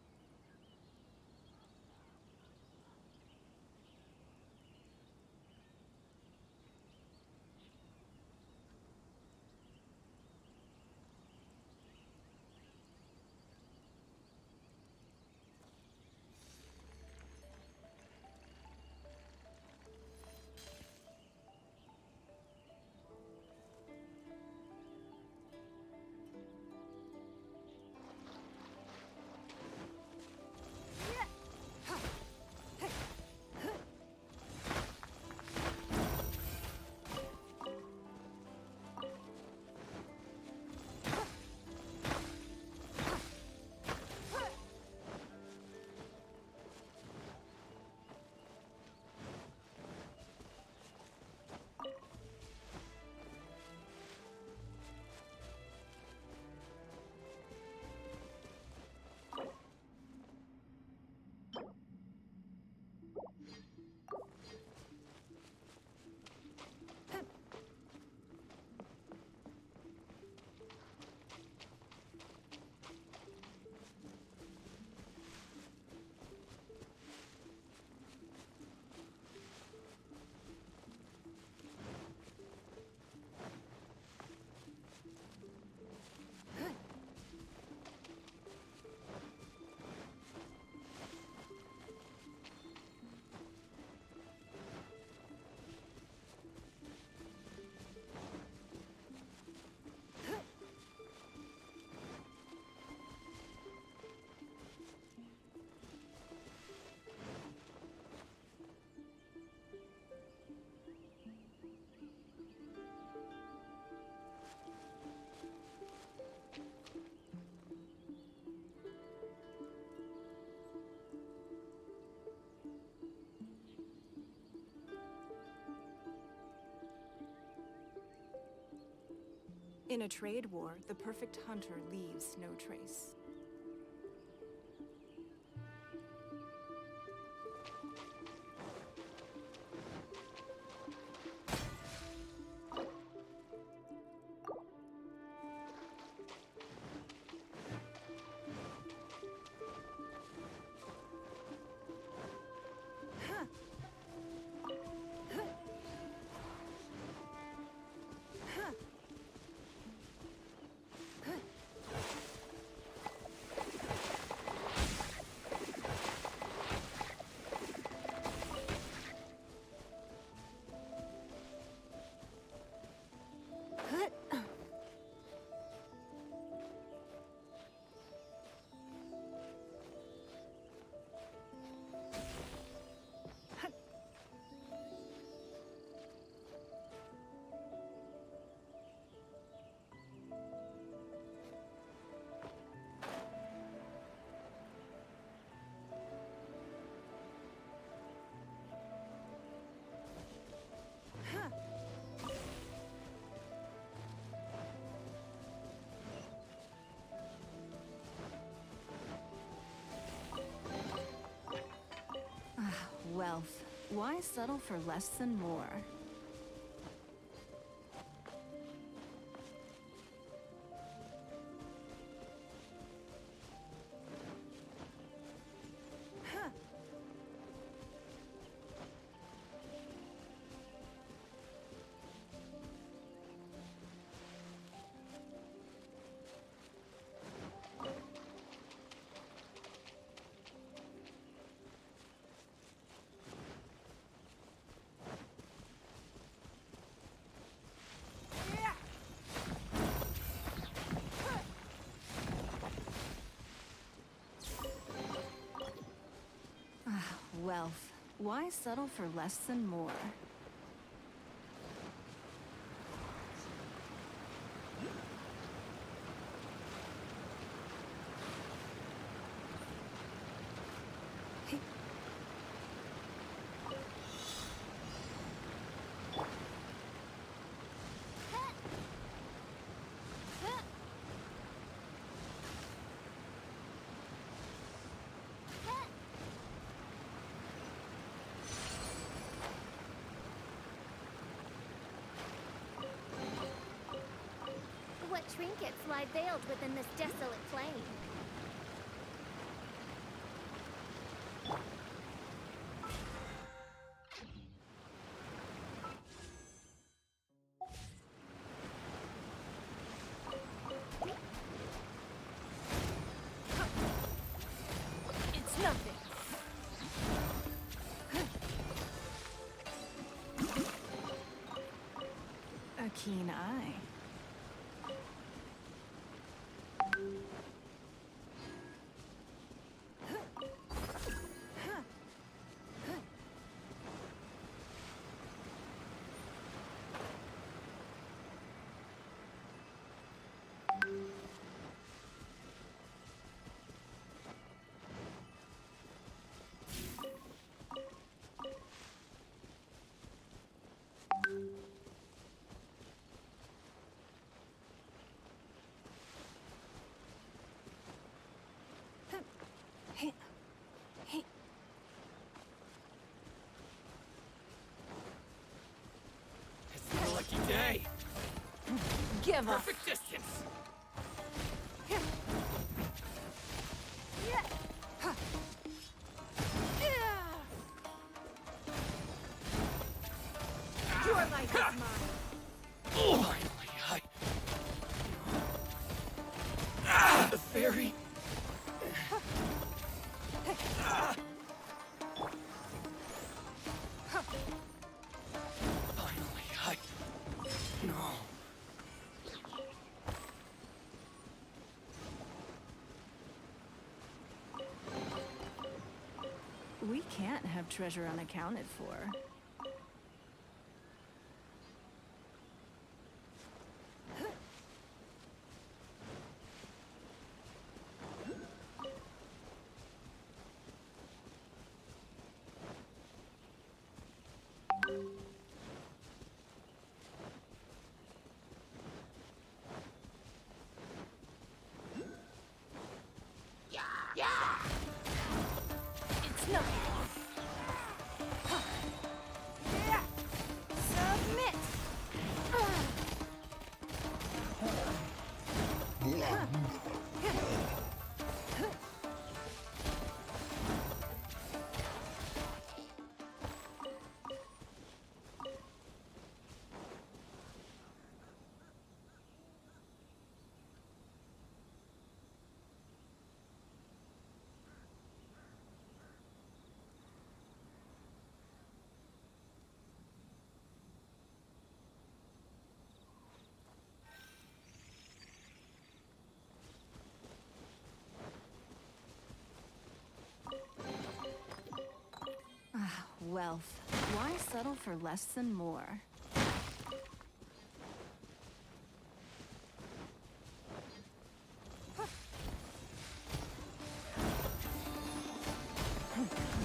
A: In a trade war, the perfect hunter leaves no trace. Why settle for less than more? Wealth. Why settle for less than more?
B: What trinkets lie veiled within this desolate plain?
A: It's nothing. A keen eye.
J: It's a lucky day.
A: Give up.
J: Perfect distance.
A: Your life is mine.
J: Oh, the fairy. No.
A: We can't have treasure unaccounted for. It's nothing. Submit. Wealth. Why settle for less than more?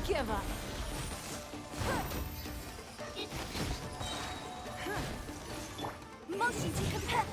A: Give up. Motion to compare.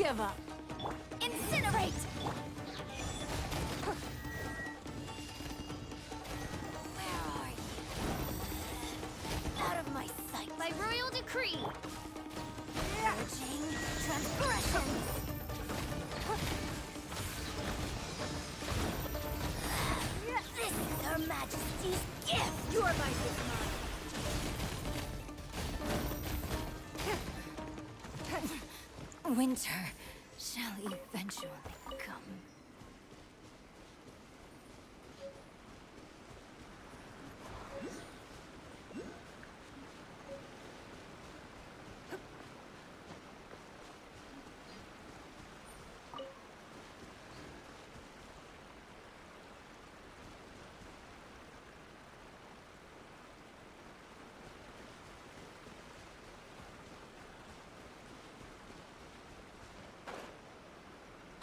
A: Give up.
C: Incinerate! Where are you? Out of my sight.
B: By royal decree.
C: Purging transgressions. This is Her Majesty's gift.
A: Your life is mine. Winter shall eventually come.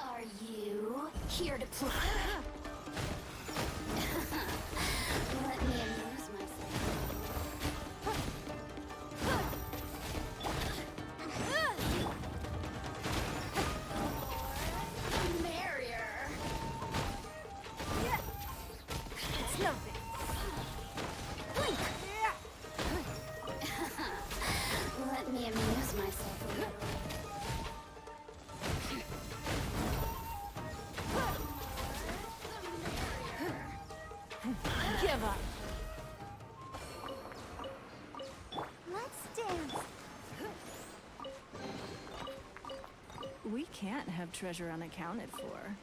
C: Are you here to play? Let me amuse myself. The merrier.
A: It's nothing.
C: Let me amuse myself a little.
A: Give up.
C: Let's dance.
A: We can't have treasure unaccounted for.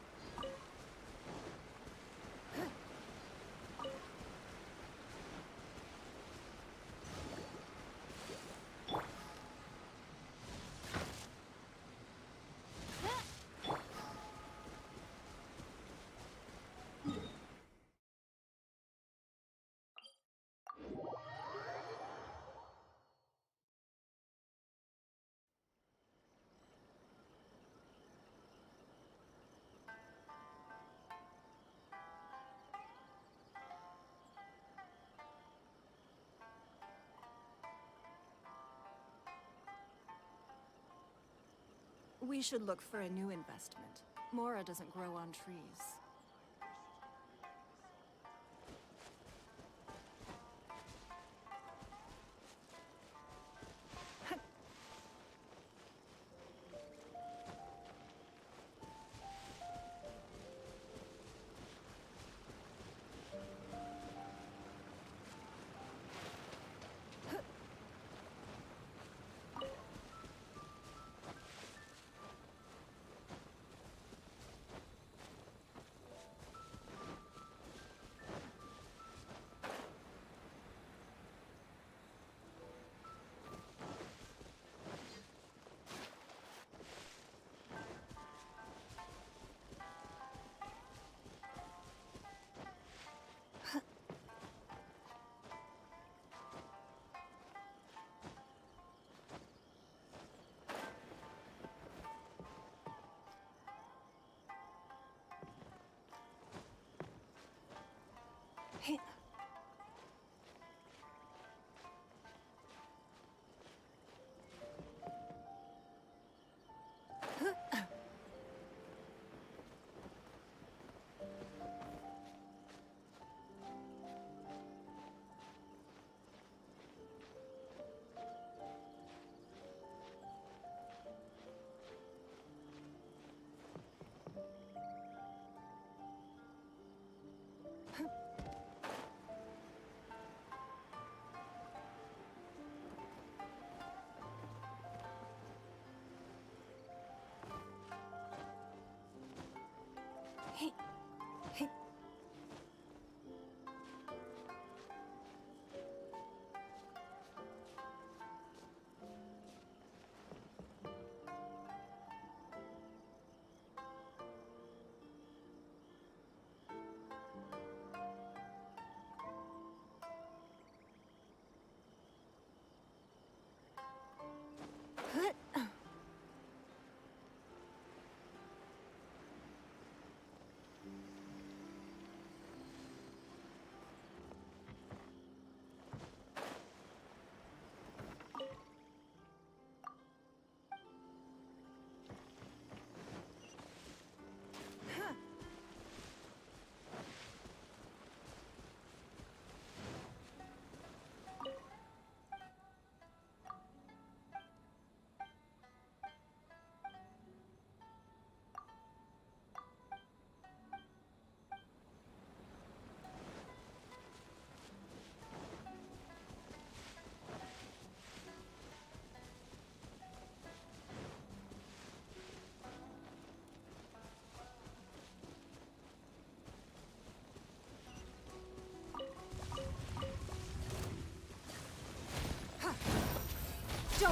A: We should look for a new investment. Mora doesn't grow on trees.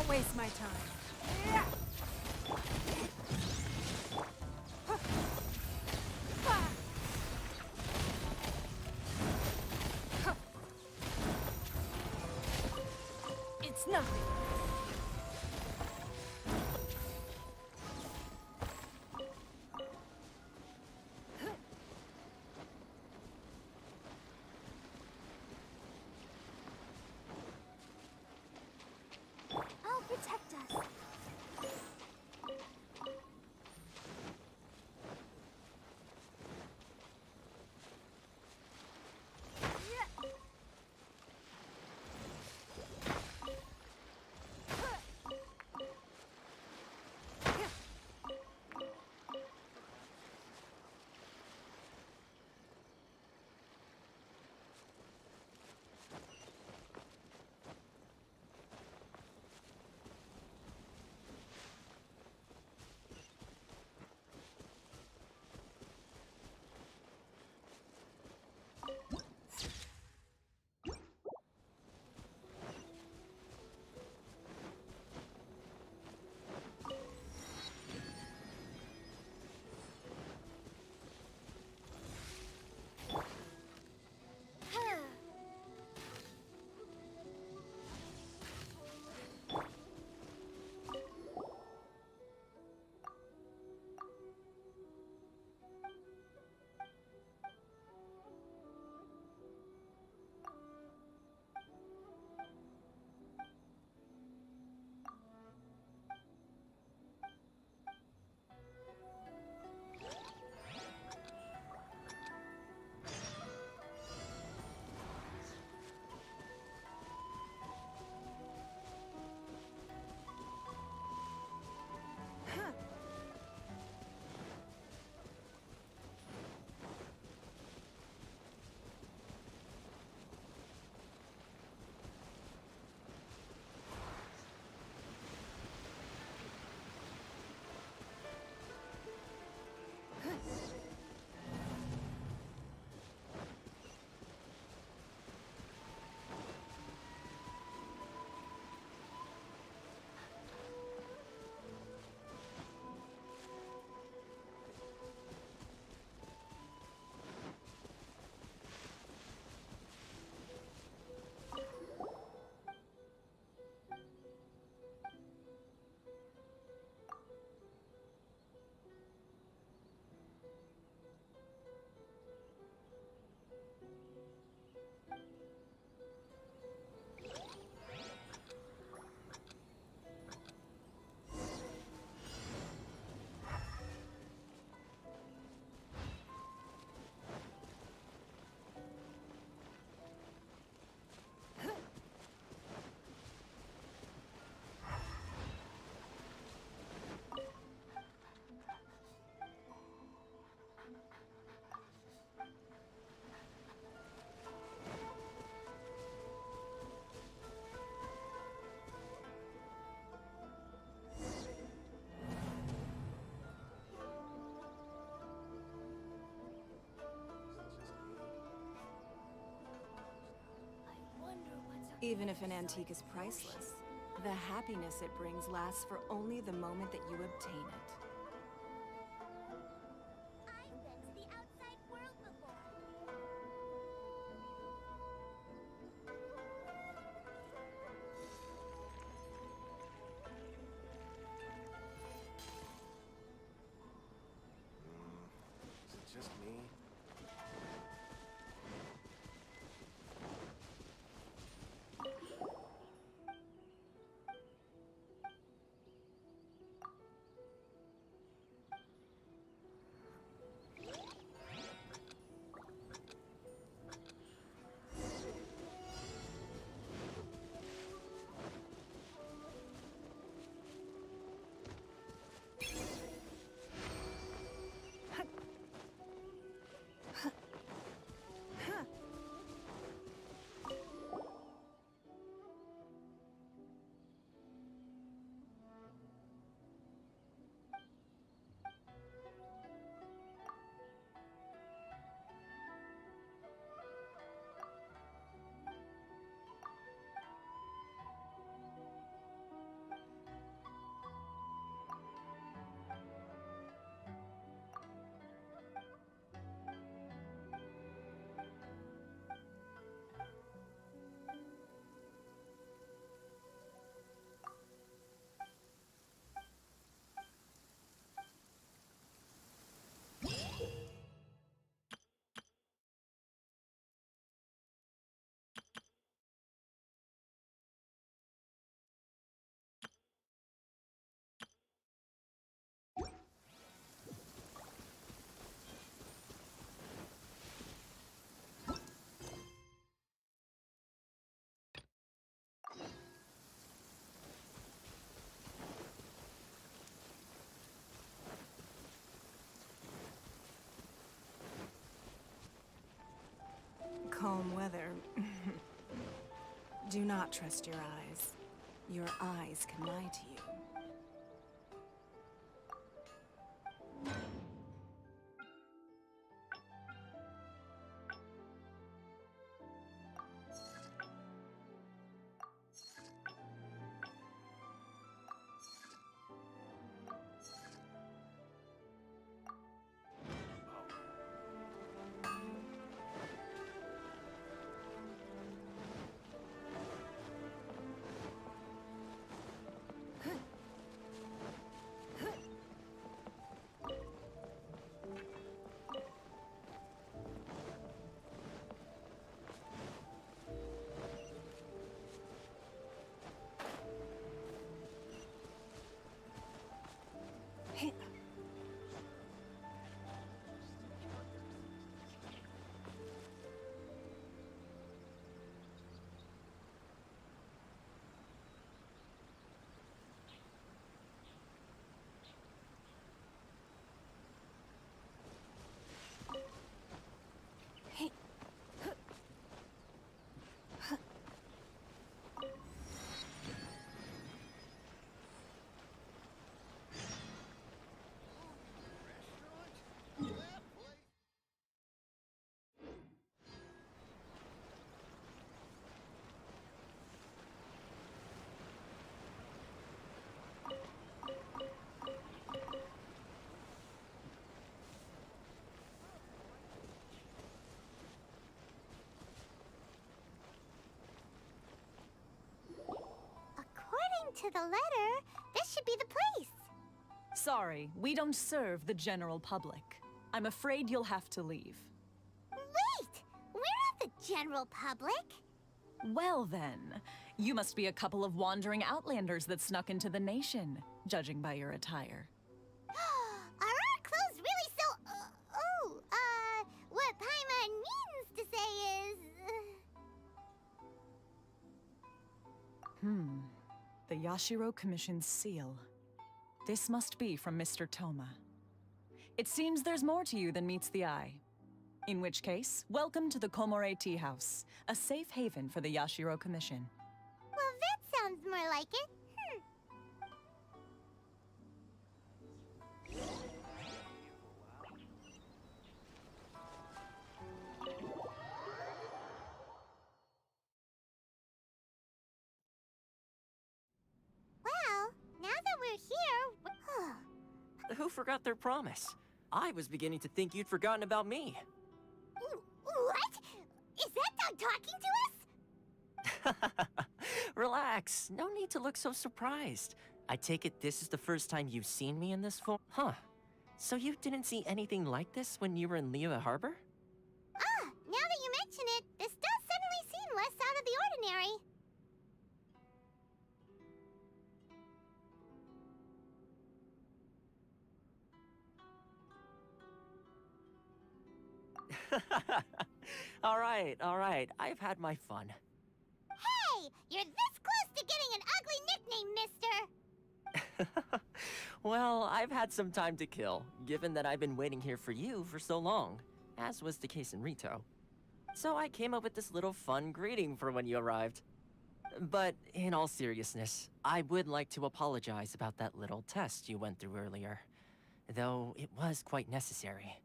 A: Don't waste my time. It's nothing.
C: I'll protect us.
A: Even if an antique is priceless, the happiness it brings lasts for only the moment that you obtain it.
C: I've been to the outside world before.
W: Is it just me?
A: Do not trust your eyes. Your eyes can lie to you.
C: According to the letter, this should be the place.
G: Sorry, we don't serve the general public. I'm afraid you'll have to leave.
C: Wait! We're not the general public.
G: Well then, you must be a couple of wandering outlanders that snuck into the nation, judging by your attire.
C: Are our clothes really so... what Paimon means to say is...
G: The Yashiro Commission's seal. This must be from Mr. Toma. It seems there's more to you than meets the eye. In which case, welcome to the Komore Tea House, a safe haven for the Yashiro Commission.
C: Well, that sounds more like it. Well, now that we're here...
K: Who forgot their promise? I was beginning to think you'd forgotten about me.
C: What? Is that dog talking to us?
K: Relax. No need to look so surprised. I take it this is the first time you've seen me in this form? Huh. So you didn't see anything like this when you were in Liyue Harbor?
C: Ah, now that you mention it, this does suddenly seem less out of the ordinary.
K: All right. I've had my fun.
C: Hey, you're this close to getting an ugly nickname, mister.
K: Well, I've had some time to kill, given that I've been waiting here for you for so long, as was the case in Rito. So I came up with this little fun greeting for when you arrived. But in all seriousness, I would like to apologize about that little test you went through earlier, though it was quite necessary.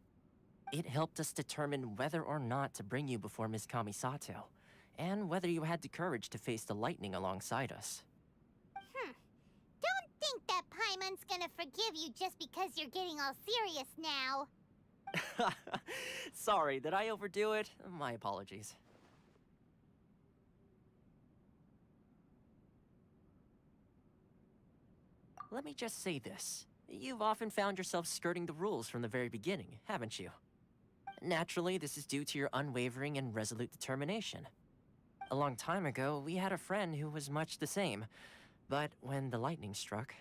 K: It helped us determine whether or not to bring you before Ms. Kamisato, and whether you had the courage to face the lightning alongside us.
C: Don't think that Paimon's gonna forgive you just because you're getting all serious now.
K: Sorry, did I overdo it? My apologies. Let me just say this. You've often found yourself skirting the rules from the very beginning, haven't you? Naturally, this is due to your unwavering and resolute determination. A long time ago, we had a friend who was much the same, but when the lightning struck...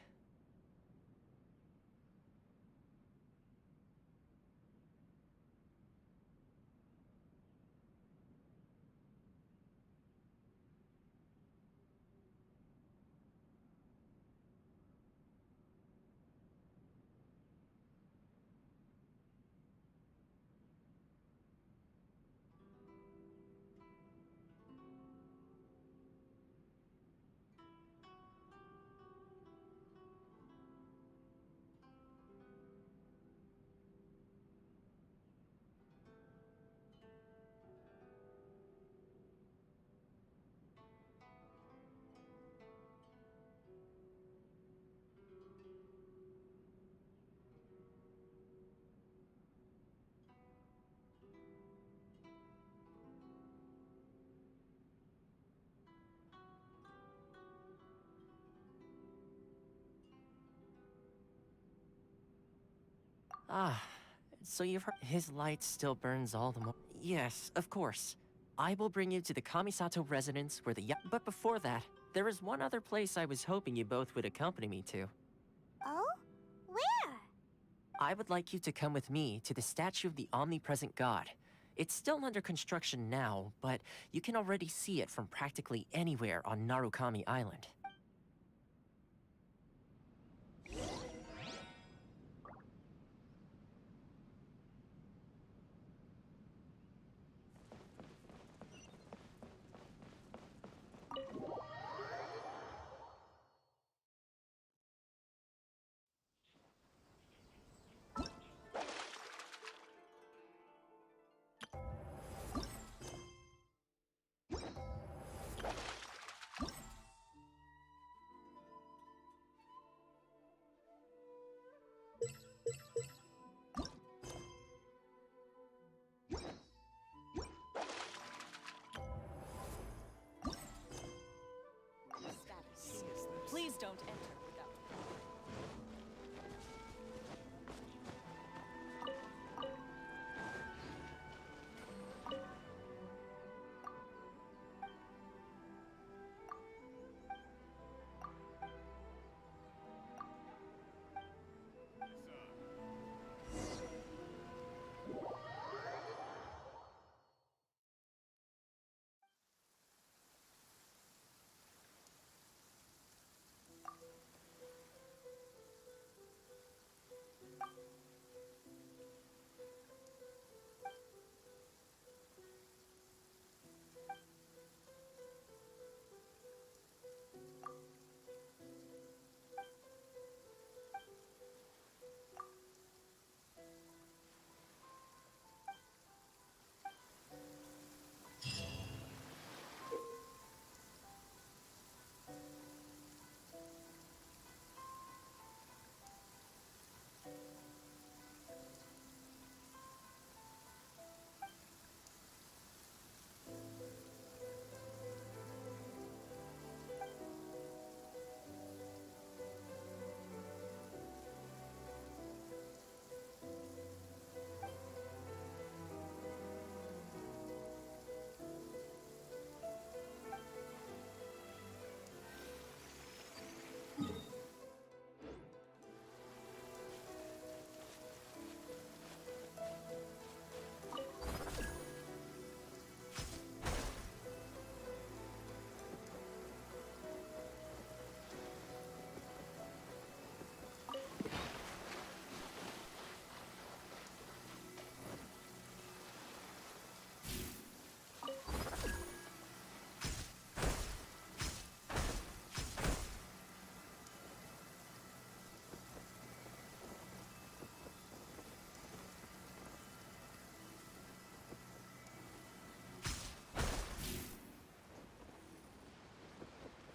K: Ah, so you've heard his light still burns all the more. Yes, of course. I will bring you to the Kamisato residence where the but before that, there is one other place I was hoping you both would accompany me to.
C: Oh? Where?
K: I would like you to come with me to the statue of the omnipresent god. It's still under construction now, but you can already see it from practically anywhere on Narukami Island.
A: Please don't enter without.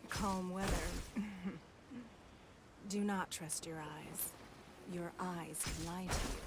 A: Calm weather. Do not trust your eyes. Your eyes can lie to you.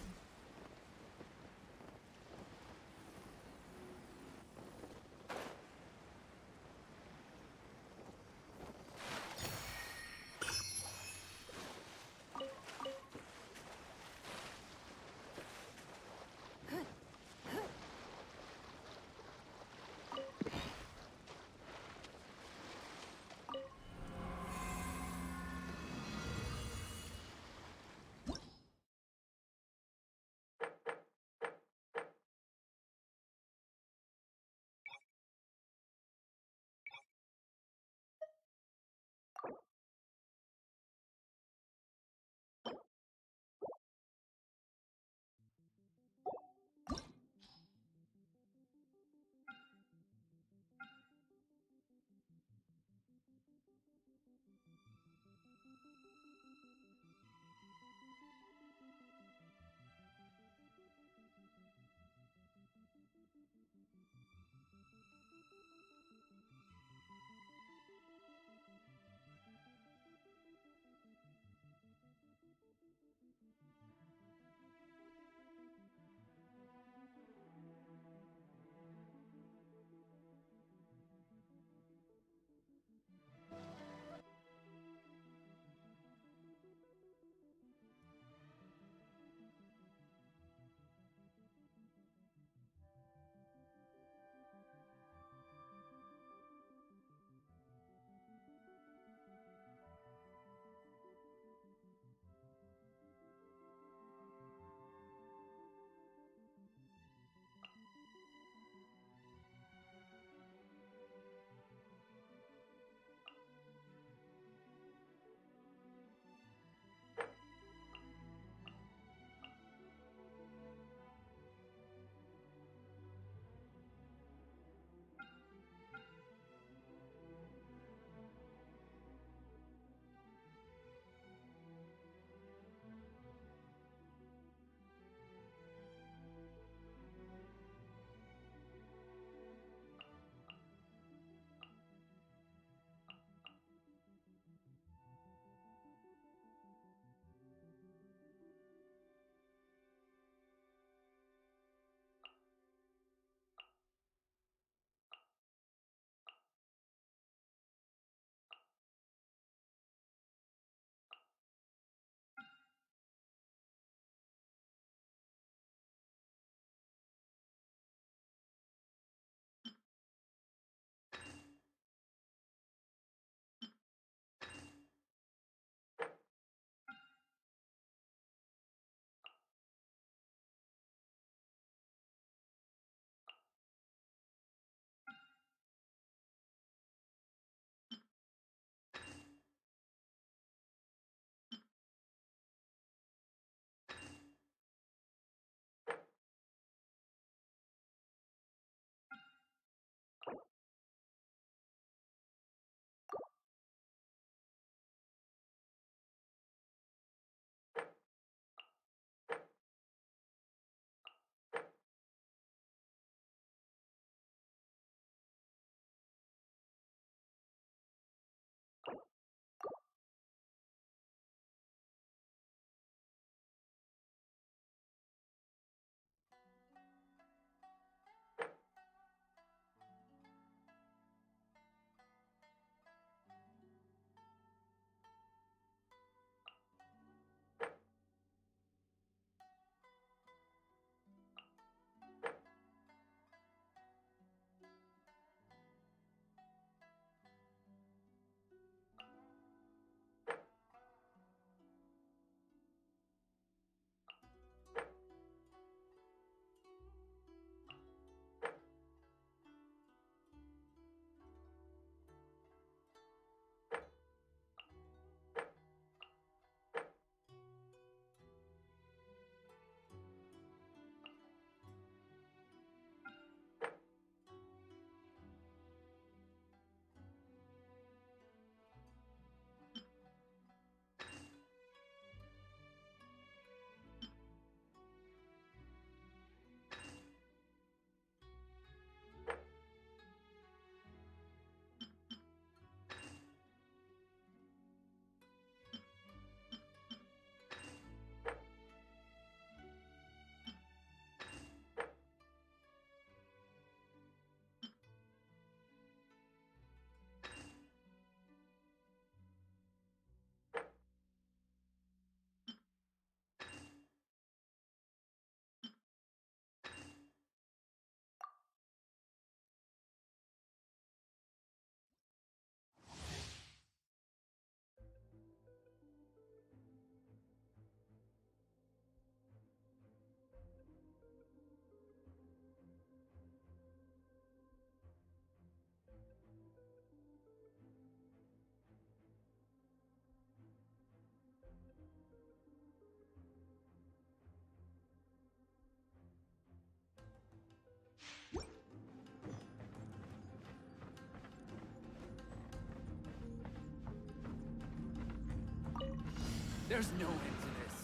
I: There's no end to this.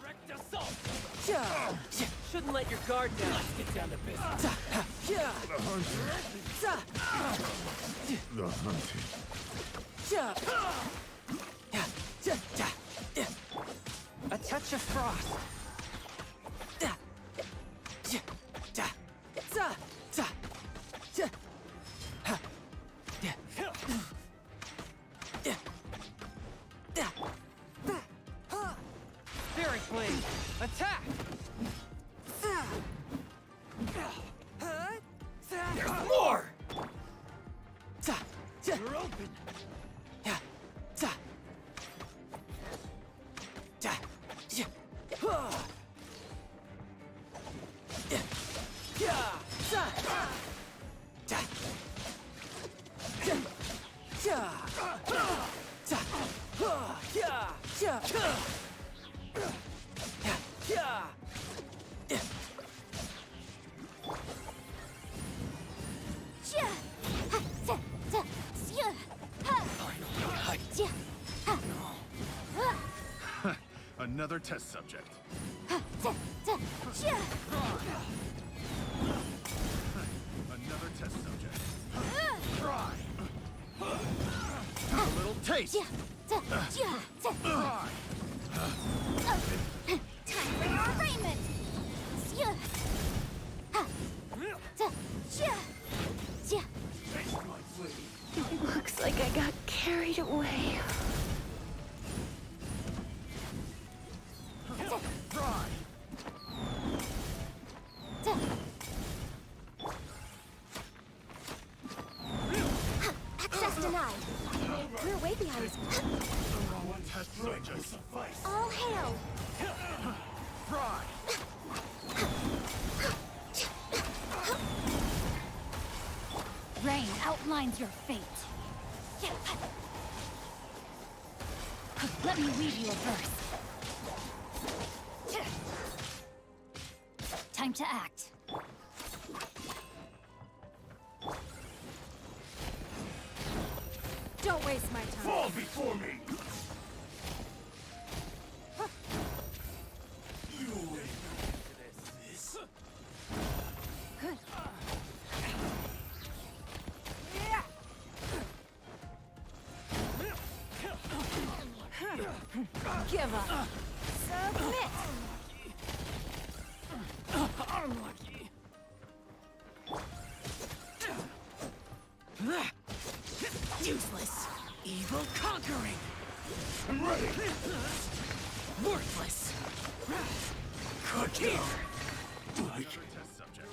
I: Direct assault!
K: Shouldn't let your guard down.
I: Let's get down to business.
S: The hunting. The hunting.
K: A touch of frost. Spirit Blade, attack! There's more!
I: You're open.
S: Another test subject. Another test subject. Try. A little taste. Try.
C: Time for your arraignment!
F: Looks like I got carried away.
S: Try.
F: Access denied. We're way behind.
S: One test subject.
C: All hail!
S: Try.
C: Rain outlines your fate. Let me read you a verse. Time to act.
A: Don't waste my time.
S: Fall before me.
A: Give up.
C: Submit!
I: Unlucky. Useless. Evil conquering.
S: I'm ready.
I: Worthless. Cookie.
S: Another test subject.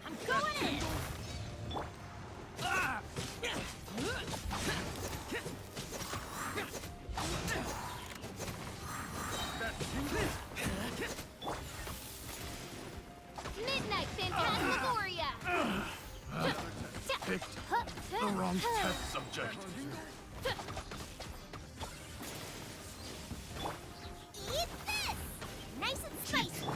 C: I'm going in! Midnight Phantasmagoria!
S: Picked the wrong test subject.
C: Eat this! Nice and spicy!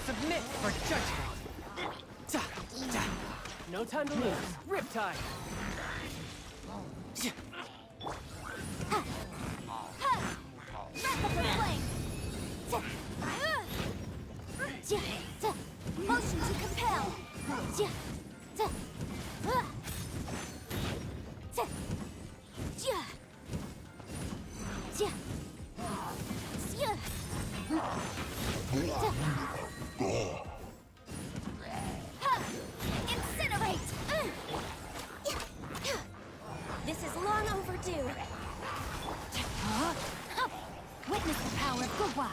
L: Submit for judgment. No time to lose. Riptide.
C: Wrap up the flame. Motion to compel. Incinerate!
B: This is long overdue.
C: Witness the power of Gugwa.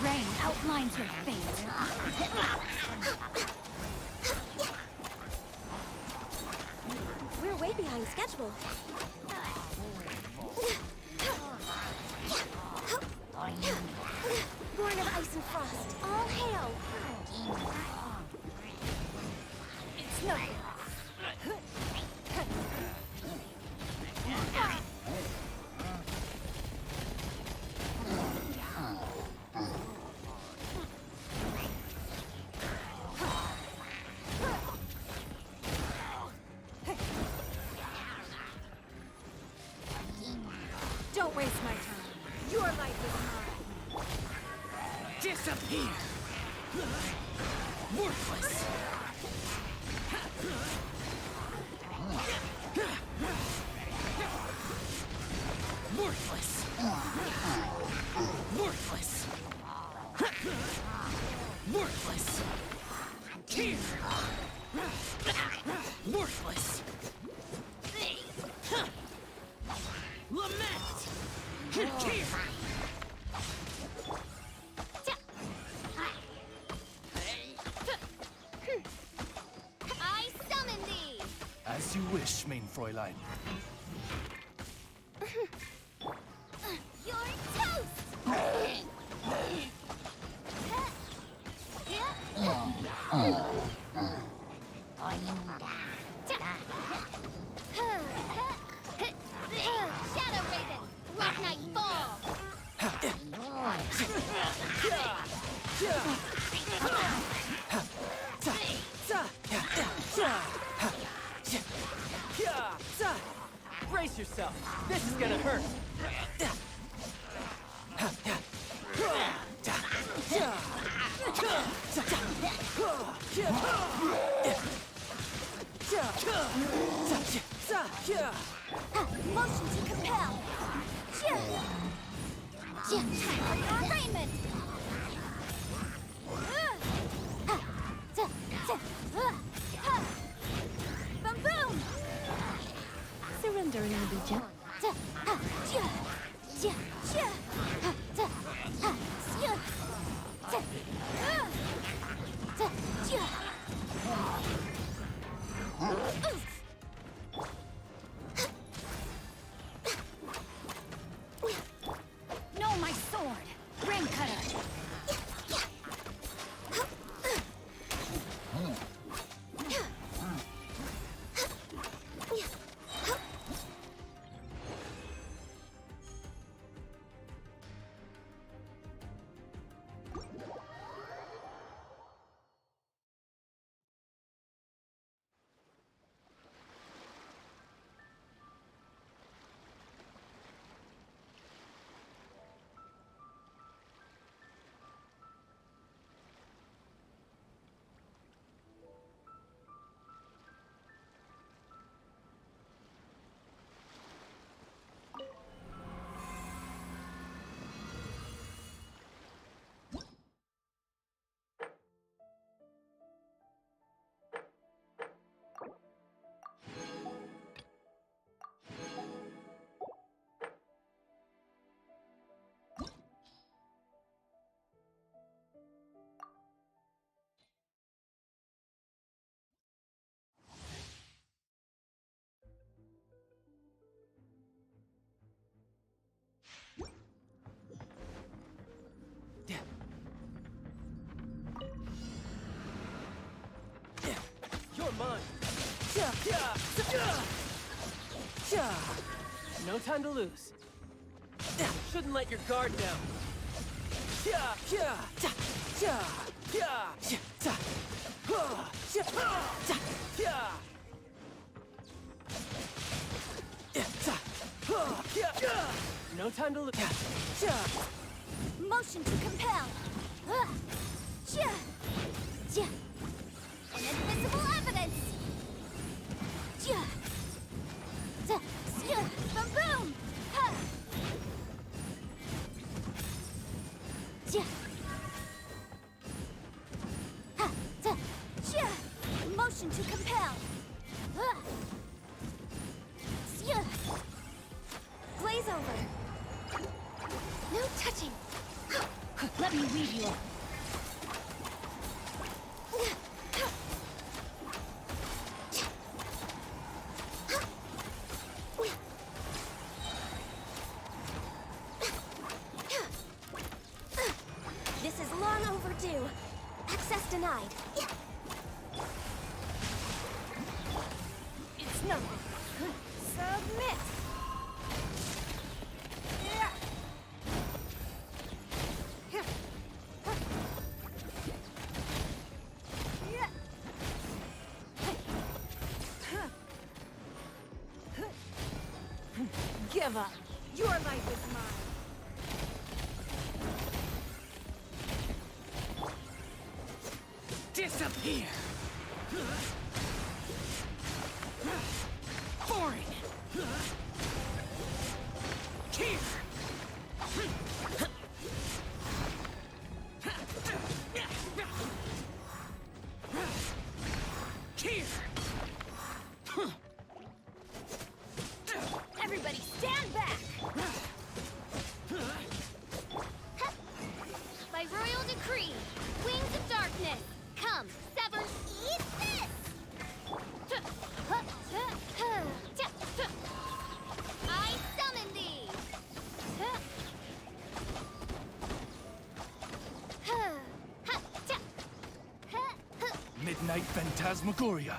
C: Rain outlines your fate.
B: We're way behind schedule. Born of ice and frost, all hail!
C: It's no.
A: Don't waste my time. Your life is mine.
L: Disappear! Worthless! Worthless! Worthless! Worthless! Here! Worthless! Lament! Here!
C: I summon thee!
W: As you wish, main Fräulein.
C: You're toast! Shadow Raven! Black Knight Fall!
L: Brace yourself. This is gonna hurt.
C: Motion to compel! Arraignment! Boom boom!
F: Surrender in allegiance.
C: No, my sword! Ring cutter!
L: No time to lose. Shouldn't let your guard down. No time to lose.
C: Motion to compel. Inadmissible evidence. Boom! Motion to compel.
D: Blaze over. No touching.
C: Let me weave you up.
D: This is long overdue. Access denied.
C: It's no. Submit.
A: Give up. Your life is mine.
L: Disappear! Boring! Here! Here!
C: Everybody stand back! By royal decree, wings of darkness, come, sever, eat this! I summon thee!
V: Midnight Phantasmagoria.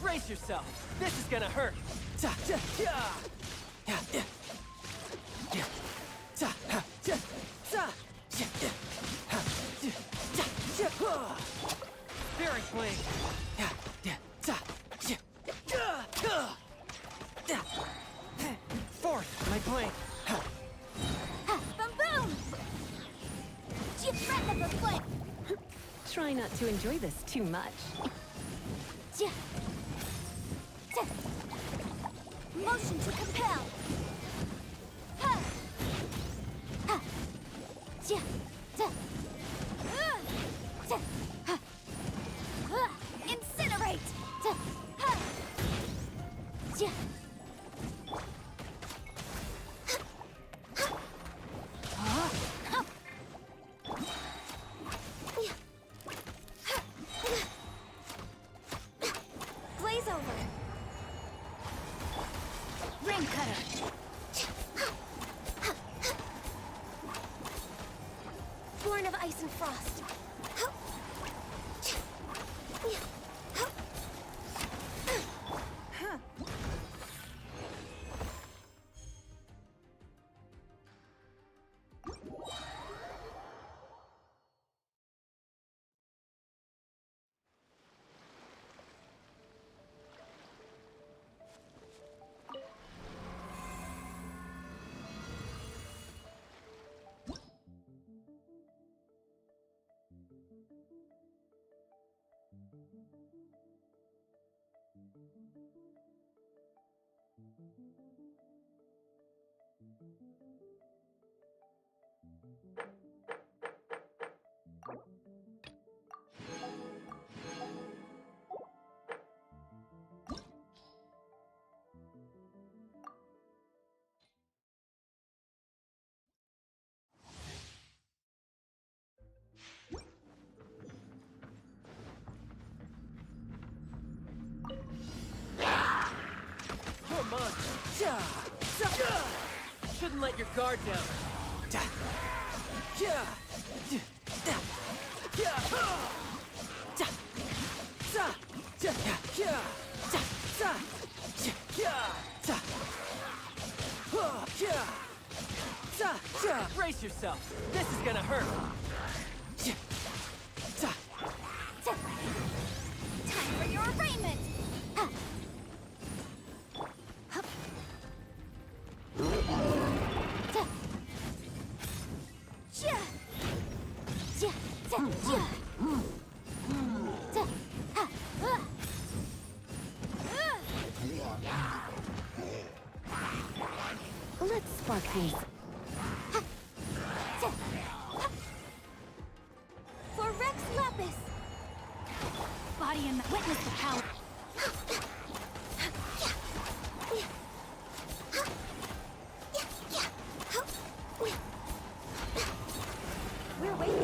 L: Brace yourself. This is gonna hurt. Spirit Blade. Fourth, my blade.
C: Boom! Breath of the foot!
F: Try not to enjoy this too much.
C: Motion to compel. Incinerate.
D: Blaze over.
C: Ring cutter.
D: Born of ice and frost.
L: Come on. Shouldn't Shouldn't let your guard down. Brace yourself. This is gonna hurt.
C: Time for your arraignment!
F: Let's spark these.
C: For Rex Lapis! Body and witness the power. We're waiting.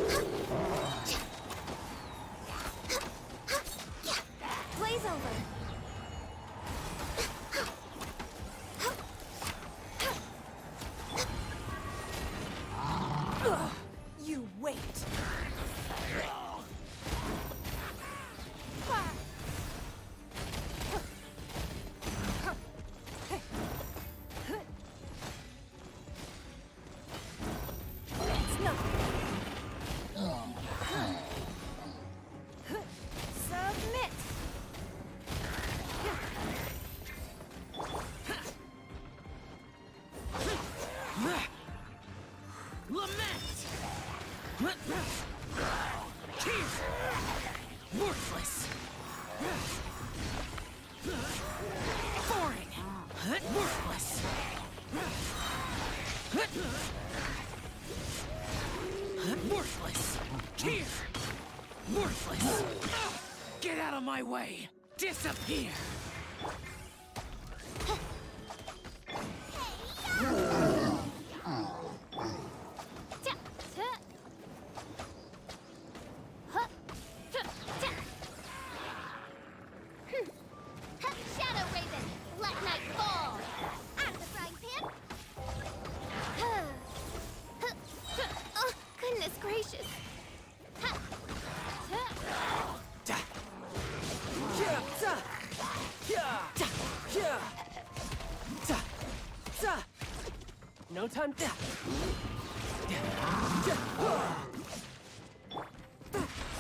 C: Blaze over.
A: You wait.
C: It's nothing. Submit.
L: Lament! Tears! Worthless! Boring! Worthless! Worthless! Tears! Worthless! Get out of my way! Disappear!
C: Shadow Raven, let night fall! Out of the frying pan! Oh, goodness gracious!
L: No time to...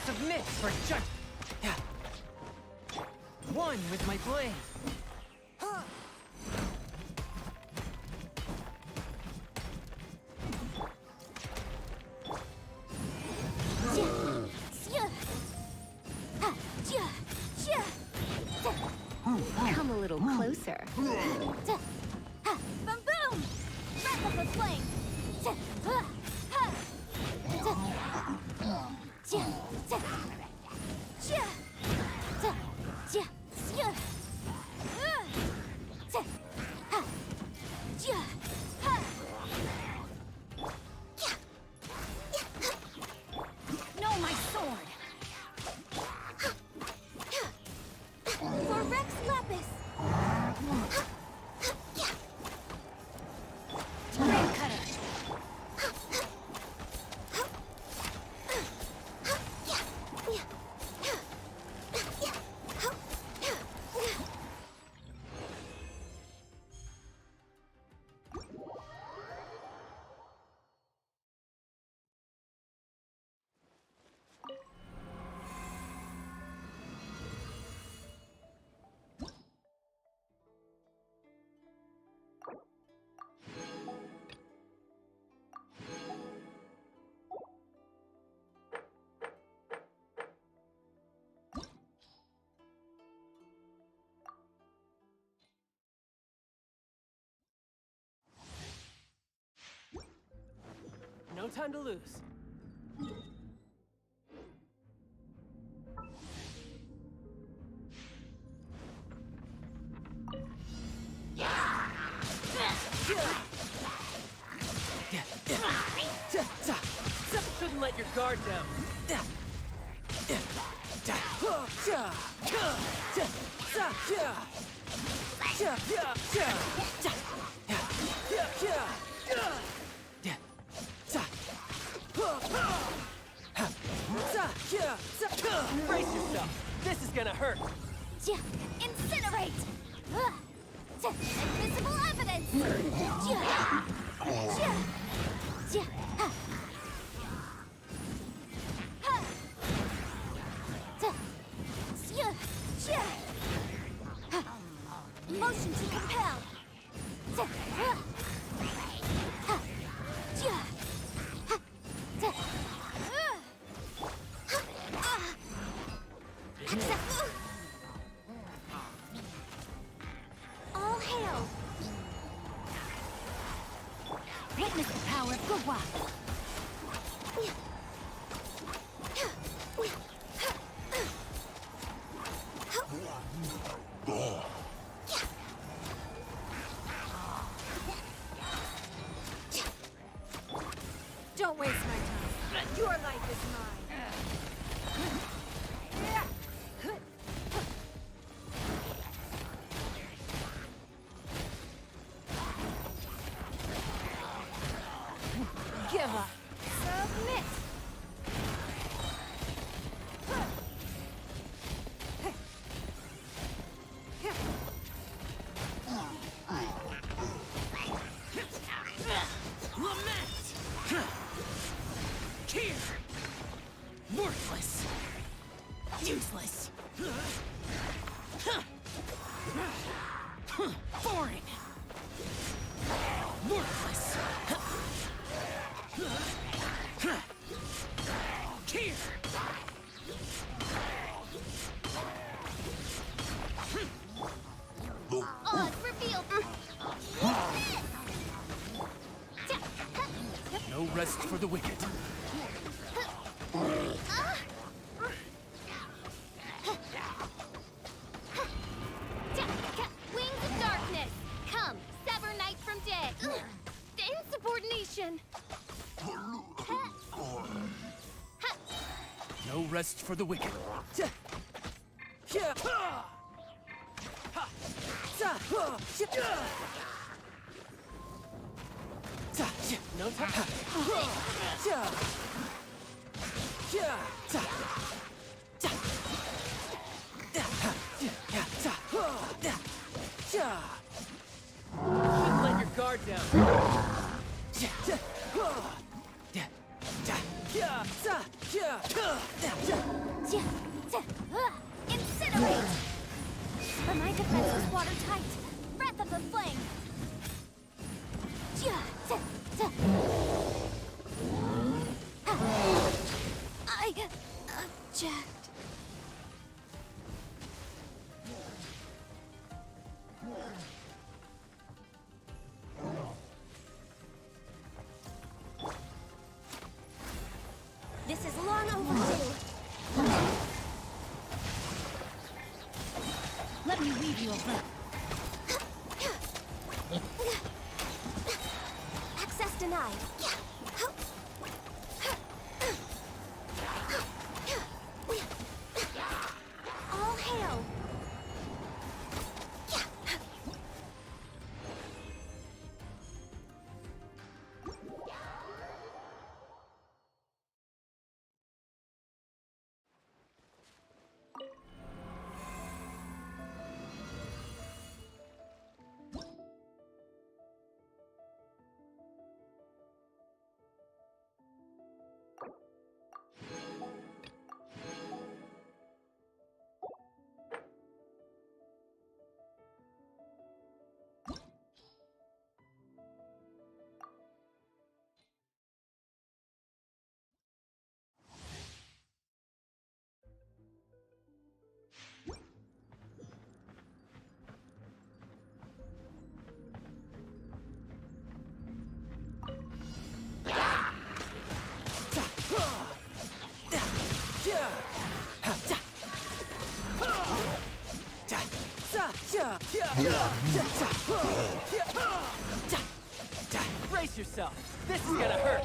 L: Submit for judge... One with my blade.
F: Come a little closer.
C: Boom boom! Breath of the flame! No, my sword! For Rex Lapis! Rain Cutter!
L: No time to lose. Shouldn't let your guard down. Brace yourself. This is gonna hurt.
C: Incinerate! Invisible evidence! Motion to compel! All hail! Witness the power of Gugwa!
A: Don't waste my time. Your life is mine. Give up.
C: Submit!
L: Worthless. Useless. Boring. Worthless. Here.
C: Odds revealed!
W: No rest for the wicked.
B: Wings of darkness! Come, sever night from day! Insubordination!
W: No rest for the wicked.
L: No time. Shouldn't let your guard down.
C: Incinerate! But my defense was watertight. Breath of the flame! I object.
B: This is long overdue.
C: Let me weave you a web.
B: Access denied.
C: All hail!
L: Brace yourself. This is gonna hurt.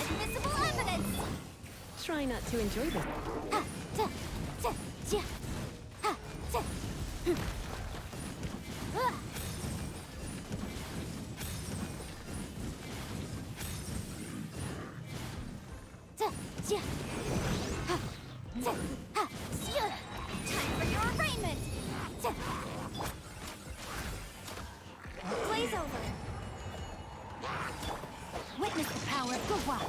F: Invisible evidence! Try not to enjoy this.
C: Time for your arraignment! Blaze over! Witness the power of Gwa!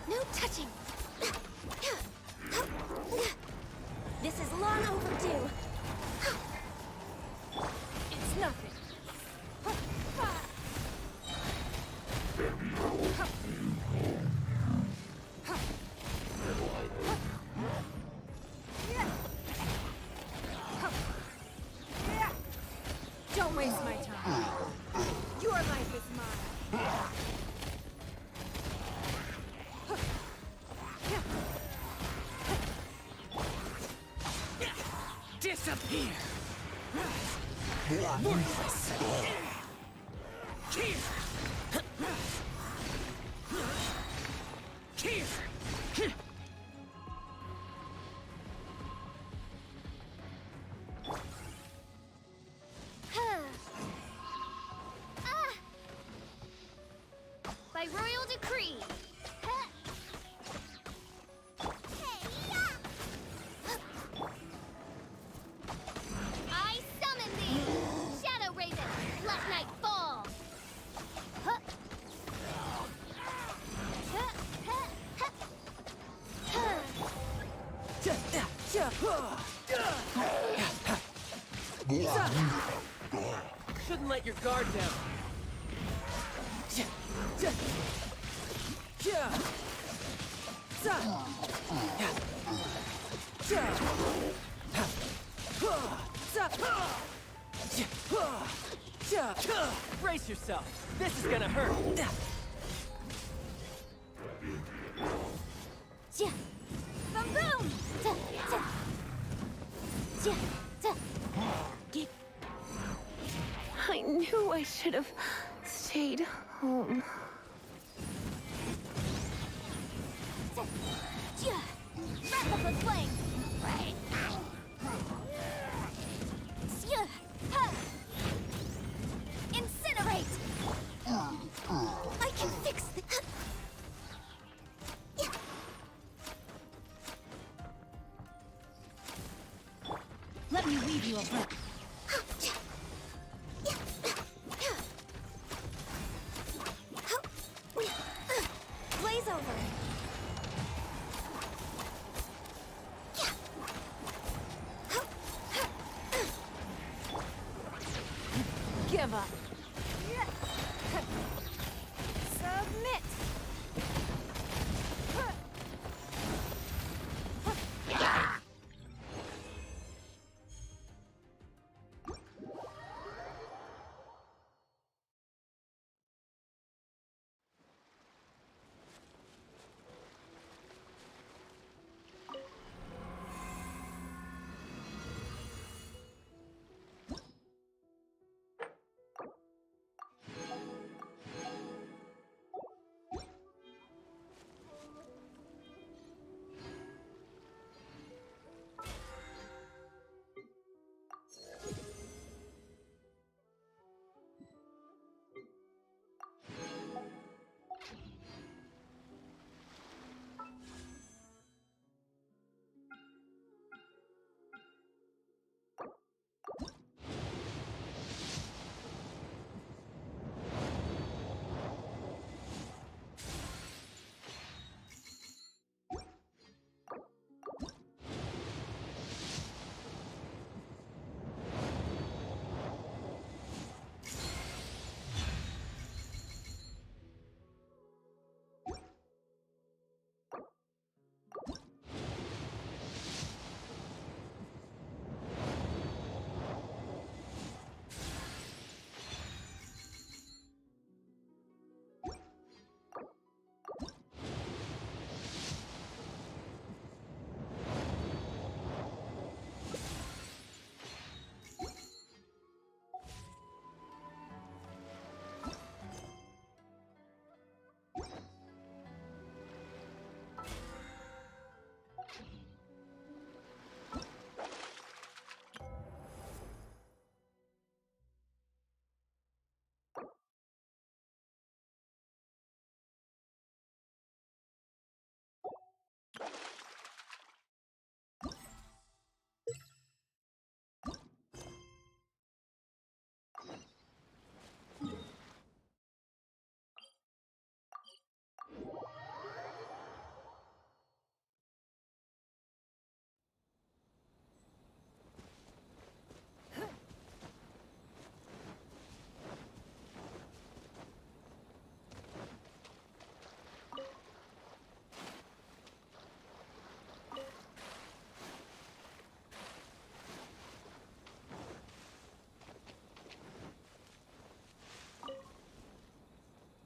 F: No touching! This is long overdue!
E: It's nothing.
A: Don't waste my time. Your life is mine.
L: Disappear! Worthless! Here! Here!
B: By royal decree. I summon thee! Shadow Raven, let night fall!
L: Shouldn't let your guard down. Brace yourself. This is gonna hurt.
C: Boom!
F: I knew I should have stayed home.
C: Wrap up the flame! Incinerate! I can fix this! Let me weave you a web.